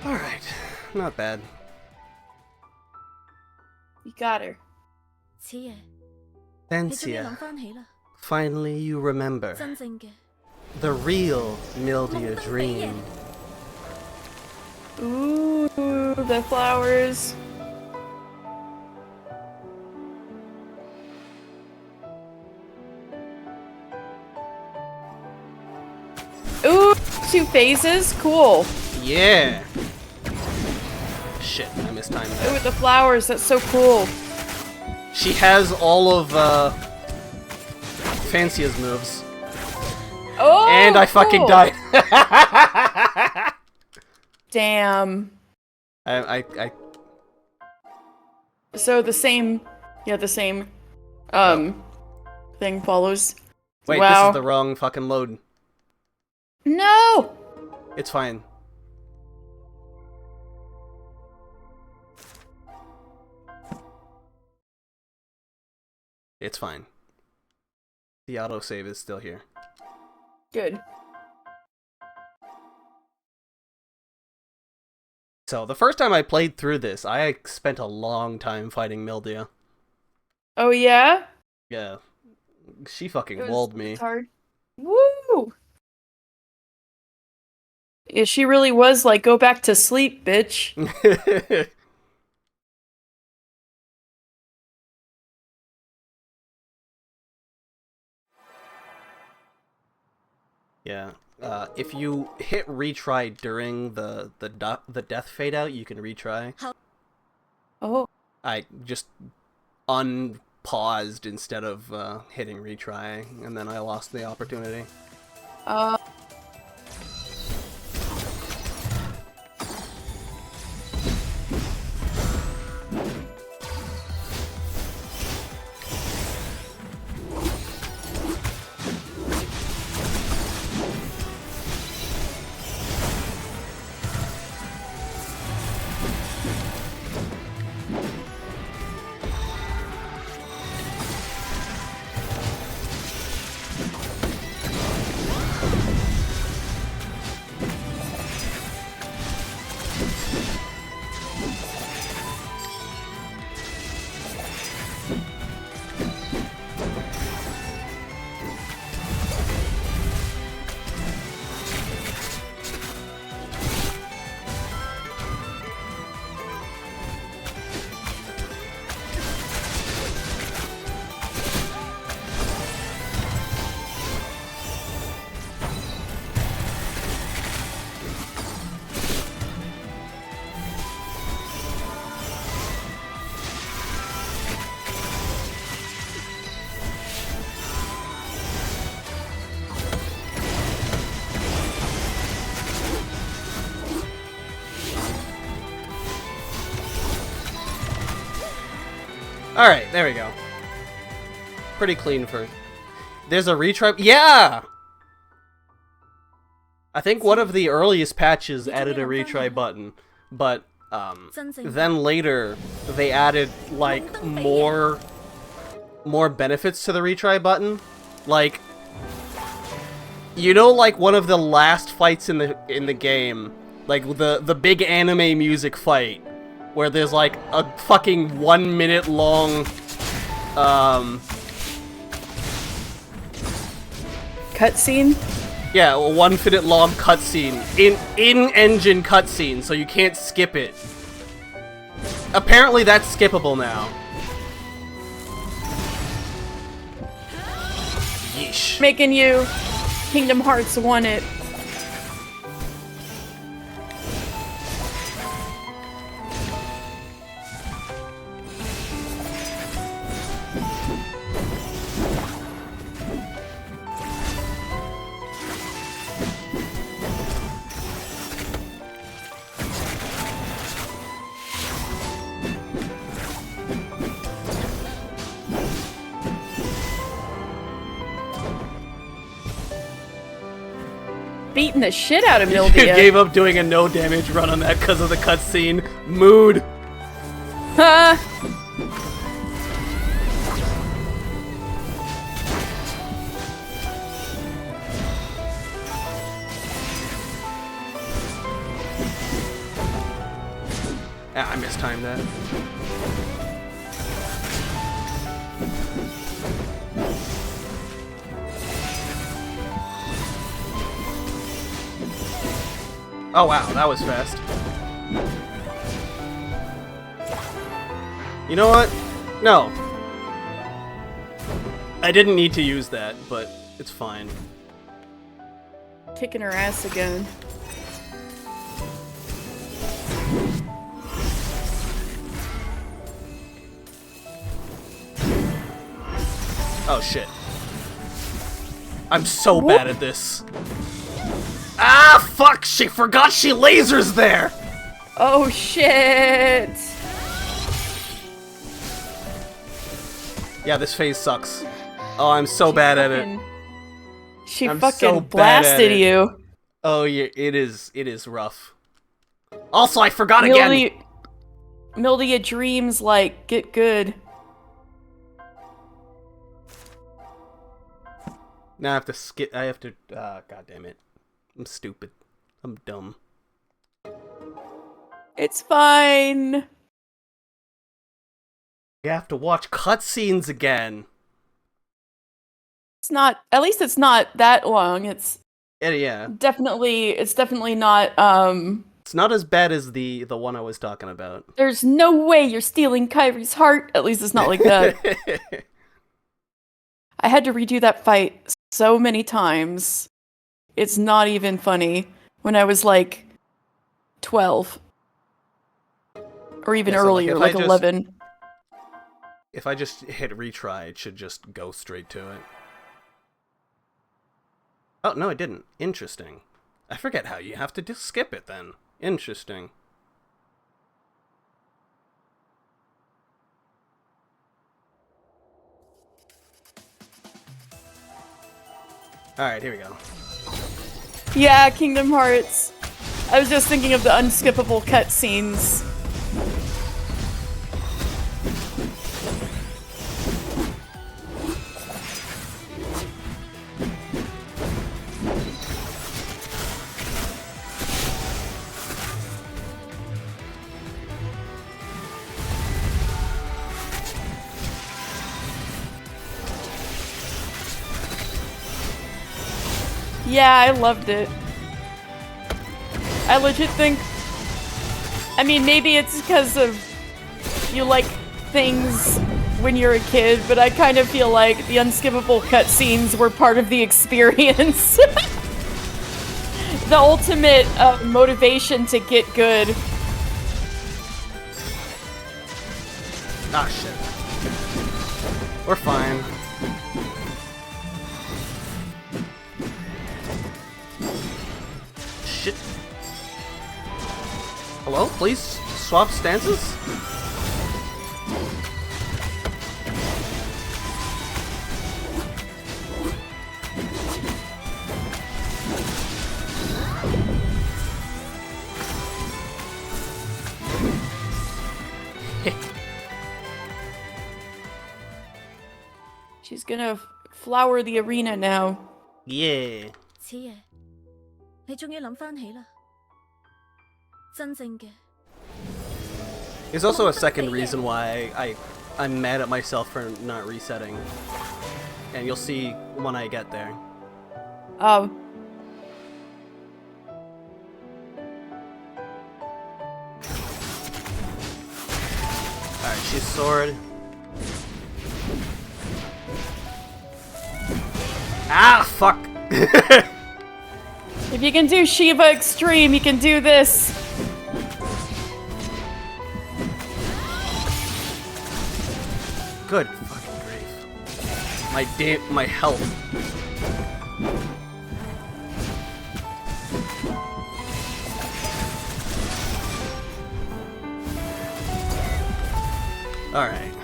Alright, not bad. You got her. 似爺，你終於 Vencia, 諗翻起啦， finally you remember. 真正嘅 The real Mildia Dream. Ooh, the flowers. Ooh, 2 phases? Cool. Yeah! Shit, I mistimed Ooh, that. with the flowers, that's so cool. She has all of Fancia's moves. Oh, And I fucking cool. died. Damn. I So the same thing follows. Wait, wow. This is the wrong fucking load. No! It's fine. It's fine. The autosave is still here. Good. So, the first time I played through this, I spent a long time fighting Mildia. Oh yeah? Yeah. She fucking walled me. It's hard. Woo! Yeah, she really was like, go back to sleep, bitch. Yeah. If you hit retry during the death fade out, you can retry. Oh. I just unpaused instead of hitting retry, and then I lost the opportunity. Alright, there we go. Pretty clean for... There's a retry... Yeah! I think one of the earliest patches added a retry button, but then later they added, like, more benefits to the retry button. Like, you know, like, one of the last fights in the game, like, the big anime music fight, where there's like a fucking 1 minute long cutscene? Yeah, a 1 minute long cutscene. In-engine cutscene, so you can't skip it. Apparently that's skippable now. Yeesh. Making you Kingdom Hearts want it. Beating the shit out of Mildia. You gave up doing a no damage run on that because of the cutscene. Mood. Huh? Ah, I mistimed that. Oh wow, that was fast. You know what? No. I didn't need to use that, but it's fine. Kicking her ass again. Oh shit. I'm so bad at this. Ah, fuck! She forgot she lasers there! Oh shit! Yeah, this phase sucks. Oh, I'm so bad at it. She I'm fucking so bad at blasted it. you. Oh yeah, it is rough. Also, I forgot again! Mildia Dreams, like, get good. Now I have to skip. I have to. God damn it. I'm stupid. I'm dumb. It's fine. You have to watch cutscenes again. It's not. At least it's not that long. It's Yeah. definitely. It's definitely not. It's not as bad as the one I was talking about. There's no way you're stealing Kyrie's heart. At least it's not like that. I had to redo that fight so many times. It's not even funny. When I was like 12. Or even Yeah, so, earlier, like 11. If I just hit retry, it should just go straight to it. Oh, no, it didn't. Interesting. I forget how you have to just skip it then. Interesting. Alright, here we go. Yeah, Kingdom Hearts. I was just thinking of the unskippable cutscenes. Yeah, I loved it. I legit think... I mean, maybe it's because of... you like things when you're a kid, but I kind of feel like the unskippable cutscenes were part of the experience. The ultimate motivation to get good. Ah, shit. We're fine. Shit. Hello? Please swap stances? She's gonna flower the arena now. Yeah. 此夜，你終於諗返起啦，真正嘅。 There's also a second reason why I'm mad at myself for not resetting. And you'll see when I get there. Oh. Alright, she's sword. Ah, fuck! If you can do Shiva Extreme, you can do this. Good fucking grief. My health. Alright.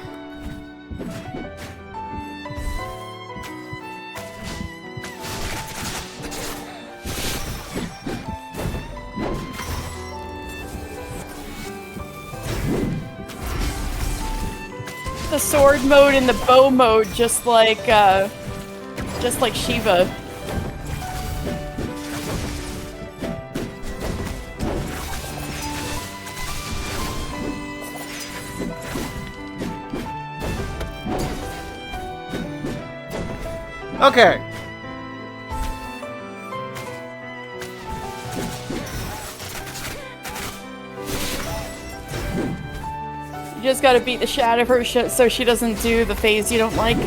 The sword mode and the bow mode, just like Shiva. Okay. You just gotta beat the shit out of her so she doesn't do the phase you don't like.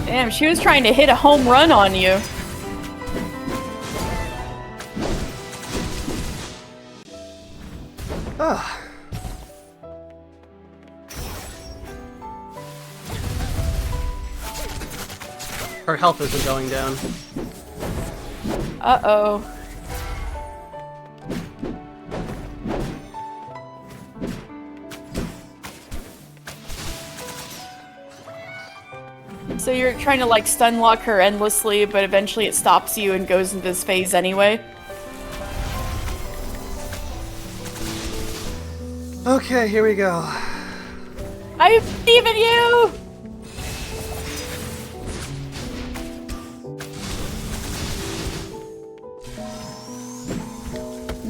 Damn, she was trying to hit a home run on you. Ah. Her health isn't going down. Uh-oh. So you're trying to like stun lock her endlessly, but eventually it stops you and goes into this phase anyway? Okay, here we go. I believe in you!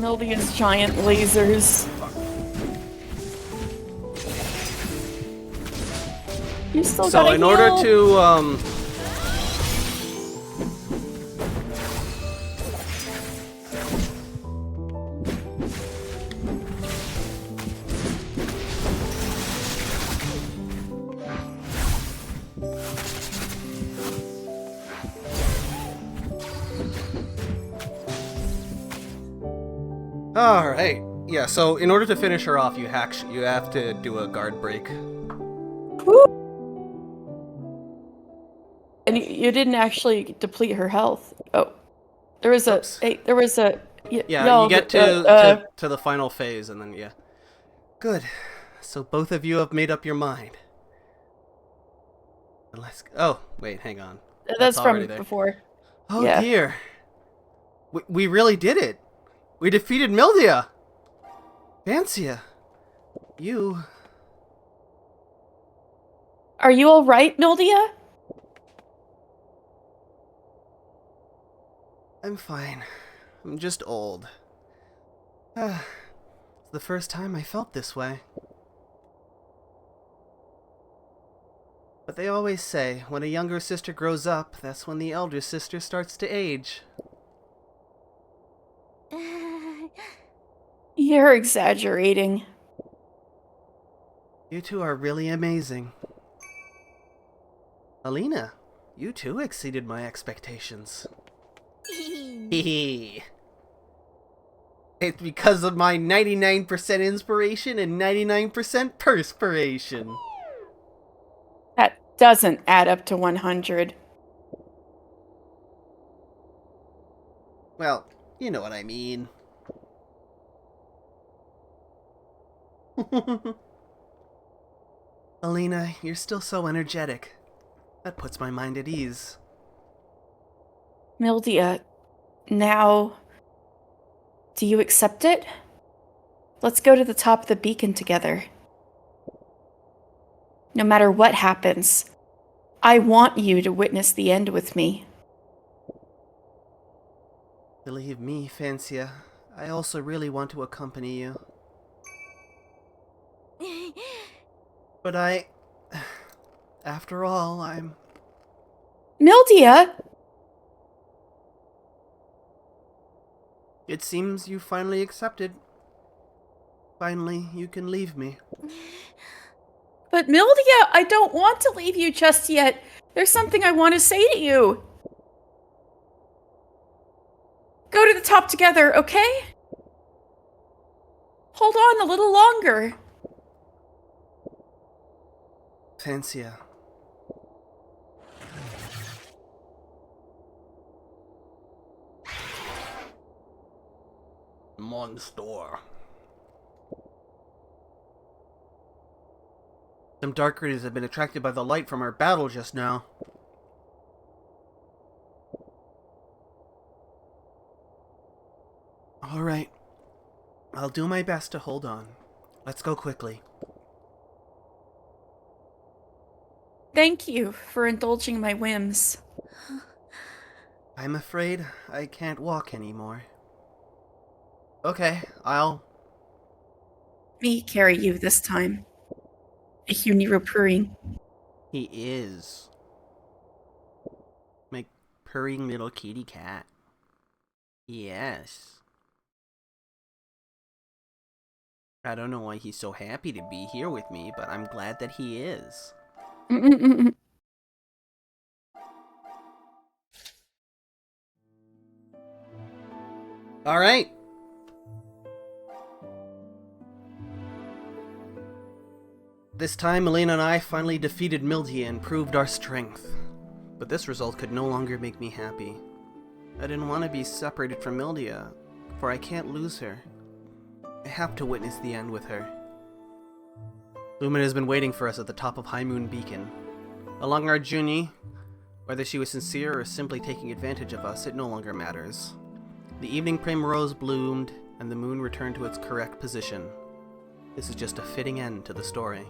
Mildia's giant lasers. You still So gotta in order heal. to all right. Yeah, so in order to finish her off, you have to do a guard break. Woo. And you didn't actually deplete her health. Oh, there was Oops. there was a. Yeah, y'all, you get to the final phase, and then yeah. Good. So both of you have made up your mind. Let's. Oh, wait, hang on. That's already from there. before. Oh Yeah. dear. We really did it. We defeated Mildia. Vancia, you. Are you all right, Mildia? I'm fine. I'm just old. It's the first time I felt this way. But they always say, when a younger sister grows up, that's when the elder sister starts to age. You're exaggerating. You two are really amazing. Alina, you too exceeded my expectations. Hehe. It's because of my 99% inspiration and 99% perspiration. That doesn't add up to 100. Well, you know what I mean. Alina, you're still so energetic. That puts my mind at ease. Mildia, now, do you accept it? Let's go to the top of the beacon together. No matter what happens, I want you to witness the end with me. Believe me, Fancia, I also really want to accompany you. But after all, I'm... Mildia! It seems you finally accepted. Finally, you can leave me. But Mildia, I don't want to leave you just yet. There's something I want to say to you. Go to the top together, okay? Hold on a little longer. Fancia. Monster. Some dark critters have been attracted by the light from our battle just now. Alright. I'll do my best to hold on. Let's go quickly. Thank you for indulging my whims. I'm afraid I can't walk anymore. Okay, I'll... Me carry you this time. A Huniro purring. He is. My purring little kitty cat. Yes. I don't know why he's so happy to be here with me, but I'm glad that he is. Alright. This time, Elena and I finally defeated Mildia and proved our strength. But this result could no longer make me happy. I didn't want to be separated from Mildia, for I can't lose her. I have to witness the end with her. Lumina has been waiting for us at the top of High Moon Beacon. Along our journey, whether she was sincere or simply taking advantage of us, it no longer matters. The evening primrose bloomed, and the moon returned to its correct position. This is just a fitting end to the story.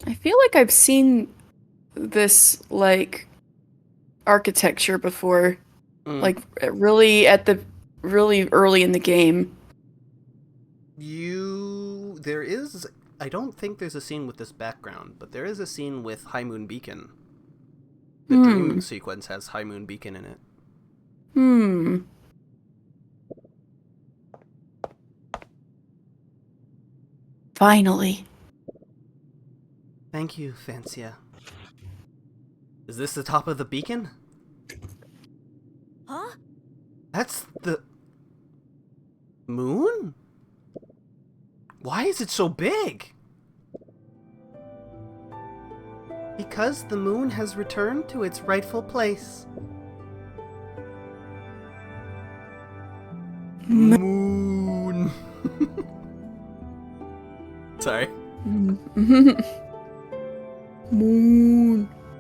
I feel like I've seen this, like, architecture before. Like, really early in the game. There is... I don't think there's a scene with this background, but there is a scene with High Moon Beacon. The dream sequence has High Moon Beacon in it. Finally. Thank you, Fancia. Is this the top of the beacon? Huh? That's the... moon? Why is it so big? Because the moon has returned to its rightful place. Moon. Sorry. Moon.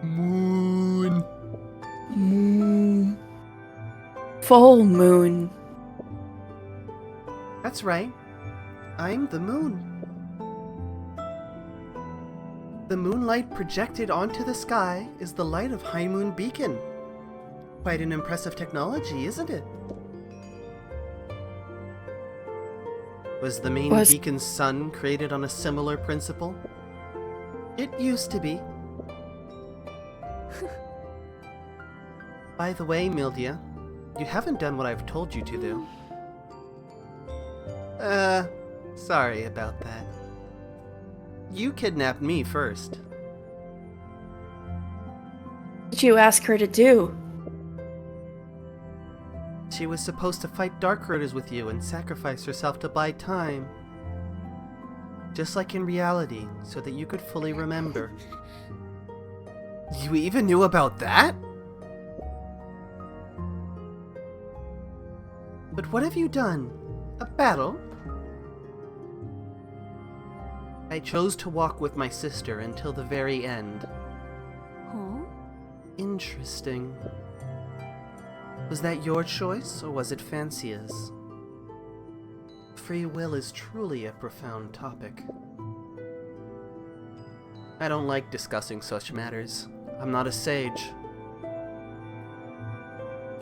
Moon. Moon. Full moon. That's right. I'm the moon. The moonlight projected onto the sky is the light of High Moon Beacon. Quite an impressive technology, isn't it? Was the main beacon's sun created on a similar principle? It used to be. By the way, Mildia, you haven't done what I've told you to do. Sorry about that. You kidnapped me first. What did you ask her to do? She was supposed to fight Dark Roaders with you and sacrifice herself to buy time. Just like in reality, so that you could fully remember. You even knew about that? But what have you done? A battle? I chose to walk with my sister until the very end. Huh? Interesting. Was that your choice, or was it Fancia's? Free will is truly a profound topic. I don't like discussing such matters. I'm not a sage.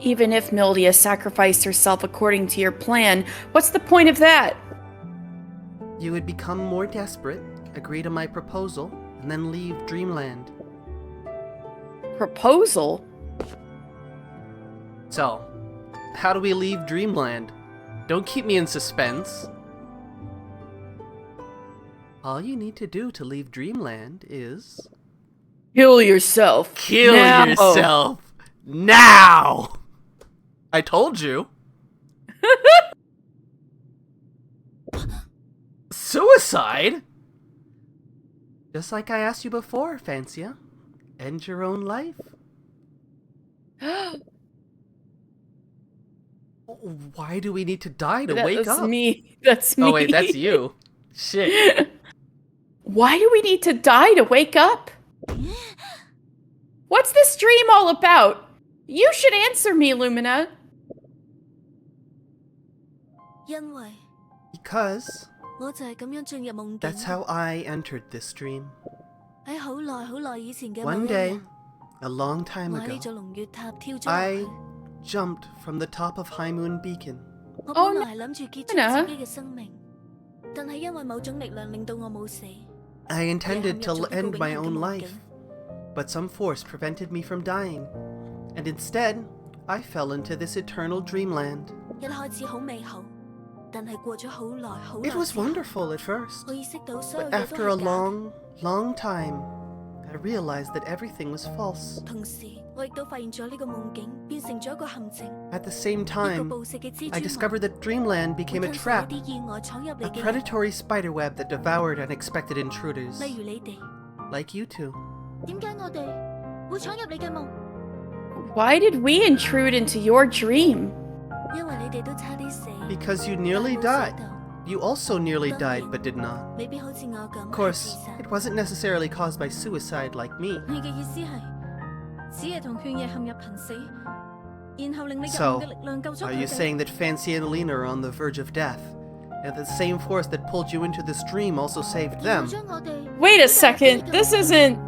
Even if Mildia sacrificed herself according to your plan, what's the point of that? You would become more desperate, agree to my proposal, and then leave Dreamland. Proposal? So, how do we leave Dreamland? Don't keep me in suspense. All you need to do to leave Dreamland is... Kill yourself. Kill now. yourself! Now! I told you. Suicide? Just like I asked you before, Fancia. End your own life. Why do we need to die to wake up? That's me. That's me. Oh wait, that's you. Shit. Why do we need to die to wake up? What's this dream all about? You should answer me, Lumina. 因為 Because 我就係咁樣進入夢境。 that's how I entered this dream. 喺好耐好耐以前嘅某 One 一 day, 日， a long time 我喺呢 ago, 座龍月塔跳咗落 I 去。 jumped from the top of High Moon Beacon. 我 Oh, 本來係諗住結束 no. 自己嘅生命，但係因為某種力量令到我冇死。 I intended to Yeah, end my I'm own joking. life, but some force prevented me from dying, and instead, I fell into this eternal dreamland. 一開始好美好，但係過咗好耐好耐 It was 之後， wonderful at first, 我意識到所有 but 嘢都 after a 係假嘅。 long, long time, I realized that everything was false. 同時，我亦都發現咗呢個夢境變成咗一個陷阱。 At the same 呢個 time, 暴食嘅蜘蛛 I discovered that Dreamland 會 became a 吞噬 trap, 一啲意外闖入 a 嚟嘅人， predatory spiderweb that devoured unexpected intruders. 例如你哋。 Like you two. 點解我哋會闖入你嘅夢？ Why did we intrude into your dream? 因為你哋都差啲死。 Because you nearly 但冇死 died. 到 You also nearly died but did not. 未必好似我咁 Of 係 course, 自殺。 it wasn't necessarily caused by suicide like me. 你嘅意思係，子夜同勸夜陷入瀕死，然後令你入 So, 夢嘅力量救咗 Are 佢 you 哋？ saying that Fancy and Alina are on the verge of death? And the same force that pulled you into this dream also saved 然後 them? 將我哋 Wait a second. This isn't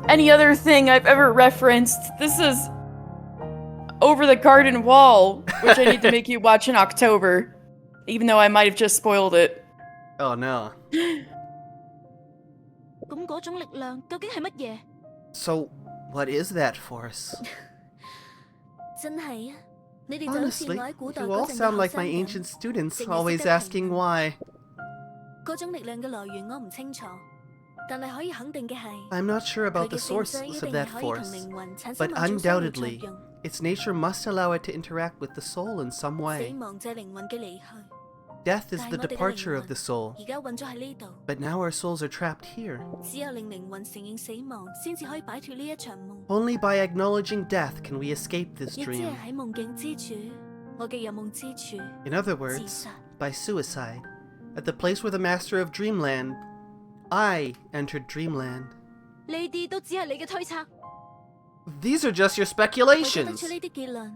any other thing I've ever referenced. This is Over the Garden Wall, which I need to make you watch in October, even though I might have just spoiled it. Oh no. 咁嗰種力量究竟係乜嘢？ So, what is that force? 真係啊！你哋就好似 Honestly, 我喺古代 you 嗰 all 陣 sound 嘅 like 學 my 生咁 ancient students, 淨係識 always 得 asking 評論 why. 嗰種力量嘅來源我唔清楚，但係可以肯定嘅係， I'm not sure 佢 about 嘅 the 性質 source 一 of 定 that 係可以同 force, 靈魂產 but 生某種相互作 undoubtedly, 用。 its nature must allow it to interact with the soul in some 死 way. 亡就係靈魂嘅離去， Death is 但係 the 我哋嘅 departure 靈 of the 魂 soul, 而家困咗喺呢度， but now our souls are trapped here. 只有令靈魂承認死亡，先至可以擺脫呢一場夢。 Only by acknowledging death can we escape this 亦即 dream. 係喺夢境之處，我嘅入夢之處， In other 自 words, 殺。 by suicide. At the place where the master of Dreamland, I entered Dreamland. 呢啲都只係你嘅推測。 These are just your 為咗得 speculations. 出呢啲結論，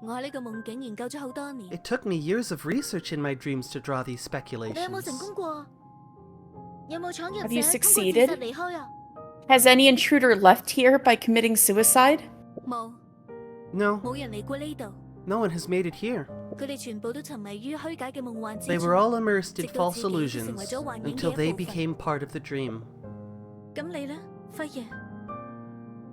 我喺呢個夢境研究咗好多年。 It took me years of research in my dreams to draw these 你有冇成 speculations. 功過？有冇闖入 Have 者 you 通過自 succeeded? 殺離開啊？ Has any intruder left here by committing suicide? 冇， No, 冇人嚟過呢度。 no one has made it here. 佢哋全部都沉迷於虛假嘅夢幻之 They 中。 were all immersed in 直到 false 自己都成為 illusions 咗幻影嘅 until 一 they 部分。 became part of the dream. 咁你呢，輝爺？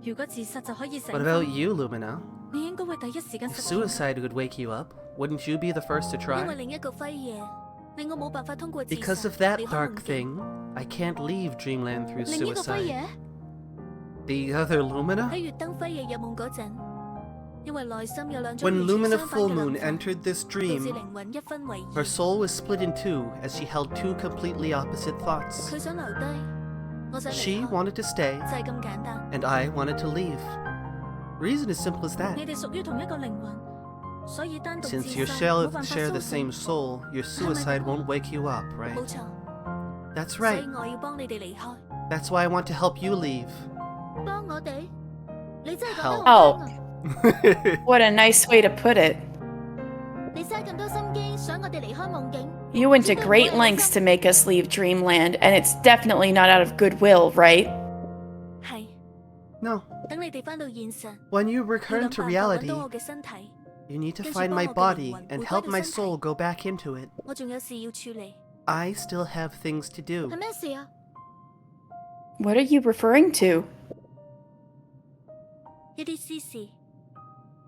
如果自殺就可以成 What about you, Lumina? 你應該會第一時間 If 實現。 suicide would wake you up, wouldn't you be the first to 因為 try? 另一個輝爺令我冇辦法通過自 Because 殺 of that 離開 dark 夢境。 thing, I can't leave Dreamland through 另一個輝 suicide. 爺 The other Lumina? 喺月燈輝爺入夢嗰陣，因為內心有兩種 When 完全 Lumina 相反嘅 Full 諗 Moon 法， entered this 導致 dream, 靈魂一分為 her 二。 soul was split in two as she held two completely opposite thoughts. 佢想留低，我想離 She 開， wanted to stay, 就係咁簡單。 and I wanted to leave. Reason as simple as 你 that. 哋屬於同一個靈魂，所以單獨自 Since you 殺 share, 冇辦法 share 蘇 the 醒。 same soul, your suicide won't wake you up, 冇 right? 錯， That's 所 right. 以我要幫你哋離開。 That's why I want to help you leave. 幫我哋？你真係講得 Help 好聽啊！ What a nice way to put it. 你嘥咁多心機，想我哋離開夢境。 You went to great lengths to make us leave Dreamland, and it's definitely not out of goodwill, right? 係， No. 等你哋返到現實， When you 要 return 諗 to 辦法揾 reality, 到我嘅身體。 you need to 跟住 find 幫 my 我嘅靈 body 魂 and 回歸 help 到 my 身體。 soul go back into it. 我仲有事要處理。 I still have things to do. 係咩事啊？ What are you referring to? 一啲私事。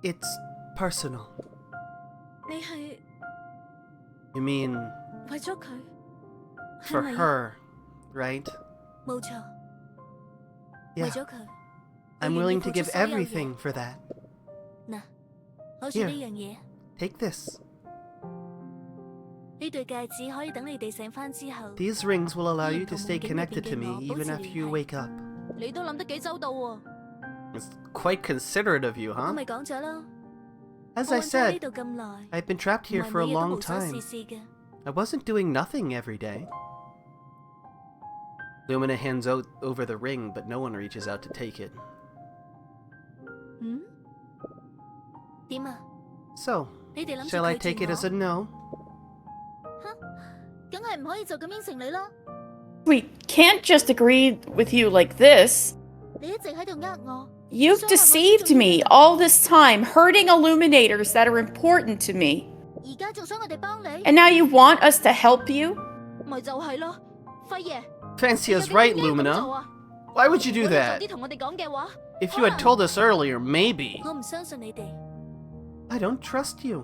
It's personal. 你係 You mean 為咗佢？ for 係咪啊？ her, right? 冇錯， Yeah. 為咗佢。 I'm 我願意 willing to 付出 give 所有嘢。 everything for that. 嗱，好似 Here. 呢樣嘢， Take this. 呢對戒指可以等你哋醒返之後， These rings will allow you to 同 stay 夢境入邊 connected 嘅 to me 我保 even 持 after 聯 you 繫。 wake up. 你都諗得幾周到喎！ It's quite considerate of you, 我 huh? 咪講咗咯。 As 我 I 困咗呢 said, 度咁耐， I've been trapped 唔 here 係 for a 每日都 long 無所 time. 事事嘅。 I wasn't doing nothing every day. Lumina hands out over the ring, but no one reaches out to take it. 嗯？點啊？ So, 你哋諗住 shall I 拒 take it 絕 as a 我？ no? 梗係唔可以就咁應承你咯！ We can't just agree with you like this. 你一直喺度呃我。 You've deceived me all this time, hurting illuminators that are important to me. 而家仲想我哋幫你， And now you want us to help you? 咪就係咯，輝爺。 Fancia's 你 right, 點解要咁做 Lumina. 啊？ Why would you do 如果你 that? 早啲同我哋講嘅話， If you had told us earlier, maybe. 我唔相信你哋， I don't trust you.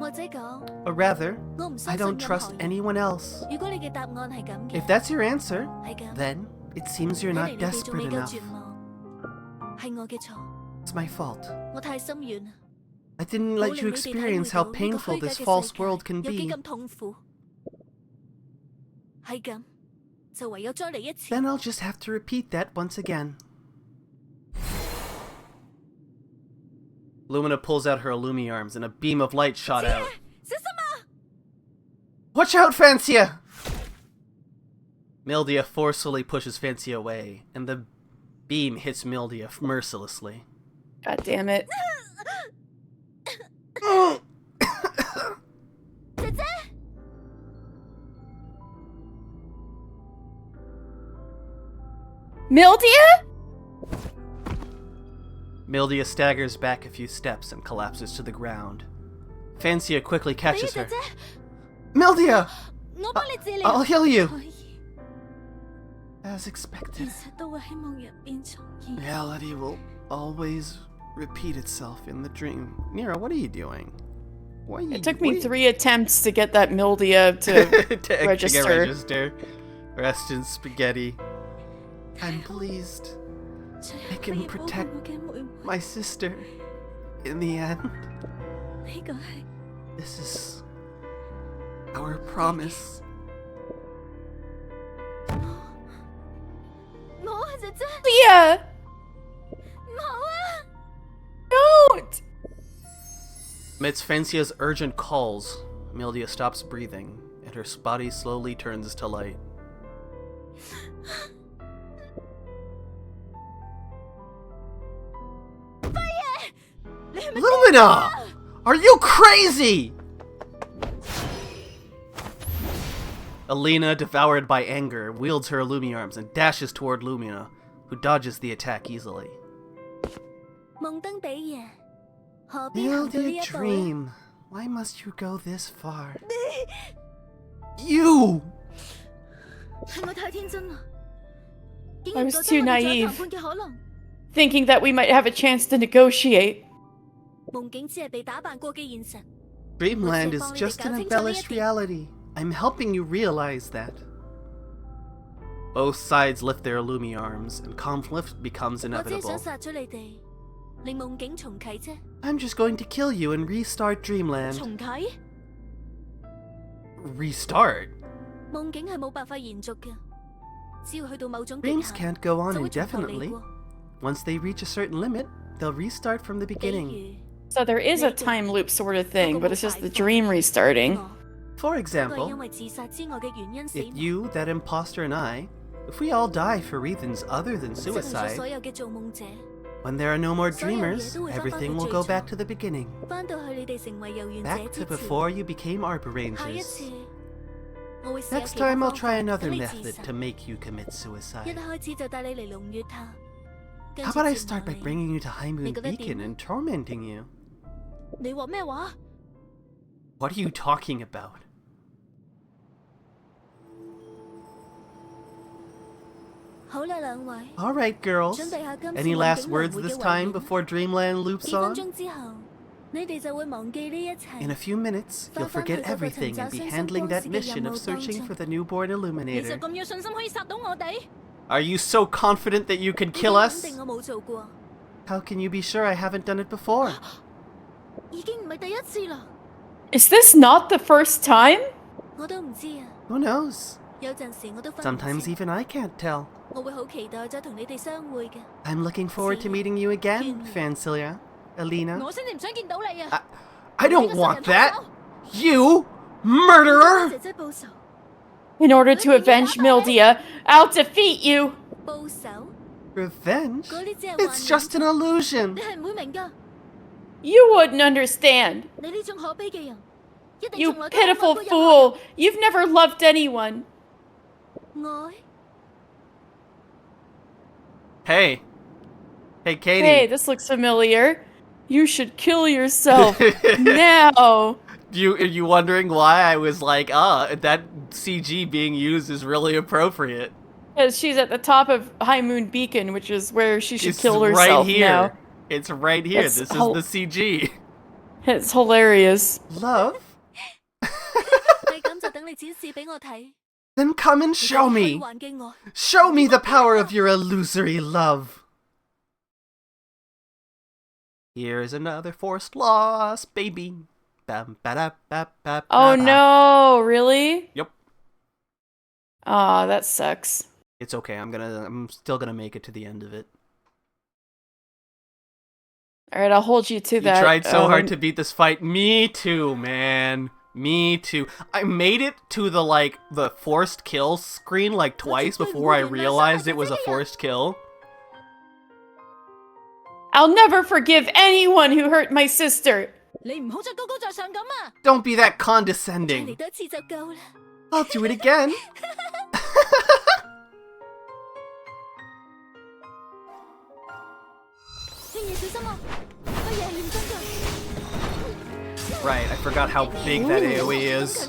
或者講 Or rather, 我唔相 I 信 don't 任何 trust 人。 anyone else. 如果你嘅答案係咁 If 嘅， that's your answer, 係咁， then It seems you're 睇嚟 not 你哋仲 desperate 未夠 enough. 絕望，係我嘅錯， It's my fault. 我太心軟啦， I didn't 冇 let 令 you 你哋體會 experience 到 how 呢個 painful 虛假 this 嘅 false 世界 world can 有幾 be. 咁痛苦。係咁，就唯有再嚟一次。 Then I'll just have to repeat that once again. Lumina pulls out her Illumi arms and a beam of light shot out. 小心啊！ Watch out, Fancia! Mildia forcefully pushes Fancia away, and the beam hits Mildia mercilessly. God damn it. 姐姐， Mildia? Mildia staggers back a few steps and collapses to the ground. Fancia quickly 俾 catches 姐 her. 姐， Mildia! 我幫你治療。 I'll heal you! 可以， As 其 expected. 實都會希望入邊重現。 Reality will always repeat itself in the dream. Nira, what are you doing? Why are you, It took me 3 attempts to get that Mildia to to register. register. Rest in spaghetti. I'm pleased 最 I 後 can 可以保護 protect 我嘅妹妹。 my sister. In the end, 呢個係 this is our promise. 我啊，姐姐， Mildia! 唔好啊！ Don't! Amidst Fancia's urgent calls, Mildia stops breathing, and her body slowly turns to light. Lumina! Are you crazy? Alina, devoured by anger, wields her Illumi arms and dashes toward Lumina, who dodges the attack easily. 夢登比耶，何必行到呢 Mildia 一步呢？ Dream, why must you go this far? You! 係我太天真啦，竟 I 然 was 覺 too 得我哋仲有 naive. 談判嘅可能。 Thinking that we might have a chance to negotiate. 夢境只係被打扮過嘅現實。 Dreamland is What's just your an bond? embellished reality. I'm helping you realize that. Both sides lift their Illumi arms, and conflict becomes 我只係 inevitable. 想殺咗你哋，令夢境重啟啫。 I'm just going to kill you and restart Dreamland. 重啟？ Restart? 夢境係冇辦法延續嘅，只要去到某種極 Dreams 限， can't go on 就會從頭嚟 indefinitely. 過。 Once they reach a certain limit, they'll restart from the 比 beginning. 如 So there is a time loop sort of thing, but it's just the dream restarting. 我 For 不過係 example, 因為自殺之外嘅原因死 if 亡， you, that imposter, and I, if we all die for reasons other than 失去咗 suicide, 所有嘅造夢者， when there are no more 所有嘢 dreamers, 都會返返去 everything will 最 go 初。 back to the beginning. 翻到去你哋成為遊園者 Back 之 to 前， before you became Arbor 下一次 Rangers. 我會試下 Next 其他 time I'll 方 try 法 another 等你自 method 殺。 to make you commit 一 suicide. 開始就帶你嚟龍月塔，跟 How 住 about I 折 start 磨 by 你。 bringing you to High Moon 你覺得點？ Beacon and tormenting you? 你話咩話？ What are you talking about? 好啦，兩位， Alright, girls. 準備下今次 Any 夢 last 境 words 輪迴 this 嘅 time 遺言。 before Dreamland loops 幾分 on? 鐘之後，你哋就會忘記呢一切。 In a few minutes, you'll forget everything and be handling that mission of searching for the newborn 你就 Illuminator. 咁有信心可以殺到我哋？ Are you so confident that you can 你 kill 肯 us? 定我冇做過， How can you be sure I haven't done it before? 已經唔係第一次啦。 Is this not the first time? 我都唔知啊， Who knows? 有陣時我都分唔 Sometimes 清。 even I can't tell. 我會好期待再同你哋相會嘅。 I'm looking forward to meeting you again, Fancilia, Alina. 我先至唔想見到你啊！ I don't 你個 want 殺人 that! 兇手 You 我 murderer! 姐姐報仇， In order to avenge Mildia, I'll defeat you! 報仇？ Revenge? 嗰啲只係 It's 幻 just an 影， illusion. 你係唔會明㗎。 You wouldn't understand. 你呢種可悲嘅人，一定 You 從來都冇愛 pitiful 過任何人 fool! You've never loved anyone. 愛。 Hey. Hey, Katie. Hey, this looks familiar. You should kill yourself now. Are you wondering why I was like, that CG being used is really appropriate? Because she's at the top of High Moon Beacon, which is where she should It's kill right herself here. now. It's right here. It's This is hol- the CG. It's hilarious. Love? 係咁就等你展示俾我睇。Then come and show me! Show me the power of your illusory love! Here is another forced loss, baby. Bam, ba-da, ba, ba, Oh ba. no, really? Yep. Aw, that sucks. It's okay, I'm still gonna make it to the end of it. Alright, I'll hold you to You that. tried so hard to beat this fight. Me too, man. Me too. I made it to the forced kill screen like twice before I realized it was a forced kill. I'll never forgive anyone who hurt my sister. Don't be that condescending. I'll do it again. Right, I forgot how big that AoE is.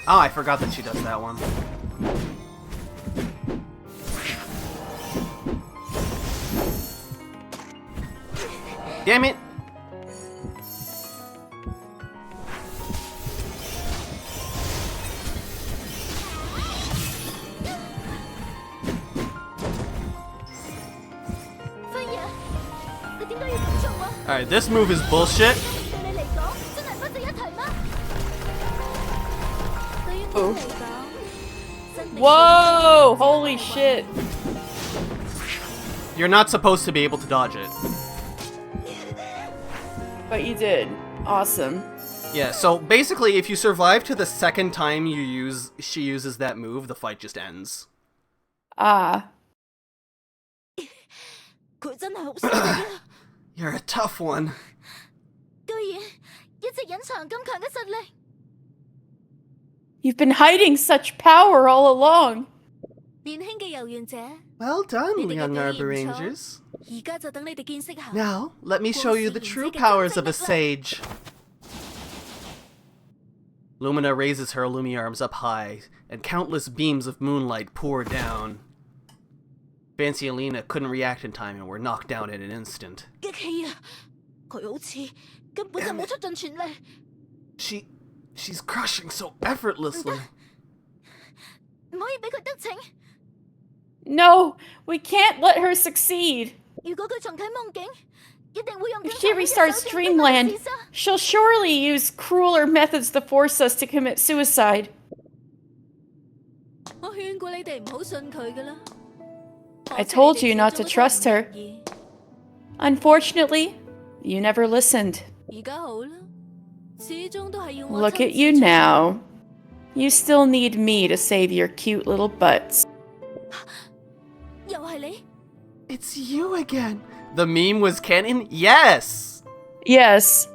Oh, I forgot that she does that one. Damn it! Alright, this move is bullshit. Oh. Whoa! Holy shit. You're not supposed to be able to dodge it. But you did. Awesome. Yeah, so basically if you survive to the second time she uses that move, the fight just ends. Ah. You're a tough one. You've been hiding such power all along. Well done, young Arbor Rangers. Now, let me show you the true powers of a sage. Lumina raises her Illumi arms up high, and countless beams of moonlight pour down. Fancy Alina couldn't react in time and were knocked down in an instant. She's crushing so effortlessly. No, we can't let her succeed. If she restarts Dreamland, she'll surely use crueler methods to force us to commit suicide. I told you not to trust her. Unfortunately, you never listened. Look at you now. You still need me to save your cute little butts. It's you again. The meme was canon? Yes! Yes.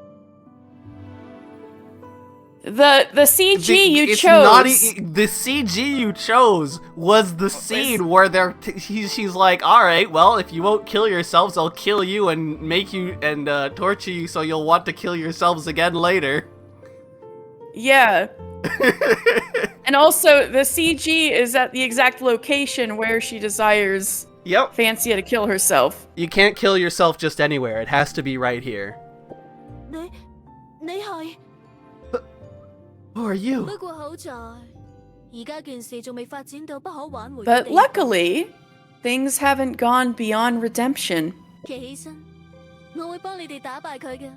The CG you chose. The CG you chose was the scene where she's like, alright, well, if you won't kill yourselves, I'll kill you and make you and torture you so you'll want to kill yourselves again later. Yeah. And also, the CG is at the exact location where she desires Fancy to kill herself. You can't kill yourself just anywhere. It has to be right here. Who are you? But luckily, things haven't gone beyond redemption.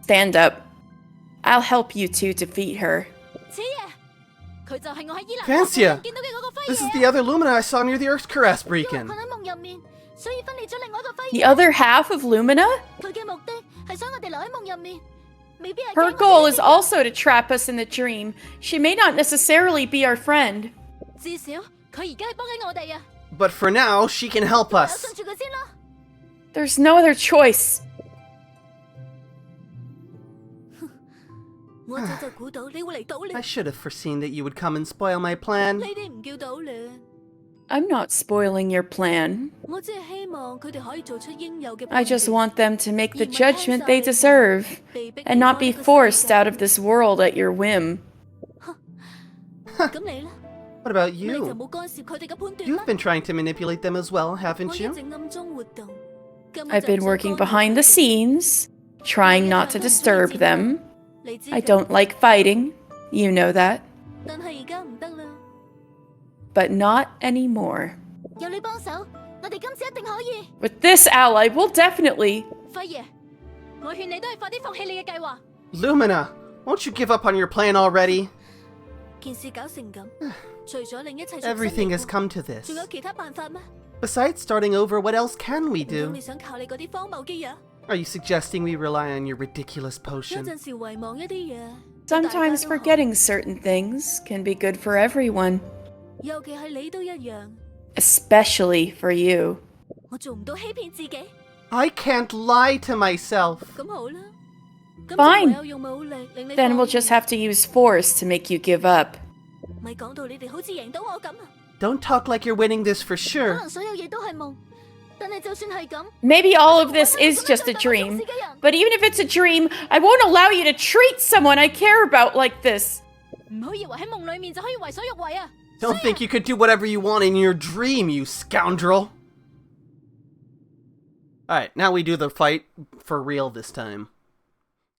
Stand up. I'll help you two defeat her. Fancia! This is the other Lumina I saw near the Earth's Caress beacon. The other half of Lumina? Her goal is also to trap us in the dream. She may not necessarily be our friend. But for now, she can help us. There's no other choice. I should have foreseen that you would come and spoil my plan. I'm not spoiling your plan. 我只係希望佢哋可以做出應有嘅 I 判 just 斷 want them to make the 而唔係聽 judgment 晒 they 你話， deserve 被逼 and 離 not 開 be 呢個世 forced 界。 out of this world at your whim. 咁你呢？ What about 你就 you? 冇干涉佢哋嘅判斷 You've 啦。 been trying to manipulate them as well, 我 haven't 一 you? 直暗中活動，根本 I've 就唔 been 想 working 干擾 behind the 佢哋。 scenes, trying not to disturb them. 你知 I 㗎， don't like fighting. You know that. 但係而家唔得啦。 But not anymore. 有你幫手，我哋今次一定可以。 With this ally, we'll definitely... 輝爺，我勸你都係快啲放棄你嘅計劃。 Lumina, won't you give up on your plan already? 件事搞成咁，除咗令一切重新 Everything 嚟 has 過， come to this. 仲有其他辦法咩？ Besides starting over, what else can we 唔通 do? 你想靠你嗰啲荒謬機藥？ Are you suggesting we rely on your ridiculous 有 potion? 陣時遺忘一啲嘢， Sometimes 大家都好， forgetting certain things can be good for everyone, 尤其係你都一樣。 especially for you. 我做唔到欺騙自己， I can't lie to myself. 咁好啦。咁 Fine 就唯有用武力令你 Then 放 we'll 棄 just have to use force to make you give up. 咪講到你哋好似贏到我咁啊！ Don't talk like you're winning this for 可 sure. 能所有嘢都係夢，但係就算係咁， Maybe all of 我 this 都係 is 咁樣 just 對 a 待我重 dream, 視嘅人。 but even if it's a dream, I won't allow you to treat someone I care about like this. 唔好以為喺夢裡面就可以為所欲為啊！ Don't think you could do whatever you want in your dream, you scoundrel. Alright, now we do the fight for real this time.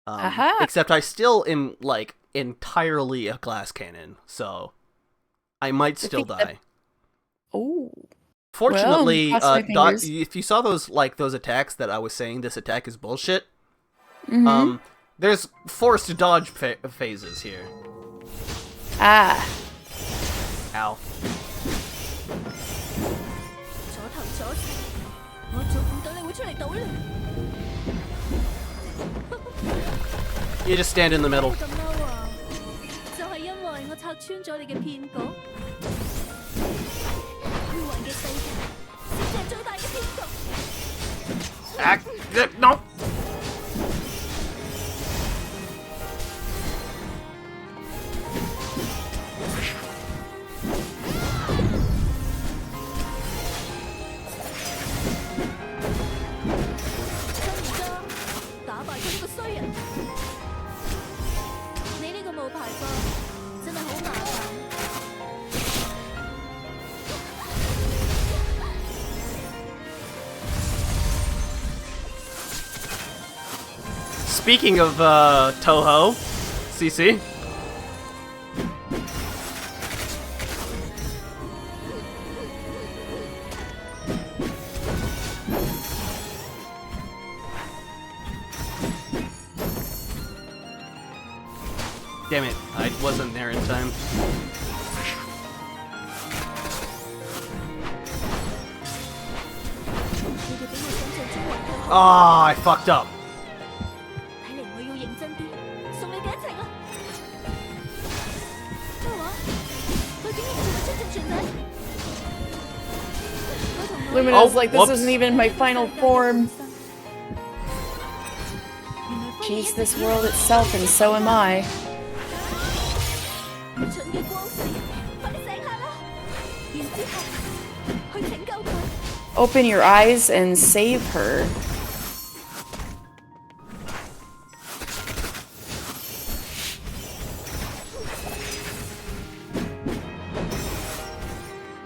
Aha. Except I still am, like, entirely a glass cannon, so I might still think that- die. Oh. Fortunately, cross my fingers. if you saw those attacks that I was saying, this attack is bullshit. Mm-hmm. There's forced dodge phases here. Ah. Ow. 左頭左勢，我做唔到你會出嚟搗亂。 You just stand in the middle. 咁嬲啊！就係因為我拆穿咗你嘅騙局。虛幻嘅世界先至係最大嘅騙局。 No! Speaking of Toho, CC. Damn it, I wasn't there in time. Ah, I fucked up. 睇嚟我要認真啲，送你哋一程啊！咩話？佢竟然仲未出席全體？ Lumina's like, this whoops. isn't even my final form. She's this world itself, and so am I. 蠢嘅光線，快啲醒下啦！然之後去拯救佢。 Open your eyes and save her.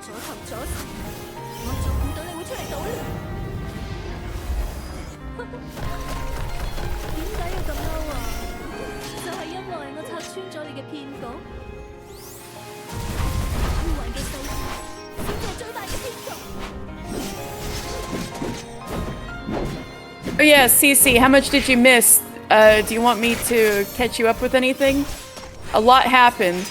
左頭左勢，我做唔到你會出嚟搗亂。點解要咁嬲啊？就係因為我拆穿咗你嘅騙局。虛幻嘅世界先至係最大嘅騙局。 Oh yeah, Cece, how much did you miss? Do you want me to catch you up with anything? A lot happened.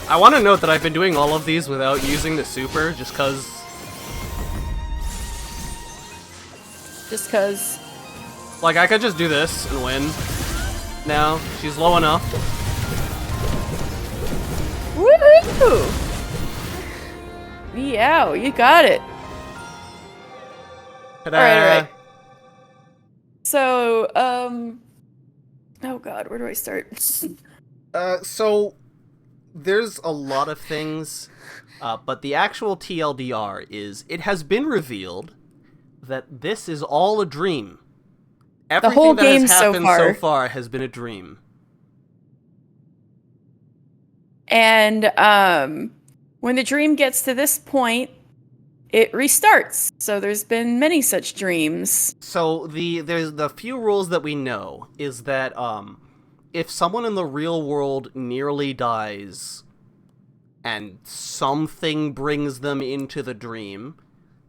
I want to note that I've been doing all of these without using the super, just cause... Just cause. Like, I could just do this and win. Now, she's low enough. Woohoo! Yeah, you got it. Ta-da! Alright. So, oh god, where do I start? So there's a lot of things, but the actual TLDR is it has been revealed that this is all a dream. Everything whole that game has so happened far. so far has been a dream. And when the dream gets to this point, it restarts. So there's been many such dreams. So there's the few rules that we know is that if someone in the real world nearly dies and something brings them into the dream,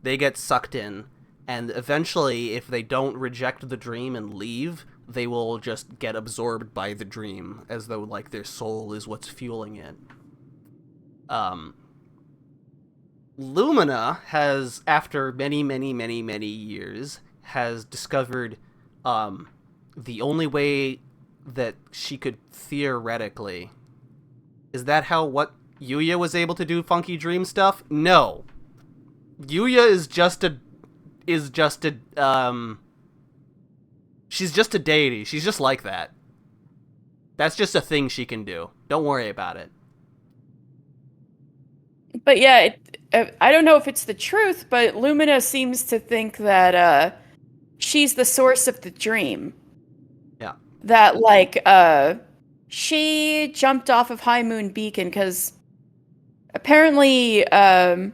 they get sucked in, and eventually if they don't reject the dream and leave, they will just get absorbed by the dream as though like their soul is what's fueling it. Lumina has, after many years, has discovered the only way that she could theoretically... Is that how what Yuya was able to do funky dream stuff? No. Yuya is just a she's just a deity. She's just like that. That's just a thing she can do. Don't worry about it. But yeah, I don't know if it's the truth, but Lumina seems to think that she's the source of the dream. Yeah. That, like, she jumped off of High Moon Beacon because apparently the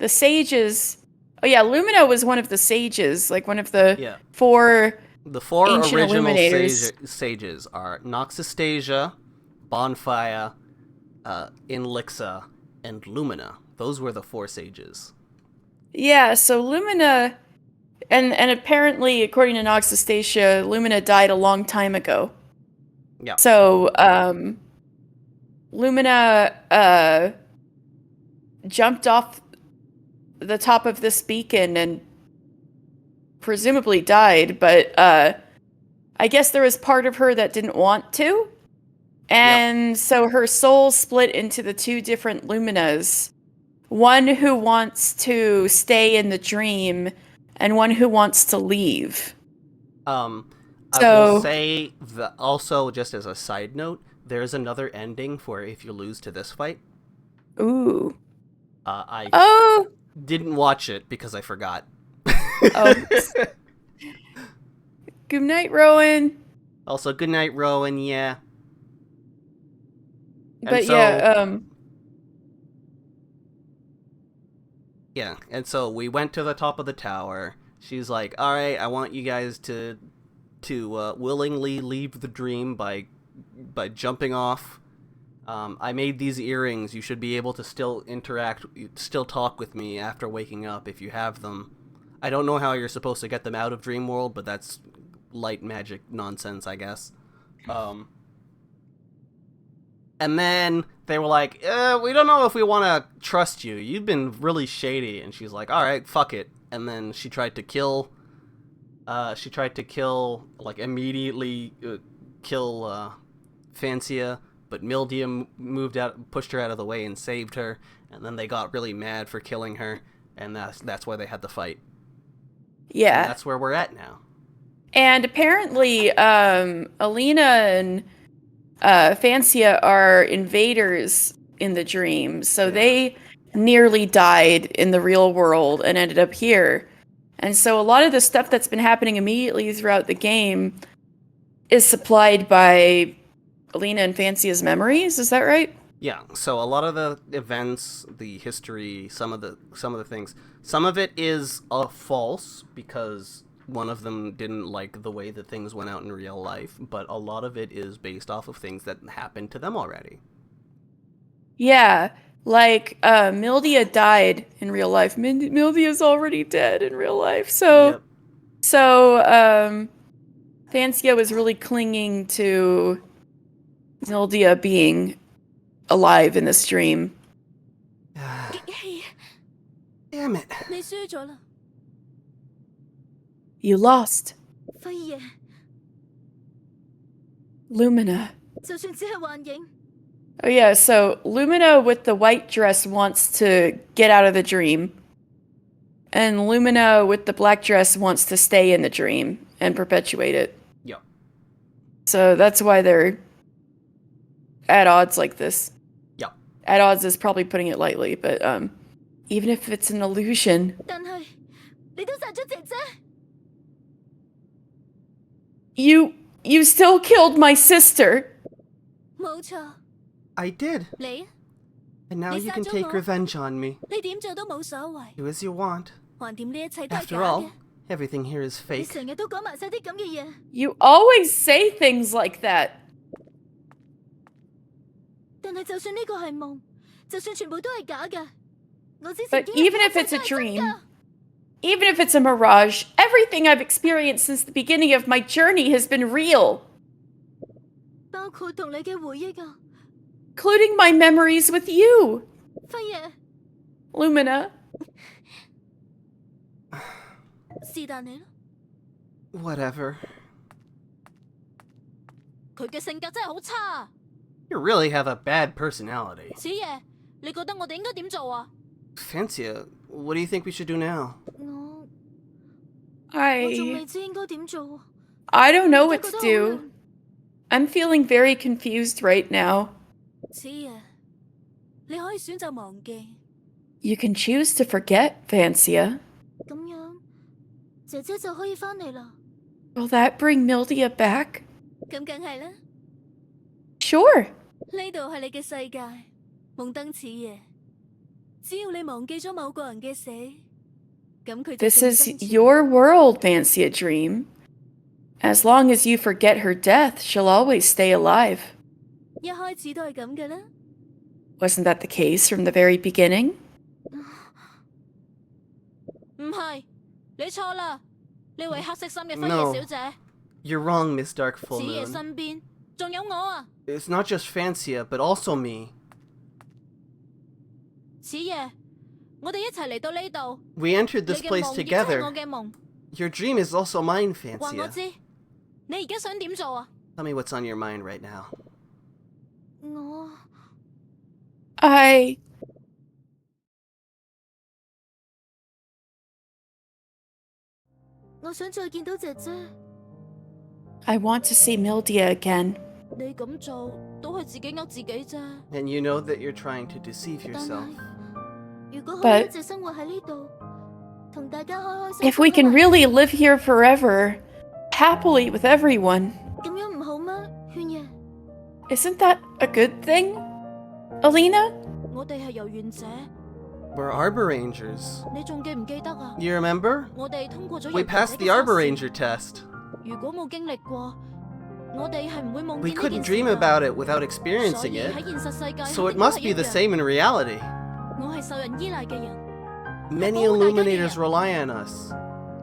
sages... Oh yeah, Lumina was one of the sages, like one of the four... The four ancient original illuminators. sages are Noxastasia, Bonfire, Inlixa, and Lumina. Those were the four sages. Yeah, so Lumina... And apparently, according to Noxastasia, Lumina died a long time ago. Yeah. So, Lumina jumped off the top of this beacon and presumably died, but I guess there was part of her that didn't want to. And so her soul split into the two different Luminas. One who wants to stay in the dream, and one who wants to leave. I will say that also, just as a side note, there's another ending for if you lose to this fight. Ooh. I didn't watch it because I forgot. Oh. Good night, Rowan. Also, good night, Rowan, yeah. But yeah, and so we went to the top of the tower. She's like, all right, I want you guys to willingly leave the dream by jumping off. I made these earrings. You should be able to still still talk with me after waking up if you have them. I don't know how you're supposed to get them out of Dream World, but that's light magic nonsense, I guess. And then they were like, we don't know if we want to trust you. You've been really shady. And she's like, all right, fuck it. And then she tried to kill, like, immediately kill Fancia. But Mildia pushed her out of the way and saved her. And then they got really mad for killing her. And that's why they had the fight. Yeah. And that's where we're at now. And apparently, Alina and Fancia are invaders in the dream, so they nearly died in the real world and ended up here. And so a lot of the stuff that's been happening immediately throughout the game is supplied by Alina and Fancia's memories. Is that right? Yeah. So a lot of the events, the history, some of the things, some of it is false because one of them didn't like the way that things went out in real life, but a lot of it is based off of things that happened to them already. Yeah, like Mildia died in real life. Mildia's already dead in real life. So Fancia was really clinging to Mildia being alive in this dream. Damn it. 你輸咗啦， You lost, 輝爺， Lumina. 就算只係幻影， Oh yeah, so Lumina with the white dress wants to get out of the dream. And Lumina with the black dress wants to stay in the dream. and perpetuate it. Yep. So that's why they're at odds like this. Yep. At odds is probably putting it lightly, but even if it's an illusion, 但係你都殺咗姐姐， you still killed my sister. 冇錯。 I did. 你 And now Lisa you can咗 take 我。 revenge on me. 你點做都冇所謂， Do as you want. 橫掂呢一切都係 After 假 all, 嘅。 everything here is 你 fake. 成日都講埋晒啲咁嘅嘢， You always say things like that. 但係就算呢個係夢，就算全部都係假嘅，我之 But 前 even if it's a dream, even if it's a mirage, everything I've experienced since the beginning of my journey has been real, 包括同你嘅回憶啊， including my memories with you, 輝爺， Lumina. 是但你啦。 Whatever. 佢嘅性格真係好差啊！ You really have a bad personality. 此爺，你覺得我哋應該點做啊？ Fancia, what do you think we should do now? 我仲未 I 知應該點做。 don't know 我 what 覺 to 得好 do. 難。 I'm feeling very confused right now. 此爺，你可以選擇忘記， You can choose to forget, Vancia. 咁樣姐姐就可以翻嚟啦。 Will that bring Mildia back? 咁梗係啦， Sure. 呢度係你嘅世界，夢燈此爺。只要你忘記咗某個人嘅死，咁佢就 This 仲 is 生存。 your world, Vancia Dream. As long as you forget her death, she'll always stay alive. 一開始都係咁嘅啦。 Wasn't that the case from the very beginning? 唔係，你錯啦。呢位黑色衫嘅輝 No. 爺小姐， You're wrong, Miss Dark 此 Full 爺 Moon. 身邊仲有我啊！ It's not just Fancia, but also me. 此爺，我哋一齊嚟到呢度。 We entered 你 this 嘅 place 夢亦都係 together. 我嘅夢。 Your dream is also mine, 話我 Fancia. 知，你而家想點做啊？ Tell me what's on your mind right now. 我想再見到姐姐。 I want to see Mildia again. 你咁做都係自己呃自己啫。 And you know that you're trying to deceive 但 yourself. 係如果可以 But- 一直生活喺呢度，同大家開開心 If we 心 can 咁 really live here forever, happily with everyone, 咁樣唔好咩？勸爺， isn't that a good thing? Alina? 我哋係遊園者， We're Arbor Rangers. 你仲記唔記得啊？ You remember? 我哋通過咗 We 遊園者 passed 嘅 the Arbor 測試 Ranger test. 如果冇經歷過，我哋係唔會夢 We 見呢 couldn't 件事 dream 㗎 about it without 所 experiencing 以 it. 喺現實世界 So it 肯定都 must 係 be 一 the 樣 same in reality. 我係受人依賴嘅人， Many 保護大家嘅人。 Illuminators rely on us,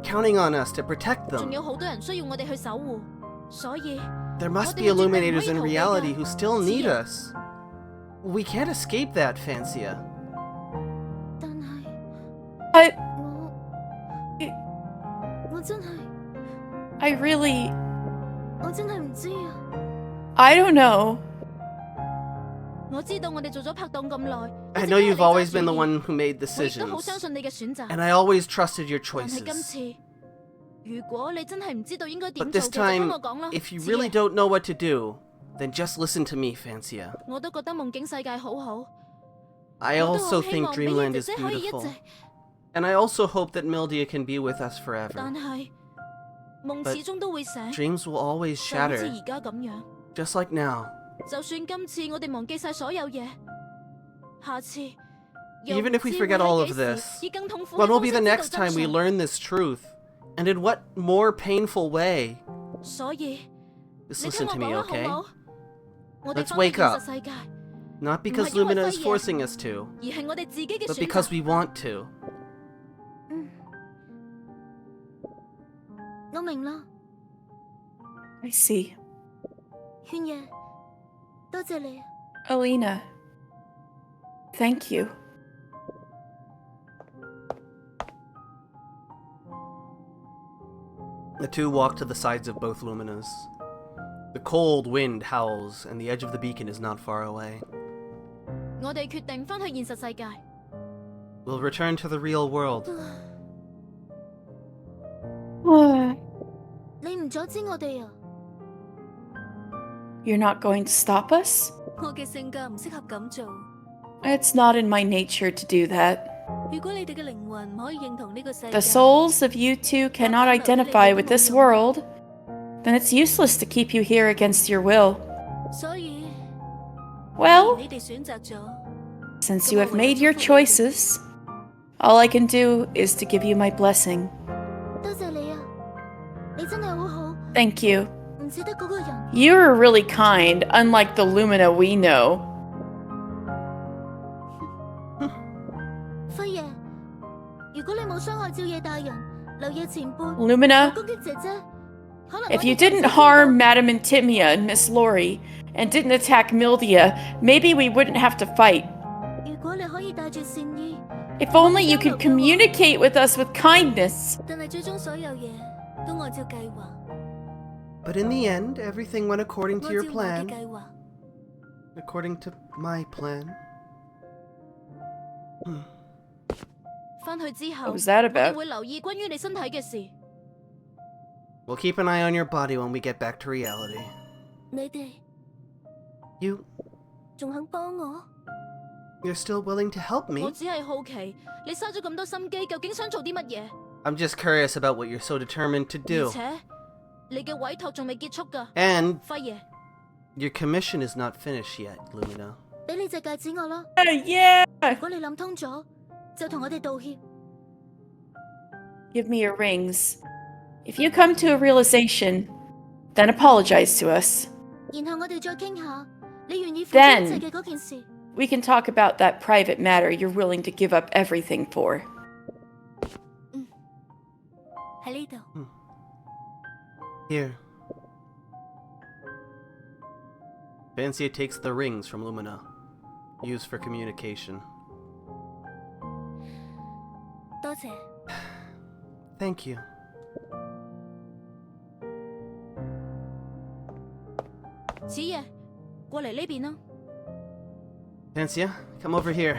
counting on us to protect 仲 them. 有好多人需要我哋去守護，所以 There must be 我哋絕對唔可以 Illuminators in 逃避㗎。 reality who still need 知啊。 us. We can't escape that, Fancia. 但係 I 我真係 I really 我真係唔知啊！ I don't know. 我知道我哋做咗拍檔咁耐， I 一直 know 都係 you've 你 always 揸主 been the 意 one who made 我亦都好 decisions. 相信你嘅選擇。 And I always trusted your 但係今 choices. 次，如果你真係唔知道應該 But 點做 this 嘅，就聽 time, 我講啦。 if you 子 really 爺 don't know what to do, then just listen to me, Fancia. 我都覺得夢境世界好好， I 我都 also 好希 think 望比爾 Dreamland 姐 is 姐可以一 beautiful. 直， And I also hope that Mildia can be with us 但 forever. 係夢 But 始終都會醒， Dreams will always 就好似 shatter, 而家咁樣。 just like now. 就算今次我哋忘記晒所有嘢，下次 Even if we forget all of this, 以更痛苦 When 嘅 will 方 be 式 the 知道 next 真 time we 相。 learn this truth? And in what more painful way? 所以 Just 你聽 listen 我 to 講 me, 啦，好 okay? 唔好？我哋 Let's 翻去 wake 現 up. 實世界， Not because 唔係因為 Lumina is 輝爺， forcing us to, 而係我哋自己嘅 but 選 because 擇。 we want to. 我明啦， I see. 勸爺，多謝你。 Alina. Thank you. The two walk to the sides of both luminas. The cold wind howls, and the edge of the beacon is not far away. 我哋決定翻去現實世界。 We'll return to the real world. 你唔阻止我哋啊！ You're not going to stop us? 我嘅性格唔適合咁做。 It's not in my nature to do that. 如果你哋嘅靈魂唔可以認同呢個世界， The souls of you two cannot identify with this world, then it's useless to keep you here against your will. 所以， Well, 你哋選擇咗， since you have made your choices, all I can do is to give you my blessing. 多謝你啊！你真係好好， Thank you. 唔似得嗰個人。 You're really kind, unlike the Lumina we know. 輝爺，如果你冇傷害照夜大人、流夜前輩、 Lumina, 攻擊姐姐，可能 if you didn't harm Madame Intimia and Miss Lori, and didn't attack Mildia, maybe we wouldn't have to fight. 如果你可以帶住善意， If only you could communicate with us with kindness. 但係最終所有嘢都按照計劃， But in the end, everything went according 按 to 照 your 我嘅 plan. 計劃。 According to my plan. 翻去之後， What was that 我 about? 哋會留意關於你身體嘅事。 We'll keep an eye on your body when we get back to reality. 你哋 You... 仲肯幫我？ you're still willing to help 我 me? 只係好奇，你嘥咗咁多心機，究竟想做啲乜嘢？ I'm just curious about what you're so determined to 而 do. 且你嘅委託仲未結束㗎， And 輝爺， your commission is not finished yet, Lumina. 俾你隻戒指我啦。 Yeah! 如果你諗通咗，就同我哋道歉。 Give me your rings. If you come to a realization, then apologize to us. 然後我哋再傾下，你願意付出一切嘅嗰件事。 We can talk about that private matter you're willing to give up everything for. 喺呢度， Here. Vancia takes the rings from Lumina, used for communication. 多謝。 Thank you. 子夜，過嚟呢邊啦。 Vancia, come over here.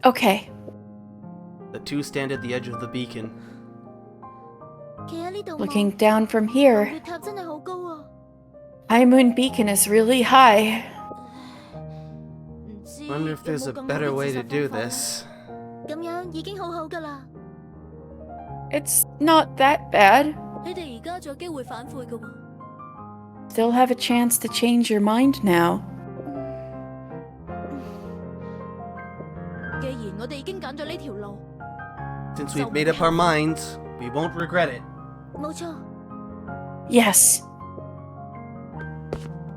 Okay. The two stand at the edge of the beacon. 企喺呢度望， Looking down from here, 月塔真係好高啊！ High Moon Beacon is really high. 唔知 Wonder if there's a 有冇更好 better 嘅 way 自 to 殺 do 方法呢？ this. 咁樣已經好好噶啦。 It's not that bad. 你哋而家仲有機會反悔噶喎。 Still have a chance to change your mind now. 既然我哋已經揀咗呢條路， Since we've made up our minds, we won't regret it. 冇錯， Yes.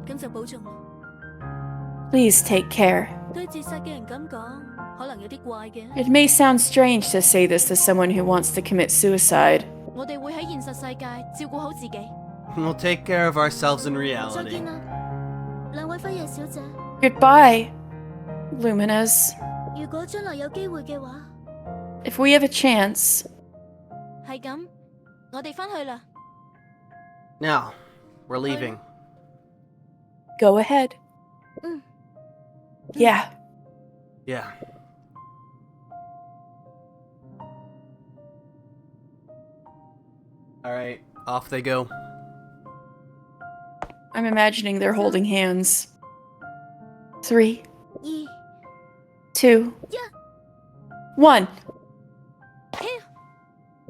咁就保重啦。 Please take care. 對自殺嘅人咁講，可能有啲怪嘅。 It may sound strange to say this to someone who wants to commit suicide. 我哋會喺現實世界照顧好自己。 We'll take care of ourselves in 再 reality. 見啦，兩位輝夜小姐。 Goodbye, Luminas. 如果將來有機會嘅話， If we have a chance, 係咁，我哋翻去啦。 Now, we're leaving. go ahead. Yeah. Yeah. Alright, off they go. I'm imagining they're holding hands. 3, 2 2, 1.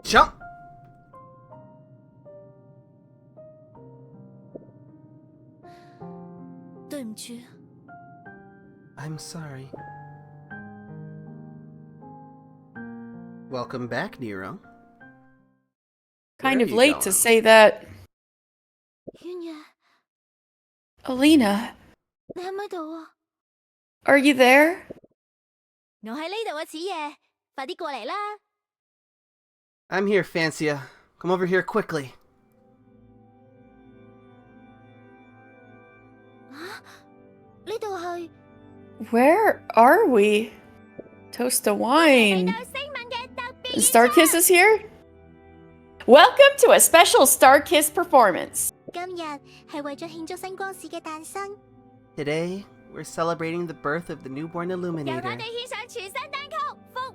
Jump! 對唔住， I'm sorry. Welcome back, Nero. Kind Where of are you late going? to say that. 圈爺， Alina, 你喺唔喺度啊？ are you there? 我喺呢度啊，子夜，快啲過嚟啦！ I'm here, Fancia. Come over here quickly. 呢度係 Where are we? Toast of wine. 星文嘅特別 Starkiss is here? Welcome to a special Starkiss performance. 今日係為咗慶祝星光使嘅誕生， Today, we're celebrating the birth of the newborn 由我 Illuminator. 哋獻上全新單曲《復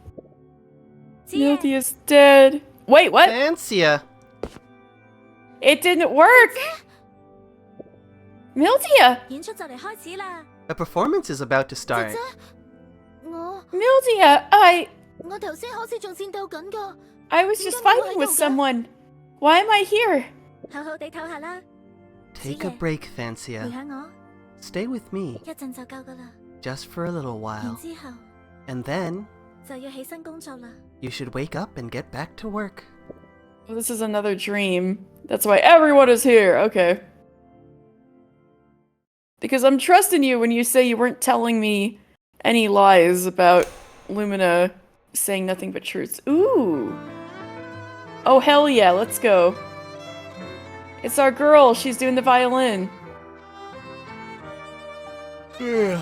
Mildia's dead. Wait, what? Fancia! It didn't work! Mildia! 演出就嚟開始啦。 A performance is about to 姐 start. 姐，我 Mildia, 我頭先好似仲戰鬥緊㗎。 I was just fighting with someone. Why am I here? 好好地唞下啦， Take a break, 陪 Fancia. 下我， Stay with me, 一陣就夠噶啦。 just for a little 然 while. 之後 And then, 就要起身工作啦。 you should wake up and get back to work. Well, this is another dream. That's why everyone is here. Okay. Because I'm trusting you when you say you weren't telling me any lies about Lumina saying nothing but truths. Ooh. Oh, hell yeah. Let's go. It's our girl. She's doing the violin. There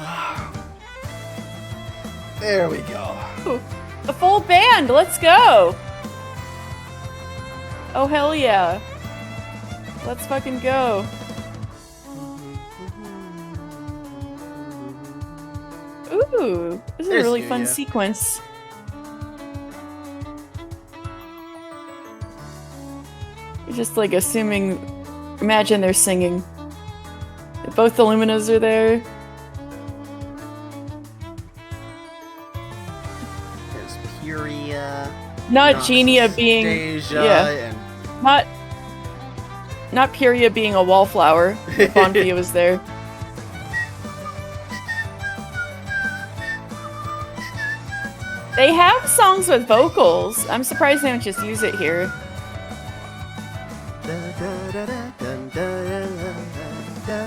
we go. Ooh, the full band. Let's go. Oh, hell yeah. Let's fucking go. Ooh, this is a There's really you, fun yeah. sequence. You're just like assuming, imagine they're singing. Both the Luminas are there. There's Puria. Not Genia being and not Pyria being a wallflower. If Bonfia was there. They have songs with vocals. I'm surprised they don't just use it here.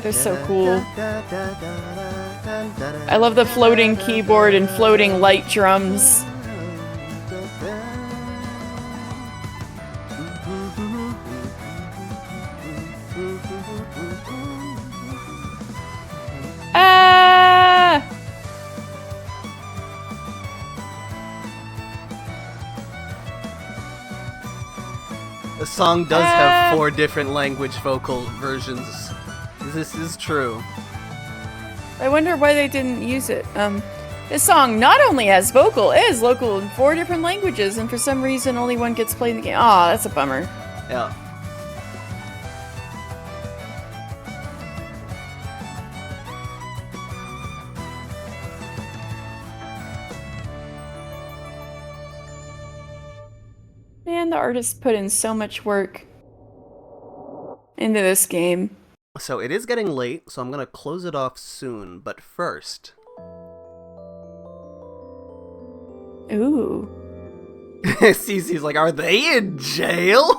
They're so cool. I love the floating keyboard and floating light drums. Ah! The song does have 4 different language vocal versions. This is true. I wonder why they didn't use it. This song not only has vocal, it is local in 4 different languages, and for some reason only one gets played in the game. Aw, that's a bummer. Yeah. Man, the artist put in so much work into this game. So it is getting late, so I'm gonna close it off soon, but first... Ooh. Cece's like, are they in jail?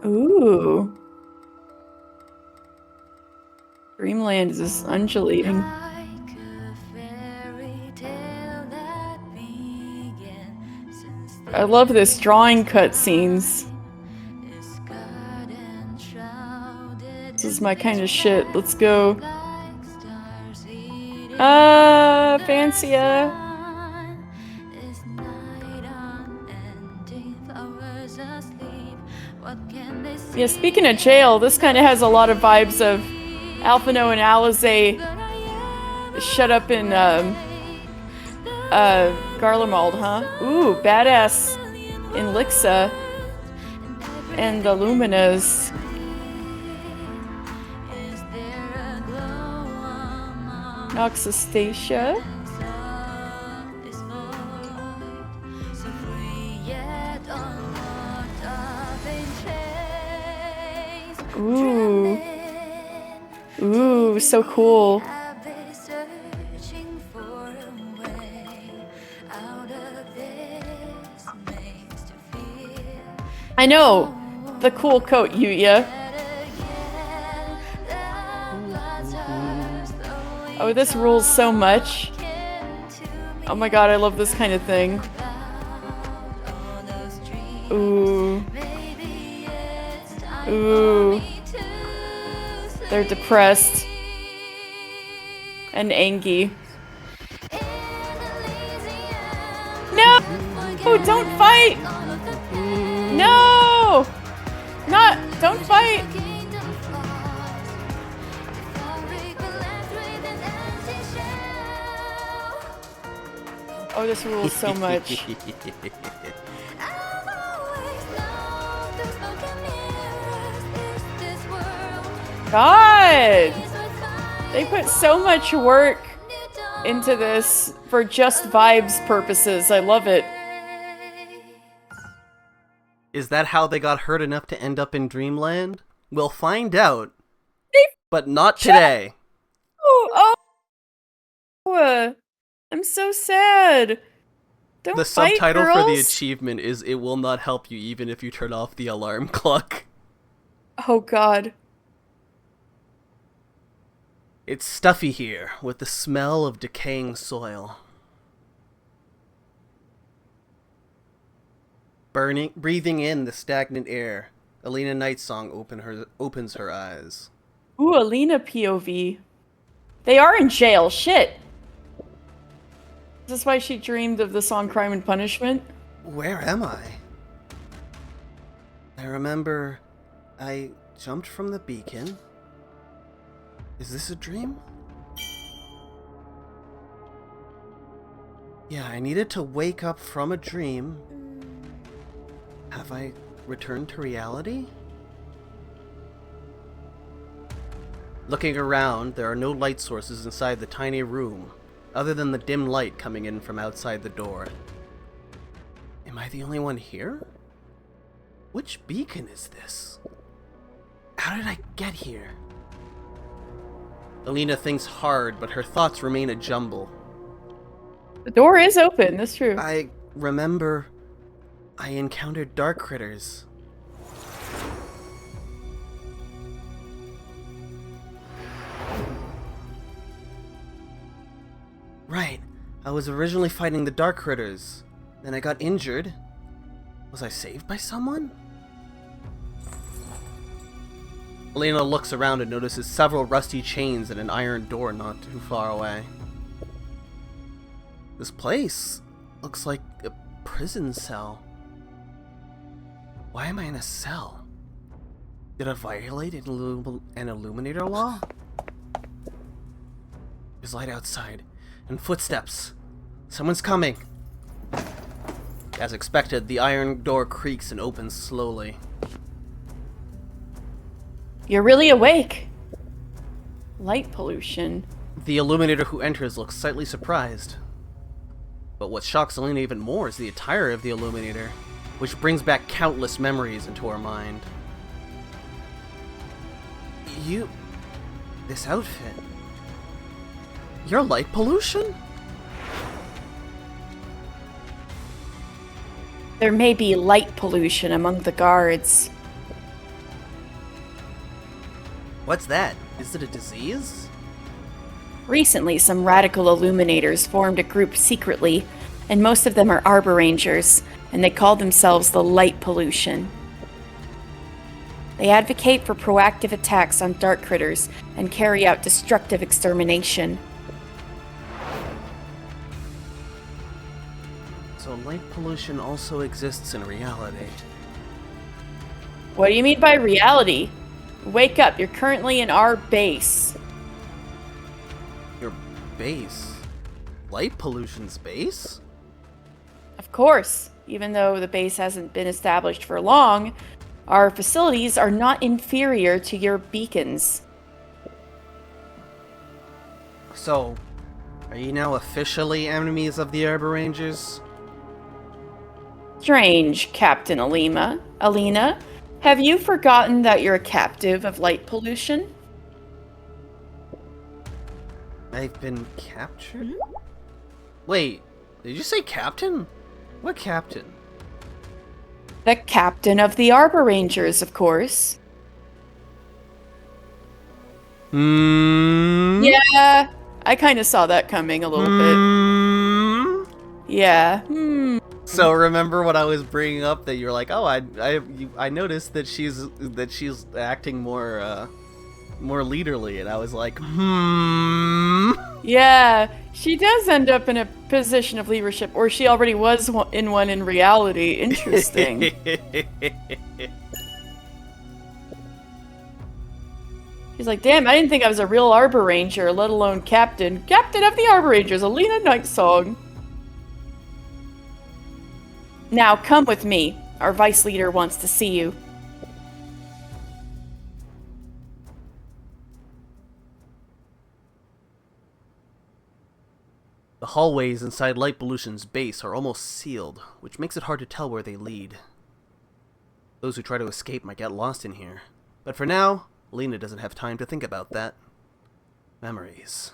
Ooh. Dreamland is undulating. I love this drawing cutscenes. This is my kind of shit. Let's go. Fancia. Yeah, speaking of jail, this kind of has a lot of vibes of Alphino and Alizé shut up in Garlemald, huh? Ooh, badass in Lixa and the Luminas. Noxastacia. Ooh. Ooh, so cool. I know! The cool coat, Yuya. Oh, this rules so much. Oh my god, I love this kind of thing. Ooh. Ooh. They're depressed. And angry. No! Oh, don't fight! No! Don't fight! Oh, this rules so much. God! They put so much work into this for just vibes purposes. I love it. Is that how they got hurt enough to end up in Dreamland? We'll find out. But not today. Oh, I'm so sad. Don't The fight, subtitle girls. for the achievement is "It will not help you even if you turn off the alarm clock." Oh god. It's stuffy here, with the smell of decaying soil. Breathing in the stagnant air, Alina Nightsong opens her eyes. Ooh, Alina POV. They are in jail, shit! Is this why she dreamed of the song Crime and Punishment? Where am I? I remember I jumped from the beacon. Is this a dream? Yeah, I needed to wake up from a dream. Have I returned to reality? Looking around, there are no light sources inside the tiny room. other than the dim light coming in from outside the door. Am I the only one here? Which beacon is this? How did I get here? Alina thinks hard, but her thoughts remain a jumble. The door is open, that's true. I remember I encountered dark critters. Right. I was originally fighting the dark critters. Then I got injured. Was I saved by someone? Elena looks around and notices several rusty chains and an iron door not too far away. This place looks like a prison cell. Why am I in a cell? Did I violate an illuminator law? There's light outside, and footsteps. Someone's coming. As expected, the iron door creaks and opens slowly. You're really awake. Light pollution. The illuminator who enters looks slightly surprised. But what shocks Elena even more is the attire of the illuminator, which brings back countless memories into her mind. This outfit... You're light pollution? There may be light pollution among the guards. What's that? Is it a disease? Recently, some radical illuminators formed a group secretly, and most of them are Arbor Rangers, and they call themselves the Light Pollution. They advocate for proactive attacks on dark critters and carry out destructive extermination. So light pollution also exists in reality. What do you mean by reality? Wake up, you're currently in our base. Your base? Light pollution's base? Of course, even though the base hasn't been established for long, our facilities are not inferior to your beacons. So, are you now officially enemies of the Arbor Rangers? Strange, Captain Alina. Have you forgotten that you're a captive of light pollution? I've been captured? Wait, did you say captain? What captain? The captain of the Arbor Rangers, of course. Yeah, I kind of saw that coming a little bit. Yeah. So remember what I was bringing up that you're like, oh, I noticed that she's acting more leaderly, and I was like, Yeah, she does end up in a position of leadership, or she already was in one in reality. Interesting. She's like, damn, I didn't think I was a real Arbor Ranger, let alone captain. Captain of the Arbor Rangers, Alina Nightsong. Now, come with me. Our vice leader wants to see you. The hallways inside Light Pollution's base are almost sealed, which makes it hard to tell where they lead. Those who try to escape might get lost in here. But for now, Lena doesn't have time to think about that. Memories.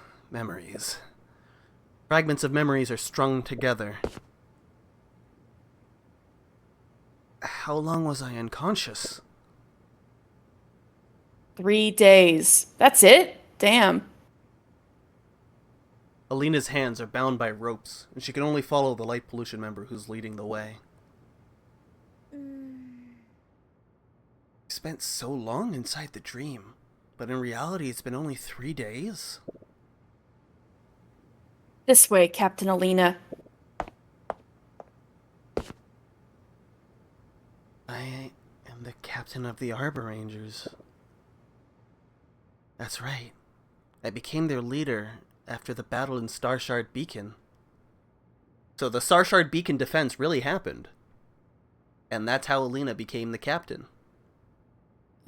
Fragments of memories are strung together. How long was I unconscious? 3 days. That's it? Damn. Alina's hands are bound by ropes, and she can only follow the Light Pollution member who's leading the way. I spent so long inside the dream, but in reality it's been only 3 days? This way, Captain Alina. I am the captain of the Arbor Rangers. That's right. I became their leader after the battle in Starshard Beacon. So the Starshard Beacon defense really happened. And that's how Alina became the captain.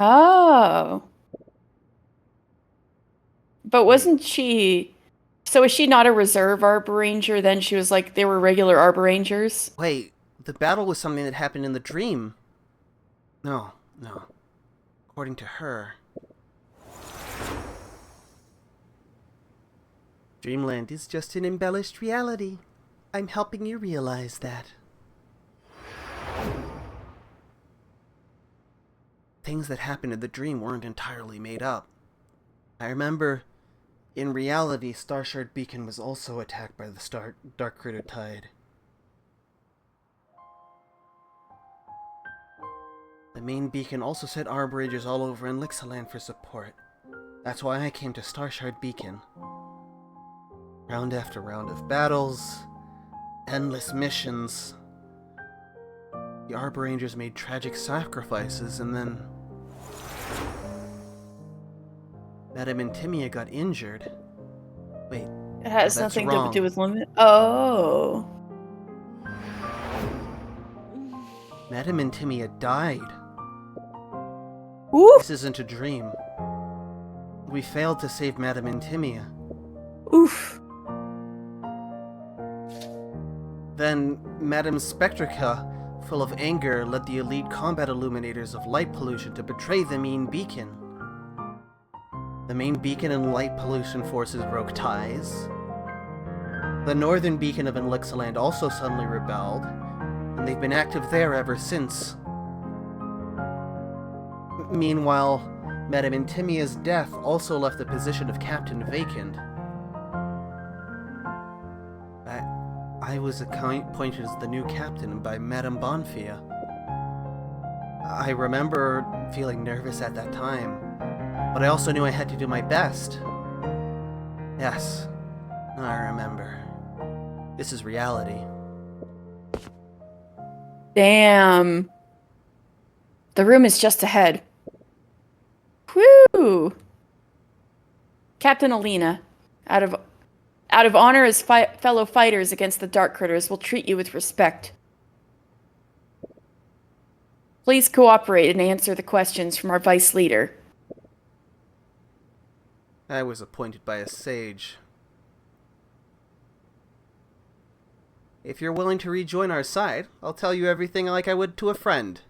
Oh. But wasn't she So is she not a reserve Arbor Ranger? Then she was like, they were regular Arbor Rangers? Wait, the battle was something that happened in the dream. No. According to her. Dreamland is just an embellished reality. I'm helping you realize that. Things that happened in the dream weren't entirely made up. I remember, in reality, Starshard Beacon was also attacked by the Dark Critter Tide. The main beacon also sent Arbor Rangers all over Elixirland for support. That's why I came to Starshard Beacon. Round after round of battles, endless missions. The Arbor Rangers made tragic sacrifices, and then Madame Intimia got injured. Wait, It has that's nothing wrong. to do with limit. Oh. Madame Intimia died. Oof. This isn't a dream. We failed to save Madame Intimia. Oof. Then Madame Spectrica, full of anger, led the elite combat illuminators of light pollution to betray the main beacon. The main beacon and light pollution forces broke ties. The northern beacon of Elixirland also suddenly rebelled, and they've been active there ever since. Meanwhile, Madame Intimia's death also left the position of captain vacant. I was appointed as the new captain by Madame Bonfia. I remember feeling nervous at that time, but I also knew I had to do my best. Yes, I remember. This is reality. Damn. The room is just ahead. Whew. Captain Alina, out of honor as fellow fighters against the Dark Critters, will treat you with respect. Please cooperate and answer the questions from our vice leader. I was appointed by a sage. If you're willing to rejoin our side, I'll tell you everything like I would to a friend.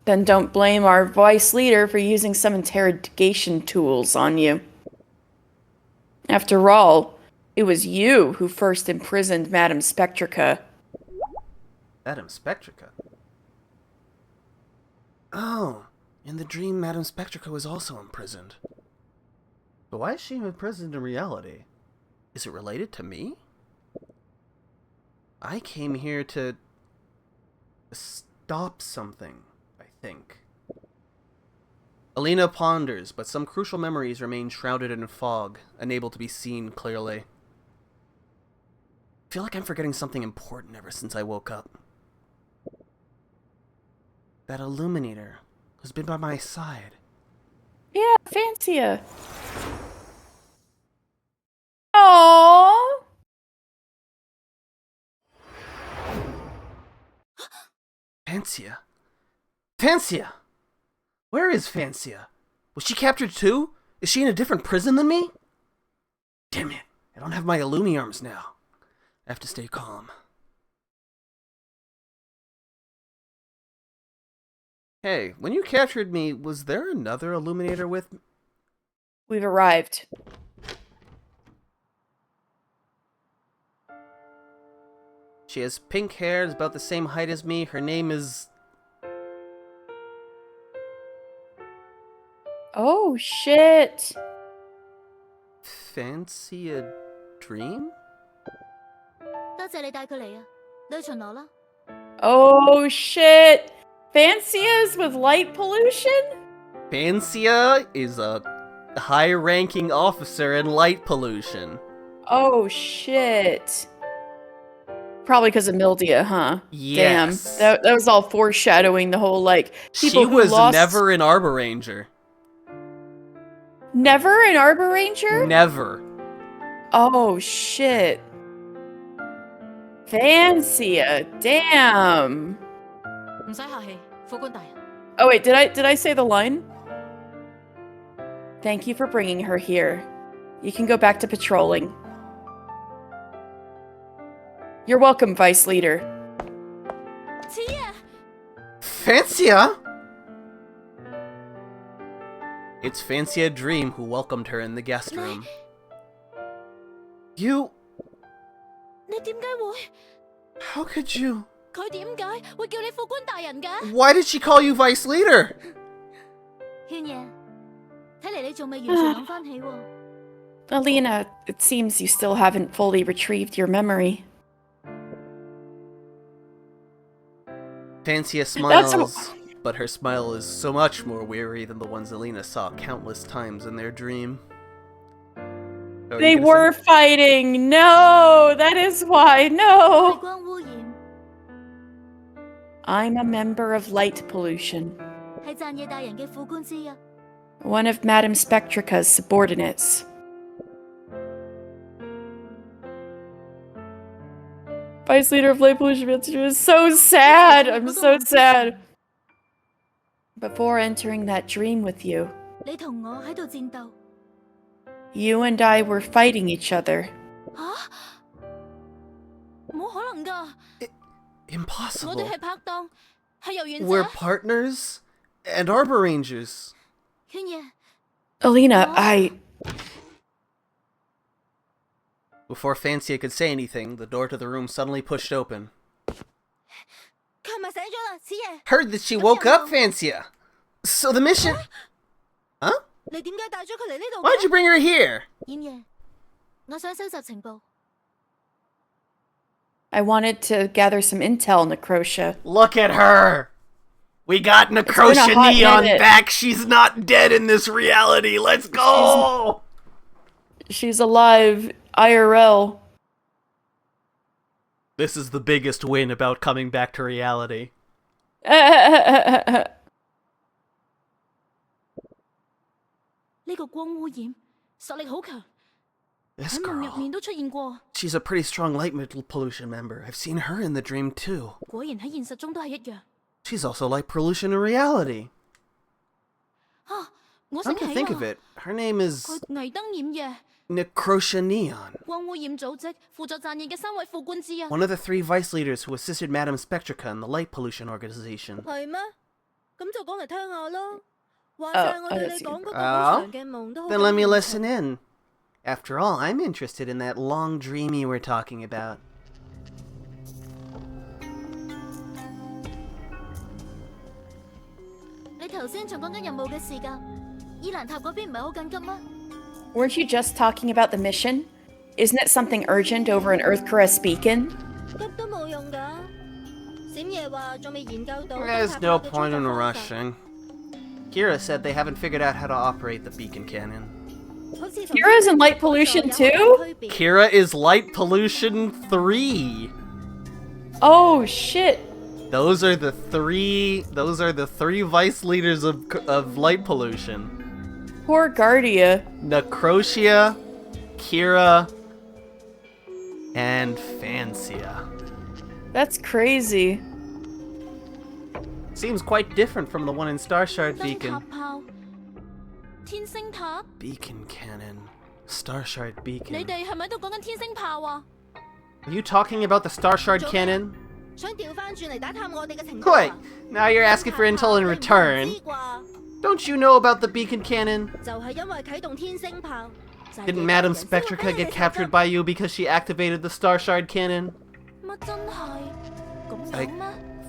Then don't blame our vice leader for using some interrogation tools on you. After all, it was you who first imprisoned Madame Spectrica. Madame Spectrica? Oh, in the dream, Madame Spectrica was also imprisoned. But why is she imprisoned in reality? Is it related to me? I came here to stop something, I think. Alina ponders, but some crucial memories remain shrouded in fog, unable to be seen clearly. I feel like I'm forgetting something important ever since I woke up. That illuminator has been by my side. Yeah, Fancia. Aww. Fancia? Fancia! Where is Fancia? Was she captured too? Is she in a different prison than me? Damn it, I don't have my Illumiarms now. I have to stay calm. Hey, when you captured me, was there another Illuminator with me? We've arrived. She has pink hair, is about the same height as me. Her name is... Oh, shit. Fancia Dream? 多謝你帶佢嚟啊，你去巡邏啦。 Oh, shit. Fancias with light pollution? Fancia is a high-ranking officer in light pollution. Oh, shit. Probably because of Mildia, huh? Yes. Damn. That was all foreshadowing the whole, like, people She who was lost... never an Arbor Ranger. Never an Arbor Ranger? Never. Oh, shit. Fancia. Damn. 唔使客氣，副官大人。 Oh, wait, did I say the line? Thank you for bringing her here. You can go back to patrolling. You're welcome, Vice Leader. Tia! Fancia? It's Mildia Dream who welcomed her in the guest room. You... 你點解會？ How could you... 佢點解會叫你副官大人㗎？ Why did she call you Vice Leader? 圈爺，睇嚟你仲未完全諗翻起喎。 Alina, it seems you still haven't fully retrieved your memory. Fancia smiles, but her smile is so much more weary than the ones Alina saw countless times in their dream. Oh, They were fighting! No! That is why! 係 No! 光污染， I'm a member of Light Pollution, 係讚野大人嘅副官之一。 one of Madame Spectrica's subordinates. Vice Leader of Light Pollution is so sad! I'm so sad! Before entering that dream with you, 你同我喺度戰鬥。 you and I were fighting each other. 吓？冇可能㗎！ 我 Impossible. 哋係拍檔，係遊園 We're 者。 partners and Arbor Rangers. 圈爺， Alina, I... Before Fancia could say anything, the door to the room suddenly pushed open. 佢係咪醒咗啦？此爺， Heard that she woke up, Fancia! So the mission... Huh? 你點解帶咗佢嚟呢度 Why'd you 嘅？ bring her here? 燕爺，我想收集情報。 I wanted to gather some intel, Necrotia. Look at her! We got Necrotia hot Neon minute. back! She's not dead in this reality! Let's go! She's alive, IRL. This is the biggest win about coming back to reality. 呢個光污染實力好強， This 喺夢入 girl. 面都出現過。 She's a pretty strong light pollution member. I've seen her in the dream too. 果然喺現實中都係一樣。 She's also light pollution in reality. 啊！我 Come 醒 to 起 think of 啦， it, her name is 佢霓燈染嘅 Necrotia Neon, 光污染組織負責讚嘢嘅3位副官之一。 one of the 3 vice leaders who assisted Madame Spectrica in the light pollution organization. 係咩？咁就講嚟聽下咯。話晒我對你講嗰個好 Oh, 長嘅夢都好 then let me 感興趣 listen in. After all, I'm interested in that long dream you were talking about. 你頭先仲講緊任務嘅事㗎，伊蘭塔嗰邊唔係好緊急咩？ Weren't you just talking about the mission? Isn't it something urgent over an Earth-Caress beacon? 急都冇用㗎。閃爺話仲未研究到。 There's no point in rushing. Kira said they haven't figured out how to operate the beacon cannon. Kira's in light pollution too? Kira is light pollution 3. Oh shit. Those are the three vice leaders of light pollution. Poor Guardia. Necrotia, Kira, and Fancia. That's crazy. Seems quite different from the one in Starshard 燈塔 Beacon. 炮、天星塔， Beacon cannon. Starshard 你 Beacon. 哋係咪都講緊天星炮啊？ Are you talking about the Starshard cannon? 想調翻轉嚟打探我哋嘅情 Wait, 況啊？ now you're asking for intel in 你唔 return. 知啩？ Don't you know about the beacon cannon? 就係因為啟動天星炮。就係 Didn't 野 Madame 人先會俾 Spectrica 你 get 哋 captured 殺 by you because she activated the Starshard cannon? 乜真係咁 I 樣咩？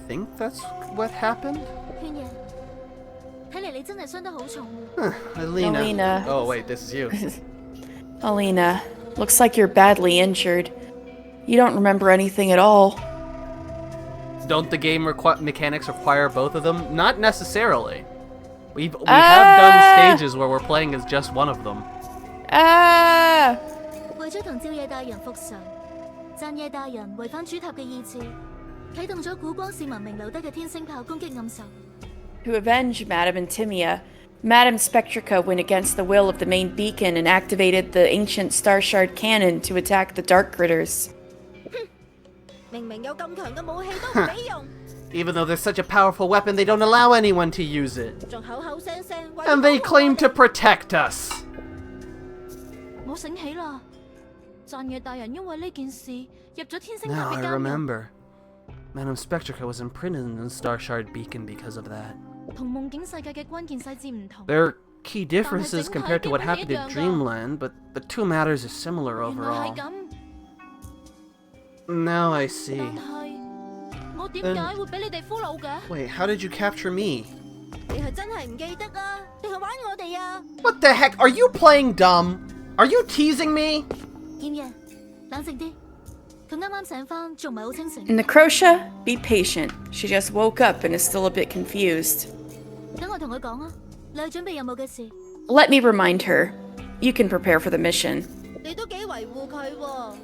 think that's what happened? 圈爺，睇嚟你真係傷得好重喎。 Huh, Alina. Alina. Oh wait, this is you. Alina, looks like you're badly injured. You don't remember anything at all. Don't the game mechanics require both of them? Not necessarily. We have done stages where we're playing as just one of them. Ah! 為咗同照野大人復仇，讚野大人違反主塔嘅意志，啟動咗古光市文明留低嘅天星炮攻擊暗仇。 To avenge Madame Antimia, Madame Spectrica went against the will of the main beacon and activated the ancient Starshard cannon to attack the Dark Critters. 明明有咁強嘅武器都唔俾用， Even though there's such a powerful weapon, they don't allow anyone to use it. 仲口口聲聲話 And they claim to protect us. 我醒起啦，贊野大人因為呢件事入咗天星塔 Now 嘅 I 監獄， remember. Madame Spectrica was imprisoned in the Star Shard Beacon because of that. 同夢境世界嘅關鍵細節唔同。 There are key differences compared to what happened in Dreamland, but the two matters are similar 原來係 overall. 咁， Now I see. 但係我點解會俾你哋俘虜嘅？ Wait, how did you capture me? 你係真係唔記得啊？定係玩我哋啊？ What the heck? Are you playing dumb? Are you teasing me? 劍爺，冷靜啲，佢啱啱醒返，仲唔係好清醒。 Necrotia, be patient. She just woke up and is still a bit confused. 等我同佢講啊，你去準備任務嘅事。 Let me remind her. You can prepare for the mission. 你都幾維護佢喎。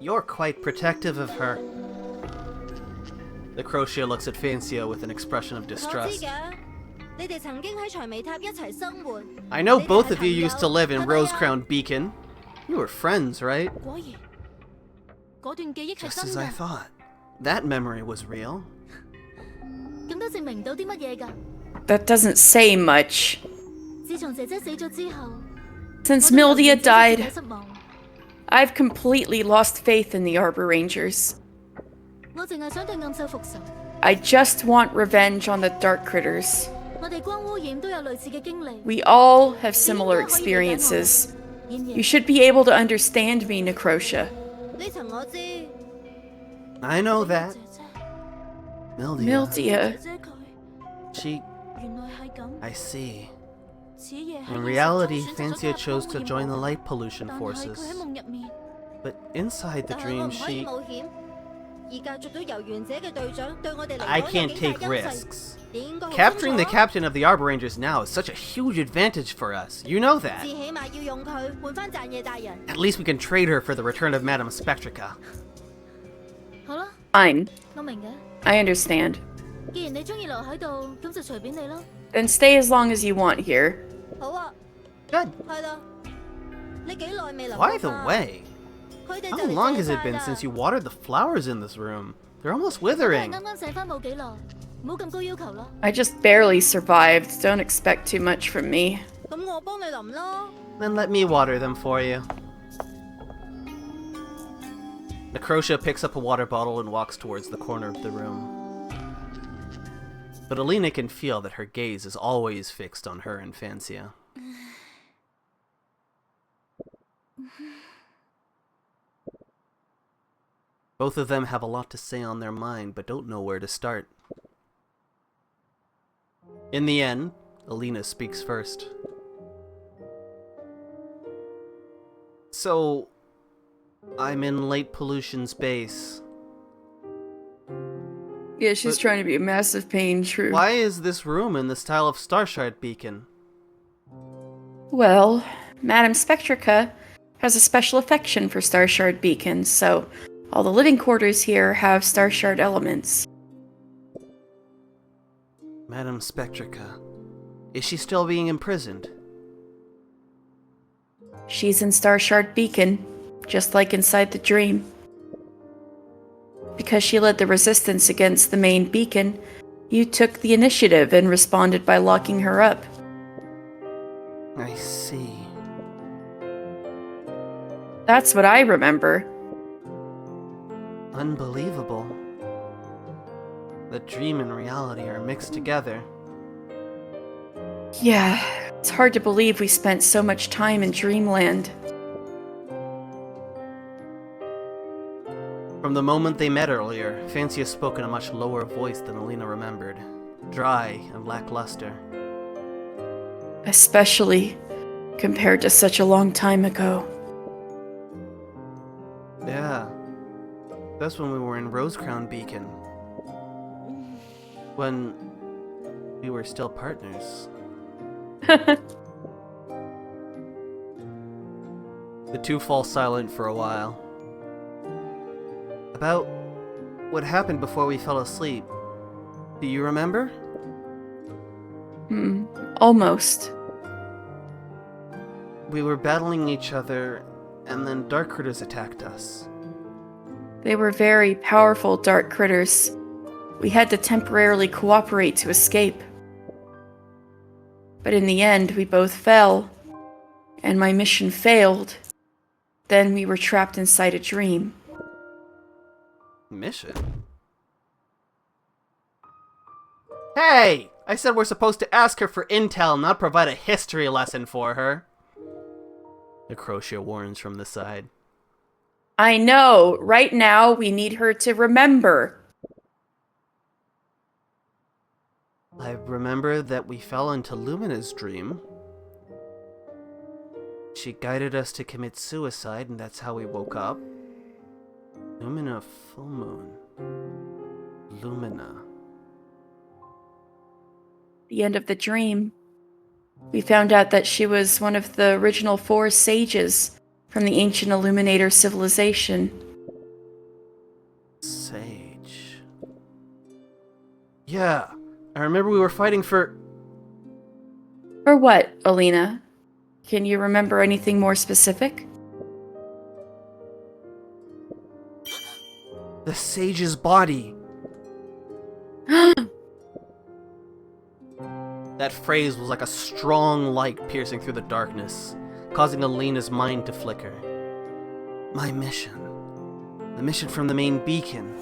You're quite protective of her. Necrotia looks at Fancio with an expression of 我知 distrust. 嘅，你哋曾經喺長尾塔一齊生活。 I know both of you used to live in Rosecrown Beacon. You were friends, right? 果然，嗰段記憶係 Just 真 as I 嘅， thought. That memory was real. 咁都證明唔到啲乜嘢㗎。 That doesn't say much. 自從姐姐死咗之後， Since 我都有 Mildia 對姐姐徹 died, 底失望。 I've completely lost faith in the Arbor Rangers. 我淨係想對暗獸復仇。 I just want revenge on the Dark Critters. 我哋光污染都有類似嘅經歷。 We all have similar experiences. 然 You 而， should be able to understand me, Necrotia. 呢層我知。 I know that. 姐姐， Mildia. Mildia. 姐姐佢 She... 原來係咁。 I see. 此夜喺 In 現實中 reality, 選擇咗 Fancia 加入 chose to 光污 join the 染 light pollution 但係佢喺 forces. 夢入面。 But inside the 但係我 dream, 唔可以 she... 冒險，而繼續到遊園者嘅隊長對我哋嚟 I 講有 can't 幾 take 大優勢。 risks. 你應該好 Capturing the 清楚 captain of the Arbor Rangers now is such a huge advantage for us. You know 至 that. 起碼要用佢換翻贊野大人。 At least we can trade her for the return of Madame Spectrica. 好啦， Fine. 我明嘅。 I understand. 既然你中意留喺度，咁就隨便你啦。 Then stay as long as you want here. 好啊， Good. 係啦。你幾耐未留 By 過 the 花？ way, 佢哋 how 就嚟 long 謝 has it 晒 been 啦 since you watered the flowers in this room? They're almost 我都係 withering. 啱啱醒翻冇幾耐，唔好咁高要求啦。 I just barely survived. Don't expect too much from me. 咁我幫你淋啦。 Then let me water them for you. Necrotia picks up a water bottle and walks towards the corner of the room. But Alina can feel that her gaze is always fixed on her and Fancia. Both of them have a lot to say on their mind, but don't know where to start. In the end, Alina speaks first. So, I'm in Light Pollution's base. Yeah, she's But- trying to be a massive pain, true. Why is this room in the style of Starshard Beacon? Well, Madame Spectrica has a special affection for Starshard beacons, so all the living quarters here have Starshard elements. Madame Spectrica. Is she still being imprisoned? She's in Starshard Beacon, just like inside the dream. Because she led the resistance against the main beacon, you took the initiative and responded by locking her up. I see. That's what I remember. Unbelievable. The dream and reality are mixed together. Yeah, it's hard to believe we spent so much time in Dreamland. From the moment they met earlier, Fancia spoke in a much lower voice than Alina remembered. Dry and lackluster. Especially compared to such a long time ago. Yeah. That's when we were in Rosecrown Beacon. When we were still partners. The two fall silent for a while. About what happened before we fell asleep. Do you remember? Almost. We were battling each other, and then dark critters attacked us. They were very powerful dark critters. We had to temporarily cooperate to escape. But in the end, we both fell. and my mission failed. Then we were trapped inside a dream. Mission? Hey! I said we're supposed to ask her for intel, not provide a history lesson for her. Necrotia warns from the side. I know. Right now, we need her to remember. I remember that we fell into Lumina's dream. She guided us to commit suicide, and that's how we woke up. Lumina full moon. Lumina. The end of the dream. We found out that she was one of the original 4 sages from the ancient Illuminator civilization. Sage. Yeah, I remember we were fighting for... For what, Alina? Can you remember anything more specific? the sage's body. That phrase was like a strong light piercing through the darkness, causing Alina's mind to flicker. My mission. The mission from the main beacon.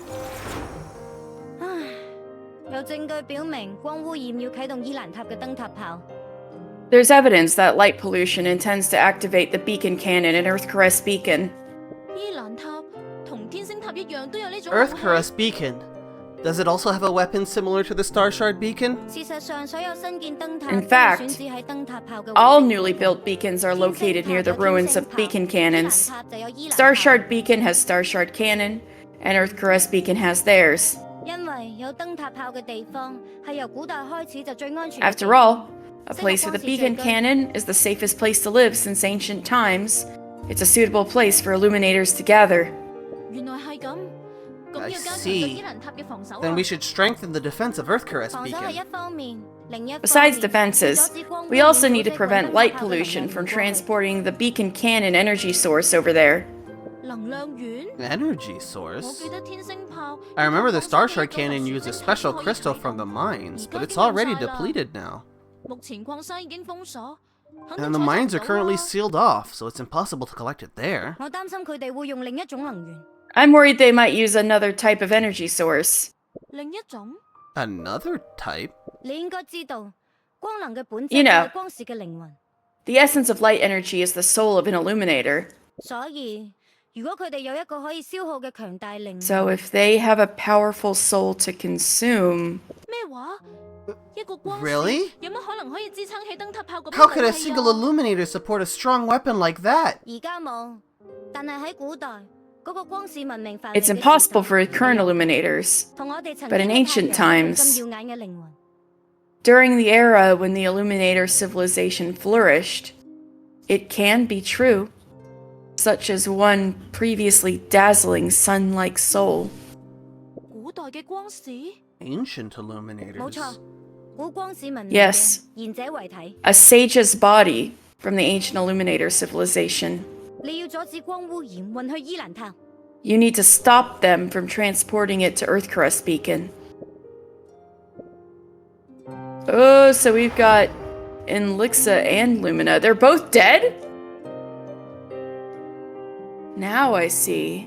有證據表明光污染要啟動伊蘭塔嘅燈塔炮。 There's evidence that light pollution intends to activate the beacon cannon in Earth Caress Beacon. 伊蘭塔同天星塔一樣都有呢種 Earth 武器 Caress Beacon. Does it also have a weapon similar to the Star Shard Beacon? 事實上，所有新建燈塔 In 都係 fact, 選址喺燈塔炮嘅 All 位置 newly built beacons are located near the ruins of beacon 伊蘭 cannons. 塔就有伊蘭塔 Star Shard Beacon has Star Shard Cannon, and Earth Caress Beacon has theirs. 因為有燈塔炮嘅地方係由古代開始就最安全嘅地 After 方 all, a place with a beacon cannon is the safest place to live since ancient times. It's a suitable place for illuminators to gather. 原來係咁，咁 I 要加強 see. 對伊蘭塔嘅防守 Then 啊 we should strengthen the defense of Earth Caress 防守係 Beacon. 一方面，另一方面 Besides defenses, 要阻止光污 we 染 also need to 組織 prevent 為燈 light 塔炮嘅能量 pollution from 源過去 transporting the beacon cannon energy source over there. 能量源。 Energy 我 source? 記得天星炮 I remember the 有 Star 防守 Shard 嘅一個 Cannon 核 used a 閃 special 燈塔可以 crystal 啟 from the 動 mines, 而 but 家 it's 已經用 already 晒啦 depleted now. 目前礦山已經封鎖，肯定 And the 採集 mines 唔 are 到 currently 啦 sealed off, so it's impossible to collect it there. 我擔心佢哋會用另一種能源。 I'm worried they might use another type of energy source. 另一種 Another type? 你應該知道，光能嘅本質 You 就 know. 係光線嘅靈魂。 The essence of light energy is the soul of an illuminator. 所以，如果佢哋有一個可以消耗嘅強大靈 So 魂， if they have a powerful soul to consume, 咩話？一個光線 Really? 有乜可能可以支撐起燈塔炮咁 How 嘅 could a 武器 single 啊？ illuminator support a strong weapon like that? 而家冇。但係喺古代，嗰個光線文明繁榮 it's 嘅時 impossible 代 for current illuminators. 同我哋曾 But 經 in 嘅 ancient 太陽 times- 咁耀眼嘅靈魂。 During the era when the illuminator civilization flourished, it can be true, such as one previously dazzling sun-like soul. 古代嘅光使 Ancient 冇 illuminators. 錯，古光市文明 Yes. 嘅賢者為體。 A sage's body from the ancient illuminator civilization. 你要阻止光污染運去伊蘭塔。 You need to stop them from transporting it to Earth Caress Beacon. Oh, so we've got Enlixa and Lumina. They're both dead? Now I see.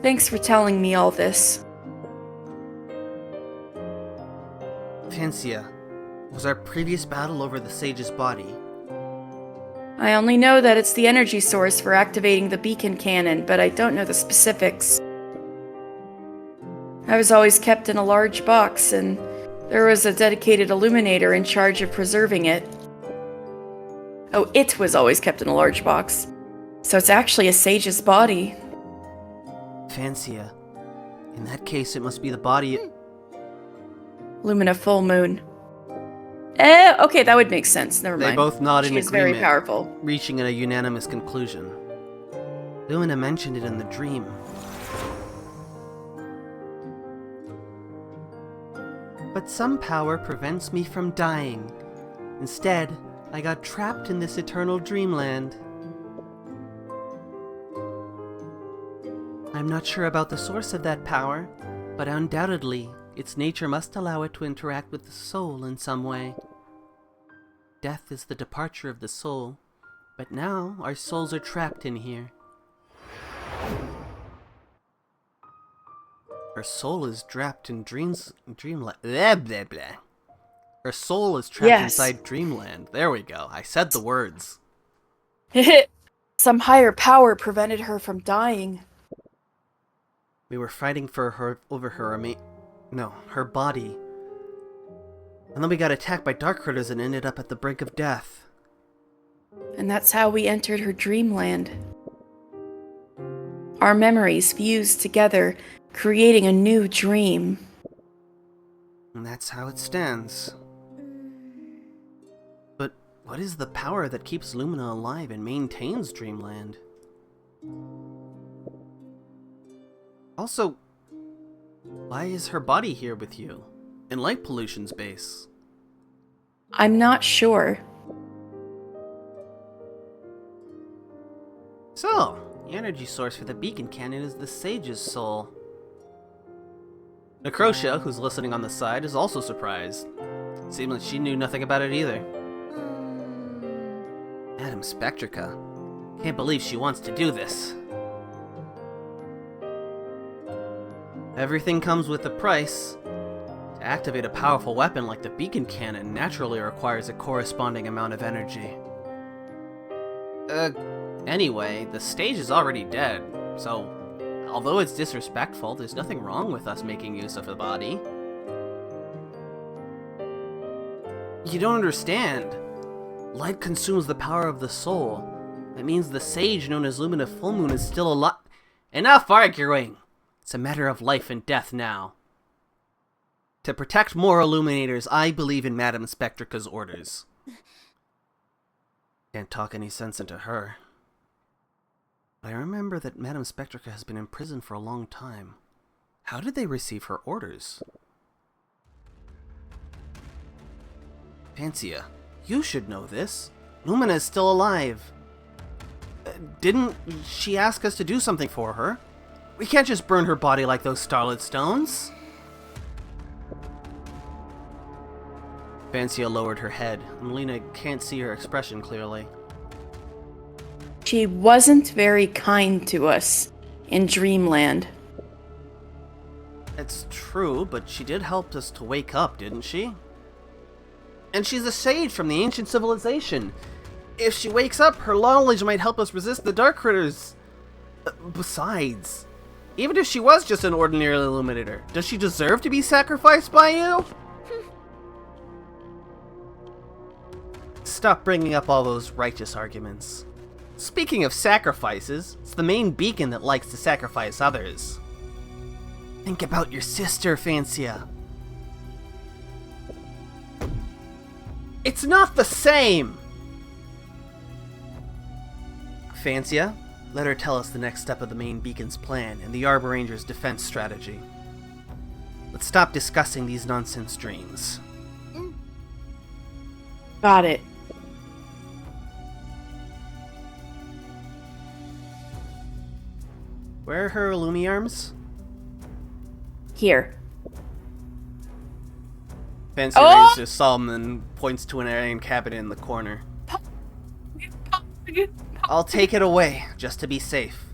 Thanks for telling me all this. Fancia, was our previous battle over the sage's body? I only know that it's the energy source for activating the beacon cannon, but I don't know the specifics. I was always kept in a large box, and there was a dedicated illuminator in charge of preserving it. Oh, it was always kept in a large box. So it's actually a sage's body. Fancia. In that case, it must be the body... Lumina full moon. Okay, that would make sense. Never They mind. both nod in She is very agreement, powerful. reaching in a unanimous conclusion. Lumina mentioned it in the dream. But some power prevents me from dying. Instead, I got trapped in this eternal dreamland. I'm not sure about the source of that power, but undoubtedly, its nature must allow it to interact with the soul in some way. death is the departure of the soul, but now our souls are trapped in here. Her soul is trapped in dreamland. Blah, blah, blah. Her soul is trapped Yes. inside dreamland. There we go. I said the words. Some higher power prevented her from dying. We were fighting for her over her her body. And then we got attacked by dark critters and ended up at the brink of death. And that's how we entered her dreamland. Our memories fused together, creating a new dream. And that's how it stands. But what is the power that keeps Lumina alive and maintains Dreamland? Also, why is her body here with you? In light pollution's base? I'm not sure. So, the energy source for the beacon cannon is the sage's soul. Necrotia, who's listening on the side, is also surprised. Seemed like she knew nothing about it either. Madam Spectrica. Can't believe she wants to do this. Everything comes with a price. To activate a powerful weapon like the beacon cannon naturally requires a corresponding amount of energy. Anyway, the stage is already dead, so although it's disrespectful, there's nothing wrong with us making use of the body. You don't understand. Light consumes the power of the soul. That means the sage known as Lumina Fullmoon is still alive. Enough arguing! It's a matter of life and death now. To protect more Illuminators, I believe in Madam Spectrica's orders. Can't talk any sense into her. I remember that Madam Spectrica has been in prison for a long time. How did they receive her orders? Fancia, you should know this. Lumina is still alive. Didn't she ask us to do something for her? We can't just burn her body like those starlit stones. Fancia lowered her head, and Lena can't see her expression clearly. She wasn't very kind to us in Dreamland. It's true, but she did help us to wake up, didn't she? And she's a sage from the ancient civilization. If she wakes up, her knowledge might help us resist the dark critters. Besides, even if she was just an ordinary Illuminator, does she deserve to be sacrificed by you? Stop bringing up all those righteous arguments. Speaking of sacrifices, it's the main beacon that likes to sacrifice others. Think about your sister, Fancia. It's not the same! Fancia, let her tell us the next step of the main beacon's plan and the Arbor Ranger's defense strategy. Let's stop discussing these nonsense dreams. Got it. Where are her Illumiarms? Here. Fancy Oh! raises his thumb and points to an iron cabinet in the corner. I'll take it away, just to be safe.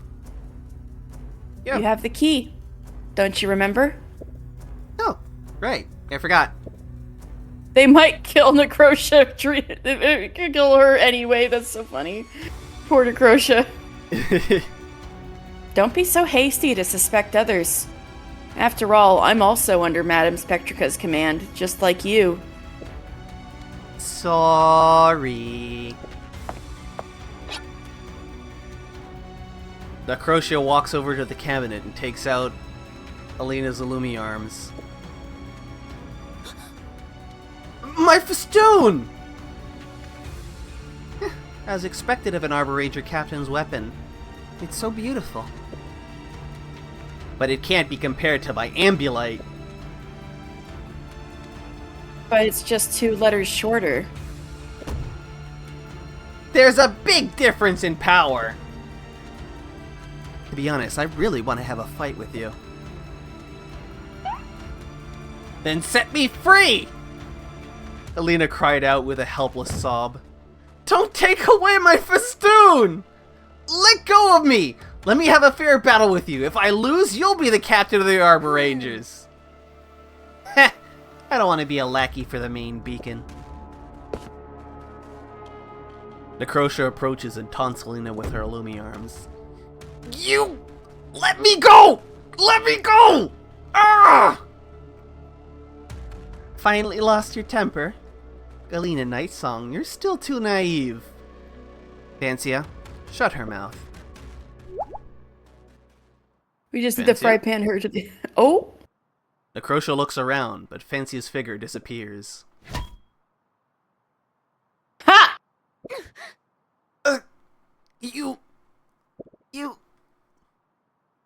You have the key. Don't you remember? Oh, right. I forgot. They might kill Necrotia. They could kill her anyway. That's so funny. Poor Necrotia. Don't be so hasty to suspect others. After all, I'm also under Madam Spectrica's command, just like you. Sorry. Necrotia walks over to the cabinet and takes out Alina's Illumiarms. My festoon! As expected of an Arbor Ranger captain's weapon. It's so beautiful. But it can't be compared to my Ambulite. But it's just 2 letters shorter. There's a big difference in power! To be honest, I really want to have a fight with you. Then set me free! Alina cried out with a helpless sob. Don't take away my festoon! Let go of me! Let me have a fair battle with you. If I lose, you'll be the captain of the Arbor Rangers. Heh, I don't want to be a lackey for the main beacon. Necrotia approaches and taunts Alina with her Illumi arms. You! Let me go! Let me go! Ah! Finally lost your temper? Galena Nightsong, you're still too naive. Fancia, shut her mouth. We just need to fry pan her to the... Oh! Necrotia looks around, but Fancia's figure disappears. Ha! You...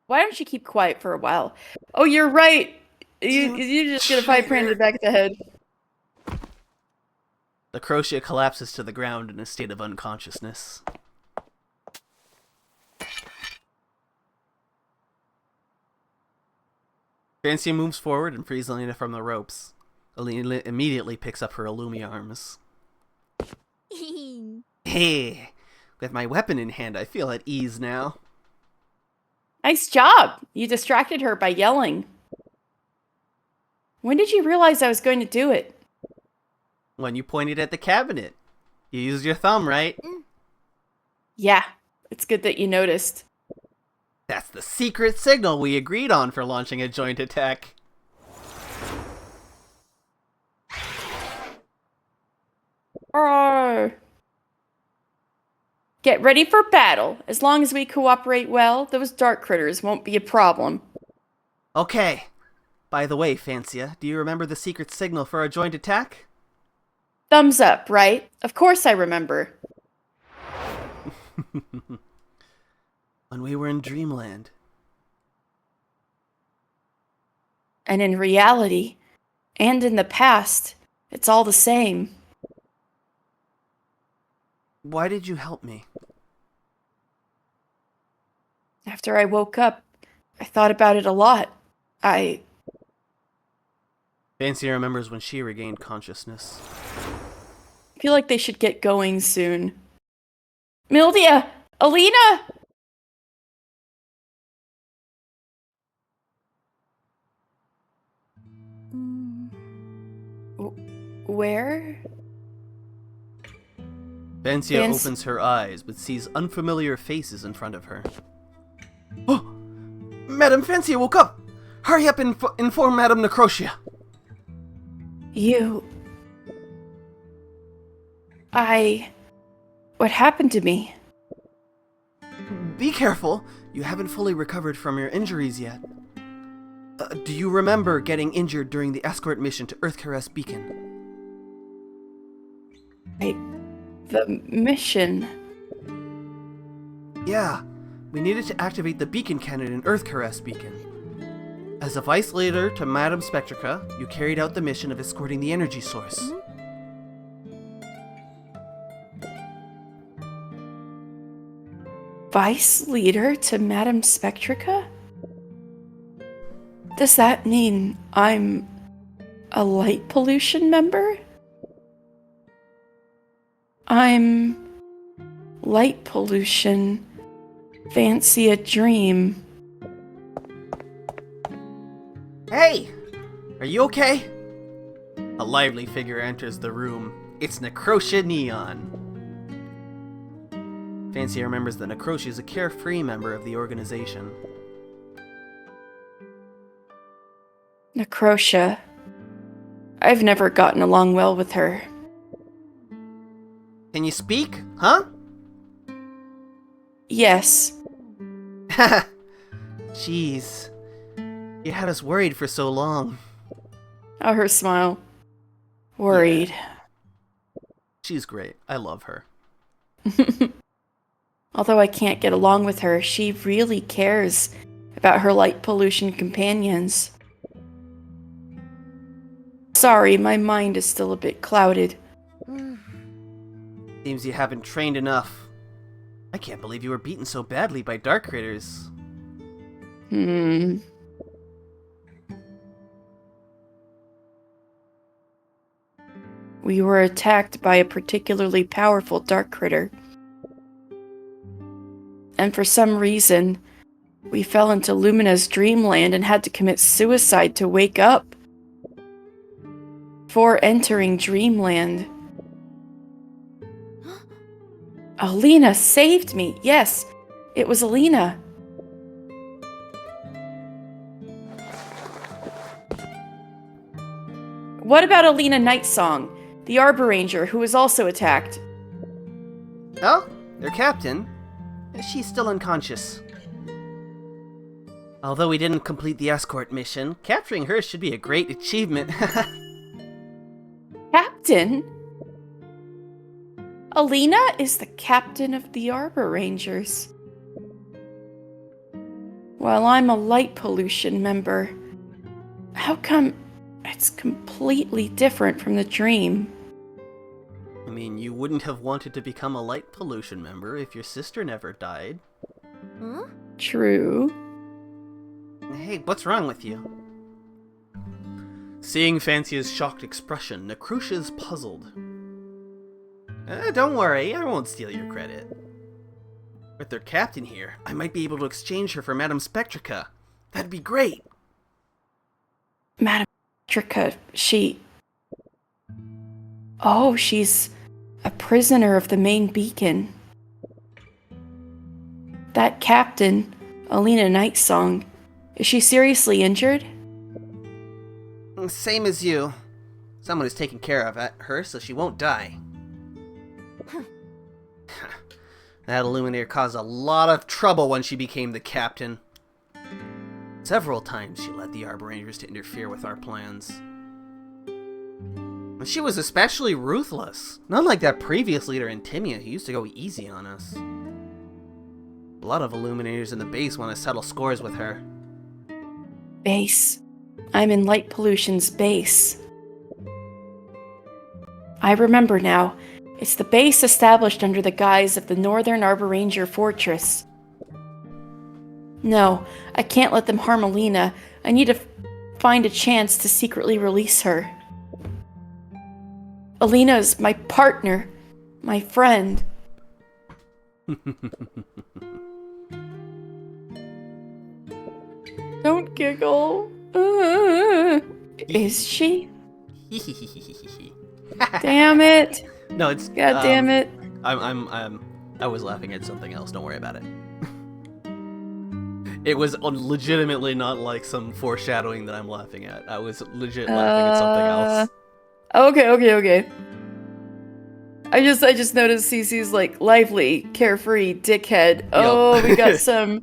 Why don't you keep quiet for a while? Oh, you're right! You just get a fry pan to the back of the head. Necrotia collapses to the ground in a state of unconsciousness. Fancia moves forward and frees Alina from the ropes. Alina immediately picks up her Illumi arms. Hey, with my weapon in hand, I feel at ease now. Nice job! You distracted her by yelling. When did you realize I was going to do it? When you pointed at the cabinet. You used your thumb, right? Yeah, it's good that you noticed. That's the secret signal we agreed on for launching a joint attack. Arr. Get ready for battle. As long as we cooperate well, those dark critters won't be a problem. Okay. By the way, Fancia, do you remember the secret signal for our joint attack? Thumbs up, right? Of course I remember. When we were in Dreamland. And in reality, and in the past, it's all the same. Why did you help me? After I woke up, I thought about it a lot. Fancia remembers when she regained consciousness. feel like they should get going soon. Mildia! Alina! Where? Fancia opens her eyes but sees unfamiliar faces in front of her. Oh! Madame Fancia woke up! Hurry up and inform Madame Necrotia! What happened to me? Be careful! You haven't fully recovered from your injuries yet. Do you remember getting injured during the escort mission to Earth-Caress Beacon? The mission? Yeah, we needed to activate the beacon cannon in Earth-Caress Beacon. As a vice leader to Madame Spectrica, you carried out the mission of escorting the energy source. Vice leader to Madame Spectrica? Does that mean I'm a light pollution member? I'm light pollution. Fancy a dream. Hey! Are you okay? A lively figure enters the room. It's Necrotia Neon. Fancia remembers that Necrotia is a carefree member of the organization. Necrotia. I've never gotten along well with her. Can you speak? Huh? Yes. Jeez. You had us worried for so long. Oh, her smile. Worried. Yeah. She's great. I love her. Although I can't get along with her, she really cares about her light pollution companions. Sorry, my mind is still a bit clouded. Seems you haven't trained enough. I can't believe you were beaten so badly by dark critters. We were attacked by a particularly powerful dark critter. And for some reason, we fell into Lumina's dreamland and had to commit suicide to wake up. Before entering dreamland, Alina saved me. Yes, it was Alina. What about Alina Nightsong, the Arbor Ranger, who was also attacked? Oh, their captain? She's still unconscious. Although we didn't complete the escort mission, capturing her should be a great achievement. Captain? Alina is the captain of the Arbor Rangers. While I'm a light pollution member, how come it's completely different from the dream? I mean, you wouldn't have wanted to become a light pollution member if your sister never died. Huh? True. Hey, what's wrong with you? Seeing Fancia's shocked expression, Necrusha's puzzled. Don't worry, I won't steal your credit. With their captain here, I might be able to exchange her for Madame Spectrica. That'd be great! Madame Spectrica, Oh, she's a prisoner of the main beacon. That captain, Alina Nightsong, is she seriously injured? Same as you. Someone is taking care of her, so she won't die. That Illuminator caused a lot of trouble when she became the captain. Several times she led the Arbor Rangers to interfere with our plans. And she was especially ruthless. Not like that previous leader Intimia who used to go easy on us. A lot of Illuminators in the base want to settle scores with her. Base. I'm in Light Pollution's base. I remember now. It's the base established under the guise of the Northern Arbor Ranger Fortress. No, I can't let them harm Alina. I need to find a chance to secretly release her. Alina is my partner, my friend. Don't giggle. Is she? Damn it. No, it's God damn it. I was laughing at something else, don't worry about it. It was legitimately not like some foreshadowing that I'm laughing at. I was legit laughing at something else. Okay. I just noticed Cece's like lively, carefree, dickhead. Oh, we got some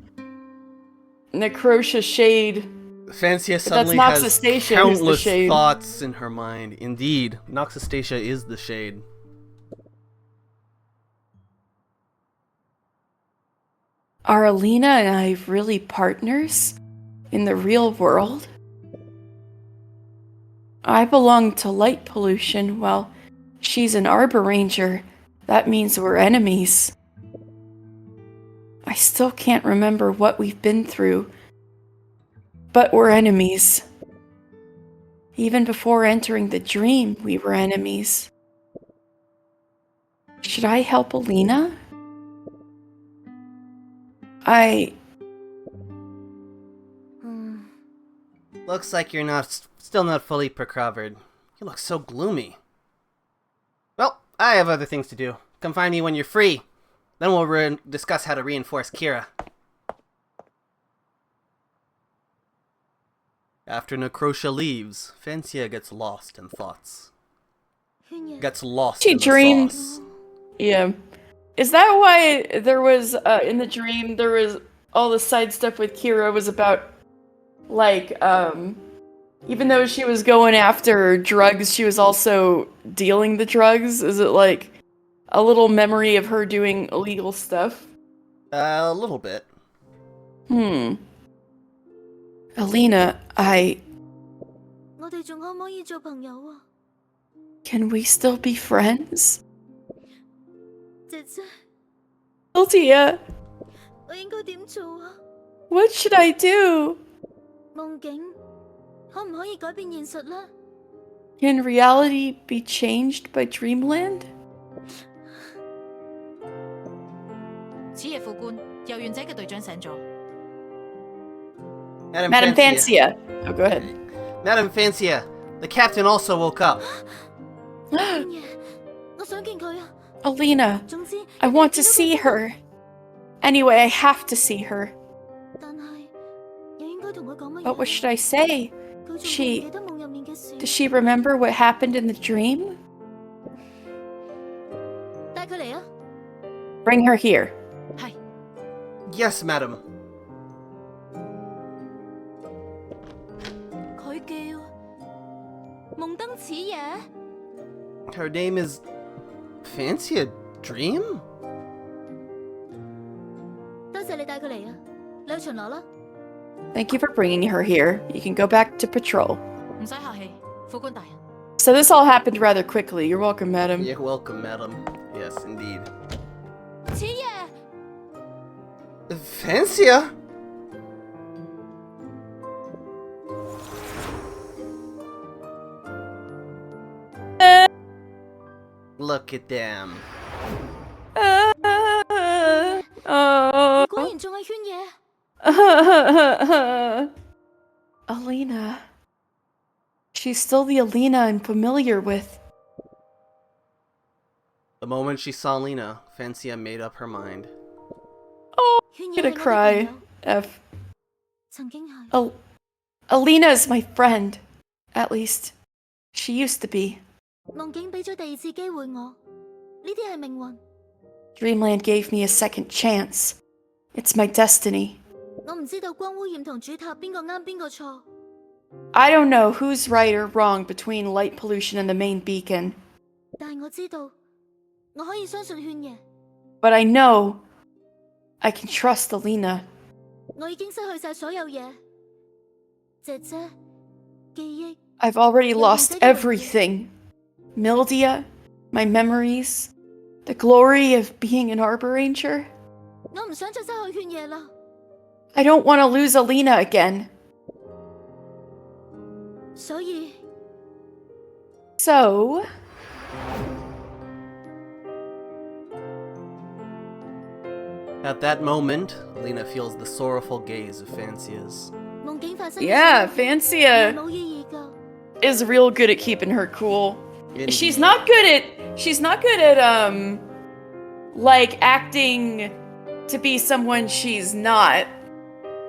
Necrotia shade. Fancia suddenly that's has Noxastasia countless shade. thoughts in her mind. Indeed, Noxastasia is the shade. Are Alina and I really partners in the real world? I belong to Light Pollution, while she's an Arbor Ranger. That means we're enemies. I still can't remember what we've been through, but we're enemies. Even before entering the dream, we were enemies. Should I help Alina? Looks like you're still not fully recovered. You look so gloomy. Well, I have other things to do. Come find me when you're free. Then we'll discuss how to reinforce Kira. After Necrotia leaves, Fancia gets lost in thoughts. Gets lost She in the dreams. sauce. Yeah. Is that why there was, in the dream, there was all the side stuff with Kira was about, like, even though she was going after drugs, she was also dealing the drugs? Is it, like, a little memory of her doing illegal stuff? A little bit. Alina, 我哋仲可唔可以做朋友啊？ can we still be friends? 姐姐， Mildia, 我應該點做啊？ what should I do? 夢境可唔可以改變現實呢？ Can reality be changed by dreamland? 此夜副官，遊園者嘅隊長醒咗。 Madam Fancia. Oh, go ahead. Madam Fancia, the captain also woke up. 軒爺，我想見佢啊。 Alina, 總之， I want to see her. Anyway, I have to see her. 但係又應該同佢講乜嘢 But what should I say? 佢仲 she- 記唔記得夢入面嘅事？ Does she remember what happened in the dream? 帶佢嚟啊！ Bring her here. 係 Yes, madam. 佢叫夢燈此夜。 Her name is Fancia Dream? 多謝你帶佢嚟啊！你去巡邏啦。 Thank you for bringing her here. You can go back to patrol. 唔使客氣，副官大人。 So this all happened rather quickly. You're welcome, madam. You're welcome, madam. Yes, indeed. 此夜 Fancia? Look at them. 哦果然仲係圈嘢。 Alina. She's still the Alina I'm familiar with. The moment she saw Lena, Fancia made up her mind. Oh, 圈 I'm 嘢 gonna 係我嘅朋 cry. 友， F. 曾經係。 Alina is my friend. At least, she used to be. 夢境俾咗第二次機會我，呢啲係命運。 Dreamland gave me a second chance. It's my destiny. 我唔知道光污染同主塔邊個啱邊個錯， I don't know who's right or wrong between light pollution and the main beacon, 但係我知道我可以相信圈爺。 but I know I can trust Alina. 我已經失去晒所有嘢，姐姐、記憶。 I've already lost everything. Mildia, my memories, the glory of being an Arbor Ranger. 我唔想再失去圈爺啦， I don't want to lose Alina again. 所以 So, At that moment, Lena feels the sorrowful gaze of Fancia's. 夢境發生嘅 yeah, 所有嘢 Fancia 冇意義㗎。 is real good at keeping her cool. Indeed. She's not good at like acting to be someone she's not.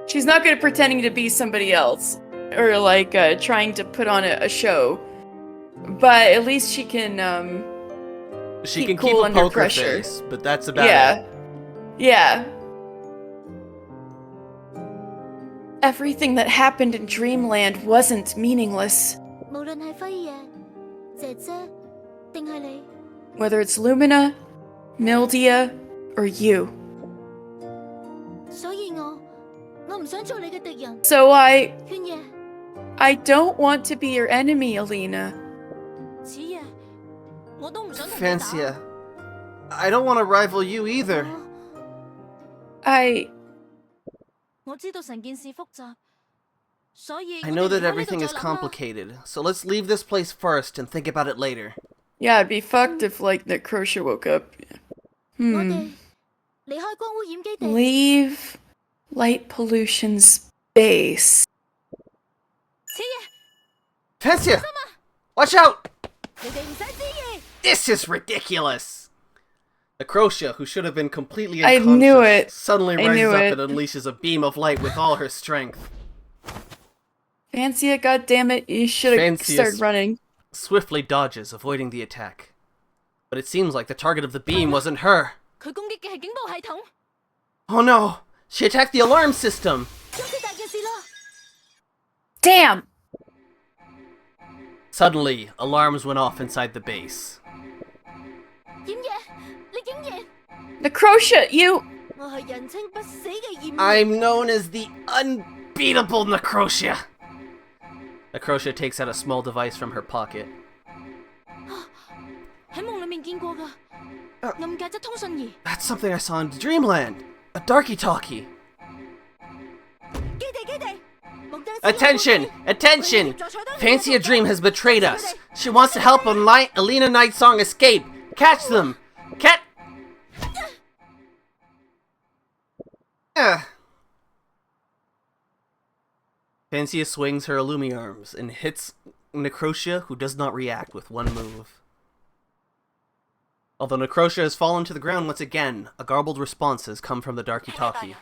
She's not good at pretending to be somebody else or like trying to put on a show. But at least she can She keep can cool keep a under poker pressure. face, but that's about yeah. it. Yeah. Everything that happened in Dreamland wasn't meaningless. 無論係輝爺、姐姐定係你， Whether it's Lumina, Mildia, or you. 所以我唔想做你嘅敵人， So圈爺。 I don't want to be your enemy, Alina. 此夜我都唔想同你打。 Fancia, I don't want to rival you either. 我知道成件事複雜，所以 I know 我哋 that 離開呢度 everything 再 is 諗啦。 complicated, so let's leave this place first and think about it later. Yeah, it'd be fucked if, like, Necrotia woke up. 我哋離開光污染基地。 Leave light pollution's base. 此夜 Fancia! Watch out! 你哋唔使知意。 This is ridiculous! Necrotia, who should have been completely I unconscious, knew it. suddenly I rises knew up it. and unleashes a beam of light with all her strength. Fancia, goddammit, you should have Fancia's- started running. Swiftly dodges, avoiding the attack. But it seems like the target of the beam wasn't her. 佢攻擊嘅係警報系統。 Oh no! She attacked the alarm system! 今次大件事啦！ Damn! Suddenly, alarms went off inside the base. 掩爺，你竟然！ Necrotia, you... 我係人稱不死嘅掩爺。 I'm known as the unbeatable Necrotia! Necrotia takes out a small device from her pocket. 喺夢裡面見過㗎，暗格質通訊儀。 That's something I saw in Dreamland! A darky-talkie! 基地基地， Attention! Attention! Fancy a Dream has betrayed us. She wants to help Alina Nightsong escape. Catch them! Fancy swings her Illumi arms and hits Necrotia, who does not react, with one move. Although Necrotia has fallen to the ground once again, a garbled response has come from the Darky-Talkie.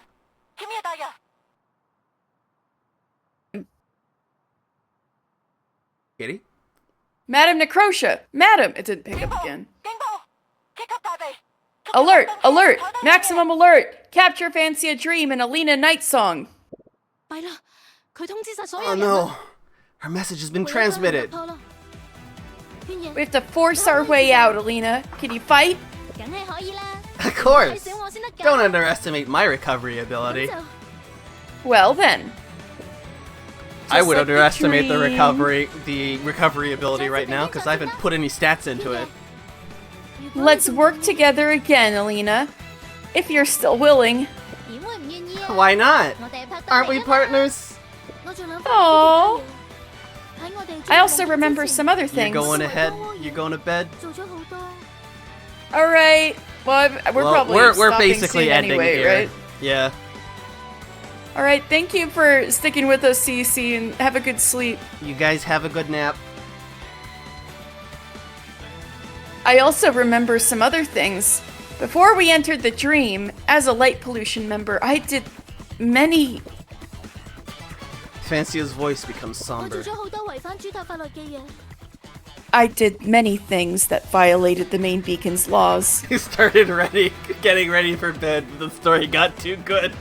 Kitty? Madam Necrotia! Madam! It didn't pick up again. Alert! Alert! Maximum alert! Capture Fancy a Dream and Alina Nightsong! 弊啦，佢通知晒所有 Oh 人啦。 no! Her message has been transmitted! 圈野 We have to force our way out, Alina. Can you fight? 梗係可以啦， Of 睇 course! 小我先得㗎。 Don't underestimate my recovery ability. 咁就 Well then. I Just would like the underestimate the dream. recovery ability right now, because I haven't put any stats into it. 如果 Let's 你 work together again, Alina. If you're still willing. 點會唔願意啊？ Why not? 我哋係拍檔 Aren't we 嚟㗎嘛 partners? 我仲諗 Aww. 喺我哋 I also remember some other You're things. going ahead? You're going to bed? 做咗好多。 Alright. Well, we're Well, probably we're stopping basically soon ending anyway, here. right? Yeah. Alright, thank you for sticking with us, CC, and have a good sleep. You guys have a good nap. I also remember some other things. Before we entered the dream, as a light pollution member, I did many... Fancia's voice becomes 我 somber. 做咗好多違反主塔法律嘅嘢。 I did many things that violated the main beacon's laws. He started getting ready for bed, but the story got too good.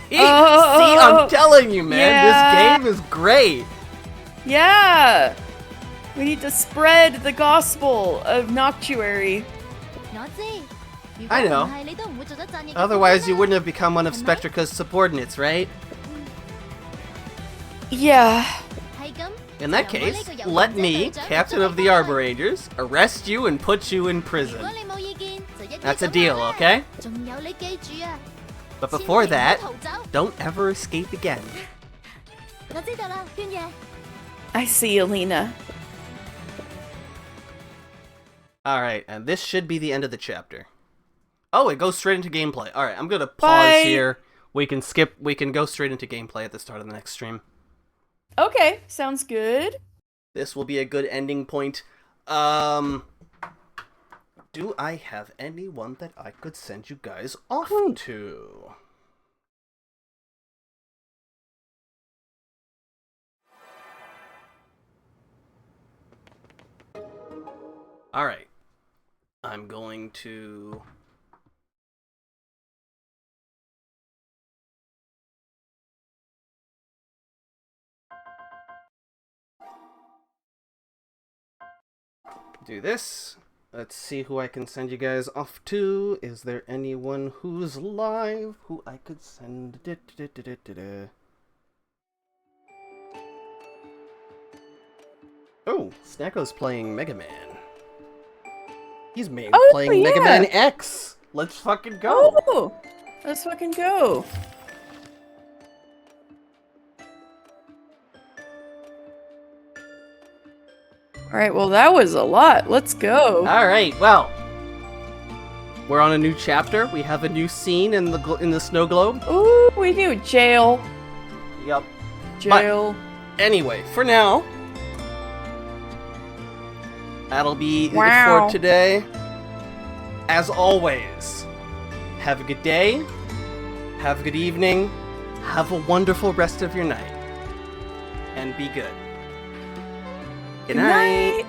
See, Oh, I'm telling you, man, yeah. this game is great. Yeah! We need to spread the gospel of Noctuary. 我知。如 I 果 know. 唔係，你都唔會做得讚嘅。 Otherwise, you wouldn't have become one of Spectrica's subordinates, right? Yeah. 係咁。 In that 由我呢 case, 個遊 let 行者 me, 隊長 Captain 做 of the 你翻去 Arborangers, arrest you and put you in 如 prison. 果你冇意見，就一於 That's a 咁 deal, 啦 okay? 仲有你記住啊， But 千 before 祈唔好 that, 逃走。 don't ever escape again. 我知道啦，圈野。 I see, Alina. Alright, and this should be the end of the chapter. Oh, it goes straight into gameplay. Alright, I'm gonna pause Bye. here. We can go straight into gameplay at the start of the next stream. Okay, sounds good. This will be a good ending point. Do I have anyone that I could send you guys off to? Alright. I'm going to... do this. Let's see who I can send you guys off to. Is there anyone who's live who I could send? Oh, Snacko's playing Mega Man. He's playing Mega yeah. Man X. Let's fucking go. Oh! Let's fucking go. Alright, well that was a lot. Let's go. Alright, well. We're on a new chapter. We have a new scene in the snow globe. Ooh, we do jail. Yep. Jail. Anyway, for now, that'll be Wow. it for today. As always, have a good day, have a good evening, have a wonderful rest of your night, and be good. Good night. Night.